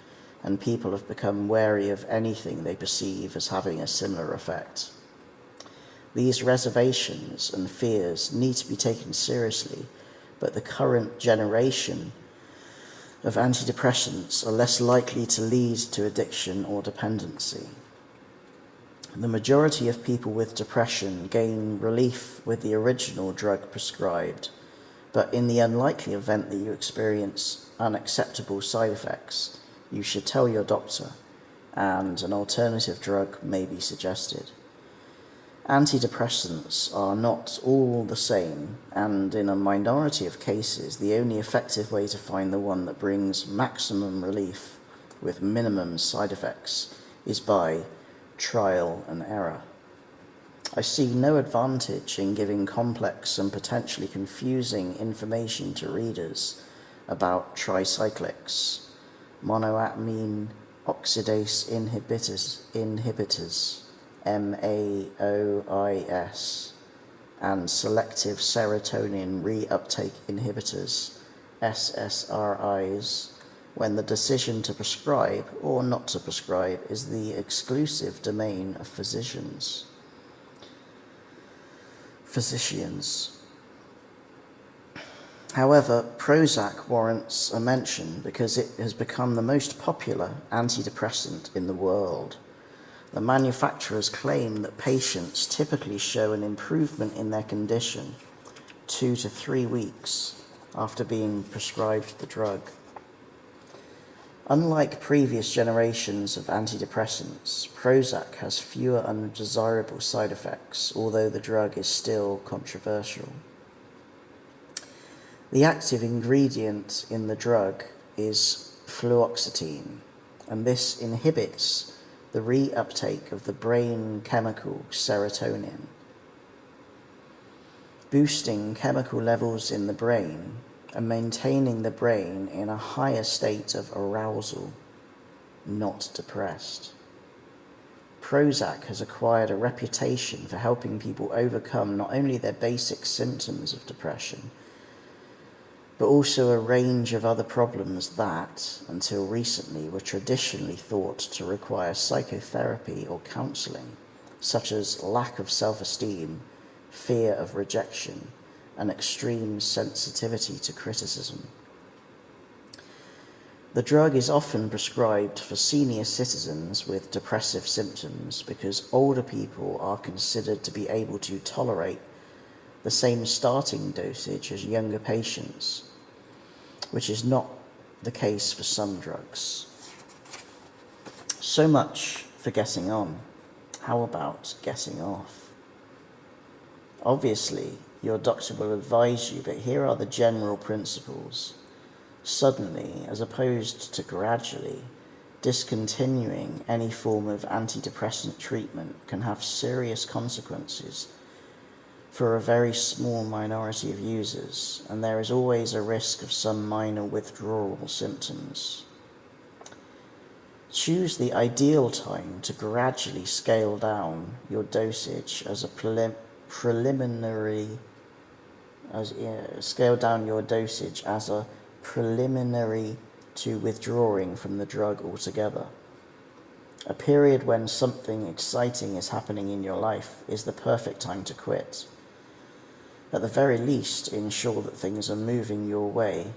and people have become wary of anything they perceive as having a similar effect. These reservations and fears need to be taken seriously, but the current generation of antidepressants are less likely to lead to addiction or dependency. The majority of people with depression gain relief with the original drug prescribed, but in the unlikely event that you experience unacceptable side effects, you should tell your doctor, and an alternative drug may be suggested. Antidepressants are not all the same, and in a minority of cases, the only effective way to find the one that brings maximum relief with minimum side effects is by trial and error. I see no advantage in giving complex and potentially confusing information to readers about tricyclics, monoamine oxidase inhibitors, MAOIs, and selective serotonin reuptake inhibitors, SSRIs, when the decision to prescribe or not to prescribe is the exclusive domain of physicians. However, Prozac warrants a mention because it has become the most popular antidepressant in the world. The manufacturers claim that patients typically show an improvement in their condition 2 to 3 weeks after being prescribed the drug. Unlike previous generations of antidepressants, Prozac has fewer undesirable side effects, although the drug is still controversial. The active ingredient in the drug is fluoxetine, and this inhibits the reuptake of the brain chemical serotonin, boosting chemical levels in the brain and maintaining the brain in a higher state of arousal, not depressed. Prozac has acquired a reputation for helping people overcome not only their basic symptoms of depression, but also a range of other problems that, until recently, were traditionally thought to require psychotherapy or counselling, such as lack of self-esteem, fear of rejection, and extreme sensitivity to criticism. The drug is often prescribed for senior citizens with depressive symptoms because older people are considered to be able to tolerate the same starting dosage as younger patients, which is not the case for some drugs. So much for getting on. How about getting off? Obviously, your doctor will advise you, but here are the general principles. Suddenly, as opposed to gradually, discontinuing any form of antidepressant treatment can have serious consequences for a very small minority of users, and there is always a risk of some minor withdrawal symptoms. Choose the ideal time to gradually scale down your dosage as a preliminary to withdrawing from the drug altogether. A period when something exciting is happening in your life is the perfect time to quit. At the very least, ensure that things are moving your way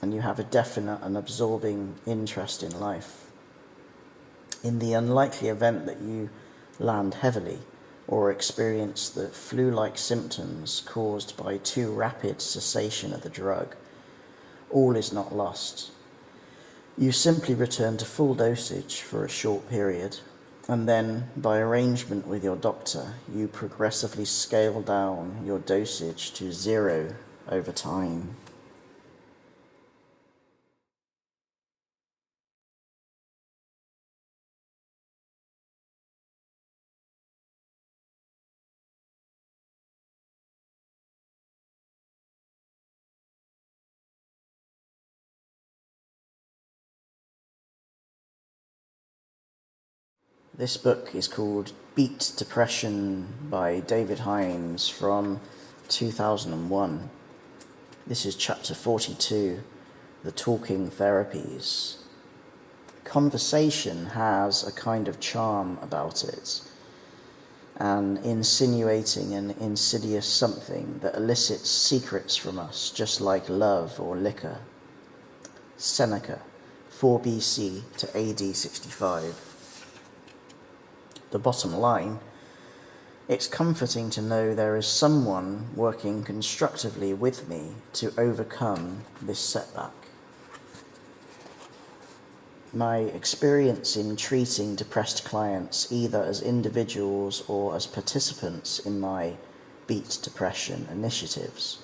and you have a definite and absorbing interest in life. In the unlikely event that you land heavily or experience the flu-like symptoms caused by too rapid cessation of the drug, all is not lost. You simply return to full dosage for a short period, and then, by arrangement with your doctor, you progressively scale down your dosage to 0 over time. This book is called Beat Depression by David Hinds from 2001. This is chapter 42, The Talking Therapies. Conversation has a kind of charm about it, an insinuating and insidious something that elicits secrets from us, just like love or liquor. Seneca, 4 BC to AD 65. The bottom line, it's comforting to know there is someone working constructively with me to overcome this setback. My experience in treating depressed clients, either as individuals or as participants in my Beat Depression initiatives,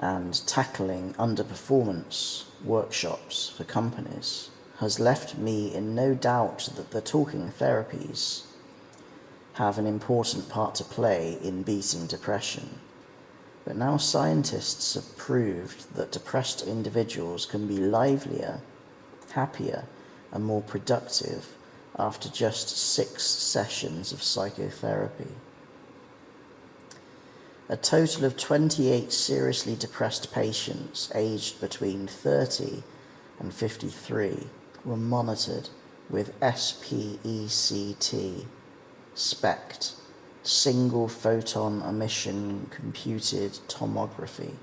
and tackling underperformance workshops for companies, has left me in no doubt that the talking therapies have an important part to play in beating depression. But now scientists have proved that depressed individuals can be livelier, happier, and more productive after just 6 sessions of psychotherapy. A total of 28 seriously depressed patients aged between 30 and 53 were monitored with SPECT, SPECT, single photon emission computed tomography,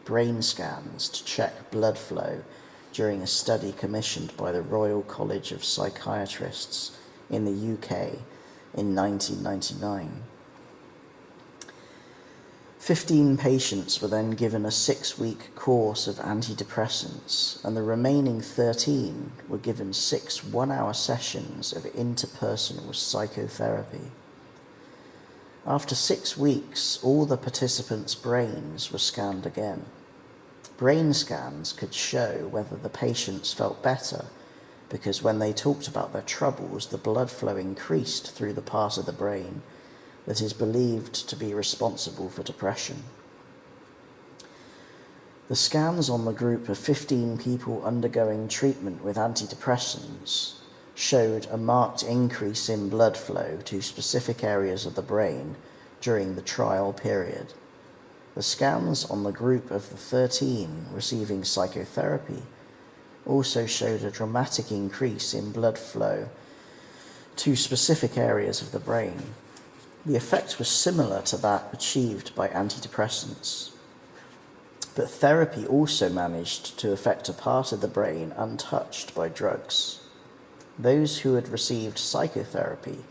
brain scans to check blood flow during a study commissioned by the Royal College of Psychiatrists in the UK in 1999. 15 patients were then given a 6-week course of antidepressants, and the remaining 13 were given 6 one-hour sessions of interpersonal psychotherapy. After 6 weeks, all the participants' brains were scanned again. Brain scans could show whether the patients felt better, because when they talked about their troubles, the blood flow increased through the part of the brain that is believed to be responsible for depression. The scans on the group of 15 people undergoing treatment with antidepressants showed a marked increase in blood flow to specific areas of the brain during the trial period. The scans on the group of the 13 receiving psychotherapy also showed a dramatic increase in blood flow to specific areas of the brain. The effect was similar to that achieved by antidepressants, but therapy also managed to affect a part of the brain untouched by drugs. Those who had received psychotherapy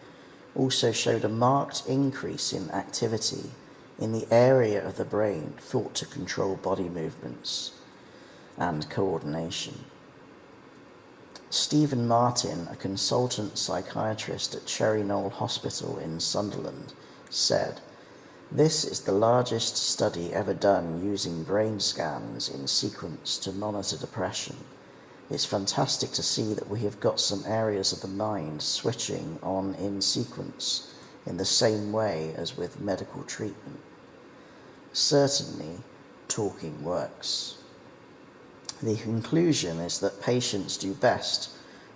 also showed a marked increase in activity in the area of the brain thought to control body movements and coordination. Stephen Martin, a consultant psychiatrist at Cherry Knoll Hospital in Sunderland, said, "This is the largest study ever done using brain scans in sequence to monitor depression. It's fantastic to see that we have got some areas of the mind switching on in sequence in the same way as with medical treatment. Certainly, talking works." The conclusion is that patients do best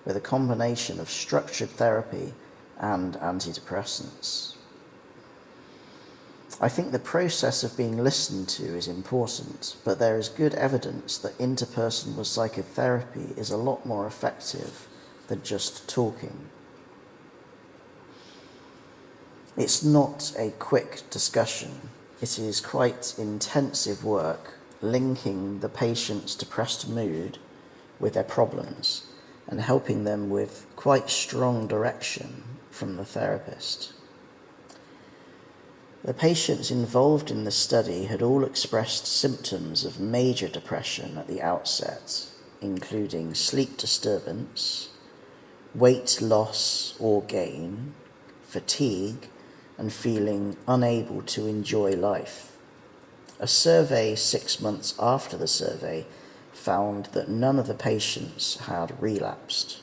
with a combination of structured therapy and antidepressants. I think the process of being listened to is important, but there is good evidence that interpersonal psychotherapy is a lot more effective than just talking. It's not a quick discussion. It is quite intensive work linking the patient's depressed mood with their problems and helping them with quite strong direction from the therapist. The patients involved in the study had all expressed symptoms of major depression at the outset, including sleep disturbance, weight loss or gain, fatigue, and feeling unable to enjoy life. A survey 6 months after the survey found that none of the patients had relapsed.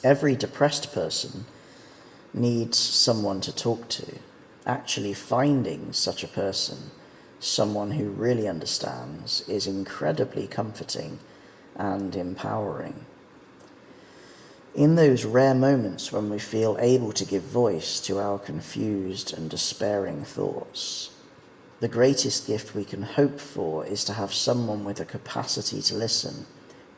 Every depressed person needs someone to talk to. Actually finding such a person, someone who really understands, is incredibly comforting and empowering. In those rare moments when we feel able to give voice to our confused and despairing thoughts, the greatest gift we can hope for is to have someone with a capacity to listen,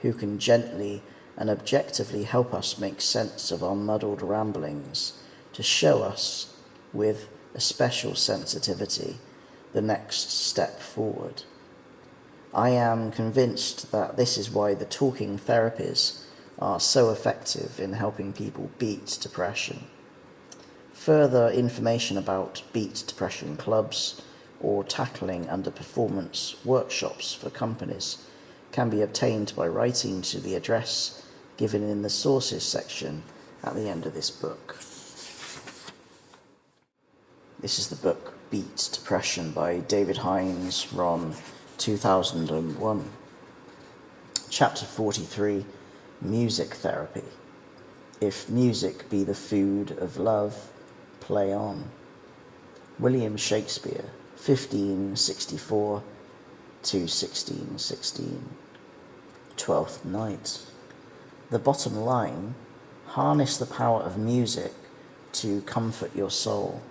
who can gently and objectively help us make sense of our muddled ramblings, to show us, with a special sensitivity, the next step forward. I am convinced that this is why the talking therapies are so effective in helping people beat depression. Further information about Beat Depression clubs or tackling underperformance workshops for companies can be obtained by writing to the address given in the sources section at the end of this book. This is the book Beat Depression by David Hinds from 2001. Chapter 43, Music Therapy. If music be the food of love, play on. William Shakespeare, 1564 to 1616. Twelfth Night. The bottom line: harness the power of music to comfort your soul.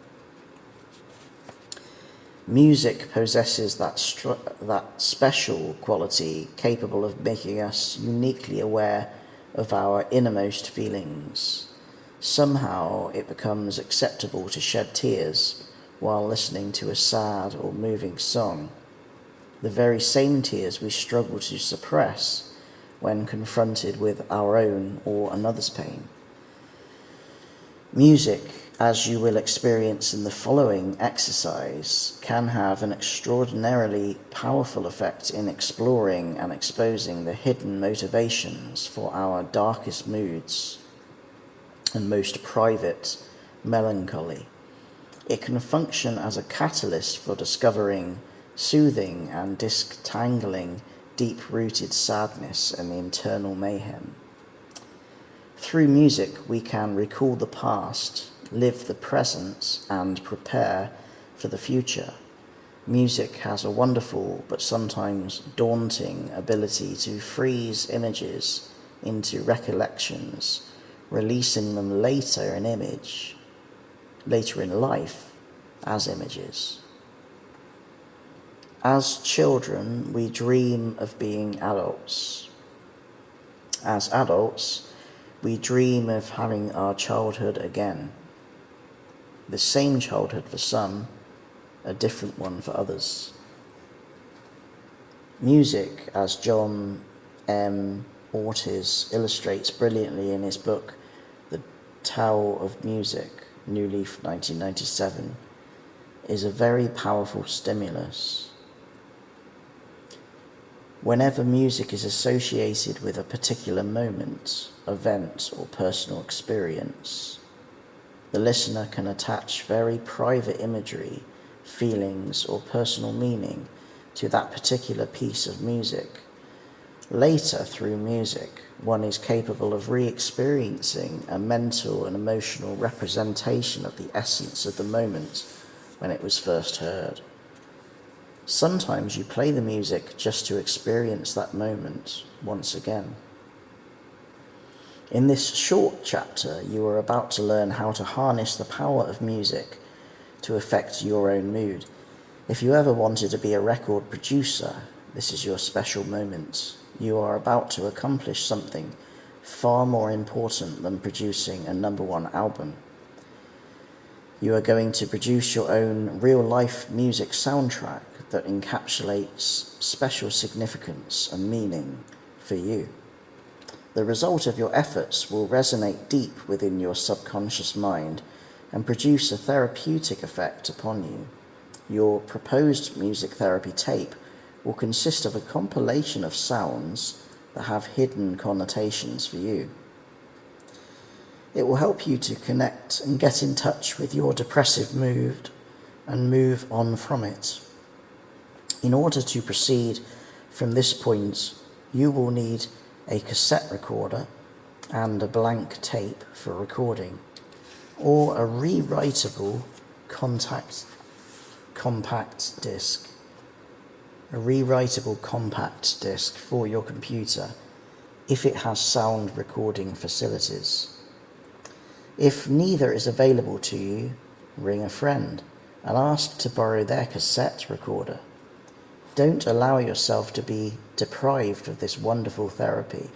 Music possesses that special quality capable of making us uniquely aware of our innermost feelings. Somehow it becomes acceptable to shed tears while listening to a sad or moving song, the very same tears we struggle to suppress when confronted with our own or another's pain. Music, as you will experience in the following exercise, can have an extraordinarily powerful effect in exploring and exposing the hidden motivations for our darkest moods and most private melancholy. It can function as a catalyst for discovering, soothing, and disentangling deep-rooted sadness and internal mayhem. Through music, we can recall the past, live the present, and prepare for the future. Music has a wonderful but sometimes daunting ability to freeze images into recollections, releasing them later in life as images. As children, we dream of being adults. As adults, we dream of having our childhood again. The same childhood for some, a different one for others. Music, as John M. Ortiz illustrates brilliantly in his book, The Tao of Music, New Leaf 1997, is a very powerful stimulus. Whenever music is associated with a particular moment, event, or personal experience, the listener can attach very private imagery, feelings, or personal meaning to that particular piece of music. Later, through music, one is capable of re-experiencing a mental and emotional representation of the essence of the moment when it was first heard. Sometimes you play the music just to experience that moment once again. In this short chapter, you are about to learn how to harness the power of music to affect your own mood. If you ever wanted to be a record producer, this is your special moment. You are about to accomplish something far more important than producing a #1 album. You are going to produce your own real-life music soundtrack that encapsulates special significance and meaning for you. The result of your efforts will resonate deep within your subconscious mind and produce a therapeutic effect upon you. Your proposed music therapy tape will consist of a compilation of sounds that have hidden connotations for you. It will help you to connect and get in touch with your depressive mood and move on from it. In order to proceed from this point, you will need a cassette recorder and a blank tape for recording, or a rewritable compact disc. A rewritable compact disc for your computer if it has sound recording facilities. If neither is available to you, ring a friend and ask to borrow their cassette recorder. Don't allow yourself to be deprived of this wonderful therapy.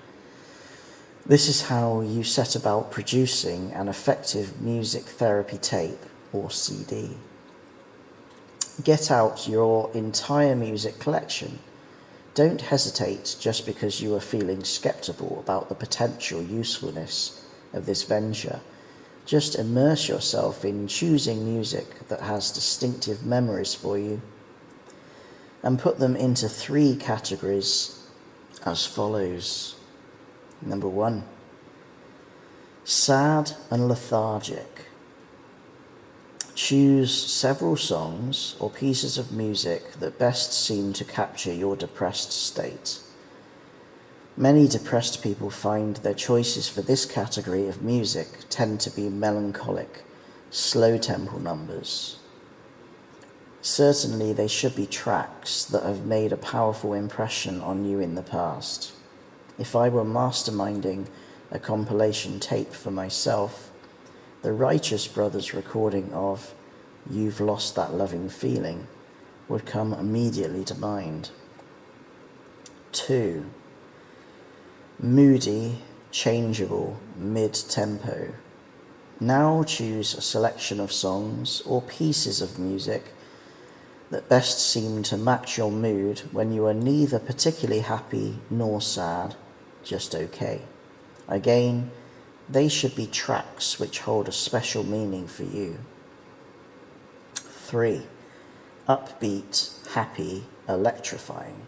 This is how you set about producing an effective music therapy tape or CD. Get out your entire music collection. Don't hesitate just because you are feeling skeptical about the potential usefulness of this venture. Just immerse yourself in choosing music that has distinctive memories for you, and put them into 3 categories as follows. 1, sad and lethargic. Choose several songs or pieces of music that best seem to capture your depressed state. Many depressed people find their choices for this category of music tend to be melancholic, slow tempo numbers. Certainly they should be tracks that have made a powerful impression on you in the past. If I were masterminding a compilation tape for myself, the Righteous Brothers recording of "You've Lost That Loving Feeling" would come immediately to mind. 2, moody, changeable, mid-tempo. Now choose a selection of songs or pieces of music that best seem to match your mood when you are neither particularly happy nor sad, just okay. Again, they should be tracks which hold a special meaning for you. 3, upbeat, happy, electrifying.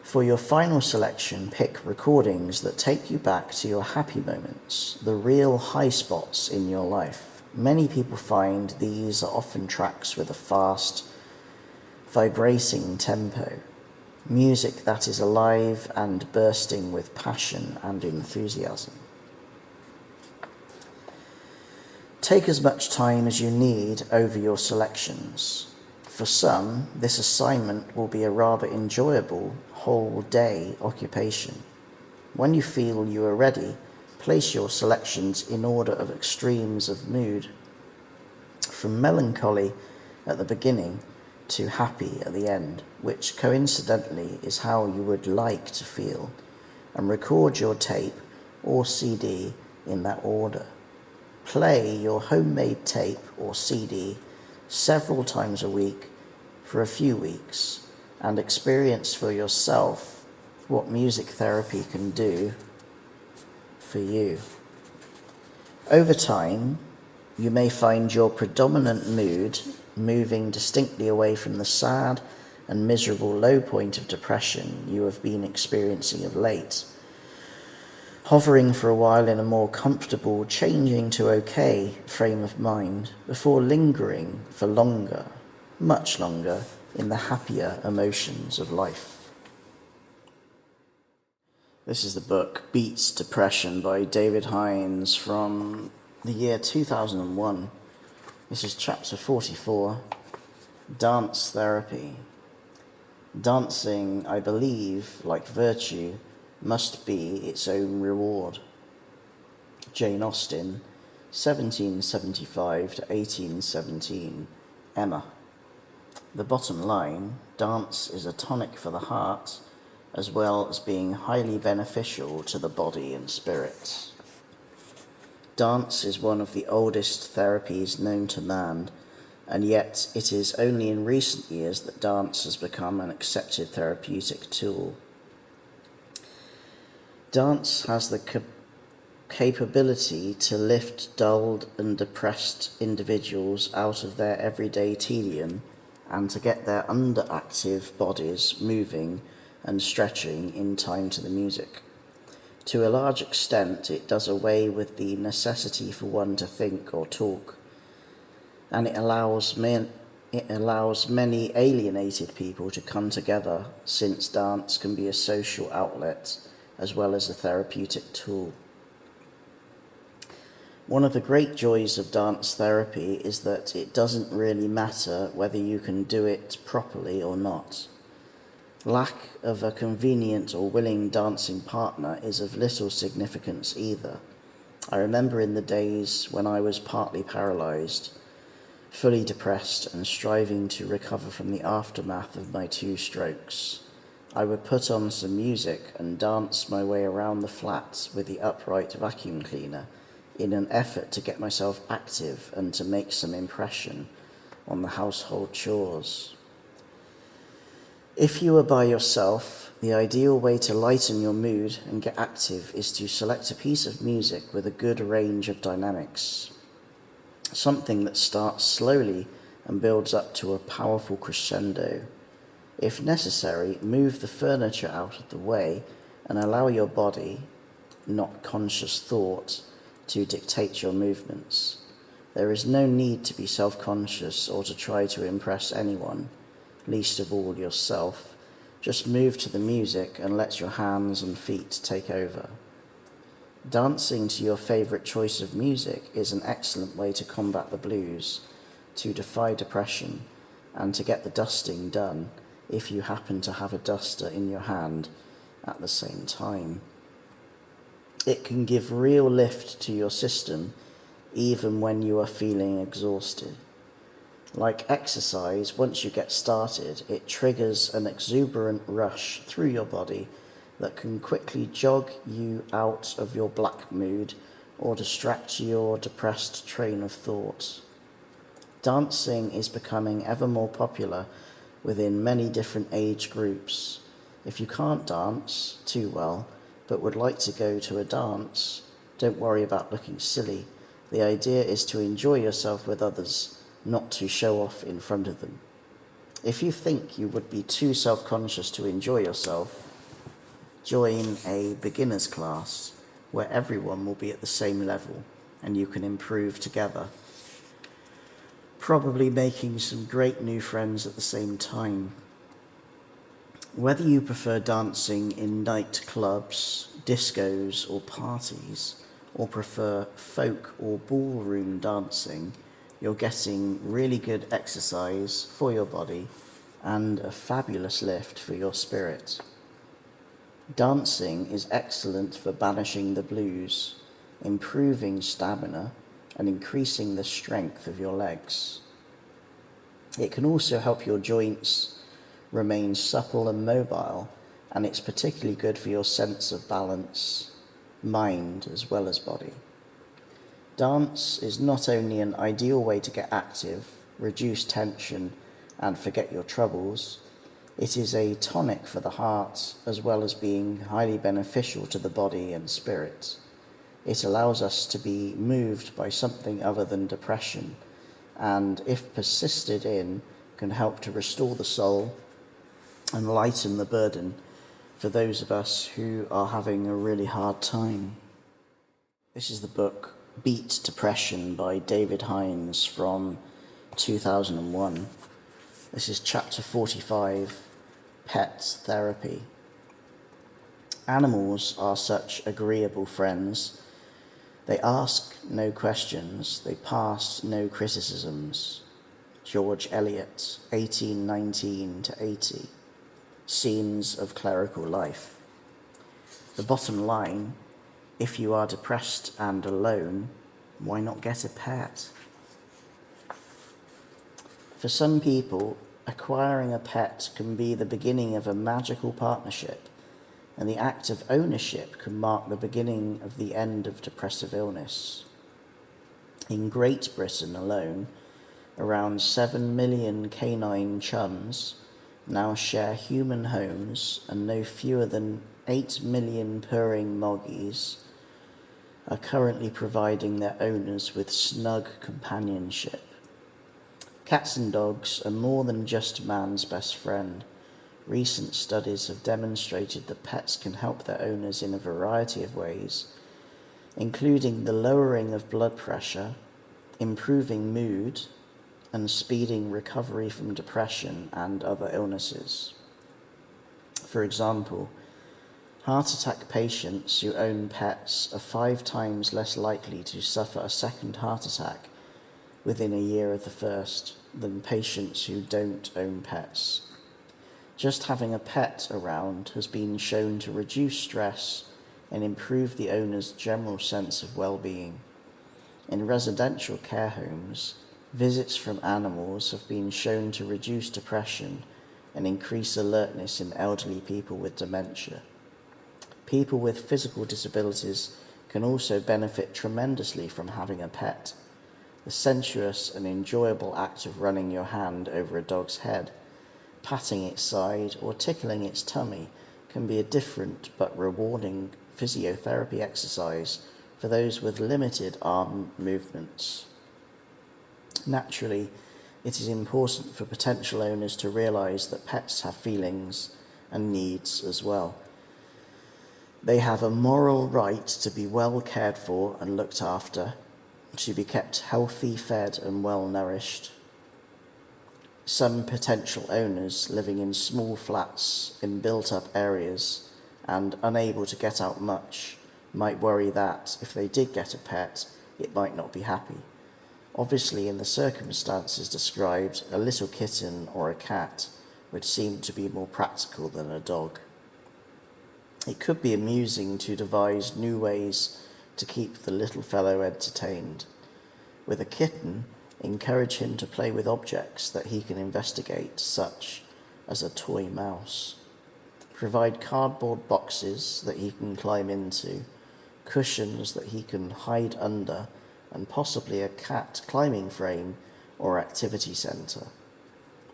For your final selection, pick recordings that take you back to your happy moments, the real high spots in your life. Many people find these are often tracks with a fast, vibrating tempo, music that is alive and bursting with passion and enthusiasm. Take as much time as you need over your selections. For some, this assignment will be a rather enjoyable whole day occupation. When you feel you are ready, place your selections in order of extremes of mood, from melancholy at the beginning to happy at the end, which coincidentally is how you would like to feel, and record your tape or CD in that order. Play your homemade tape or CD several times a week for a few weeks and experience for yourself what music therapy can do for you. Over time, you may find your predominant mood moving distinctly away from the sad and miserable low point of depression you have been experiencing of late, hovering for a while in a more comfortable, changing to okay frame of mind, before lingering for longer, much longer, in the happier emotions of life. This is the book Beats Depression by David Hinds from the year 2001. This is chapter 44, Dance Therapy. Dancing, I believe, like virtue, must be its own reward. Jane Austen, 1775 to 1817, Emma. The bottom line, dance is a tonic for the heart, as well as being highly beneficial to the body and spirit. Dance is one of the oldest therapies known to man, and yet it is only in recent years that dance has become an accepted therapeutic tool. Dance has the capability to lift dulled and depressed individuals out of their everyday tedium and to get their underactive bodies moving and stretching in time to the music. To a large extent, it does away with the necessity for one to think or talk, and it allows many alienated people to come together, since dance can be a social outlet as well as a therapeutic tool. One of the great joys of dance therapy is that it doesn't really matter whether you can do it properly or not. Lack of a convenient or willing dancing partner is of little significance either. I remember in the days when I was partly paralyzed, fully depressed and striving to recover from the aftermath of my 2 strokes, I would put on some music and dance my way around the flat with the upright vacuum cleaner in an effort to get myself active and to make some impression on the household chores. If you are by yourself, the ideal way to lighten your mood and get active is to select a piece of music with a good range of dynamics, something that starts slowly and builds up to a powerful crescendo. If necessary, move the furniture out of the way and allow your body, not conscious thought, to dictate your movements. There is no need to be self-conscious or to try to impress anyone, least of all yourself. Just move to the music and let your hands and feet take over. Dancing to your favorite choice of music is an excellent way to combat the blues, to defy depression, and to get the dusting done if you happen to have a duster in your hand at the same time. It can give real lift to your system even when you are feeling exhausted. Like exercise, once you get started, it triggers an exuberant rush through your body that can quickly jog you out of your black mood or distract your depressed train of thought. Dancing is becoming ever more popular within many different age groups. If you can't dance too well, but would like to go to a dance, don't worry about looking silly. The idea is to enjoy yourself with others, not to show off in front of them. If you think you would be too self-conscious to enjoy yourself, join a beginner's class where everyone will be at the same level and you can improve together, probably making some great new friends at the same time. Whether you prefer dancing in nightclubs, discos or parties, or prefer folk or ballroom dancing, you're getting really good exercise for your body and a fabulous lift for your spirit. Dancing is excellent for banishing the blues, improving stamina, and increasing the strength of your legs. It can also help your joints remain supple and mobile, and it's particularly good for your sense of balance, mind as well as body. Dance is not only an ideal way to get active, reduce tension, and forget your troubles, it is a tonic for the heart as well as being highly beneficial to the body and spirit. It allows us to be moved by something other than depression, and if persisted in, can help to restore the soul and lighten the burden for those of us who are having a really hard time. This is the book Beat Depression by David Hinds from 2001. This is chapter 45, Pet Therapy. Animals are such agreeable friends. They ask no questions, they pass no criticisms. George Eliot, 1819 to 80. Scenes of Clerical Life. The bottom line, if you are depressed and alone, why not get a pet? For some people, acquiring a pet can be the beginning of a magical partnership, and the act of ownership can mark the beginning of the end of depressive illness. In Great Britain alone, around 7 million canine chums now share human homes, and no fewer than 8 million purring moggies are currently providing their owners with snug companionship. Cats and dogs are more than just man's best friend. Recent studies have demonstrated that pets can help their owners in a variety of ways, including the lowering of blood pressure, improving mood, and speeding recovery from depression and other illnesses. For example, heart attack patients who own pets are 5 times less likely to suffer a second heart attack within a year of the first than patients who don't own pets. Just having a pet around has been shown to reduce stress and improve the owner's general sense of well-being. In residential care homes, visits from animals have been shown to reduce depression and increase alertness in elderly people with dementia. People with physical disabilities can also benefit tremendously from having a pet. The sensuous and enjoyable act of running your hand over a dog's head, patting its side, or tickling its tummy can be a different but rewarding physiotherapy exercise for those with limited arm movements. Naturally, it is important for potential owners to realize that pets have feelings and needs as well. They have a moral right to be well cared for and looked after, to be kept healthy, fed, and well nourished. Some potential owners living in small flats in built-up areas and unable to get out much might worry that, if they did get a pet, it might not be happy. Obviously, in the circumstances described, a little kitten or a cat would seem to be more practical than a dog. It could be amusing to devise new ways to keep the little fellow entertained. With a kitten, encourage him to play with objects that he can investigate, such as a toy mouse. Provide cardboard boxes that he can climb into, cushions that he can hide under, and possibly a cat climbing frame or activity centre.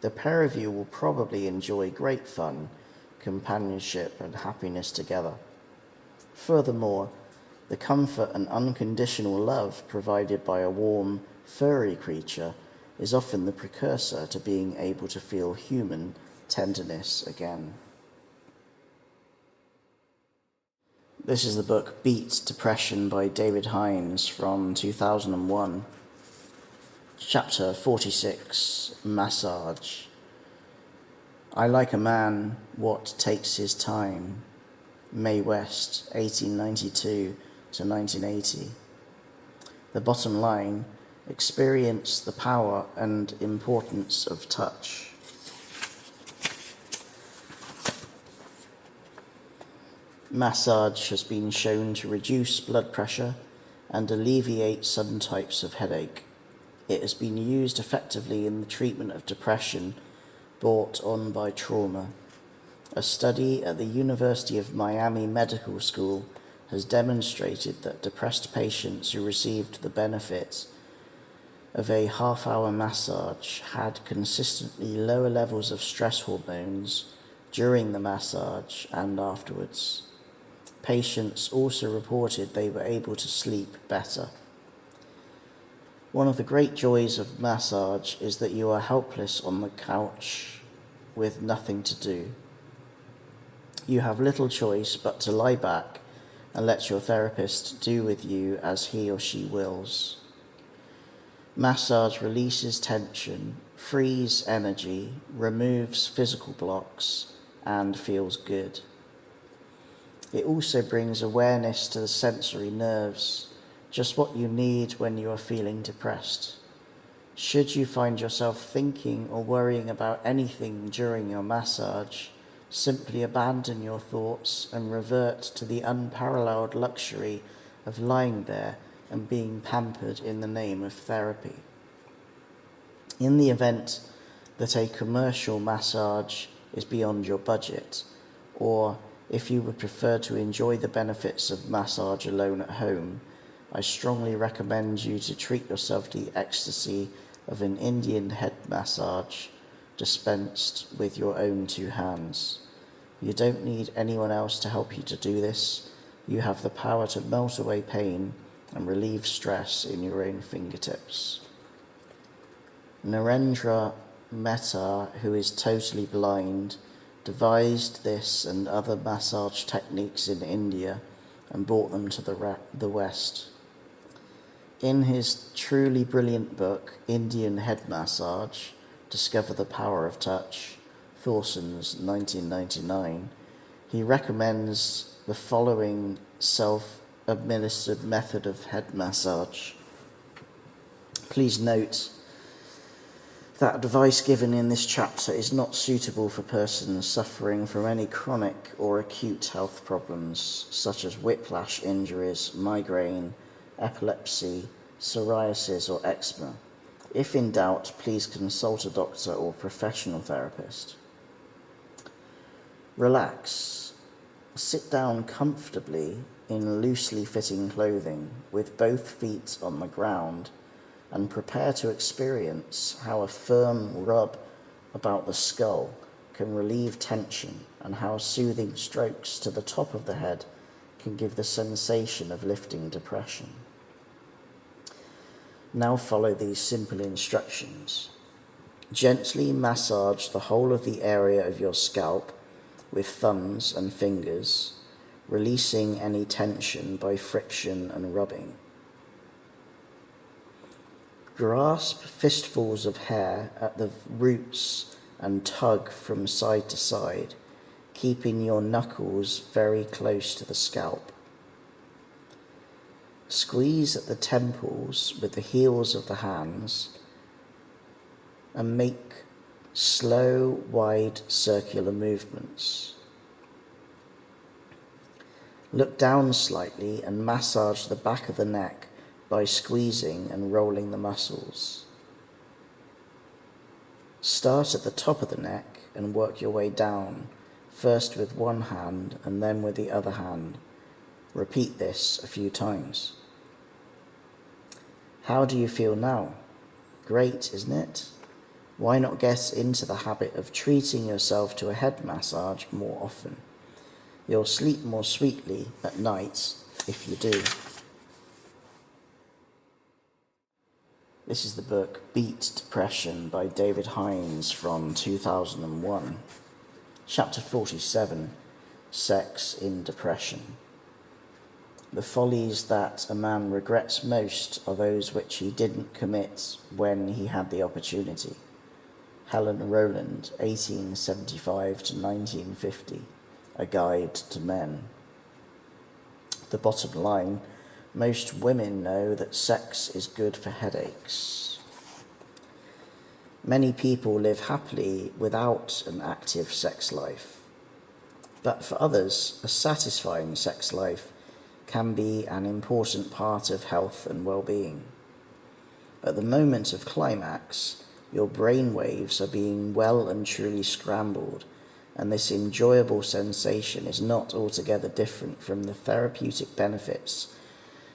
The pair of you will probably enjoy great fun, companionship, and happiness together. Furthermore, the comfort and unconditional love provided by a warm, furry creature is often the precursor to being able to feel human tenderness again. This is the book Beat Depression by David Hinds from 2001. Chapter 46, Massage. I like a man what takes his time. Mae West, 1892 to 1980. The bottom line, experience the power and importance of touch. Massage has been shown to reduce blood pressure and alleviate some types of headache. It has been used effectively in the treatment of depression brought on by trauma. A study at the University of Miami Medical School has demonstrated that depressed patients who received the benefits of a half-hour massage had consistently lower levels of stress hormones during the massage and afterwards. Patients also reported they were able to sleep better. One of the great joys of massage is that you are helpless on the couch with nothing to do. You have little choice but to lie back and let your therapist do with you as he or she wills. Massage releases tension, frees energy, removes physical blocks, and feels good. It also brings awareness to the sensory nerves, just what you need when you are feeling depressed. Should you find yourself thinking or worrying about anything during your massage, simply abandon your thoughts and revert to the unparalleled luxury of lying there and being pampered in the name of therapy. In the event that a commercial massage is beyond your budget, or if you would prefer to enjoy the benefits of massage alone at home, I strongly recommend you to treat yourself to the ecstasy of an Indian head massage dispensed with your own two hands. You don't need anyone else to help you to do this. You have the power to melt away pain and relieve stress in your own fingertips. Narendra Mehta, who is totally blind, devised this and other massage techniques in India and brought them to the West. In his truly brilliant book, Indian Head Massage, Discover the Power of Touch, Thorson's 1999, he recommends the following self-administered method of head massage. Please note that advice given in this chapter is not suitable for persons suffering from any chronic or acute health problems, such as whiplash injuries, migraine, epilepsy, psoriasis, or eczema. If in doubt, please consult a doctor or professional therapist. Relax. Sit down comfortably in loosely fitting clothing with both feet on the ground and prepare to experience how a firm rub about the skull can relieve tension and how soothing strokes to the top of the head can give the sensation of lifting depression. Now follow these simple instructions. Gently massage the whole of the area of your scalp with thumbs and fingers, releasing any tension by friction and rubbing. Grasp fistfuls of hair at the roots and tug from side to side, keeping your knuckles very close to the scalp. Squeeze at the temples with the heels of the hands and make slow, wide, circular movements. Look down slightly and massage the back of the neck by squeezing and rolling the muscles. Start at the top of the neck and work your way down, first with one hand and then with the other hand. Repeat this a few times. How do you feel now? Great, isn't it? Why not get into the habit of treating yourself to a head massage more often? You'll sleep more sweetly at night if you do. This is the book Beat Depression by David Hinds from 2001. Chapter 47, Sex in Depression. The follies that a man regrets most are those which he didn't commit when he had the opportunity. Helen Rowland, 1875 to 1950, A Guide to Men. The bottom line, most women know that sex is good for headaches. Many people live happily without an active sex life. But for others, a satisfying sex life can be an important part of health and well-being. At the moment of climax, your brain waves are being well and truly scrambled, and this enjoyable sensation is not altogether different from the therapeutic benefits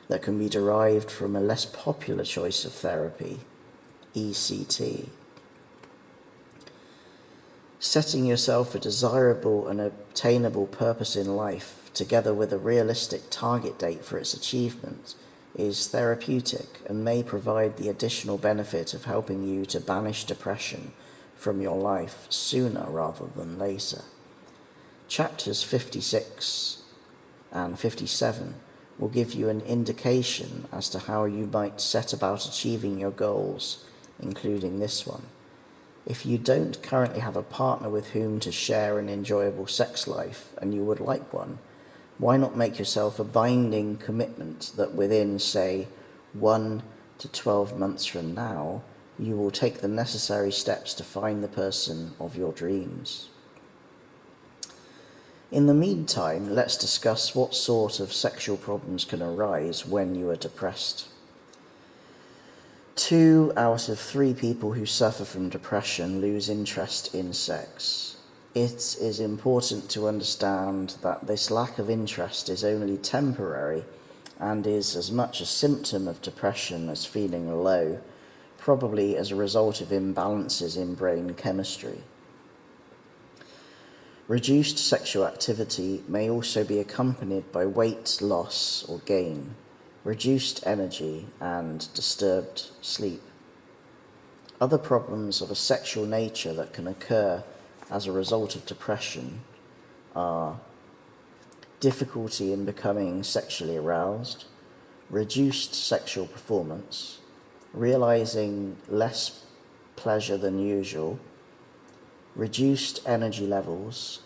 that can be derived from a less popular choice of therapy, ECT. Setting yourself a desirable and obtainable purpose in life, together with a realistic target date for its achievement, is therapeutic and may provide the additional benefit of helping you to banish depression from your life sooner rather than later. Chapters 56 and 57 will give you an indication as to how you might set about achieving your goals, including this one. If you don't currently have a partner with whom to share an enjoyable sex life and you would like one, why not make yourself a binding commitment that within, say, 1 to 12 months from now, you will take the necessary steps to find the person of your dreams. In the meantime, let's discuss what sort of sexual problems can arise when you are depressed. 2 out of 3 people who suffer from depression lose interest in sex. It is important to understand that this lack of interest is only temporary and is as much a symptom of depression as feeling low, probably as a result of imbalances in brain chemistry. Reduced sexual activity may also be accompanied by weight loss or gain, reduced energy, and disturbed sleep. Other problems of a sexual nature that can occur as a result of depression are difficulty in becoming sexually aroused, reduced sexual performance, realizing less pleasure than usual, reduced energy levels,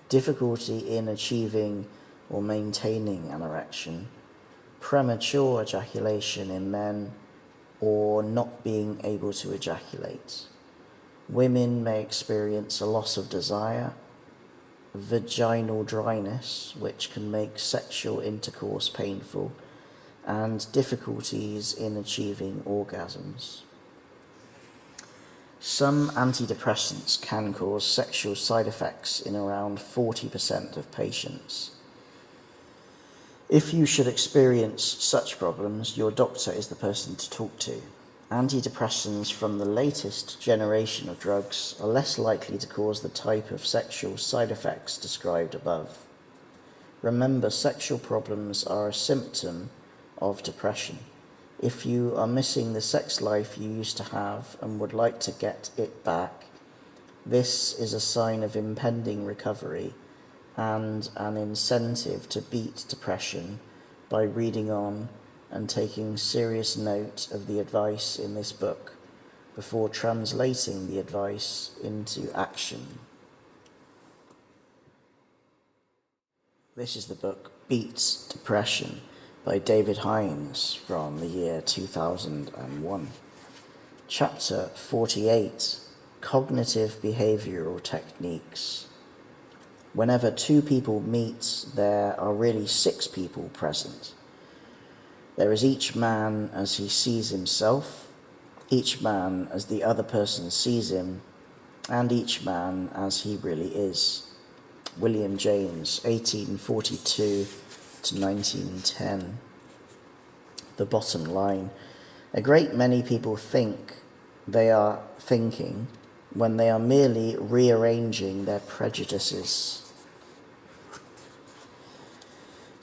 difficulty in achieving or maintaining an erection, premature ejaculation in men, or not being able to ejaculate. Women may experience a loss of desire, vaginal dryness, which can make sexual intercourse painful, and difficulties in achieving orgasms. Some antidepressants can cause sexual side effects in around 40% of patients. If you should experience such problems, your doctor is the person to talk to. Antidepressants from the latest generation of drugs are less likely to cause the type of sexual side effects described above. Remember, sexual problems are a symptom of depression. If you are missing the sex life you used to have and would like to get it back, this is a sign of impending recovery and an incentive to beat depression by reading on and taking serious note of the advice in this book before translating the advice into action. This is the book Beat Depression by David Hinds from the year 2001. Chapter 48, Cognitive Behavioral Techniques. Whenever 2 people meet, there are really 6 people present. There is each man as he sees himself, each man as the other person sees him, and each man as he really is. William James, 1842 to 1910. The bottom line: a great many people think they are thinking when they are merely rearranging their prejudices.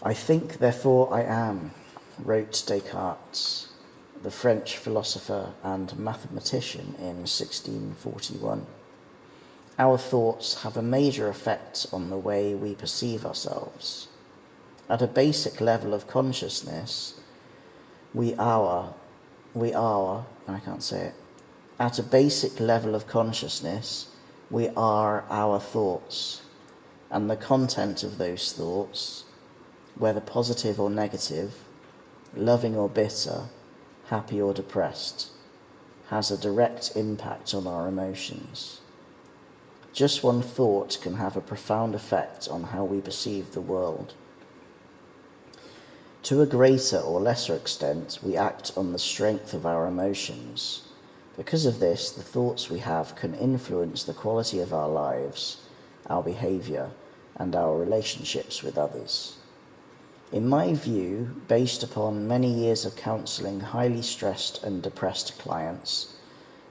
I think, therefore I am, wrote Descartes, the French philosopher and mathematician, in 1641. Our thoughts have a major effect on the way we perceive ourselves. At a basic level of consciousness, At a basic level of consciousness, we are our thoughts, and the content of those thoughts, whether positive or negative, loving or bitter, happy or depressed, has a direct impact on our emotions. Just one thought can have a profound effect on how we perceive the world. To a greater or lesser extent, we act on the strength of our emotions. Because of this, the thoughts we have can influence the quality of our lives, our behavior, and our relationships with others. In my view, based upon many years of counseling highly stressed and depressed clients,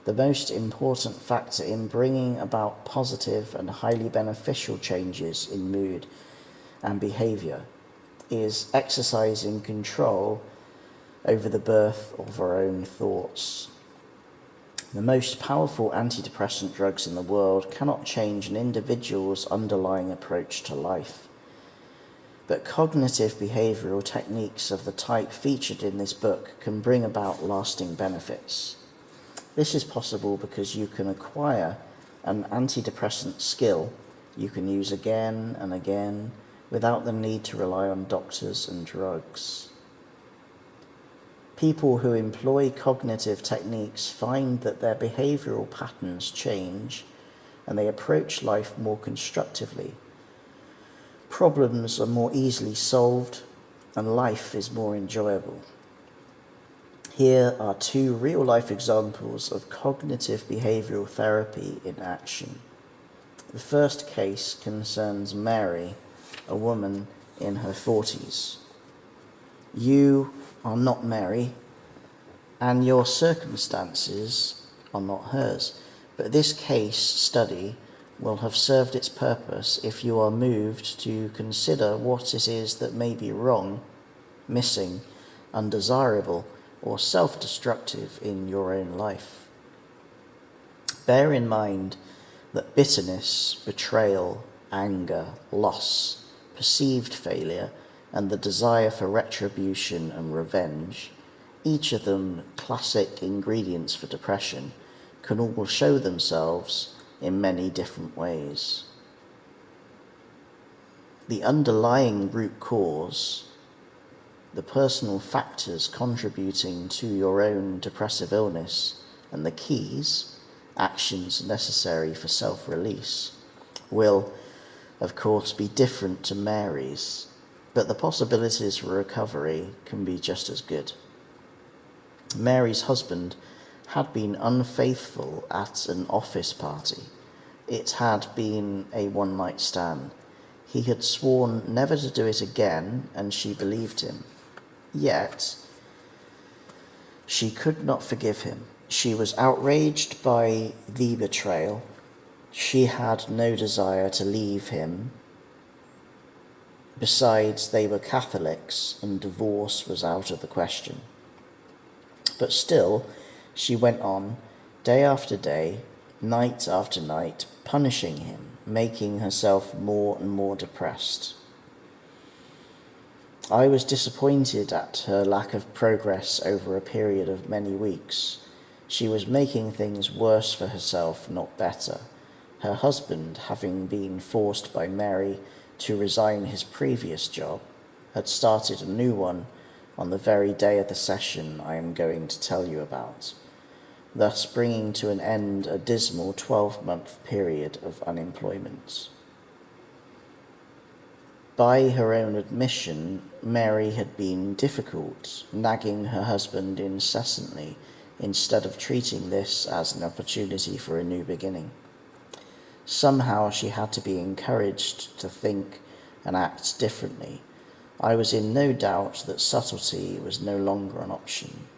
the most important factor in bringing about positive and highly beneficial changes in mood and behavior is exercising control over the birth of our own thoughts. The most powerful antidepressant drugs in the world cannot change an individual's underlying approach to life. But cognitive behavioral techniques of the type featured in this book can bring about lasting benefits. This is possible because you can acquire an antidepressant skill you can use again and again without the need to rely on doctors and drugs. People who employ cognitive techniques find that their behavioral patterns change and they approach life more constructively. Problems are more easily solved and life is more enjoyable. Here are 2 real-life examples of cognitive behavioral therapy in action. The first case concerns Mary, a woman in her 40s. You are not Mary, and your circumstances are not hers. But this case study will have served its purpose if you are moved to consider what it is that may be wrong, missing, undesirable, or self-destructive in your own life. Bear in mind that bitterness, betrayal, anger, loss, perceived failure, and the desire for retribution and revenge, each of them classic ingredients for depression, can all show themselves in many different ways. The underlying root cause, the personal factors contributing to your own depressive illness, and the keys, actions necessary for self-release, will, of course, be different to Mary's, but the possibilities for recovery can be just as good. Mary's husband had been unfaithful at an office party. It had been a one-night stand. He had sworn never to do it again, and she believed him. Yet, she could not forgive him. She was outraged by the betrayal. She had no desire to leave him. Besides, they were Catholics, and divorce was out of the question. But still, she went on, day after day, night after night, punishing him, making herself more and more depressed. I was disappointed at her lack of progress over a period of many weeks. She was making things worse for herself, not better. Her husband, having been forced by Mary to resign his previous job, had started a new one on the very day of the session I am going to tell you about, thus bringing to an end a dismal 12-month period of unemployment. By her own admission, Mary had been difficult, nagging her husband incessantly instead of treating this as an opportunity for a new beginning. Somehow she had to be encouraged to think and act differently. I was in no doubt that subtlety was no longer an option.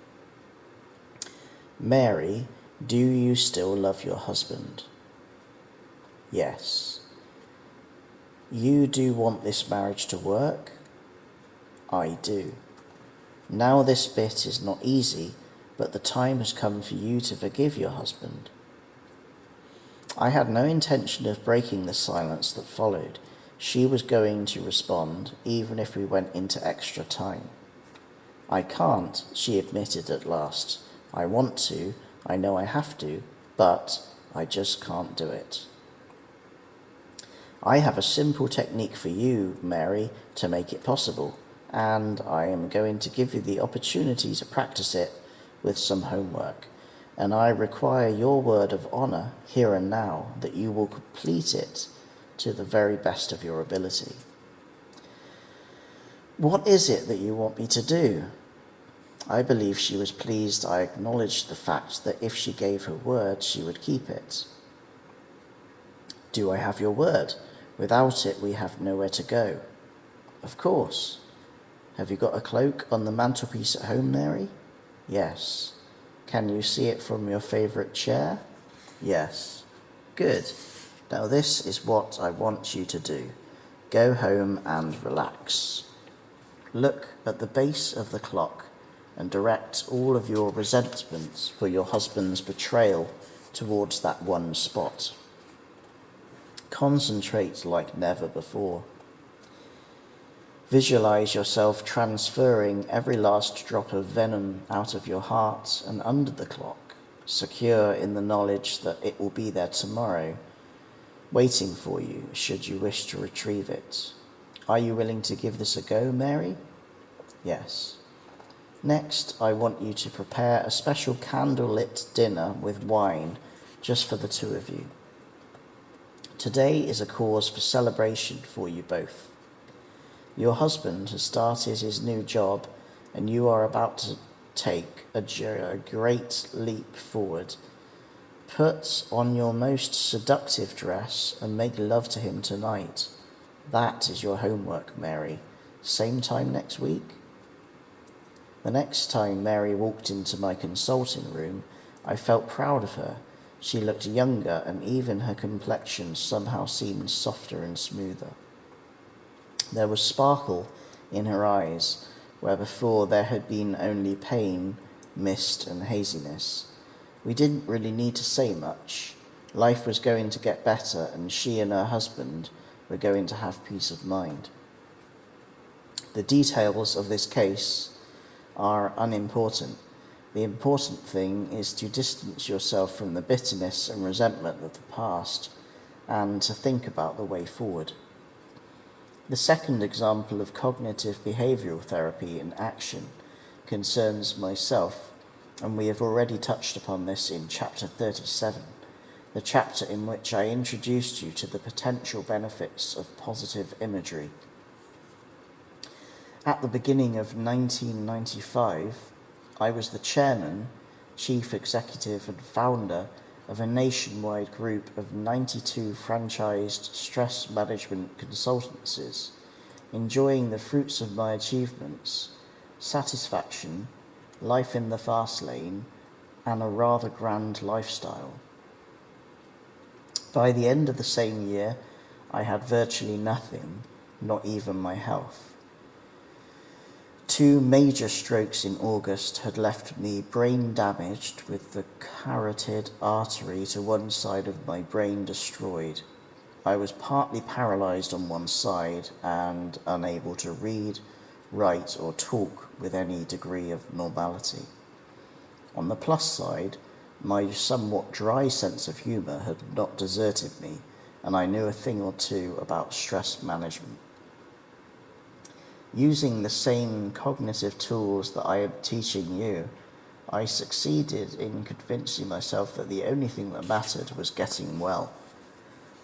Mary, do you still love your husband? Yes. You do want this marriage to work? I do. Now this bit is not easy, but the time has come for you to forgive your husband. I had no intention of breaking the silence that followed. She was going to respond, even if we went into extra time. I can't, she admitted at last. I want to, I know I have to, but I just can't do it. I have a simple technique for you, Mary, to make it possible, and I am going to give you the opportunity to practice it with some homework. and I require your word of honour here and now that you will complete it to the very best of your ability. What is it that you want me to do? I believe she was pleased I acknowledged the fact that if she gave her word, she would keep it. Do I have your word? Without it, we have nowhere to go. Of course. Have you got a cloak on the mantelpiece at home, Mary? Yes. Can you see it from your favourite chair? Yes. Good. Now this is what I want you to do. Go home and relax. Look at the base of the clock and direct all of your resentments for your husband's betrayal towards that one spot. Concentrate like never before. Visualize yourself transferring every last drop of venom out of your heart and under the clock, secure in the knowledge that it will be there tomorrow, waiting for you should you wish to retrieve it. Are you willing to give this a go, Mary? Yes. Next, I want you to prepare a special candlelit dinner with wine just for the two of you. Today is a cause for celebration for you both. Your husband has started his new job and you are about to take a great leap forward. Put on your most seductive dress and make love to him tonight. That is your homework, Mary. Same time next week? The next time Mary walked into my consulting room, I felt proud of her. She looked younger and even her complexion somehow seemed softer and smoother. There was sparkle in her eyes, where before there had been only pain, mist and haziness. We didn't really need to say much. Life was going to get better and she and her husband were going to have peace of mind. The details of this case are unimportant. The important thing is to distance yourself from the bitterness and resentment of the past and to think about the way forward. The second example of cognitive behavioral therapy in action concerns myself, and we have already touched upon this in chapter 37, the chapter in which I introduced you to the potential benefits of positive imagery. At the beginning of 1995, I was the chairman, chief executive and founder of a nationwide group of 92 franchised stress management consultancies, enjoying the fruits of my achievements, satisfaction, life in the fast lane, and a rather grand lifestyle. By the end of the same year, I had virtually nothing, not even my health. 2 major strokes in August had left me brain damaged with the carotid artery to one side of my brain destroyed. I was partly paralysed on one side and unable to read, write or talk with any degree of normality. On the plus side, my somewhat dry sense of humour had not deserted me, and I knew a thing or two about stress management. Using the same cognitive tools that I am teaching you, I succeeded in convincing myself that the only thing that mattered was getting well.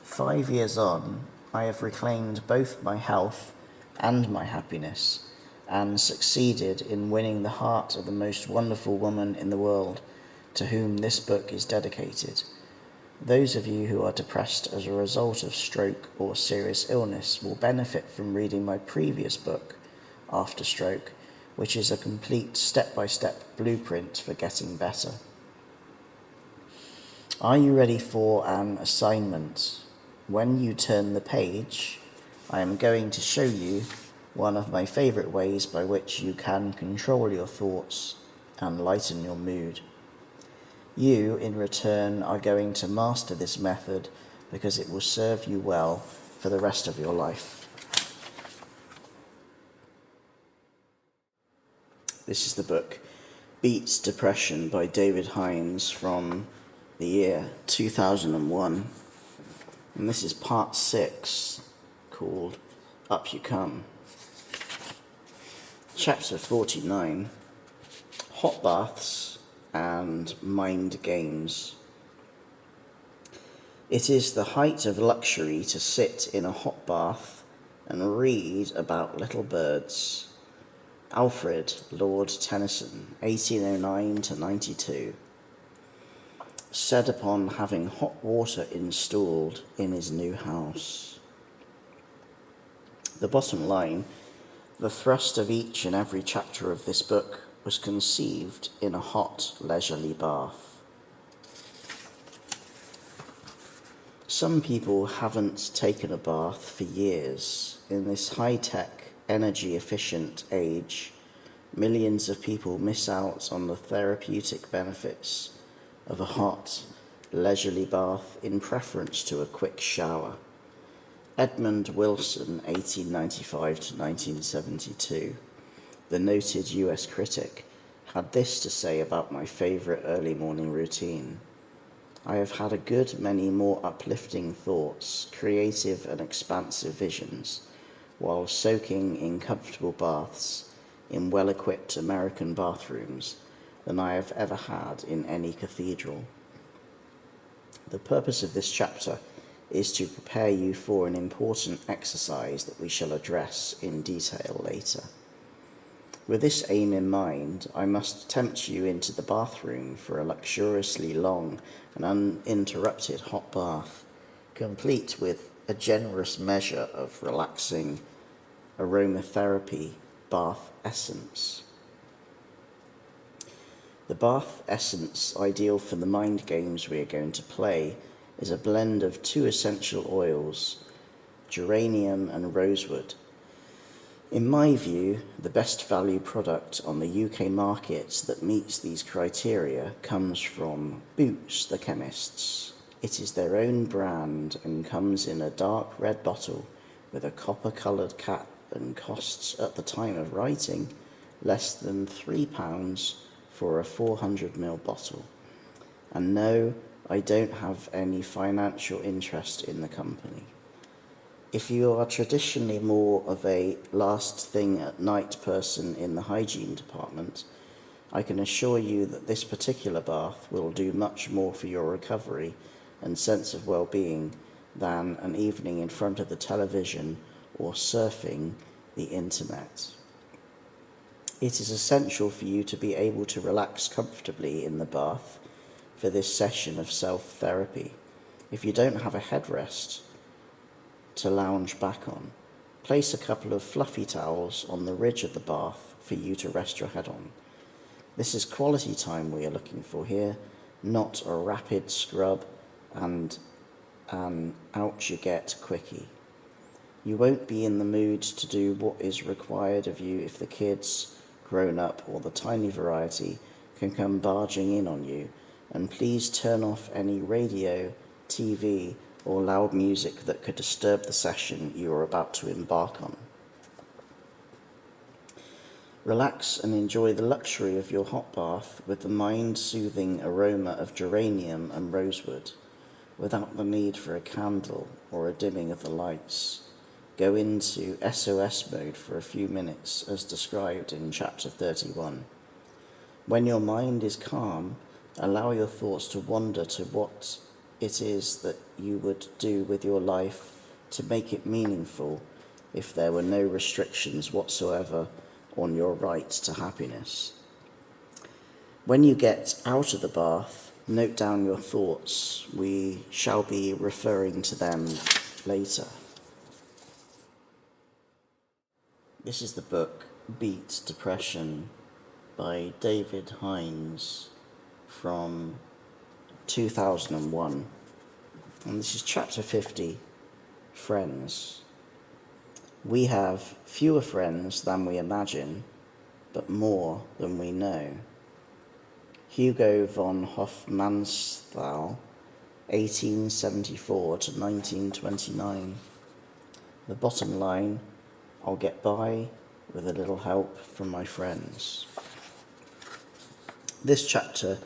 5 years on, I have reclaimed both my health and my happiness, and succeeded in winning the heart of the most wonderful woman in the world, to whom this book is dedicated. Those of you who are depressed as a result of stroke or serious illness will benefit from reading my previous book, After Stroke, which is a complete step-by-step blueprint for getting better. Are you ready for an assignment? When you turn the page, I am going to show you one of my favourite ways by which you can control your thoughts and lighten your mood. You, in return, are going to master this method because it will serve you well for the rest of your life. This is the book, Beats Depression by David Hinds from the year 2001. And this is part 6, called Up You Come. Chapter 49, Hot Baths and mind games. It is the height of luxury to sit in a hot bath and read about little birds. Alfred Lord Tennyson, 1809 to 92, said upon having hot water installed in his new house. The bottom line, the thrust of each and every chapter of this book was conceived in a hot, leisurely bath. Some people haven't taken a bath for years. In this high-tech, energy-efficient age, millions of people miss out on the therapeutic benefits of a hot, leisurely bath in preference to a quick shower. Edmund Wilson, 1895 to 1972, the noted US critic, had this to say about my favourite early morning routine. I have had a good many more uplifting thoughts, creative and expansive visions, while soaking in comfortable baths in well-equipped American bathrooms than I have ever had in any cathedral. The purpose of this chapter is to prepare you for an important exercise that we shall address in detail later. With this aim in mind, I must tempt you into the bathroom for a luxuriously long and uninterrupted hot bath, complete with a generous measure of relaxing aromatherapy bath essence. The bath essence ideal for the mind games we are going to play is a blend of two essential oils, geranium and rosewood. In my view, the best value product on the UK market that meets these criteria comes from Boots the Chemists. It is their own brand and comes in a dark red bottle with a copper-coloured cap and costs, at the time of writing, less than £3 for a 400ml bottle. And no, I don't have any financial interest in the company. If you are traditionally more of a last thing at night person in the hygiene department, I can assure you that this particular bath will do much more for your recovery and sense of well-being than an evening in front of the television or surfing the internet. It is essential for you to be able to relax comfortably in the bath for this session of self-therapy. If you don't have a headrest to lounge back on, place a couple of fluffy towels on the ridge of the bath for you to rest your head on. This is quality time we are looking for here, not a rapid scrub and an out you get quickie. You won't be in the mood to do what is required of you if the kids, grown up, or the tiny variety can come barging in on you, and please turn off any radio, TV, or loud music that could disturb the session you are about to embark on. Relax and enjoy the luxury of your hot bath with the mind-soothing aroma of geranium and rosewood, without the need for a candle or a dimming of the lights. Go into SOS mode for a few minutes, as described in chapter 31. When your mind is calm, allow your thoughts to wander to what it is that you would do with your life to make it meaningful if there were no restrictions whatsoever on your right to happiness. When you get out of the bath, note down your thoughts. We shall be referring to them later. This is the book Beat Depression by David Hinds from 2001. And this is chapter 50, Friends. We have fewer friends than we imagine, but more than we know. Hugo von Hofmannsthal, 1874 to 1929. The bottom line, I'll get by with a little help from my friends. This chapter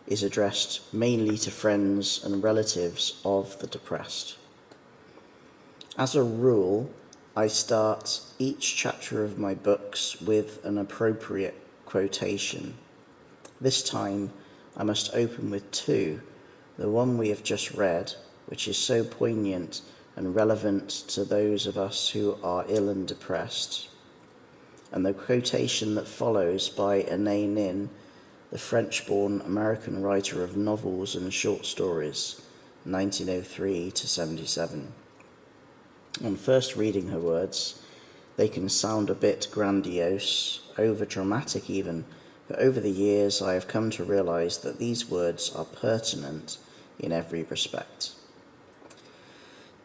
is addressed mainly to friends and relatives of the depressed. As a rule, I start each chapter of my books with an appropriate quotation. This time, I must open with two. The one we have just read, which is so poignant and relevant to those of us who are ill and depressed, and the quotation that follows by Anais Nin, the French-born American writer of novels and short stories, 1903 to 77. On first reading her words, they can sound a bit grandiose, over-dramatic even, but over the years I have come to realize that these words are pertinent in every respect.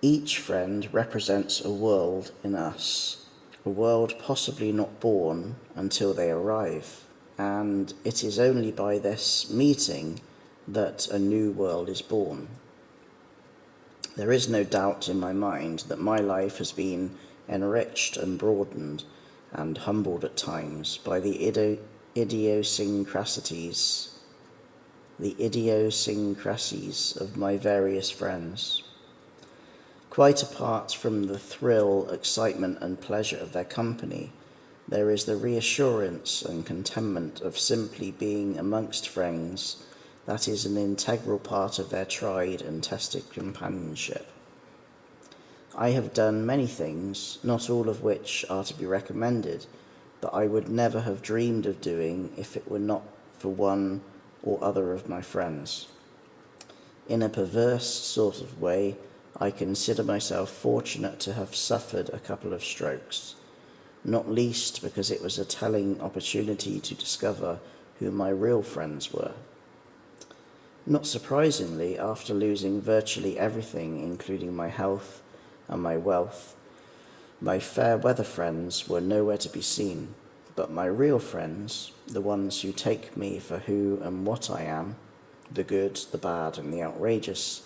Each friend represents a world in us, a world possibly not born until they arrive, and it is only by this meeting that a new world is born. There is no doubt in my mind that my life has been enriched and broadened and humbled at times by the idiosyncrasies of my various friends. Quite apart from the thrill, excitement, and pleasure of their company, there is the reassurance and contentment of simply being amongst friends that is an integral part of their tried and tested companionship. I have done many things, not all of which are to be recommended, that I would never have dreamed of doing if it were not for one or other of my friends. In a perverse sort of way, I consider myself fortunate to have suffered a couple of strokes, not least because it was a telling opportunity to discover who my real friends were. Not surprisingly, after losing virtually everything, including my health and my wealth, my fair weather friends were nowhere to be seen, but my real friends, the ones who take me for who and what I am, the good, the bad, and the outrageous,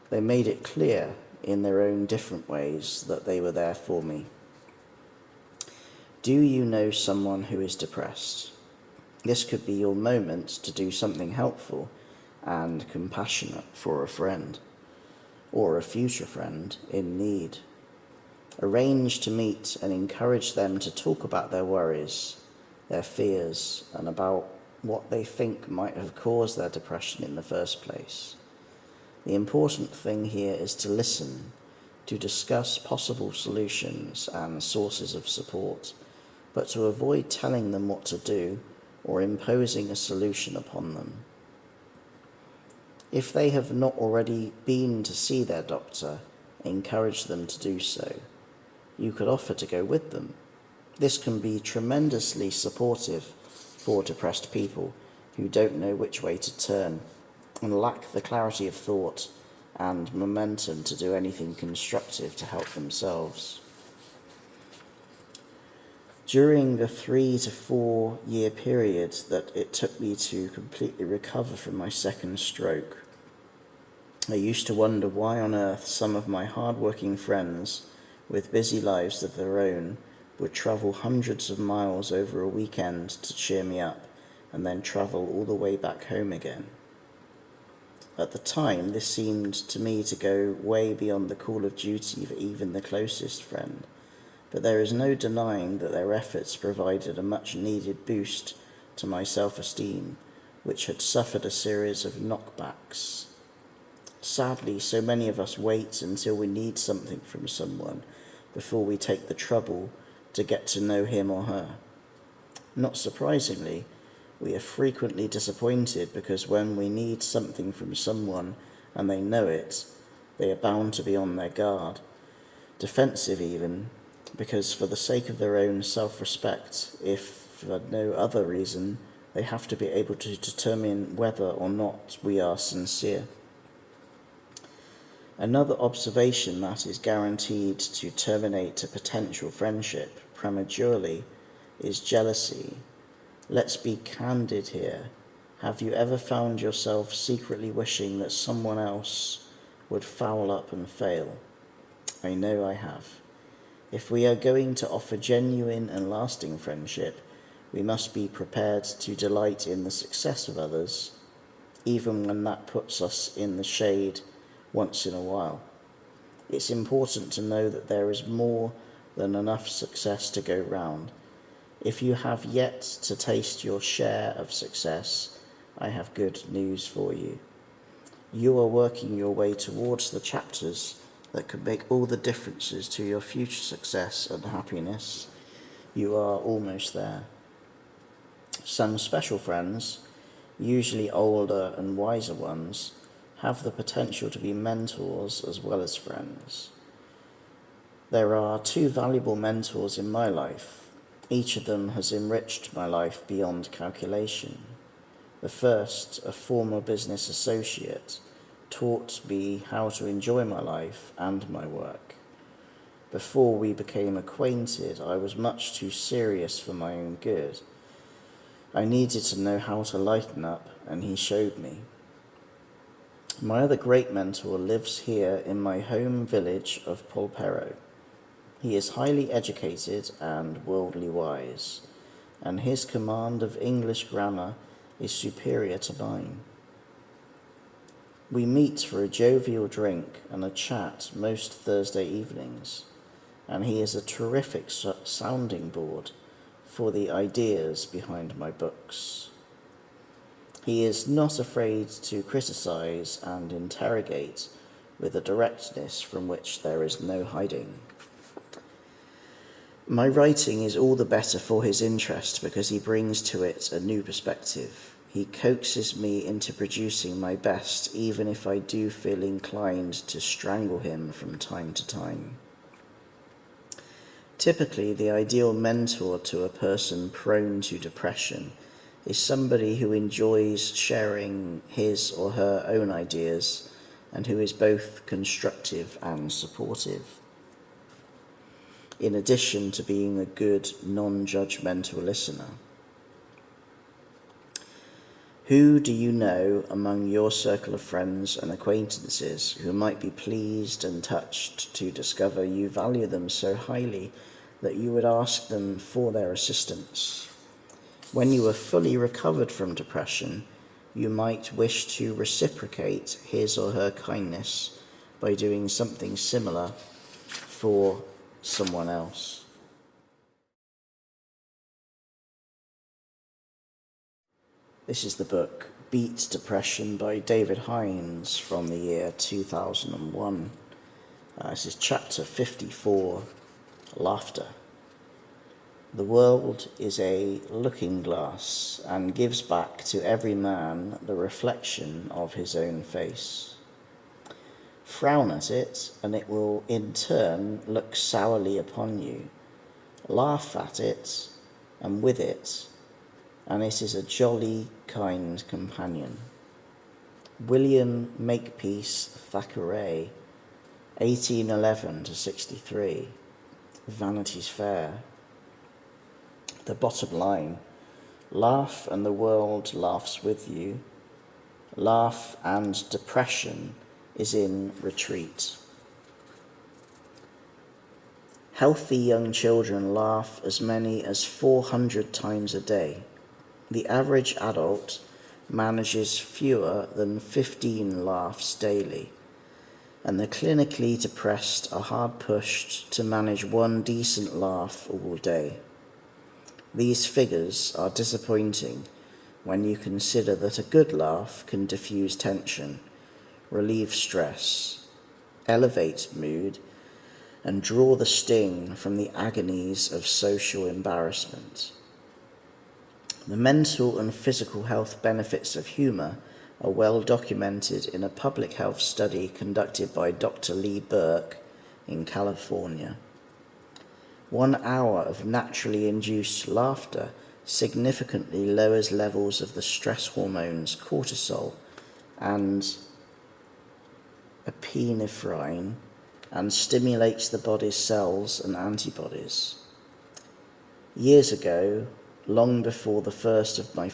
they made it clear in their own different ways that they were there for me. Do you know someone who is depressed? This could be your moment to do something helpful and compassionate for a friend, or a future friend in need. Arrange to meet and encourage them to talk about their worries, their fears, and about what they think might have caused their depression in the first place. The important thing here is to listen, to discuss possible solutions and sources of support, but to avoid telling them what to do or imposing a solution upon them. If they have not already been to see their doctor, encourage them to do so. You could offer to go with them. This can be tremendously supportive for depressed people who don't know which way to turn and lack the clarity of thought and momentum to do anything constructive to help themselves. During the 3 to 4 year period that it took me to completely recover from my second stroke, I used to wonder why on earth some of my hard-working friends with busy lives of their own would travel hundreds of miles over a weekend to cheer me up and then travel all the way back home again. At the time, this seemed to me to go way beyond the call of duty of even the closest friend, but there is no denying that their efforts provided a much-needed boost to my self-esteem, which had suffered a series of knockbacks. Sadly, so many of us wait until we need something from someone before we take the trouble to get to know him or her. Not surprisingly, we are frequently disappointed because when we need something from someone and they know it, they are bound to be on their guard, defensive even, because for the sake of their own self-respect, if for no other reason, they have to be able to determine whether or not we are sincere. Another observation that is guaranteed to terminate a potential friendship prematurely is jealousy. Let's be candid here. Have you ever found yourself secretly wishing that someone else would foul up and fail? I know I have. If we are going to offer genuine and lasting friendship, we must be prepared to delight in the success of others, even when that puts us in the shade once in a while. It's important to know that there is more than enough success to go round. If you have yet to taste your share of success, I have good news for you. You are working your way towards the chapters that could make all the differences to your future success and happiness. You are almost there. Some special friends, usually older and wiser ones, have the potential to be mentors as well as friends. There are 2 valuable mentors in my life. Each of them has enriched my life beyond calculation. The first, a former business associate, taught me how to enjoy my life and my work. Before we became acquainted, I was much too serious for my own good. I needed to know how to lighten up, and he showed me. My other great mentor lives here in my home village of Polperro. He is highly educated and worldly wise, and his command of English grammar is superior to mine. We meet for a jovial drink and a chat most Thursday evenings, and he is a terrific sounding board for the ideas behind my books. He is not afraid to criticize and interrogate with a directness from which there is no hiding. My writing is all the better for his interest because he brings to it a new perspective. He coaxes me into producing my best, even if I do feel inclined to strangle him from time to time. Typically, the ideal mentor to a person prone to depression is somebody who enjoys sharing his or her own ideas and who is both constructive and supportive, in addition to being a good, non-judgmental listener. Who do you know among your circle of friends and acquaintances who might be pleased and touched to discover you value them so highly that you would ask them for their assistance? When you are fully recovered from depression, you might wish to reciprocate his or her kindness by doing something similar for someone else. This is the book Beat Depression by David Hinds from the year 2001. This is chapter 54, Laughter. The world is a looking glass and gives back to every man the reflection of his own face. Frown at it, and it will in turn look sourly upon you. Laugh at it, and with it, and it is a jolly, kind companion. William Makepeace Thackeray, 1811 to 63, Vanity's Fair. The bottom line: laugh and the world laughs with you. Laugh and depression is in retreat. Healthy young children laugh as many as 400 times a day. The average adult manages fewer than 15 laughs daily, and the clinically depressed are hard pushed to manage one decent laugh all day. These figures are disappointing when you consider that a good laugh can diffuse tension, relieve stress, elevate mood, and draw the sting from the agonies of social embarrassment. The mental and physical health benefits of humour are well documented in a public health study conducted by Dr. Lee Burke in California. 1 hour of naturally induced laughter significantly lowers levels of the stress hormones cortisol and epinephrine and stimulates the body's cells and antibodies. Years ago, long before the first of my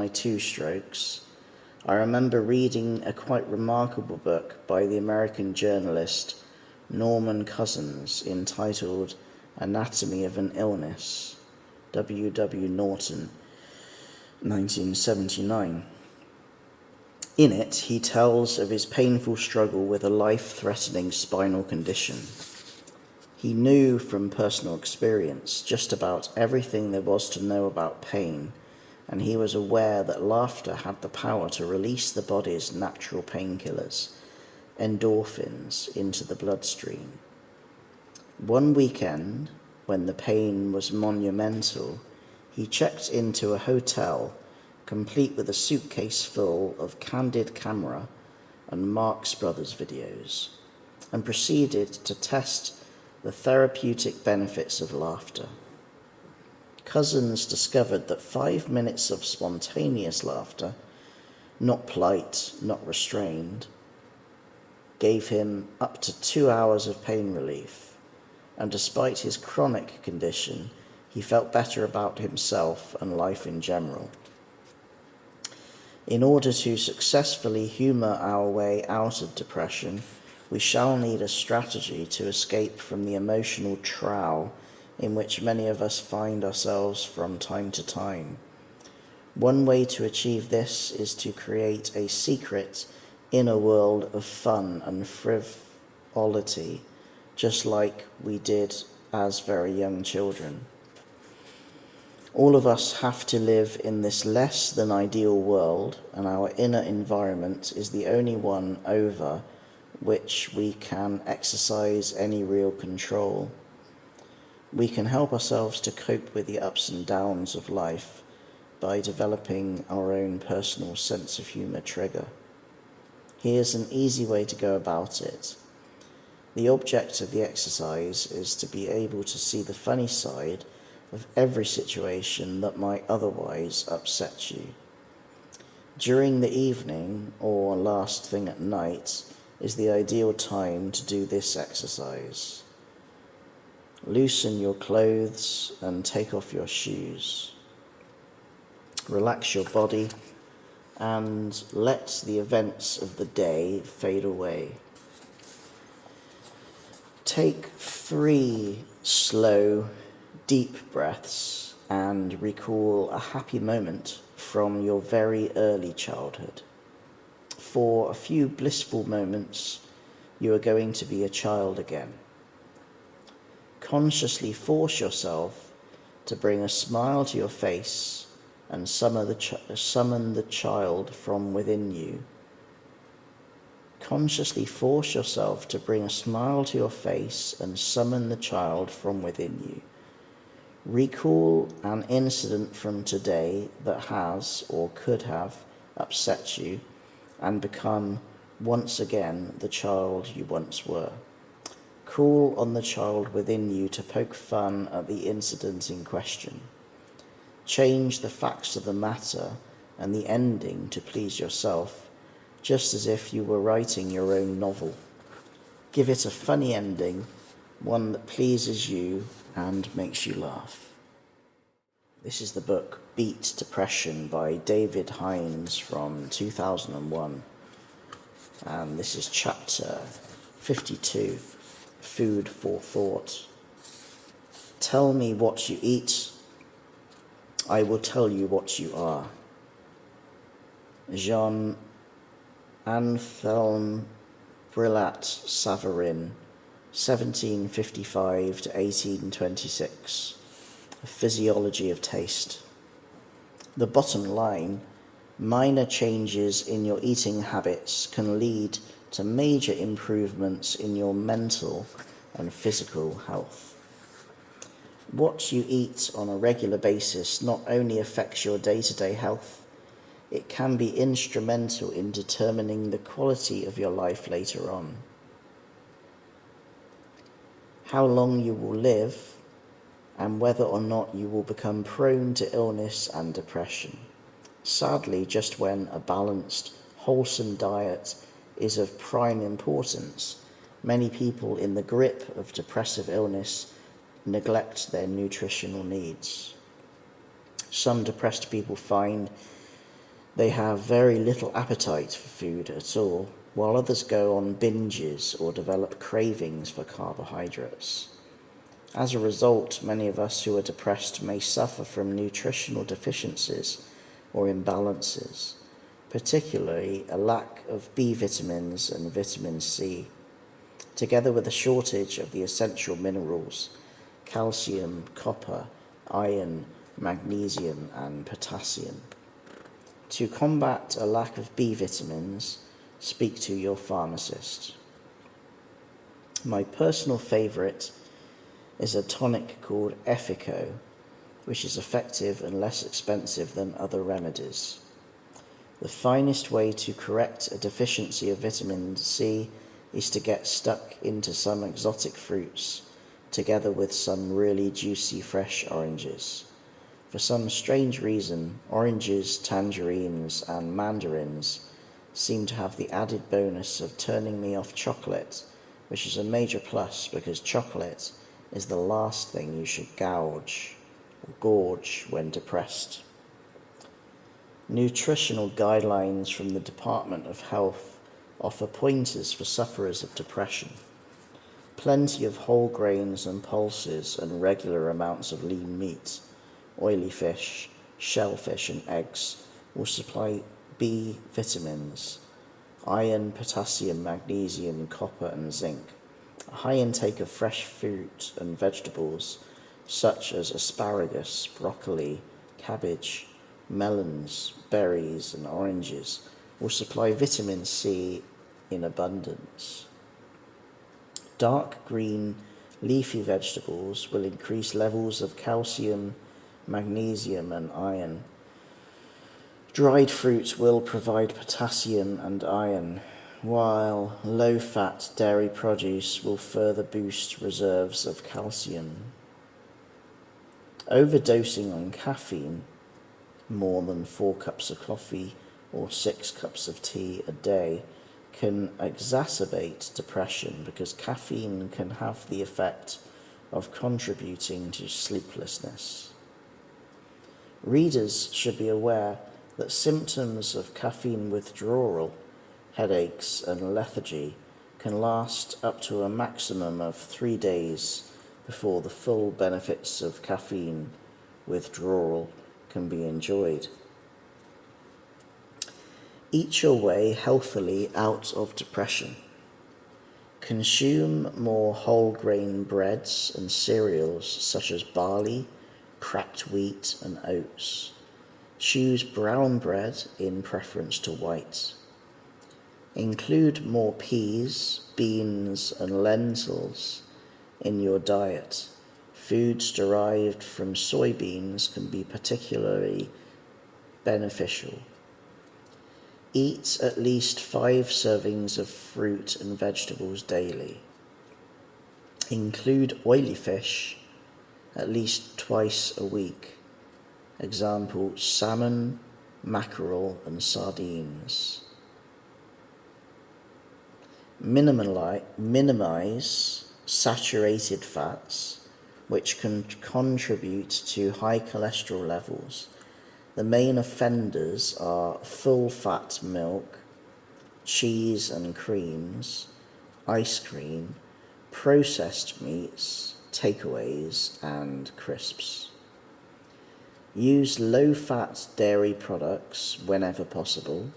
2 strokes, I remember reading a quite remarkable book by the American journalist Norman Cousins entitled Anatomy of an Illness, W. Norton, 1979. In it, he tells of his painful struggle with a life-threatening spinal condition. He knew from personal experience just about everything there was to know about pain, and he was aware that laughter had the power to release the body's natural painkillers, endorphins, into the bloodstream. One weekend, when the pain was monumental, he checked into a hotel complete with a suitcase full of candid camera and Marx Brothers videos, and proceeded to test the therapeutic benefits of laughter. Cousins discovered that 5 minutes of spontaneous laughter, not polite, not restrained, gave him up to 2 hours of pain relief, and despite his chronic condition, he felt better about himself and life in general. In order to successfully humour our way out of depression, we shall need a strategy to escape from the emotional trough in which many of us find ourselves from time to time. One way to achieve this is to create a secret inner world of fun and frivolity, just like we did as very young children. All of us have to live in this less than ideal world, and our inner environment is the only one over which we can exercise any real control. We can help ourselves to cope with the ups and downs of life by developing our own personal sense of humour trigger. Here's an easy way to go about it. The object of the exercise is to be able to see the funny side of every situation that might otherwise upset you. During the evening or last thing at night is the ideal time to do this exercise. Loosen your clothes and take off your shoes. Relax your body and let the events of the day fade away. Take 3 slow, deep breaths and recall a happy moment from your very early childhood. For a few blissful moments, you are going to be a child again. Consciously force yourself to bring a smile to your face and summon the child from within you. Consciously force yourself to bring a smile to your face and summon the child from within you. Recall an incident from today that has or could have upset you and become once again the child you once were. Call on the child within you to poke fun at the incident in question. Change the facts of the matter and the ending to please yourself, just as if you were writing your own novel. Give it a funny ending, one that pleases you and makes you laugh. This is the book Beat Depression by David Hinds from 2001. And this is chapter 52, Food for Thought. Tell me what you eat, I will tell you what you are. Jean Anthelme Brillat Savarin, 1755 to 1826. A Physiology of Taste. The bottom line, minor changes in your eating habits can lead to major improvements in your mental and physical health. What you eat on a regular basis not only affects your day-to-day health, it can be instrumental in determining the quality of your life later on. How long you will live, and whether or not you will become prone to illness and depression. Sadly, just when a balanced, wholesome diet is of prime importance, many people in the grip of depressive illness neglect their nutritional needs. Some depressed people find they have very little appetite for food at all, while others go on binges or develop cravings for carbohydrates. As a result, many of us who are depressed may suffer from nutritional deficiencies or imbalances, particularly a lack of B vitamins and vitamin C, together with a shortage of the essential minerals, calcium, copper, iron, magnesium, and potassium. To combat a lack of B vitamins, speak to your pharmacist. My personal favourite is a tonic called Effico, which is effective and less expensive than other remedies. The finest way to correct a deficiency of vitamin C is to get stuck into some exotic fruits, together with some really juicy fresh oranges. For some strange reason, oranges, tangerines, and mandarins seem to have the added bonus of turning me off chocolate, which is a major plus because chocolate is the last thing you should gorge when depressed. Nutritional guidelines from the Department of Health offer pointers for sufferers of depression. Plenty of whole grains and pulses and regular amounts of lean meat, oily fish, shellfish and eggs will supply B vitamins, iron, potassium, magnesium, copper and zinc. A high intake of fresh fruit and vegetables such as asparagus, broccoli, cabbage, melons, berries and oranges will supply vitamin C in abundance. Dark green leafy vegetables will increase levels of calcium, magnesium and iron. Dried fruit will provide potassium and iron, while low-fat dairy produce will further boost reserves of calcium. Overdosing on caffeine, more than 4 cups of coffee or 6 cups of tea a day, can exacerbate depression because caffeine can have the effect of contributing to sleeplessness. Readers should be aware that symptoms of caffeine withdrawal, headaches and lethargy can last up to a maximum of 3 days before the full benefits of caffeine withdrawal can be enjoyed. Eat your way healthily out of depression. Consume more whole grain breads and cereals such as barley, cracked wheat and oats. Choose brown bread in preference to white. Include more peas, beans and lentils in your diet. Foods derived from soybeans can be particularly beneficial. Eat at least 5 servings of fruit and vegetables daily. Include oily fish at least twice a week. Example, salmon, mackerel and sardines. Minimize saturated fats, which can contribute to high cholesterol levels. The main offenders are full-fat milk, cheese and creams, ice cream, processed meats, takeaways, and crisps. Use low-fat dairy products whenever possible,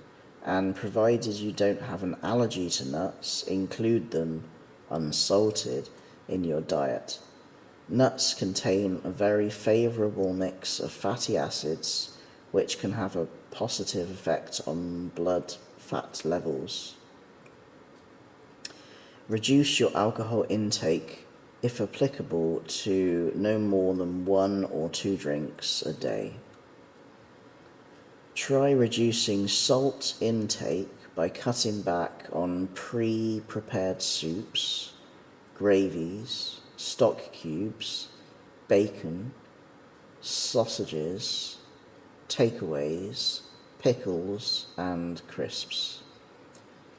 and provided you don't have an allergy to nuts, include them unsalted in your diet. Nuts contain a very favourable mix of fatty acids, which can have a positive effect on blood fat levels. Reduce your alcohol intake, if applicable, to no more than 1 or 2 drinks a day. Try reducing salt intake by cutting back on pre-prepared soups, gravies, stock cubes, bacon, sausages, takeaways, pickles, and crisps.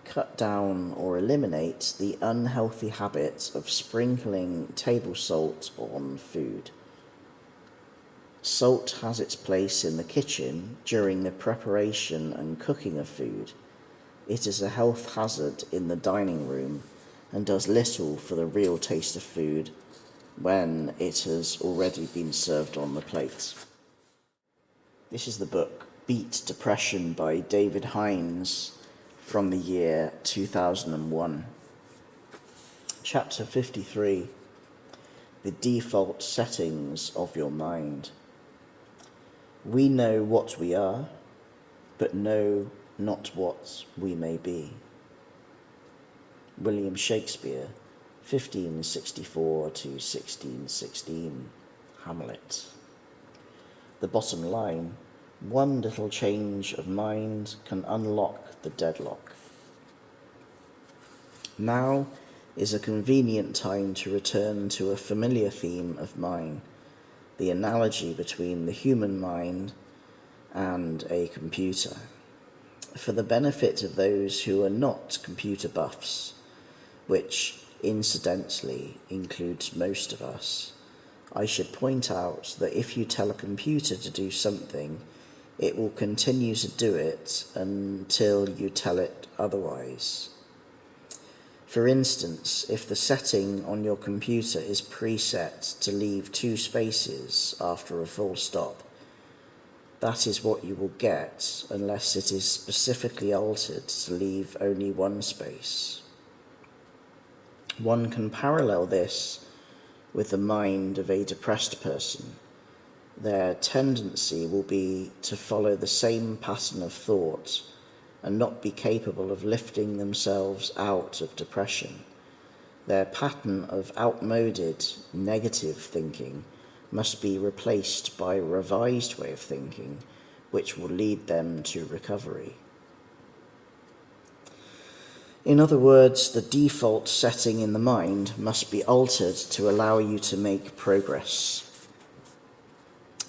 Cut down or eliminate the unhealthy habit of sprinkling table salt on food. Salt has its place in the kitchen during the preparation and cooking of food. It is a health hazard in the dining room and does little for the real taste of food when it has already been served on the plate. This is the book Beat Depression by David Hinds from the year 2001. Chapter 53, The Default Settings of Your Mind. We know what we are, but know not what we may be. William Shakespeare, 1564 to 1616, Hamlet. The bottom line: one little change of mind can unlock the deadlock. Now is a convenient time to return to a familiar theme of mine, the analogy between the human mind and a computer. For the benefit of those who are not computer buffs, which incidentally includes most of us, I should point out that if you tell a computer to do something, it will continue to do it until you tell it otherwise. For instance, if the setting on your computer is preset to leave 2 spaces after a full stop, that is what you will get unless it is specifically altered to leave only 1 space. One can parallel this with the mind of a depressed person. Their tendency will be to follow the same pattern of thought and not be capable of lifting themselves out of depression. Their pattern of outmoded, negative thinking must be replaced by a revised way of thinking, which will lead them to recovery. In other words, the default setting in the mind must be altered to allow you to make progress.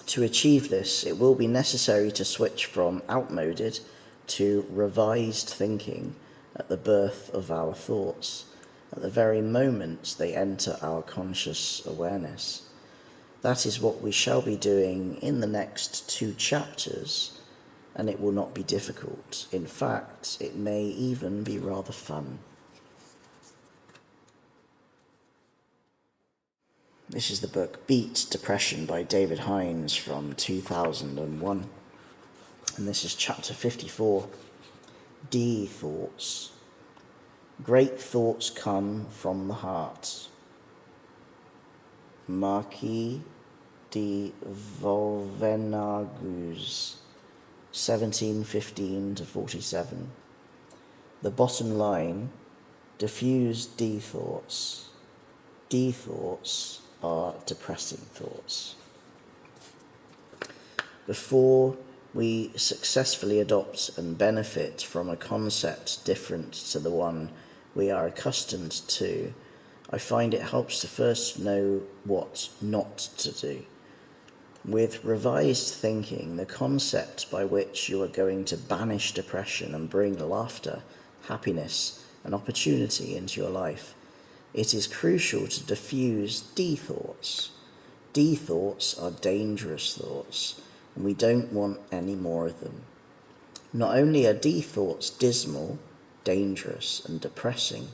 To achieve this, it will be necessary to switch from outmoded to revised thinking at the birth of our thoughts, at the very moment they enter our conscious awareness. That is what we shall be doing in the next 2 chapters, and it will not be difficult. In fact, it may even be rather fun. This is the book Beat Depression by David Hinds from 2001. And this is chapter 54, D Thoughts. Great thoughts come from the heart. Marquis de Vauvenargues, 1715 to 47. The bottom line: diffuse D thoughts. D thoughts are depressing thoughts. Before we successfully adopt and benefit from a concept different to the one we are accustomed to, I find it helps to first know what not to do. With revised thinking, the concept by which you are going to banish depression and bring laughter, happiness, and opportunity into your life, it is crucial to diffuse D thoughts. D thoughts are dangerous thoughts, and we don't want any more of them. Not only are D thoughts dismal, dangerous, and depressing,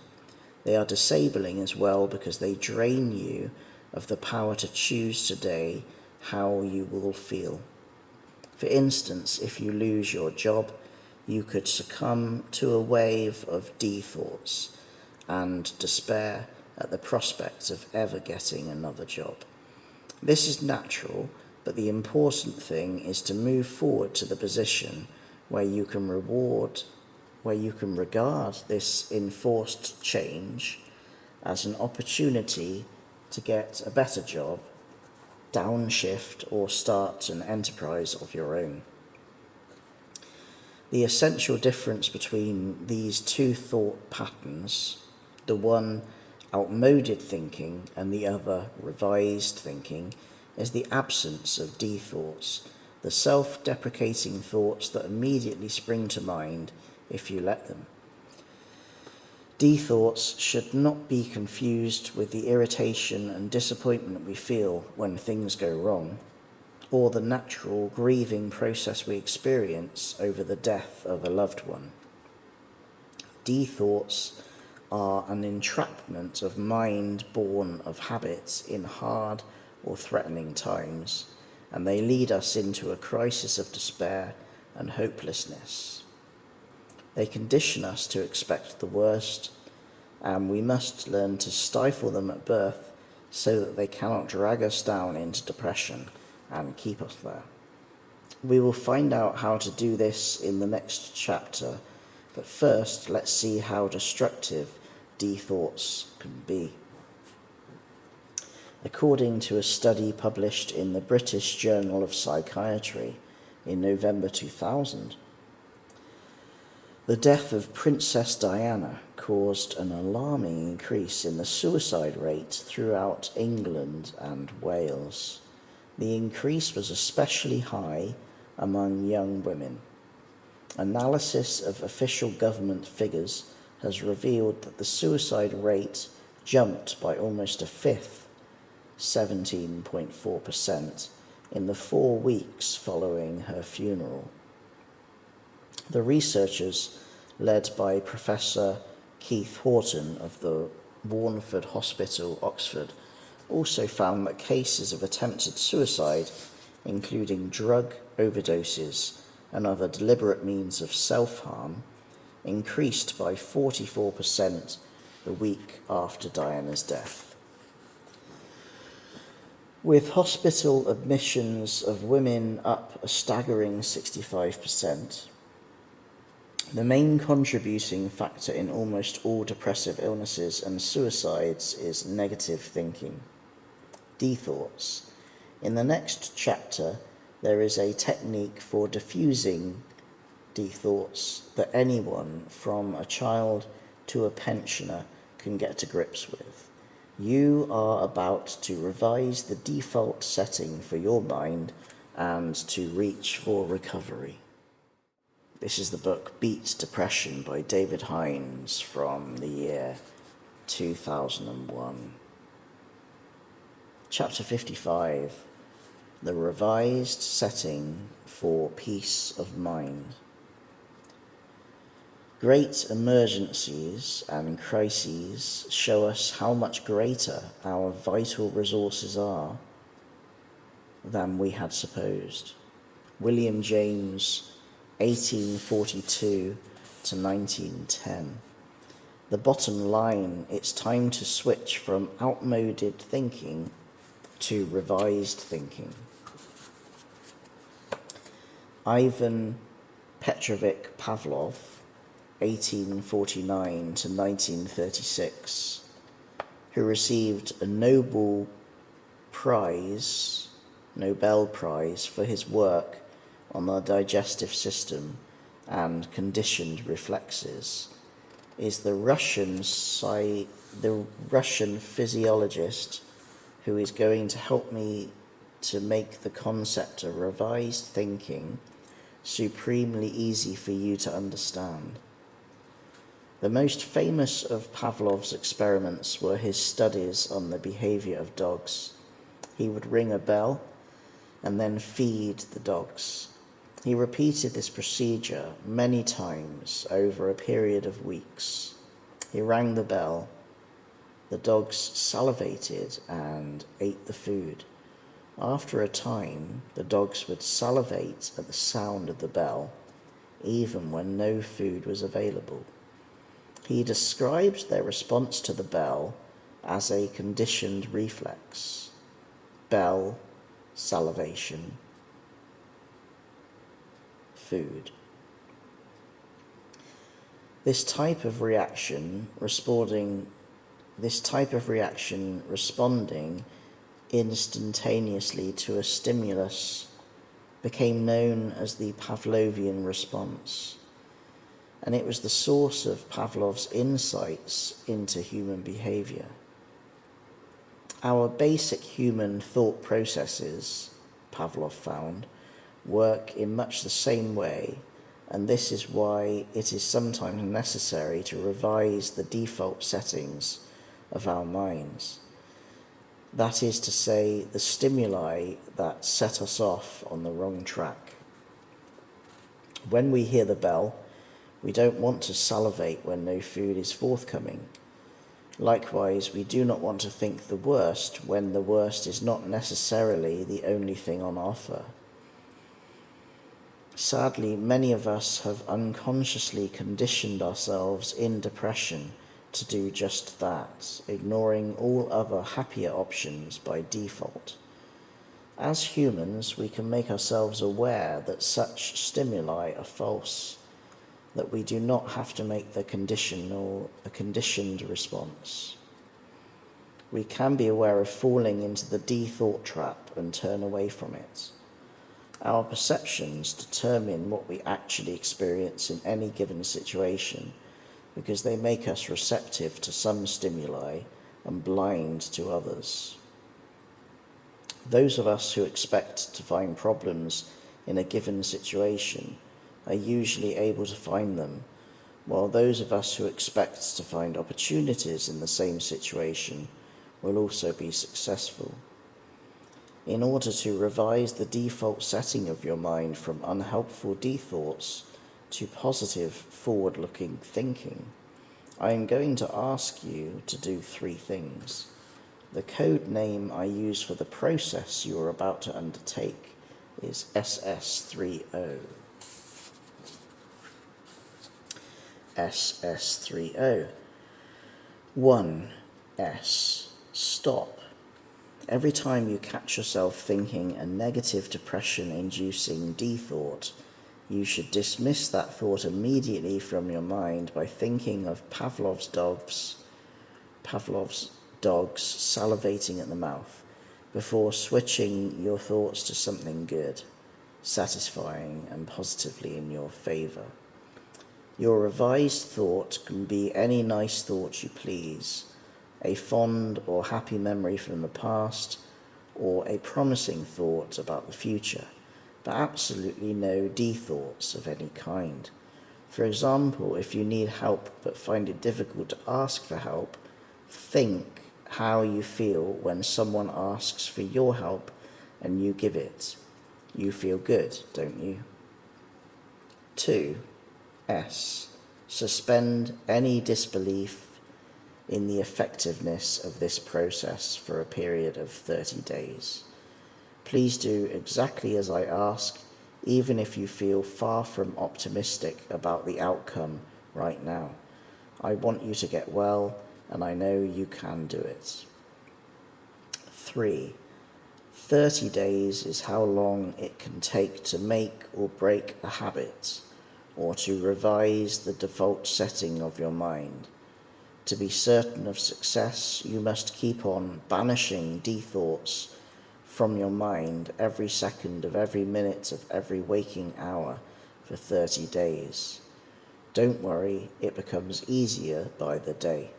they are disabling as well because they drain you of the power to choose today how you will feel. For instance, if you lose your job, you could succumb to a wave of D thoughts and despair at the prospect of ever getting another job. This is natural, but the important thing is to move forward to the position where you can regard this enforced change as an opportunity to get a better job, downshift, or start an enterprise of your own. The essential difference between these 2 thought patterns, the one outmoded thinking and the other revised thinking, is the absence of D thoughts, the self-deprecating thoughts that immediately spring to mind if you let them. D thoughts should not be confused with the irritation and disappointment we feel when things go wrong, or the natural grieving process we experience over the death of a loved one. D thoughts are an entrapment of mind born of habits in hard or threatening times, and they lead us into a crisis of despair and hopelessness. They condition us to expect the worst, and we must learn to stifle them at birth so that they cannot drag us down into depression and keep us there. We will find out how to do this in the next chapter, but first let's see how destructive thoughts can be. According to a study published in the British Journal of Psychiatry in November 2000, the death of Princess Diana caused an alarming increase in the suicide rate throughout England and Wales. The increase was especially high among young women. Analysis of official government figures has revealed that the suicide rate jumped by almost a fifth, 17.4%, in the 4 weeks following her funeral. The researchers, led by Professor Keith Horton of the Warneford Hospital, Oxford, also found that cases of attempted suicide, including drug overdoses and other deliberate means of self-harm, increased by 44% the week after Diana's death. With hospital admissions of women up a staggering 65%, the main contributing factor in almost all depressive illnesses and suicides is negative thinking, thoughts. In the next chapter, there is a technique for diffusing thoughts that anyone, from a child to a pensioner, can get to grips with. You are about to revise the default setting for your mind and to reach for recovery. This is the book Beat Depression by David Hinds from the year 2001. Chapter 55, The Revised Setting for Peace of Mind. Great emergencies and crises show us how much greater our vital resources are than we had supposed. William James, 1842 to 1910. The bottom line, it's time to switch from outmoded thinking to revised thinking. Ivan Petrovich Pavlov, 1849 to 1936, who received a Nobel Prize for his work on the digestive system and conditioned reflexes, is the Russian physiologist who is going to help me to make the concept of revised thinking supremely easy for you to understand. The most famous of Pavlov's experiments were his studies on the behavior of dogs. He would ring a bell and then feed the dogs. He repeated this procedure many times over a period of weeks. He rang the bell, the dogs salivated and ate the food. After a time, the dogs would salivate at the sound of the bell, even when no food was available. He described their response to the bell as a conditioned reflex. Bell, salivation, food. This type of reaction responding instantaneously to a stimulus became known as the Pavlovian response, and it was the source of Pavlov's insights into human behavior. Our basic human thought processes, Pavlov found, work in much the same way, and this is why it is sometimes necessary to revise the default settings of our minds. That is to say, the stimuli that set us off on the wrong track. When we hear the bell, we don't want to salivate when no food is forthcoming. Likewise, we do not want to think the worst when the worst is not necessarily the only thing on offer. Sadly, many of us have unconsciously conditioned ourselves in depression to do just that, ignoring all other happier options by default. As humans, we can make ourselves aware that such stimuli are false, that we do not have to make a conditioned response. We can be aware of falling into the de-thought trap and turn away from it. Our perceptions determine what we actually experience in any given situation because they make us receptive to some stimuli and blind to others. Those of us who expect to find problems in a given situation are usually able to find them, while those of us who expect to find opportunities in the same situation will also be successful. In order to revise the default setting of your mind from unhelpful de-thoughts to positive, forward-looking thinking, I am going to ask you to do 3 things. The code name I use for the process you are about to undertake is SS30. SS30. 1S. Stop. Every time you catch yourself thinking a negative depression-inducing de-thought, you should dismiss that thought immediately from your mind by thinking of Pavlov's dogs salivating at the mouth, before switching your thoughts to something good, satisfying and positively in your favour. Your revised thought can be any nice thought you please, a fond or happy memory from the past, or a promising thought about the future, but absolutely no de-thoughts of any kind. For example, if you need help but find it difficult to ask for help, think how you feel when someone asks for your help and you give it. You feel good, don't you? 2S. Suspend any disbelief in the effectiveness of this process for a period of 30 days. Please do exactly as I ask, even if you feel far from optimistic about the outcome right now. I want you to get well, and I know you can do it. 3. 30 days is how long it can take to make or break a habit, or to revise the default setting of your mind. To be certain of success, you must keep on banishing de-thoughts from your mind every second of every minute of every waking hour for 30 days. Don't worry, it becomes easier by the day.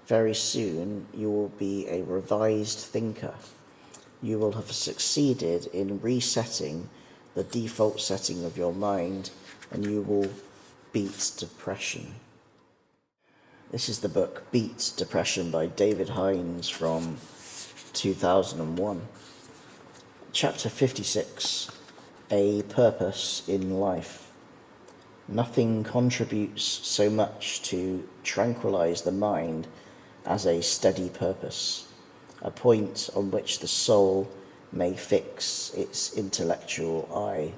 Very soon, you will be a revised thinker. You will have succeeded in resetting the default setting of your mind, and you will beat depression. This is the book Beat Depression by David Hinds from 2001. Chapter 56, A Purpose in Life. Nothing contributes so much to tranquilize the mind as a steady purpose, a point on which the soul may fix its intellectual eye.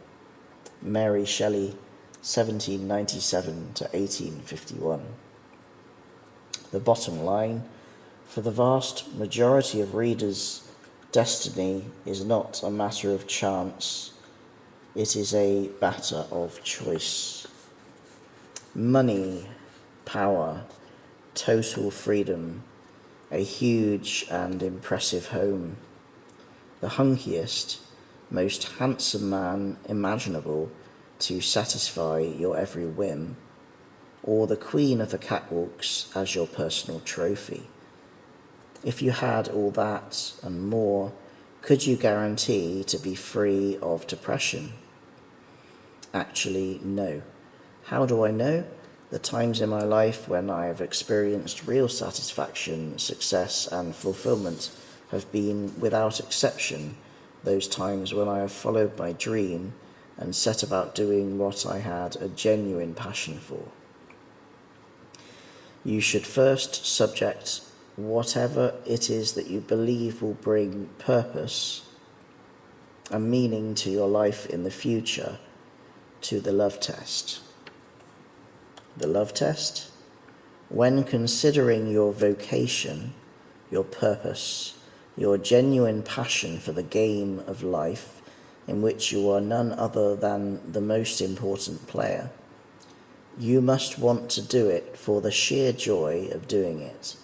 Mary Shelley, 1797 to 1851. The bottom line: for the vast majority of readers, destiny is not a matter of chance, it is a matter of choice. Money, power, total freedom, a huge and impressive home, the hunkiest, most handsome man imaginable to satisfy your every whim, or the queen of the catwalks as your personal trophy. If you had all that and more, could you guarantee to be free of depression? Actually, no. How do I know? The times in my life when I have experienced real satisfaction, success, and fulfillment have been, without exception, those times when I have followed my dream and set about doing what I had a genuine passion for. You should first subject whatever it is that you believe will bring purpose and meaning to your life in the future to the love test. The love test? When considering your vocation, your purpose, your genuine passion for the game of life in which you are none other than the most important player. You must want to do it for the sheer joy of doing it,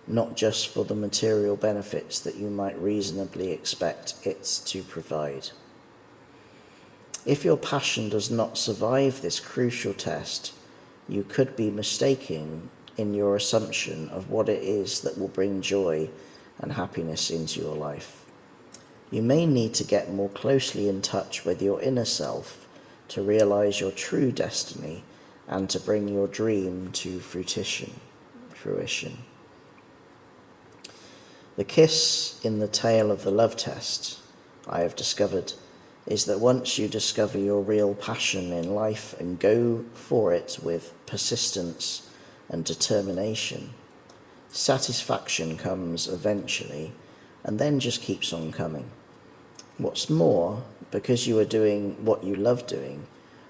not just for the material benefits that you might reasonably expect it to provide. If your passion does not survive this crucial test, you could be mistaken in your assumption of what it is that will bring joy and happiness into your life. You may need to get more closely in touch with your inner self to realize your true destiny and to bring your dream to fruition. The kiss in the tale of the love test, I have discovered, is that once you discover your real passion in life and go for it with persistence and determination, satisfaction comes eventually and then just keeps on coming. What's more, because you are doing what you love doing,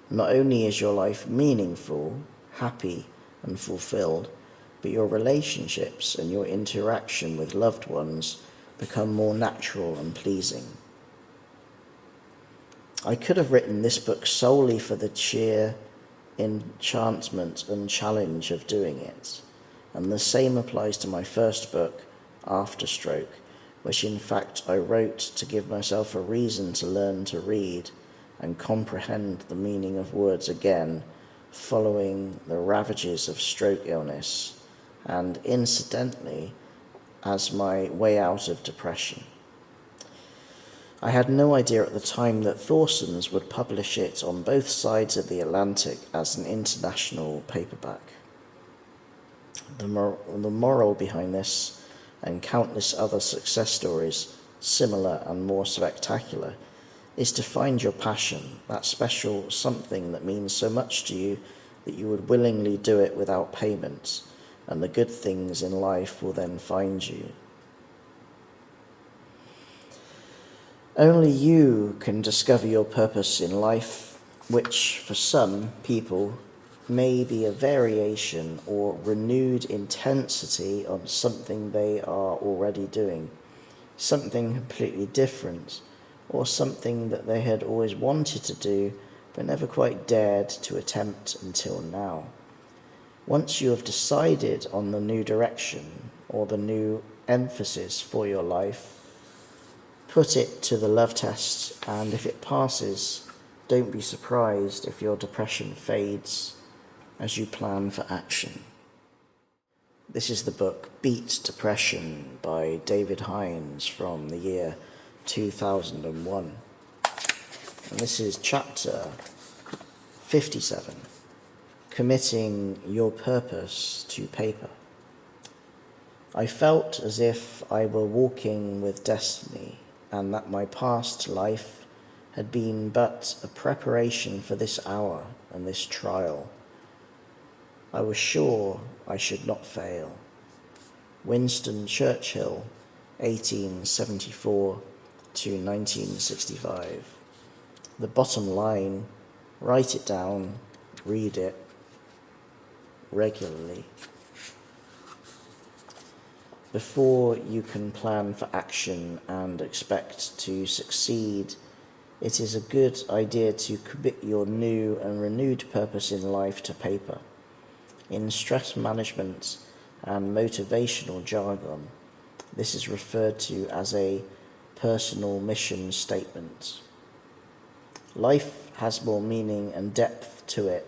not only is your life meaningful, happy, and fulfilled, but your relationships and your interaction with loved ones become more natural and pleasing. I could have written this book solely for the sheer enchantment and challenge of doing it, and the same applies to my first book, After Stroke, which in fact I wrote to give myself a reason to learn to read and comprehend the meaning of words again following the ravages of stroke illness, and incidentally, as my way out of depression. I had no idea at the time that Thorson's would publish it on both sides of the Atlantic as an international paperback. The moral behind this, and countless other success stories, similar and more spectacular, is to find your passion, that special something that means so much to you that you would willingly do it without payment, and the good things in life will then find you. Only you can discover your purpose in life, which for some people may be a variation or renewed intensity on something they are already doing, something completely different, or something that they had always wanted to do but never quite dared to attempt until now. Once you have decided on the new direction or the new emphasis for your life, put it to the love test, and if it passes, don't be surprised if your depression fades as you plan for action. This is the book Beat Depression by David Hinds from the year 2001. And this is chapter 57, Committing Your Purpose to Paper. I felt as if I were walking with destiny, and that my past life had been but a preparation for this hour and this trial. I was sure I should not fail. Winston Churchill, 1874 to 1965. The bottom line, write it down, read it regularly. Before you can plan for action and expect to succeed, it is a good idea to commit your new and renewed purpose in life to paper. In stress management and motivational jargon, this is referred to as a personal mission statement. Life has more meaning and depth to it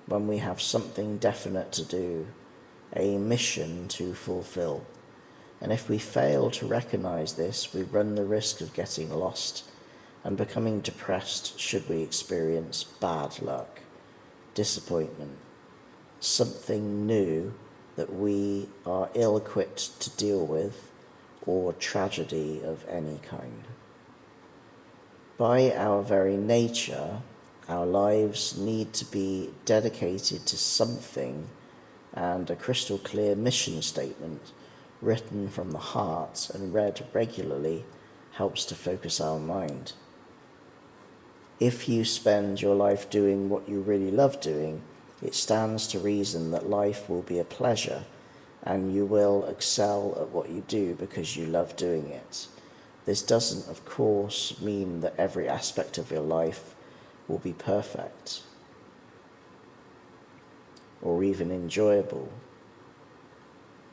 when we have something definite to do, a mission to fulfill. And if we fail to recognize this, we run the risk of getting lost and becoming depressed should we experience bad luck, disappointment, something new that we are ill-equipped to deal with, or tragedy of any kind. By our very nature, our lives need to be dedicated to something, and a crystal clear mission statement written from the heart and read regularly helps to focus our mind. If you spend your life doing what you really love doing, it stands to reason that life will be a pleasure and you will excel at what you do because you love doing it. This doesn't, of course, mean that every aspect of your life will be perfect or even enjoyable,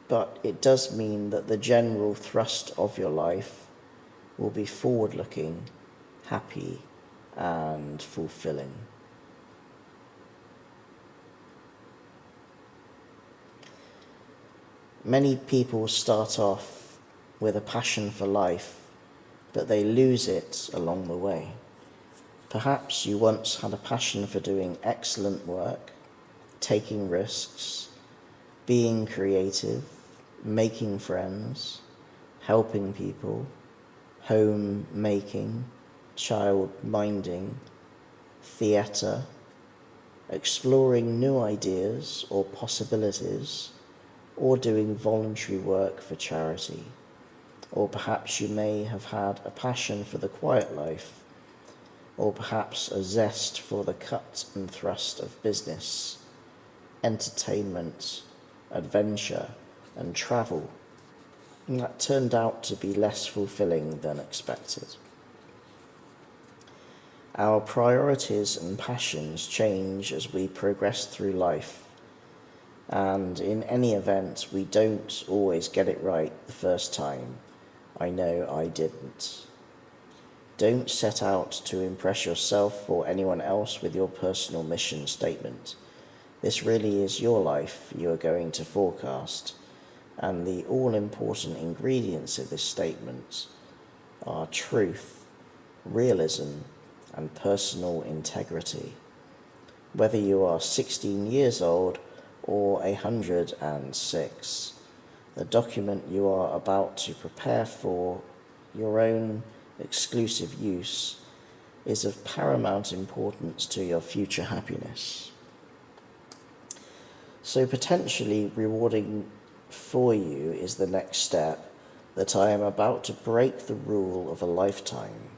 but it does mean that the general thrust of your life will be forward-looking, happy, and fulfilling. Many people start off with a passion for life, but they lose it along the way. Perhaps you once had a passion for doing excellent work, taking risks, being creative, making friends, helping people, home making, child minding, theatre, exploring new ideas or possibilities, or doing voluntary work for charity. Or perhaps you may have had a passion for the quiet life, or perhaps a zest for the cut and thrust of business, entertainment, adventure, and travel, and that turned out to be less fulfilling than expected. Our priorities and passions change as we progress through life, and in any event, we don't always get it right the first time. I know I didn't. Don't set out to impress yourself or anyone else with your personal mission statement. This really is your life you are going to forecast, and the all-important ingredients of this statement are truth, realism, and personal integrity. Whether you are 16 years old or 106, the document you are about to prepare for your own exclusive use is of paramount importance to your future happiness. So potentially rewarding for you is the next step that I am about to break the rule of a lifetime.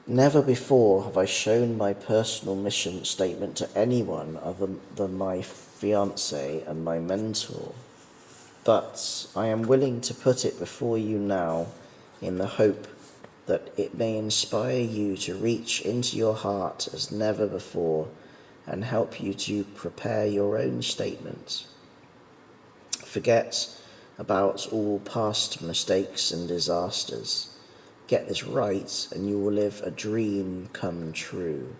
Never before have I shown my personal mission statement to anyone other than my fiancé and my mentor, but I am willing to put it before you now in the hope that it may inspire you to reach into your heart as never before and help you to prepare your own statement. Forget about all past mistakes and disasters. Get this right and you will live a dream come true.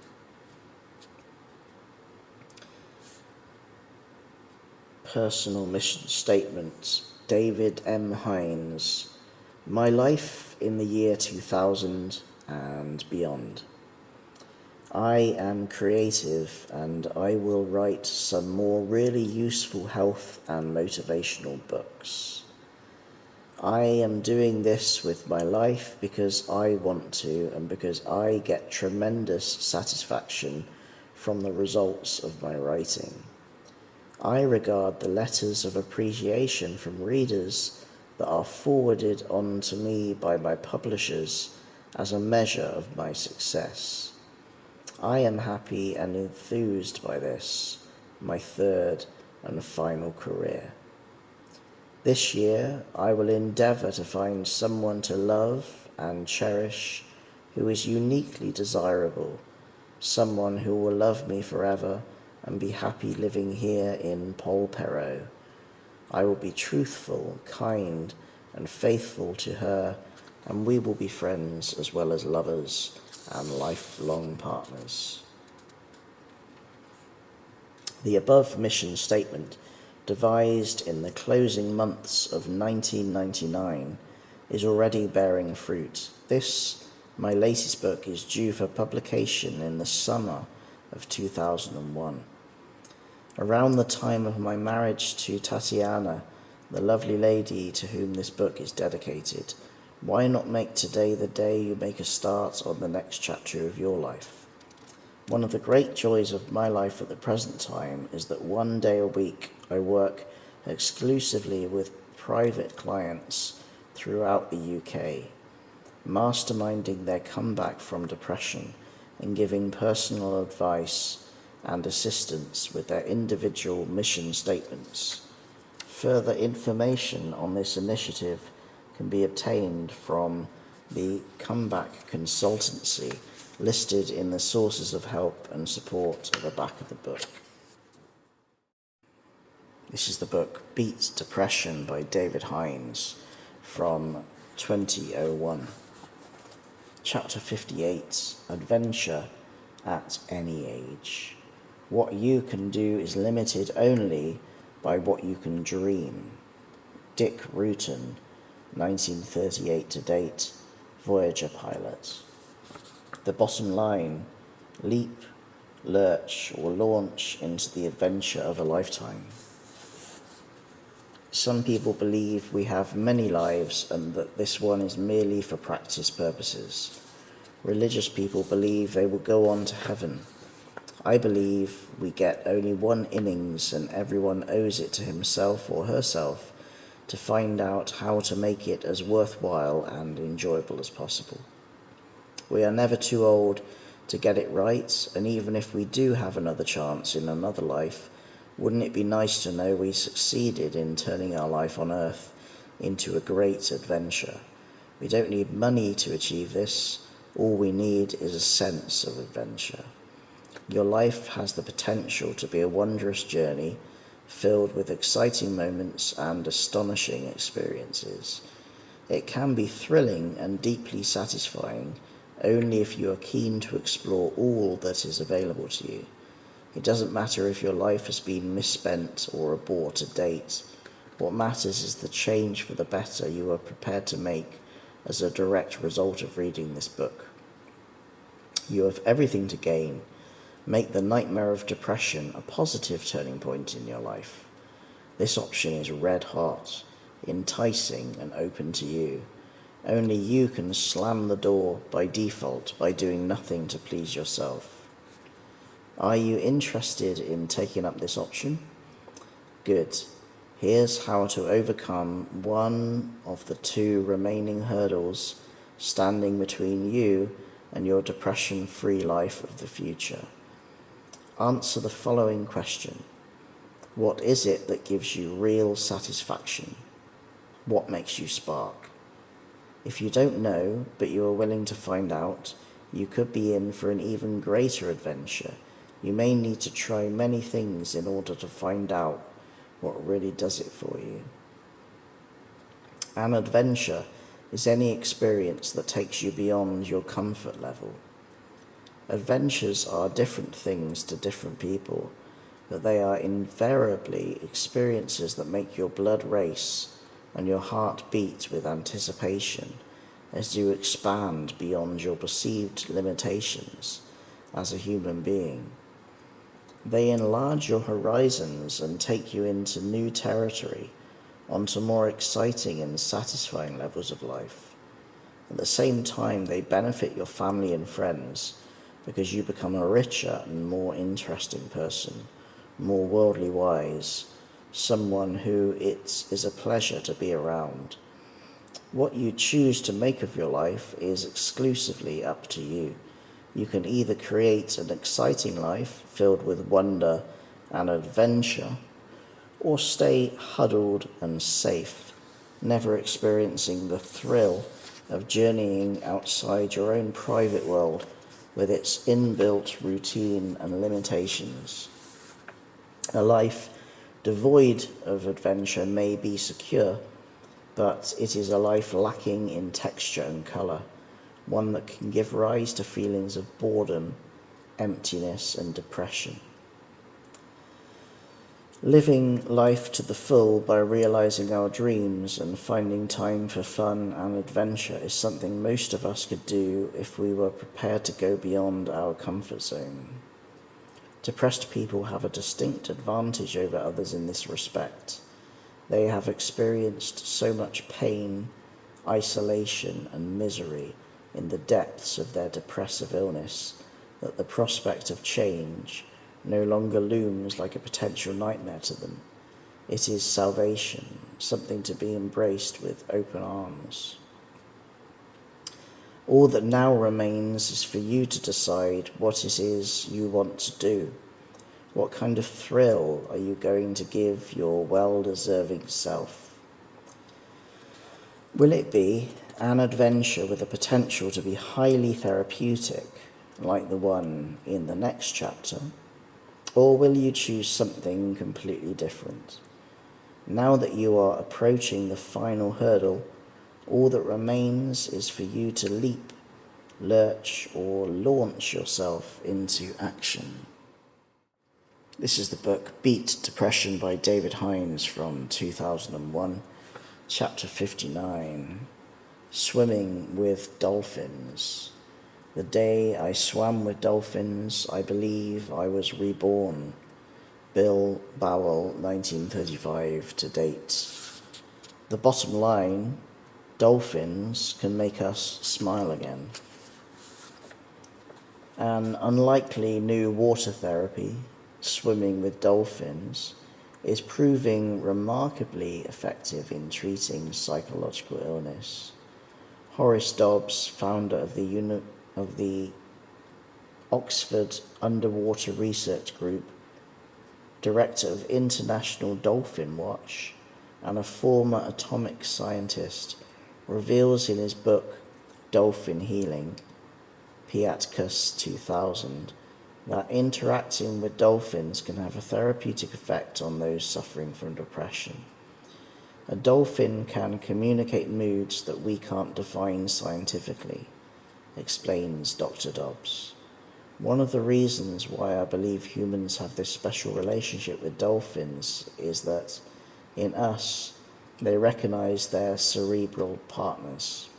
Personal mission statement, David M. Hinds. My life in the year 2000 and beyond. I am creative and I will write some more really useful health and motivational books. I am doing this with my life because I want to and because I get tremendous satisfaction from the results of my writing. I regard the letters of appreciation from readers that are forwarded on to me by my publishers as a measure of my success. I am happy and enthused by this, my third and final career. This year, I will endeavour to find someone to love and cherish who is uniquely desirable, someone who will love me forever and be happy living here in Polperro. I will be truthful, kind, and faithful to her, and we will be friends as well as lovers and lifelong partners. The above mission statement, devised in the closing months of 1999, is already bearing fruit. This, my latest book, is due for publication in the summer of 2001. Around the time of my marriage to Tatiana, the lovely lady to whom this book is dedicated, why not make today the day you make a start on the next chapter of your life? One of the great joys of my life at the present time is that one day a week I work exclusively with private clients throughout the UK, masterminding their comeback from depression and giving personal advice and assistance with their individual mission statements. Further information on this initiative can be obtained from the Comeback Consultancy listed in the sources of help and support at the back of the book. This is the book Beat Depression by David Hinds from 2001. Chapter 58, Adventure at Any Age. What you can do is limited only by what you can dream. Dick Rutan, 1938 to date, Voyager pilot. The bottom line, leap, lurch, or launch into the adventure of a lifetime. Some people believe we have many lives and that this one is merely for practice purposes. Religious people believe they will go on to heaven. I believe we get only one innings and everyone owes it to himself or herself to find out how to make it as worthwhile and enjoyable as possible. We are never too old to get it right, and even if we do have another chance in another life, wouldn't it be nice to know we succeeded in turning our life on Earth into a great adventure? We don't need money to achieve this. All we need is a sense of adventure. Your life has the potential to be a wondrous journey filled with exciting moments and astonishing experiences. It can be thrilling and deeply satisfying only if you are keen to explore all that is available to you. It doesn't matter if your life has been misspent or a bore to date. What matters is the change for the better you are prepared to make as a direct result of reading this book. You have everything to gain. Make the nightmare of depression a positive turning point in your life. This option is red hot, enticing and open to you. Only you can slam the door by default by doing nothing to please yourself. Are you interested in taking up this option? Good. Here's how to overcome one of the two remaining hurdles standing between you and your depression-free life of the future. Answer the following question. What is it that gives you real satisfaction? What makes you spark? If you don't know, but you are willing to find out, you could be in for an even greater adventure. You may need to try many things in order to find out what really does it for you. An adventure is any experience that takes you beyond your comfort level. Adventures are different things to different people, but they are invariably experiences that make your blood race and your heart beat with anticipation as you expand beyond your perceived limitations as a human being. They enlarge your horizons and take you into new territory, onto more exciting and satisfying levels of life. At the same time, they benefit your family and friends because you become a richer and more interesting person, more worldly wise, someone who it is a pleasure to be around. What you choose to make of your life is exclusively up to you. You can either create an exciting life filled with wonder and adventure, or stay huddled and safe, never experiencing the thrill of journeying outside your own private world with its inbuilt routine and limitations. A life devoid of adventure may be secure, but it is a life lacking in texture and colour, one that can give rise to feelings of boredom, emptiness, and depression. Living life to the full by realizing our dreams and finding time for fun and adventure is something most of us could do if we were prepared to go beyond our comfort zone. Depressed people have a distinct advantage over others in this respect. They have experienced so much pain, isolation, and misery in the depths of their depressive illness that the prospect of change no longer looms like a potential nightmare to them. It is salvation, something to be embraced with open arms. All that now remains is for you to decide what it is you want to do. What kind of thrill are you going to give your well-deserving self? Will it be an adventure with the potential to be highly therapeutic, like the one in the next chapter? Or will you choose something completely different? Now that you are approaching the final hurdle, all that remains is for you to leap, lurch, or launch yourself into action. This is the book Beat Depression by David Hinds from 2001, chapter 59, Swimming with Dolphins. The day I swam with dolphins, I believe I was reborn. Bill Bowell, 1935 to date. The bottom line, dolphins can make us smile again. An unlikely new water therapy, swimming with dolphins, is proving remarkably effective in treating psychological illness. Horace Dobbs, founder of the Oxford Underwater Research Group, director of International Dolphin Watch, and a former atomic scientist, reveals in his book Dolphin Healing, Piatkus 2000, that interacting with dolphins can have a therapeutic effect on those suffering from depression. A dolphin can communicate moods that we can't define scientifically, explains Dr. Dobbs. One of the reasons why I believe humans have this special relationship with dolphins is that, in us, they recognize their cerebral partners.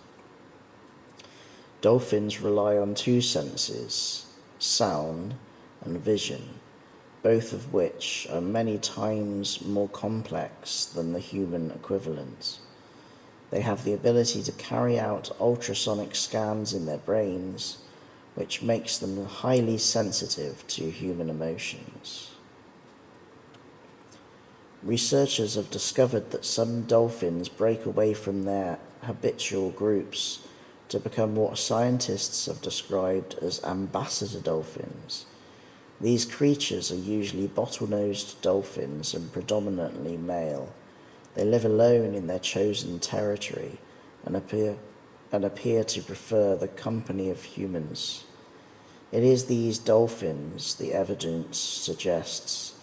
Dolphins rely on two senses, sound and vision, both of which are many times more complex than the human equivalent. They have the ability to carry out ultrasonic scans in their brains, which makes them highly sensitive to human emotions. Researchers have discovered that some dolphins break away from their habitual groups to become what scientists have described as ambassador dolphins. These creatures are usually bottlenose dolphins and predominantly male. They live alone in their chosen territory and appear to prefer the company of humans. It is these dolphins, the evidence suggests,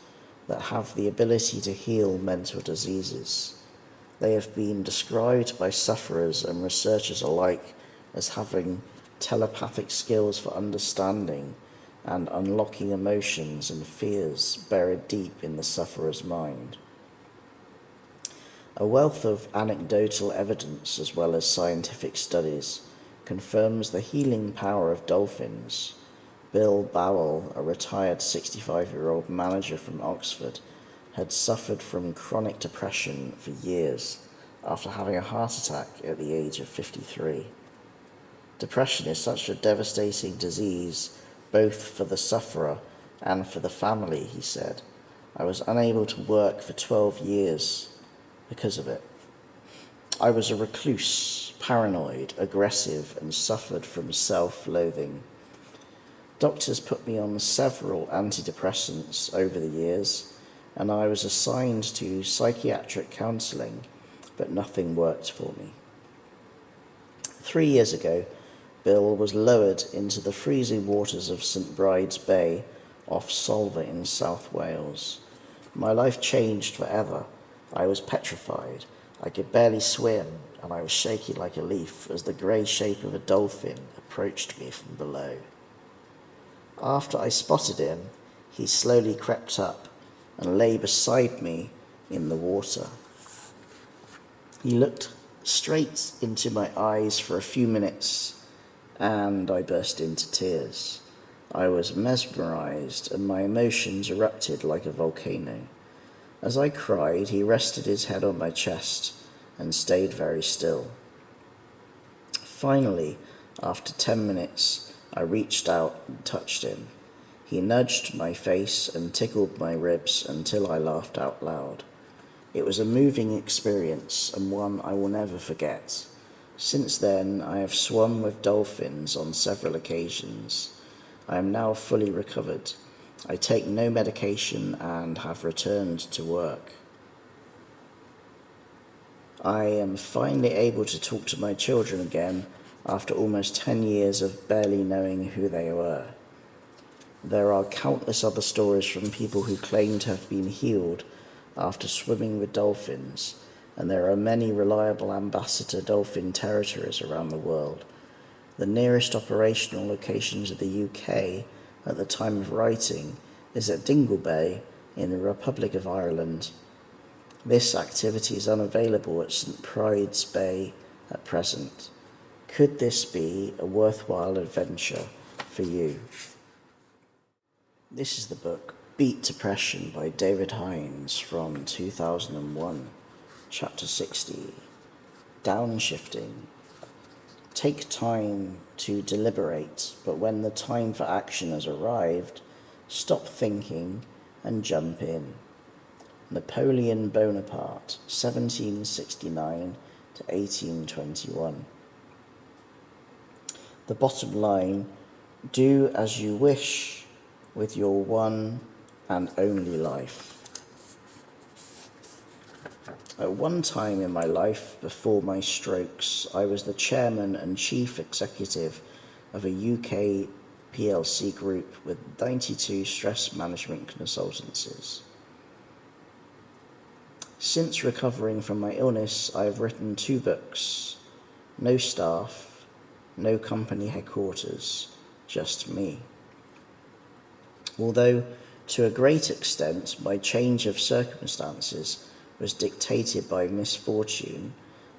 that have the ability to heal mental diseases. They have been described by sufferers and researchers alike as having telepathic skills for understanding and unlocking emotions and fears buried deep in the sufferer's mind. A wealth of anecdotal evidence as well as scientific studies confirms the healing power of dolphins. Bill Bowell, a retired 65-year-old manager from Oxford, had suffered from chronic depression for years after having a heart attack at the age of 53. Depression is such a devastating disease, both for the sufferer and for the family, he said. I was unable to work for 12 years because of it. I was a recluse, paranoid, aggressive, and suffered from self-loathing. Doctors put me on several antidepressants over the years, and I was assigned to psychiatric counselling, but nothing worked for me. 3 years ago, Bill was lowered into the freezing waters of St Bride's Bay off Solva in South Wales. My life changed forever. I was petrified. I could barely swim, and I was shaking like a leaf as the grey shape of a dolphin approached me from below. After I spotted him, he slowly crept up and lay beside me in the water. He looked straight into my eyes for a few minutes, and I burst into tears. I was mesmerized, and my emotions erupted like a volcano. As I cried, he rested his head on my chest and stayed very still. Finally, after 10 minutes, I reached out and touched him. He nudged my face and tickled my ribs until I laughed out loud. It was a moving experience and one I will never forget. Since then, I have swum with dolphins on several occasions. I am now fully recovered. I take no medication and have returned to work. I am finally able to talk to my children again after almost 10 years of barely knowing who they were. There are countless other stories from people who claim to have been healed after swimming with dolphins, and there are many reliable ambassador dolphin territories around the world. The nearest operational locations of the UK at the time of writing is at Dingle Bay in the Republic of Ireland. This activity is unavailable at St. Pride's Bay at present. Could this be a worthwhile adventure for you? This is the book Beat Depression by David Hinds from 2001, Chapter 60, Downshifting. Take time to deliberate, but when the time for action has arrived, stop thinking and jump in. Napoleon Bonaparte, 1769 to 1821. The bottom line, do as you wish with your one and only life. At one time in my life, before my strokes, I was the chairman and chief executive of a UK PLC group with 92 stress management consultancies. Since recovering from my illness, I have written 2 books. No staff, no company headquarters, just me. Although, to a great extent, my change of circumstances was dictated by misfortune,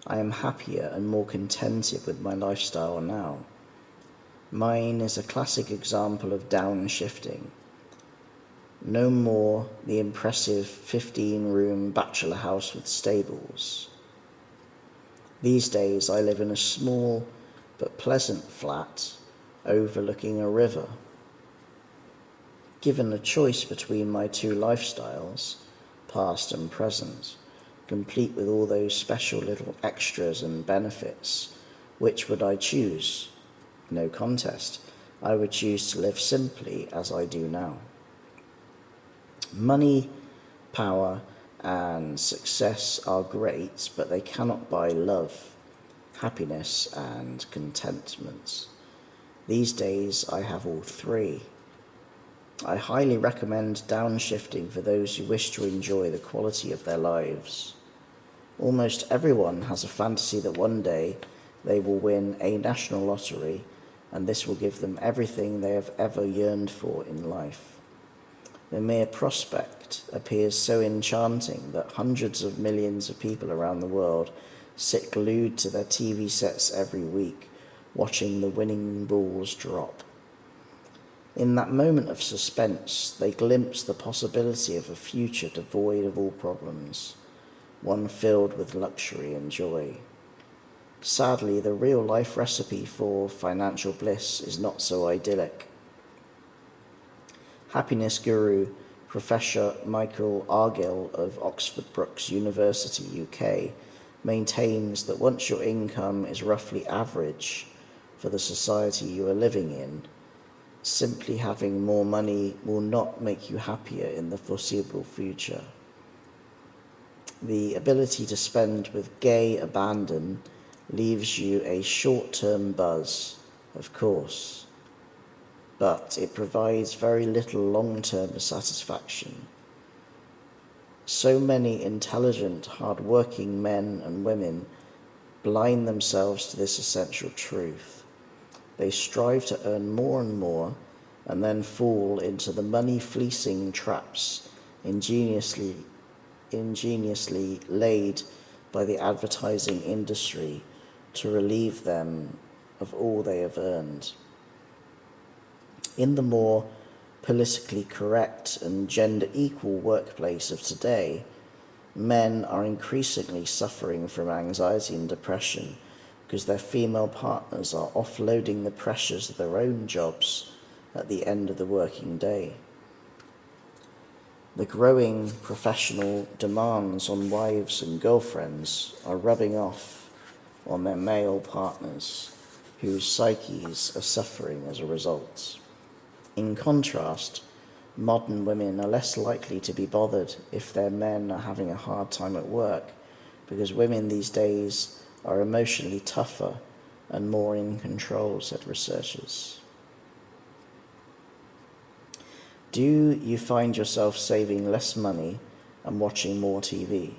I am happier and more contented with my lifestyle now. Mine is a classic example of downshifting. No more the impressive 15-room bachelor house with stables. These days I live in a small but pleasant flat overlooking a river. Given a choice between my 2 lifestyles, past and present, complete with all those special little extras and benefits, which would I choose? No contest. I would choose to live simply as I do now. Money, power, and success are great, but they cannot buy love, happiness, and contentment. These days I have all 3. I highly recommend downshifting for those who wish to enjoy the quality of their lives. Almost everyone has a fantasy that one day they will win a national lottery, and this will give them everything they have ever yearned for in life. The mere prospect appears so enchanting that hundreds of millions of people around the world sit glued to their TV sets every week, watching the winning balls drop. In that moment of suspense, they glimpse the possibility of a future devoid of all problems, one filled with luxury and joy. Sadly, the real-life recipe for financial bliss is not so idyllic. Happiness guru Professor Michael Argill of Oxford Brookes University, UK, maintains that once your income is roughly average for the society you are living in, simply having more money will not make you happier in the foreseeable future. The ability to spend with gay abandon leaves you a short-term buzz, of course, but it provides very little long-term satisfaction. So many intelligent, hard-working men and women blind themselves to this essential truth. They strive to earn more and more, and then fall into the money-fleecing traps ingeniously laid by the advertising industry to relieve them of all they have earned. In the more politically correct and gender-equal workplace of today, men are increasingly suffering from anxiety and depression because their female partners are offloading the pressures of their own jobs at the end of the working day. The growing professional demands on wives and girlfriends are rubbing off on their male partners, whose psyches are suffering as a result. In contrast, Modern women are less likely to be bothered if their men are having a hard time at work, because women these days are emotionally tougher and more in control, said researchers. Do you find yourself saving less money and watching more TV?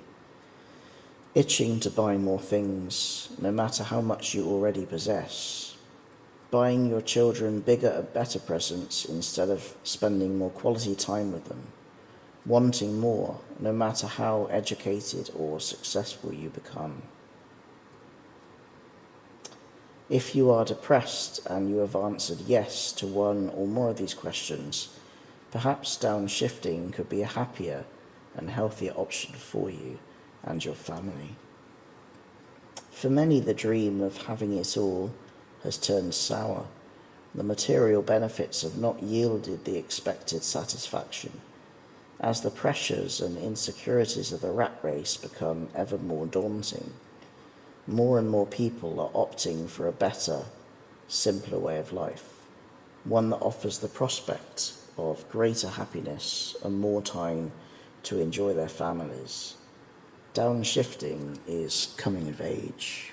Itching to buy more things, no matter how much you already possess? Buying your children bigger and better presents instead of spending more quality time with them? Wanting more, no matter how educated or successful you become? If you are depressed and you have answered yes to one or more of these questions, perhaps downshifting could be a happier and healthier option for you and your family. For many, the dream of having it all has turned sour. The material benefits have not yielded the expected satisfaction. As the pressures and insecurities of the rat race become ever more daunting, more and more people are opting for a better, simpler way of life, one that offers the prospect of greater happiness and more time to enjoy their families. Downshifting is coming of age.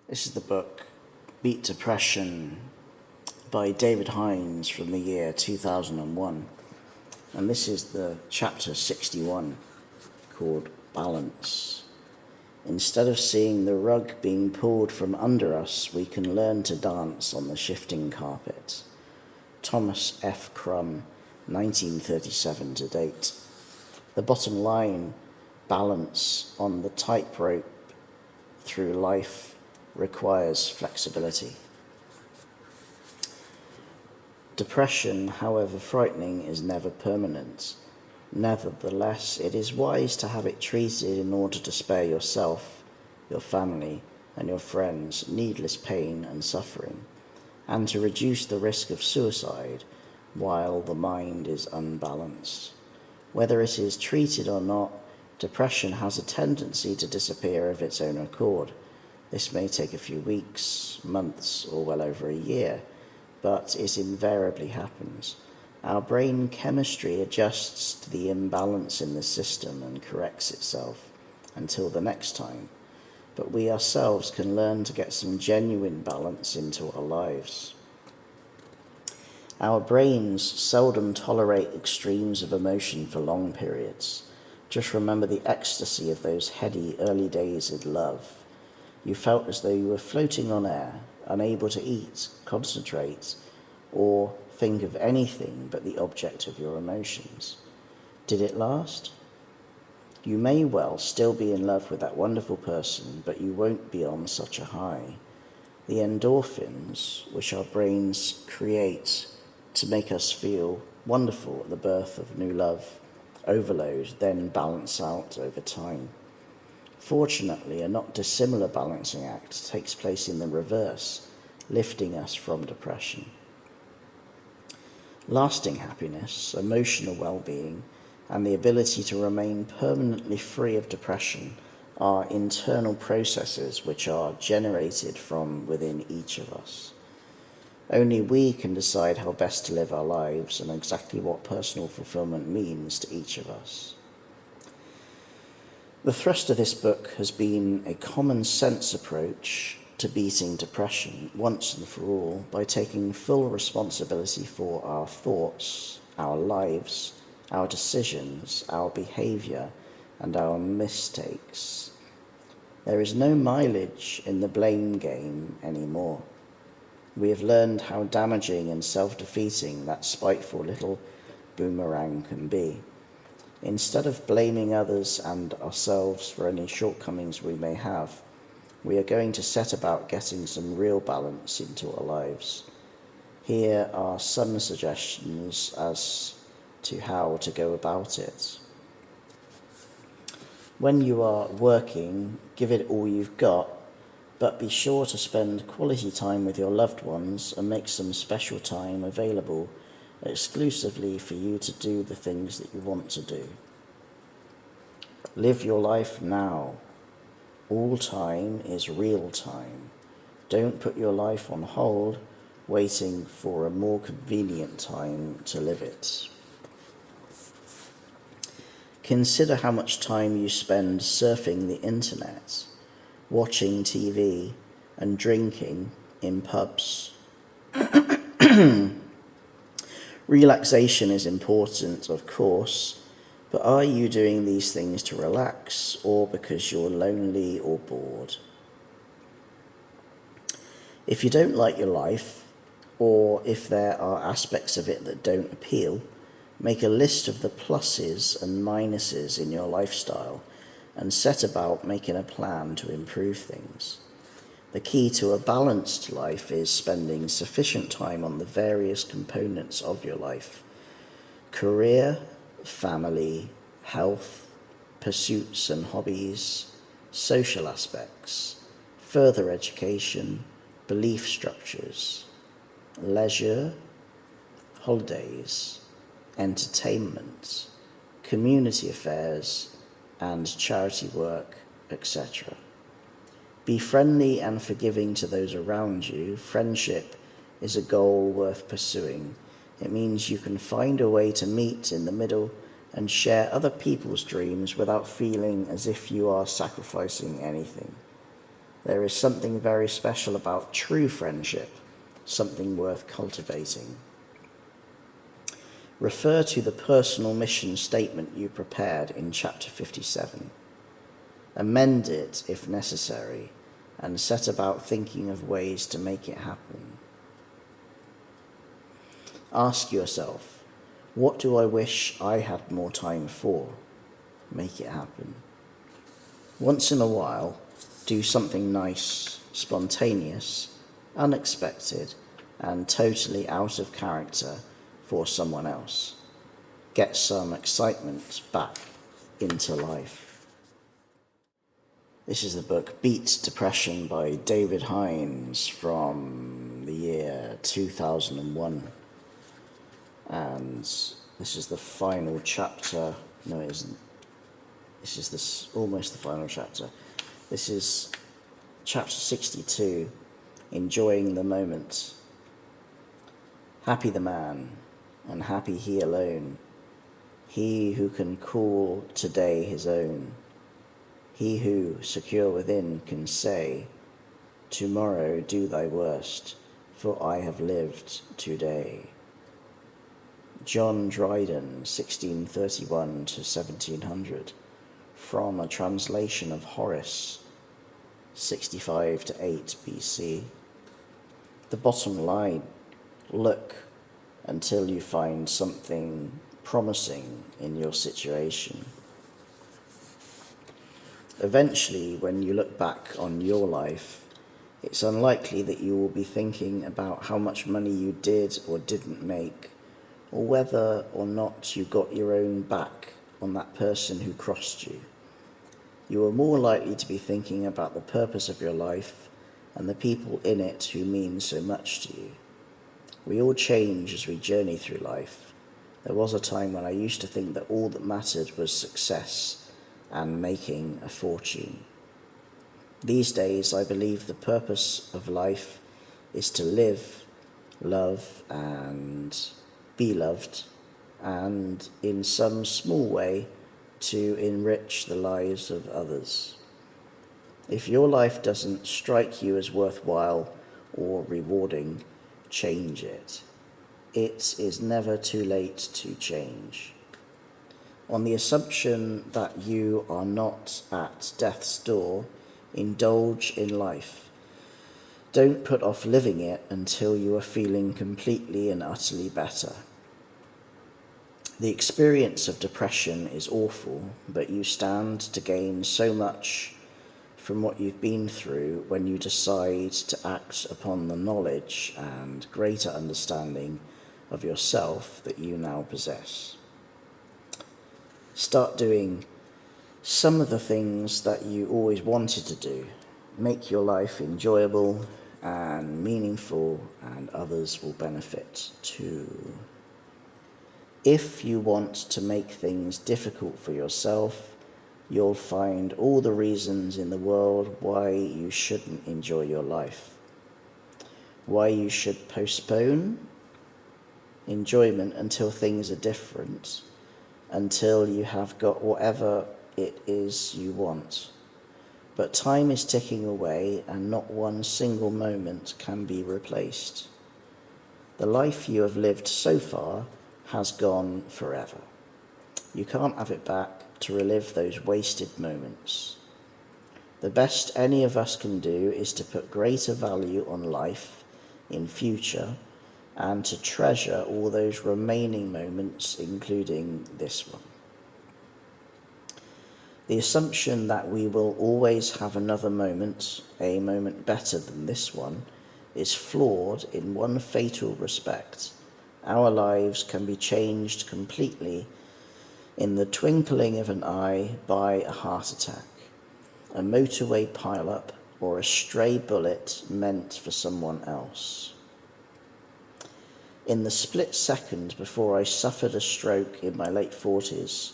This is the book Beat Depression by David Hinds from the year 2001. And this is the chapter 61 called Balance. Instead of seeing the rug being pulled from under us, we can learn to dance on the shifting carpet. Thomas F. Crum, 1937 to date. The bottom line, balance on the tightrope through life requires flexibility. Depression, however frightening, is never permanent. Nevertheless, it is wise to have it treated in order to spare yourself, your family, and your friends needless pain and suffering, and to reduce the risk of suicide while the mind is unbalanced. Whether it is treated or not, depression has a tendency to disappear of its own accord. This may take a few weeks, months, or well over a year, but it invariably happens. Our brain chemistry adjusts to the imbalance in the system and corrects itself until the next time. But we ourselves can learn to get some genuine balance into our lives. Our brains seldom tolerate extremes of emotion for long periods. Just remember the ecstasy of those heady early days in love. You felt as though you were floating on air, unable to eat, concentrate, or think of anything but the object of your emotions. Did it last? You may well still be in love with that wonderful person, but you won't be on such a high. The endorphins, which our brains create to make us feel wonderful at the birth of new love overload, then balance out over time. Fortunately, a not dissimilar balancing act takes place in the reverse, lifting us from depression. Lasting happiness, emotional well-being, and the ability to remain permanently free of depression are internal processes which are generated from within each of us. Only we can decide how best to live our lives and exactly what personal fulfillment means to each of us. The thrust of this book has been a common sense approach to beating depression once and for all by taking full responsibility for our thoughts, our lives, our decisions, our behavior, and our mistakes. There is no mileage in the blame game anymore. We have learned how damaging and self-defeating that spiteful little boomerang can be. Instead of blaming others and ourselves for any shortcomings we may have, we are going to set about getting some real balance into our lives. Here are some suggestions as to how to go about it. When you are working, give it all you've got, but be sure to spend quality time with your loved ones and make some special time available exclusively for you to do the things that you want to do. Live your life now. All time is real time. Don't put your life on hold waiting for a more convenient time to live it. Consider how much time you spend surfing the internet, watching TV, and drinking in pubs. Relaxation is important, of course, but are you doing these things to relax or because you're lonely or bored? If you don't like your life, or if there are aspects of it that don't appeal, make a list of the pluses and minuses in your lifestyle and set about making a plan to improve things. The key to a balanced life is spending sufficient time on the various components of your life: career, family, health, pursuits and hobbies, social aspects, further education, belief structures, leisure, holidays, entertainment, community affairs, and charity work, etc. Be friendly and forgiving to those around you. Friendship is a goal worth pursuing. It means you can find a way to meet in the middle and share other people's dreams without feeling as if you are sacrificing anything. There is something very special about true friendship, something worth cultivating. Refer to the personal mission statement you prepared in chapter 57. Amend it if necessary, and set about thinking of ways to make it happen. Ask yourself, what do I wish I had more time for? Make it happen. Once in a while, do something nice, spontaneous, unexpected, and totally out of character for someone else. Get some excitement back into life. This is the book Beat Depression by David Hinds from the year 2001. And this is the final chapter. No, it isn't. This is almost the final chapter. This is chapter 62, Enjoying the Moment. Happy the man, and happy he alone, he who can call today his own. He who, secure within, can say, tomorrow do thy worst, for I have lived today. John Dryden, 1631 to 1700, from a translation of Horace, 65 to 8 BC. The bottom line: look until you find something promising in your situation. Eventually, when you look back on your life, it's unlikely that you will be thinking about how much money you did or didn't make, or whether or not you got your own back on that person who crossed you. You are more likely to be thinking about the purpose of your life and the people in it who mean so much to you. We all change as we journey through life. There was a time when I used to think that all that mattered was success and making a fortune. These days, I believe the purpose of life is to live, love, and be loved, and in some small way, to enrich the lives of others. If your life doesn't strike you as worthwhile or rewarding, change it. It is never too late to change. On the assumption that you are not at death's door, indulge in life. Don't put off living it until you are feeling completely and utterly better. The experience of depression is awful, but you stand to gain so much from what you've been through when you decide to act upon the knowledge and greater understanding of yourself that you now possess. Start doing some of the things that you always wanted to do. Make your life enjoyable and meaningful, and others will benefit too. If you want to make things difficult for yourself, you'll find all the reasons in the world why you shouldn't enjoy your life. why you should postpone enjoyment until things are different, until you have got whatever it is you want. But time is ticking away, and not one single moment can be replaced. The life you have lived so far has gone forever. You can't have it back to relive those wasted moments. The best any of us can do is to put greater value on life in future and to treasure all those remaining moments, including this one. The assumption that we will always have another moment, a moment better than this one, is flawed in one fatal respect. Our lives can be changed completely in the twinkling of an eye by a heart attack, a motorway pile-up, or a stray bullet meant for someone else. In the split second before I suffered a stroke in my late 40s,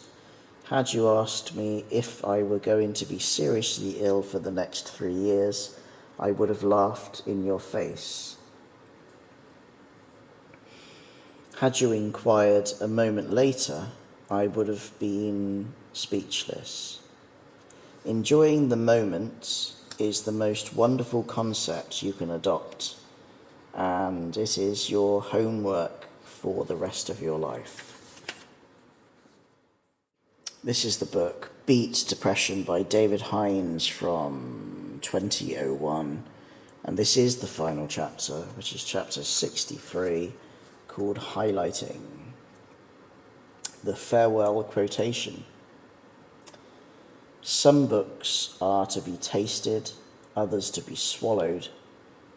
had you asked me if I were going to be seriously ill for the next 3 years, I would have laughed in your face. Had you inquired a moment later, I would have been speechless. Enjoying the moment is the most wonderful concept you can adopt, and it is your homework for the rest of your life. This is the book Beat Depression by David Hinds from 2001, and this is the final chapter, which is chapter 63, called Highlighting. The farewell quotation. Some books are to be tasted, others to be swallowed,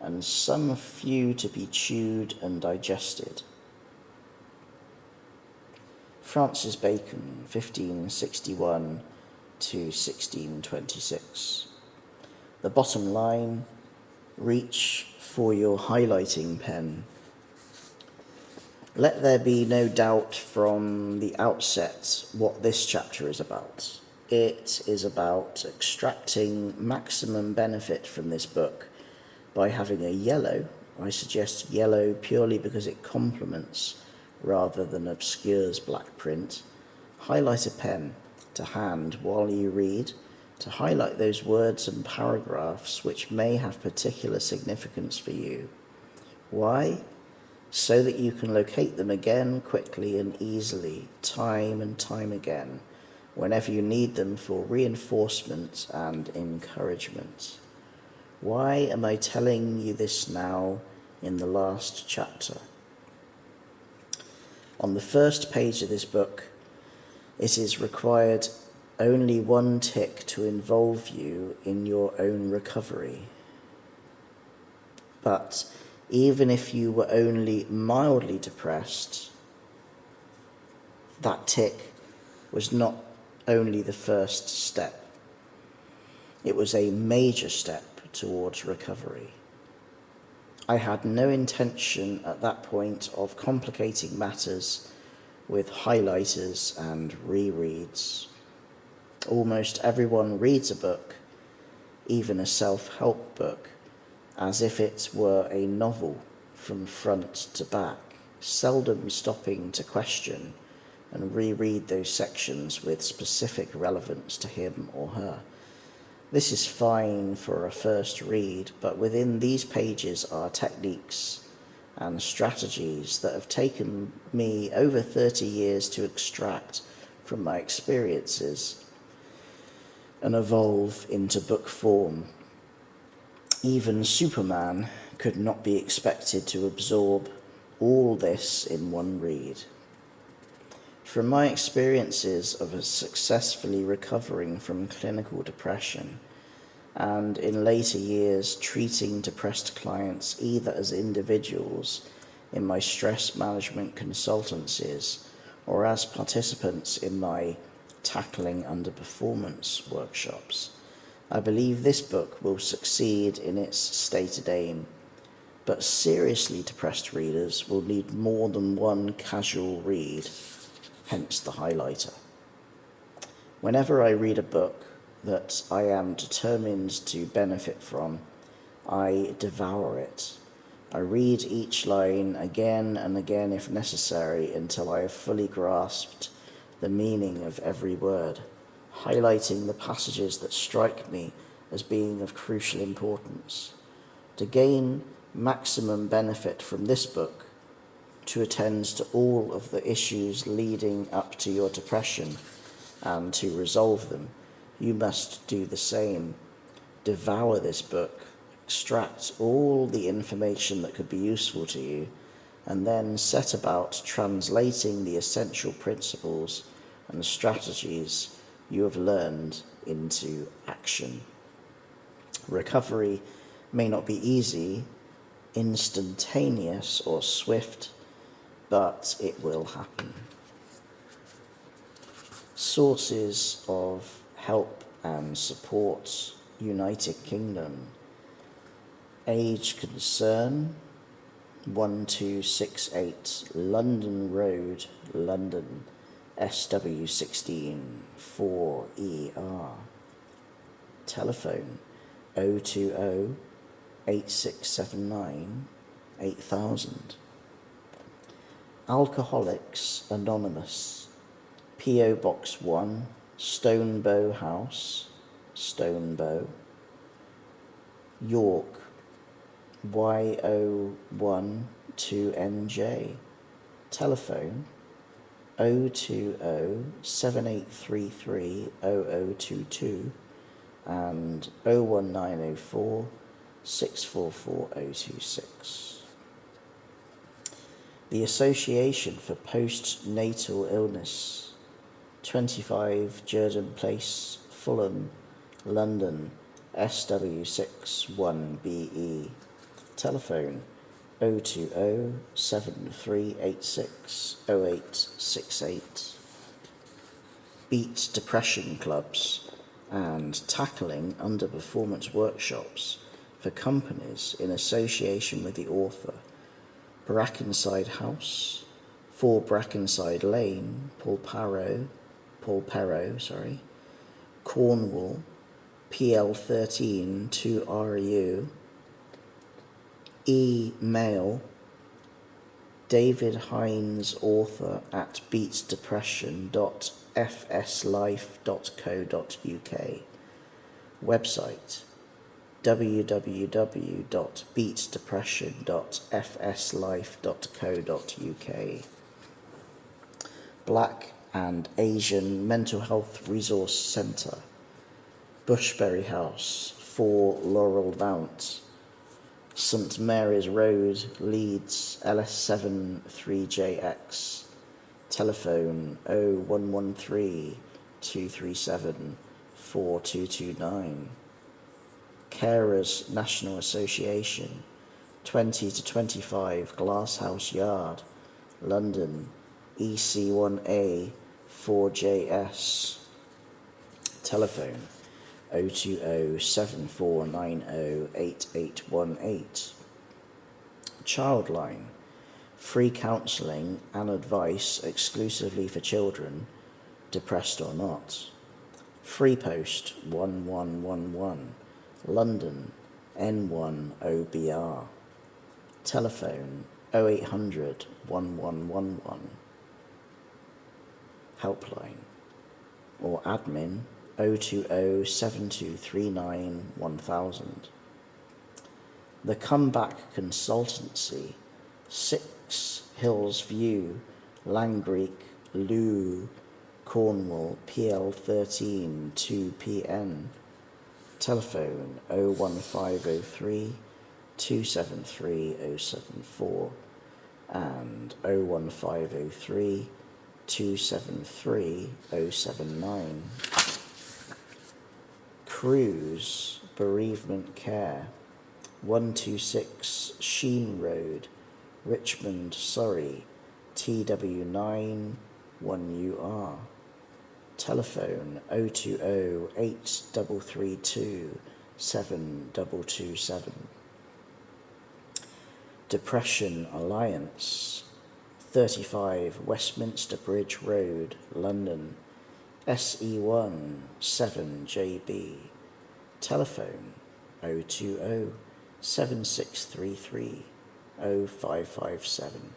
and some few to be chewed and digested. Francis Bacon, 1561 to 1626. The bottom line, reach for your highlighting pen. Let there be no doubt from the outset what this chapter is about. It is about extracting maximum benefit from this book by having a yellow, I suggest yellow purely because it complements rather than obscures black print, highlighter pen to hand while you read, to highlight those words and paragraphs which may have particular significance for you. Why? So that you can locate them again quickly and easily, time and time again, whenever you need them for reinforcement and encouragement. Why am I telling you this now in the last chapter? On the first page of this book, it is required only one tick to involve you in your own recovery. But even if you were only mildly depressed, that tick was not only the first step. It was a major step towards recovery. I had no intention at that point of complicating matters with highlighters and rereads. Almost everyone reads a book, even a self-help book, as if it were a novel from front to back, seldom stopping to question and reread those sections with specific relevance to him or her. This is fine for a first read, but within these pages are techniques and strategies that have taken me over 30 years to extract from my experiences and evolve into book form. Even Superman could not be expected to absorb all this in one read. From my experiences of successfully recovering from clinical depression, and in later years treating depressed clients either as individuals in my stress management consultancies or as participants in my tackling underperformance workshops, I believe this book will succeed in its stated aim. But seriously depressed readers will need more than one casual read, hence the highlighter. Whenever I read a book that I am determined to benefit from, I devour it. I read each line again and again if necessary until I have fully grasped the meaning of every word, highlighting the passages that strike me as being of crucial importance. To gain maximum benefit from this book, to attend to all of the issues leading up to your depression and to resolve them, you must do the same. Devour this book, extract all the information that could be useful to you, and then set about translating the essential principles and strategies you have learned into action. Recovery may not be easy, instantaneous, or swift, but it will happen. Sources of help and support: United Kingdom. Age Concern, 1268 London Road, London, SW16 4ER. Telephone 020 8679 8000. Alcoholics Anonymous, P.O. Box 1, Stonebow House, Stonebow, York, YO12NJ. Telephone 020 7833 0022 and 01904 644 026. The Association for Postnatal Illness, 25 Jerden Place, Fulham, London, SW6 1BE. Telephone 020 7386 0868. Beat Depression Clubs and Tackling Underperformance Workshops for companies in association with the author. Brackenside House, 4 Brackenside Lane, Polperro, Cornwall, PL13 2RU. Email David Hinds, author, at beatsdepression.fslife.co.uk. Website www.beatsdepression.fslife.co.uk. Black and Asian Mental Health Resource Centre, Bushbury House, 4 Laurel Mount, St Mary's Road, Leeds, LS7 3JX. Telephone 0113 237 4229. Carers National Association, 20 to 25 Glasshouse Yard, London, EC1A 4JS. Telephone 020 7490 8818. Childline, free counselling and advice exclusively for children, depressed or not. Free Post 1111, London, N1OBR. Telephone 0800 1111. Helpline or admin 020 7239 1000. The Comeback Consultancy, 6 Hills View, Langreek, Loo, Cornwall, PL13 2PN. Telephone 01503 273 074 and 01503 273 079. Cruise Bereavement Care, 126 Sheen Road, Richmond, Surrey, TW9 1UR. Telephone 020 8332 7227. Depression Alliance, 35 Westminster Bridge Road, London, SE1 7JB. Telephone 020 7633 0557.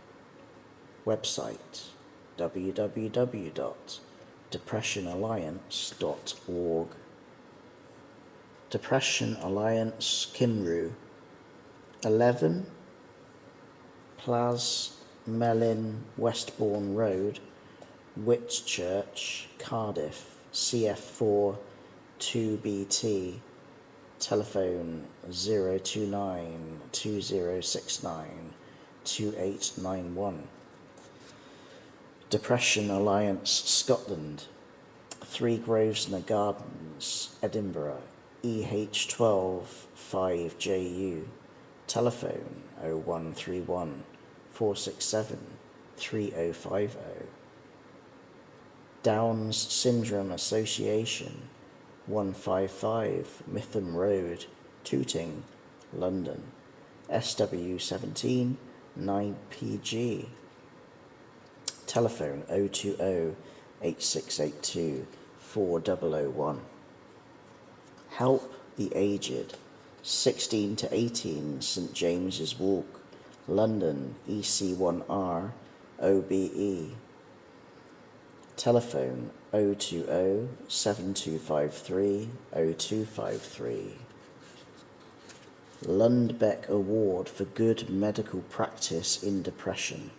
Website www.depressionalliance.org. Depression Alliance Kinru, 11 Plasmelin Westbourne Road, Whitchurch, Cardiff, CF4 2BT. Telephone 029 2069 2891. Depression Alliance Scotland, 3 Grosvenor Gardens, Edinburgh, EH12 5JU. Telephone 0131 467 3050. Downs Syndrome Association, 155 Mitham Road, Tooting, London, SW17 9PG. Telephone 020 8682 4001. Help the Aged, 16 to 18 St James's Walk, London, EC1R OBE. Telephone 020 7253 0253. Lundbeck Award for Good Medical Practice in Depression.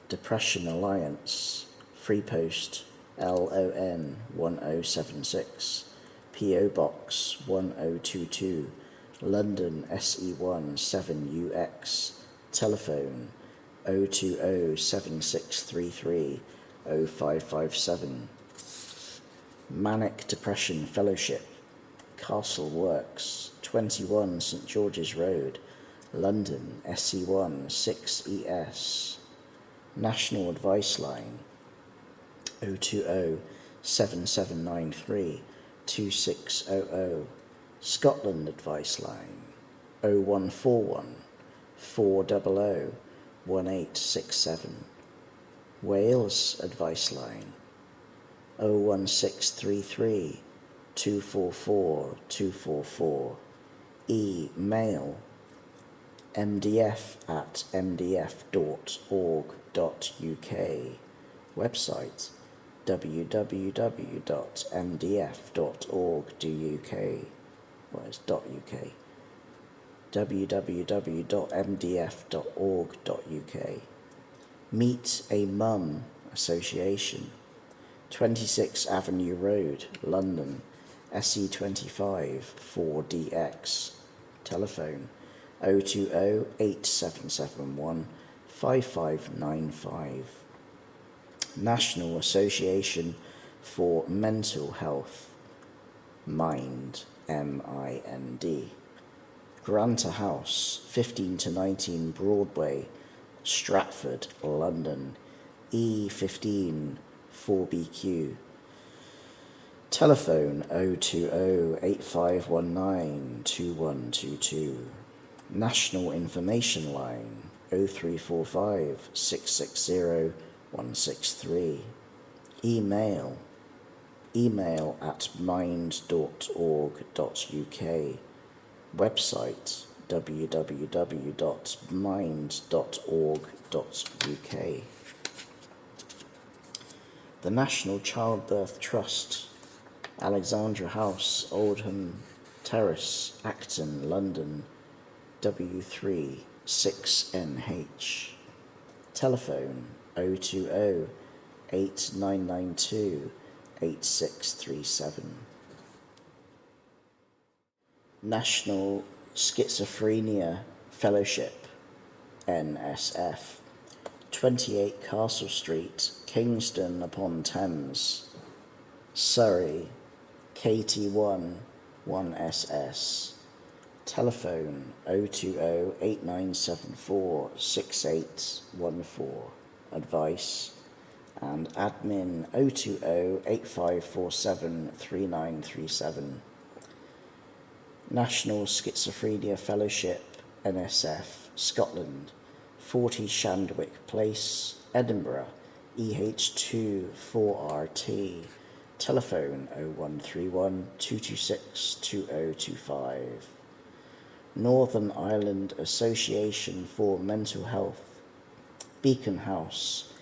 Depression Alliance, Free Post LON 1076, PO Box 1022, London SE1 7UX. Telephone 020 7633 0557. Manic Depression Fellowship, Castle Works, 21 St George's Road, London SE1 6ES. National Advice Line 020 7793 2600. Scotland Advice Line 0141 400 1867. Wales Advice Line 01633 244 244. Email mdf@mdf.org.uk. Website www.mdf.org.uk. Well, it's .uk. www.mdf.org.uk. Meet a Mum Association, 26 Avenue Road, London, SE25 4DX. Telephone 020 8771 5595. National Association for Mental Health, MIND, MIND. Granta House, 15 to 19 Broadway, Stratford, London, E15 4BQ. Telephone 020 8519 2122. National Information Line 0345 660 163. Email @mind.org.uk. Website www.mind.org.uk. The National Childbirth Trust, Alexandra House, Oldham Terrace, Acton, London, W3 6NH. Telephone 020 8992 8637. National Schizophrenia Fellowship, NSF, 28 Castle Street, Kingston upon Thames, Surrey, KT1 1SS. Telephone 020 8974 6814. Advice and admin 020 8547 3937. National Schizophrenia Fellowship, NSF, Scotland, 40 Shandwick Place, Edinburgh, EH2 4RT. Telephone 0131 226 2025. Northern Ireland Association for Mental Health, Beacon House,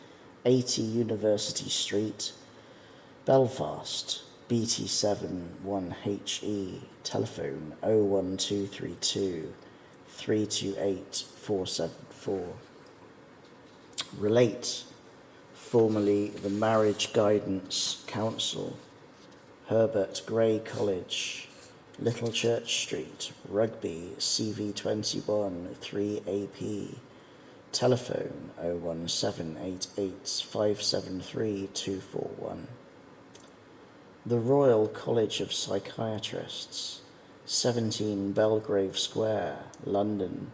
80 University Street, Belfast, BT7 1HE, telephone 01232 328 474. Relate, formerly the Marriage Guidance Council, Herbert Gray College, Little Church Street, Rugby, CV21 3AP, telephone 01788 573 241. The Royal College of Psychiatrists, 17 Belgrave Square, London,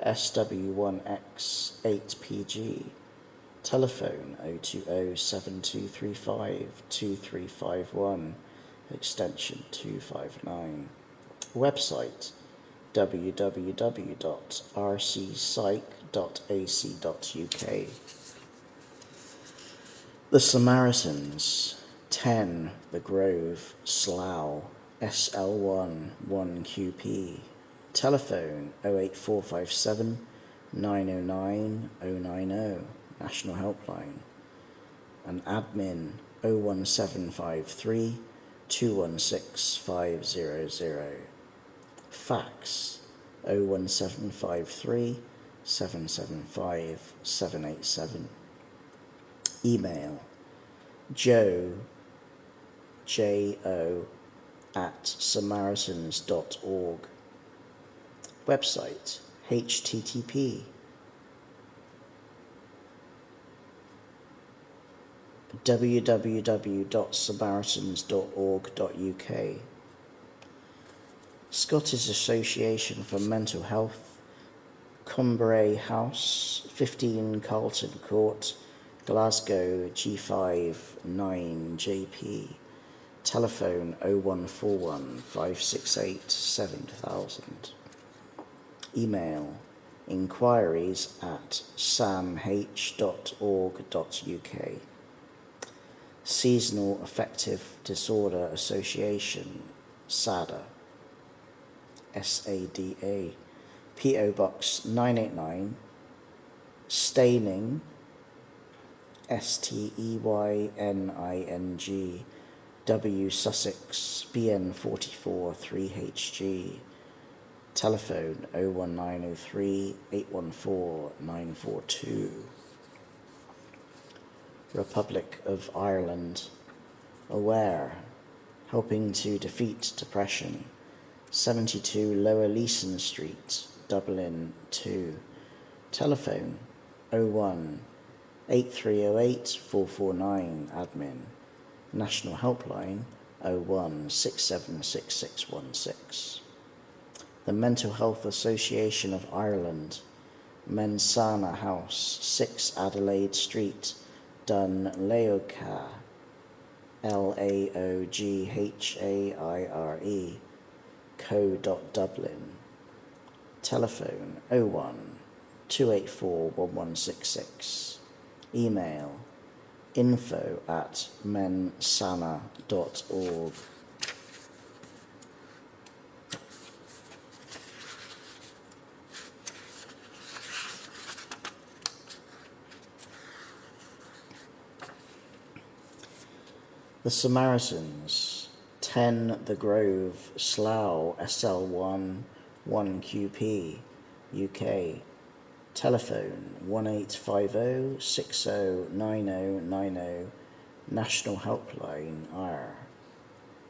SW1X 8PG, telephone 020 7235 2351, extension 259. Website www.rcpsych.ac.uk. The Samaritans, 10 The Grove, Slough, SL1 1QP, telephone 08457 909 090, National Helpline, and admin 01753 216 500, fax 01753 775 787, email jo at samaritans.org, website http www.samaritans.org.uk. Scottish Association for Mental Health, Cumbray House, 15 Carlton Court, Glasgow, G5 9JP, telephone 0141 568 7000, email inquiries at samh.org.uk. Seasonal Affective Disorder Association, SADA, SADA, PO Box 989, Steyning, STEYNING, W Sussex, BN44 3HG, telephone 01903 814 942. Republic of Ireland, Aware, helping to defeat depression, 72 Lower Leeson Street, Dublin 2, telephone 01 8308 449, admin, National Helpline 01 676616. The Mental Health Association of Ireland, Mensana House, 6 Adelaide Street, Dun Laoghaire, LAOGHAIRE, co.Dublin, telephone 01 284 1166, email info@mensana.org. The Samaritans, 10 The Grove, Slough, SL1 1QP, UK, telephone 1850 609090, National Helpline R,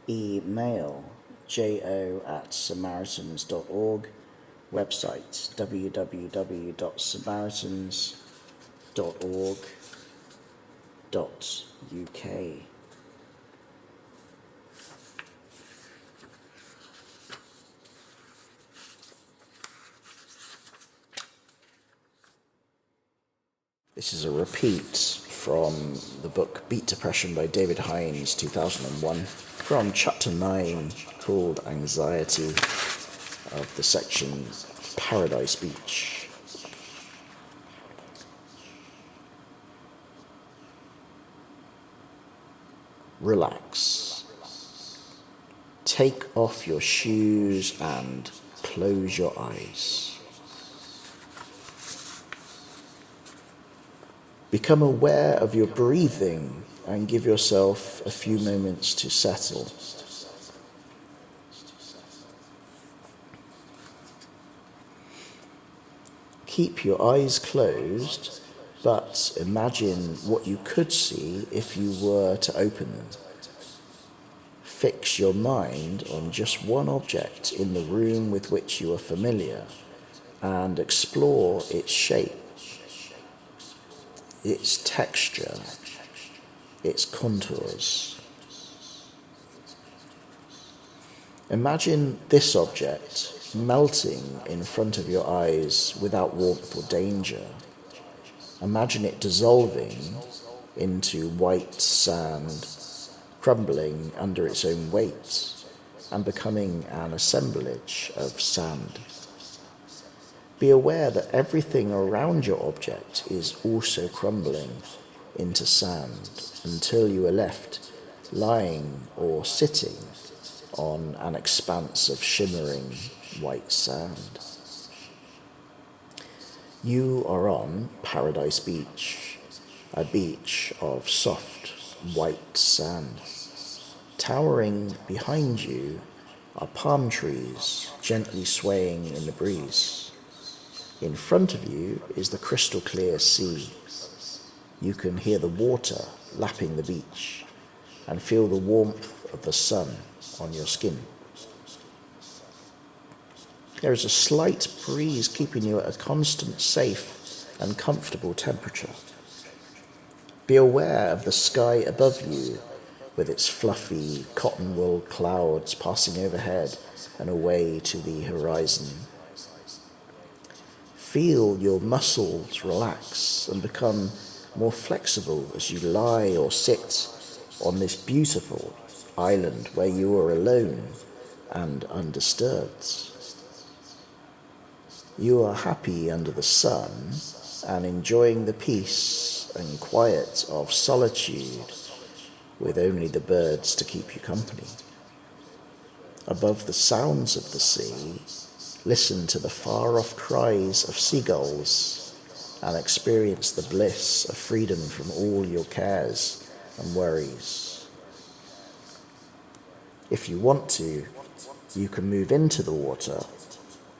email jo@samaritans.org, website www.samaritans.org.uk. This is a repeat from the book Beat Depression by David Hinds, 2001, from chapter 9, called Anxiety, of the section Paradise Beach. Relax. Take off your shoes and close your eyes. Become aware of your breathing and give yourself a few moments to settle. Keep your eyes closed, but imagine what you could see if you were to open them. Fix your mind on just one object in the room with which you are familiar and explore its shape, its texture, its contours. Imagine this object melting in front of your eyes without warmth or danger. Imagine it dissolving into white sand, crumbling under its own weight and becoming an assemblage of sand. Be aware that everything around your object is also crumbling into sand until you are left lying or sitting on an expanse of shimmering white sand. You are on Paradise Beach, a beach of soft white sand. Towering behind you are palm trees gently swaying in the breeze. In front of you is the crystal clear sea. You can hear the water lapping the beach and feel the warmth of the sun on your skin. There is a slight breeze keeping you at a constant, safe and comfortable temperature. Be aware of the sky above you with its fluffy cotton wool clouds passing overhead and away to the horizon. Feel your muscles relax and become more flexible as you lie or sit on this beautiful island where you are alone and undisturbed. You are happy under the sun and enjoying the peace and quiet of solitude with only the birds to keep you company. Above the sounds of the sea, listen to the far-off cries of seagulls and experience the bliss of freedom from all your cares and worries. If you want to, you can move into the water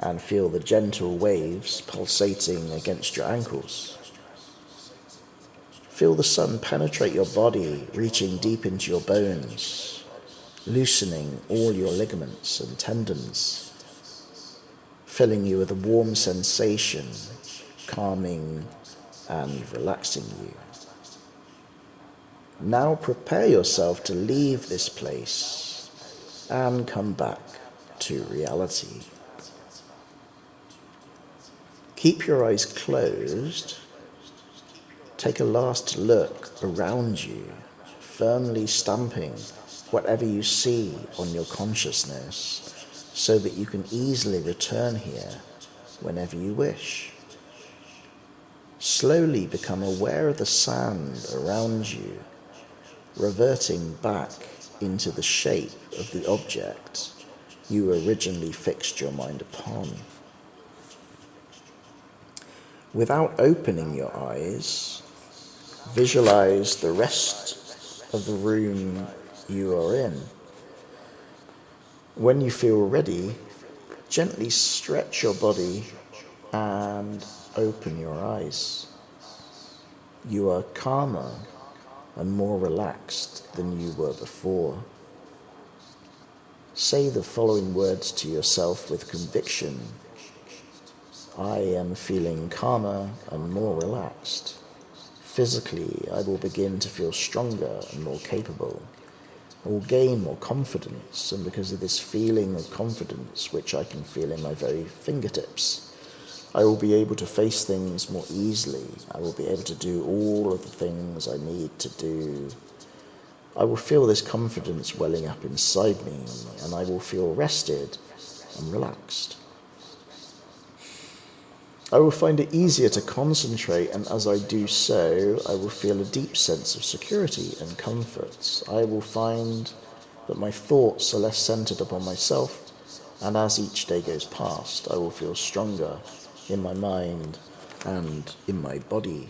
and feel the gentle waves pulsating against your ankles. Feel the sun penetrate your body, reaching deep into your bones, loosening all your ligaments and tendons, filling you with a warm sensation, calming and relaxing you. Now prepare yourself to leave this place and come back to reality. Keep your eyes closed. Take a last look around you, firmly stamping whatever you see on your consciousness so that you can easily return here whenever you wish. Slowly become aware of the sand around you, reverting back into the shape of the object you originally fixed your mind upon. Without opening your eyes, visualize the rest of the room you are in. When you feel ready, gently stretch your body and open your eyes. You are calmer and more relaxed than you were before. Say the following words to yourself with conviction. I am feeling calmer and more relaxed. Physically, I will begin to feel stronger and more capable. I will gain more confidence, and because of this feeling of confidence, which I can feel in my very fingertips, I will be able to face things more easily. I will be able to do all of the things I need to do. I will feel this confidence welling up inside me, and I will feel rested and relaxed. I will find it easier to concentrate, and as I do so, I will feel a deep sense of security and comfort. I will find that my thoughts are less centered upon myself and as each day goes past, I will feel stronger in my mind and in my body.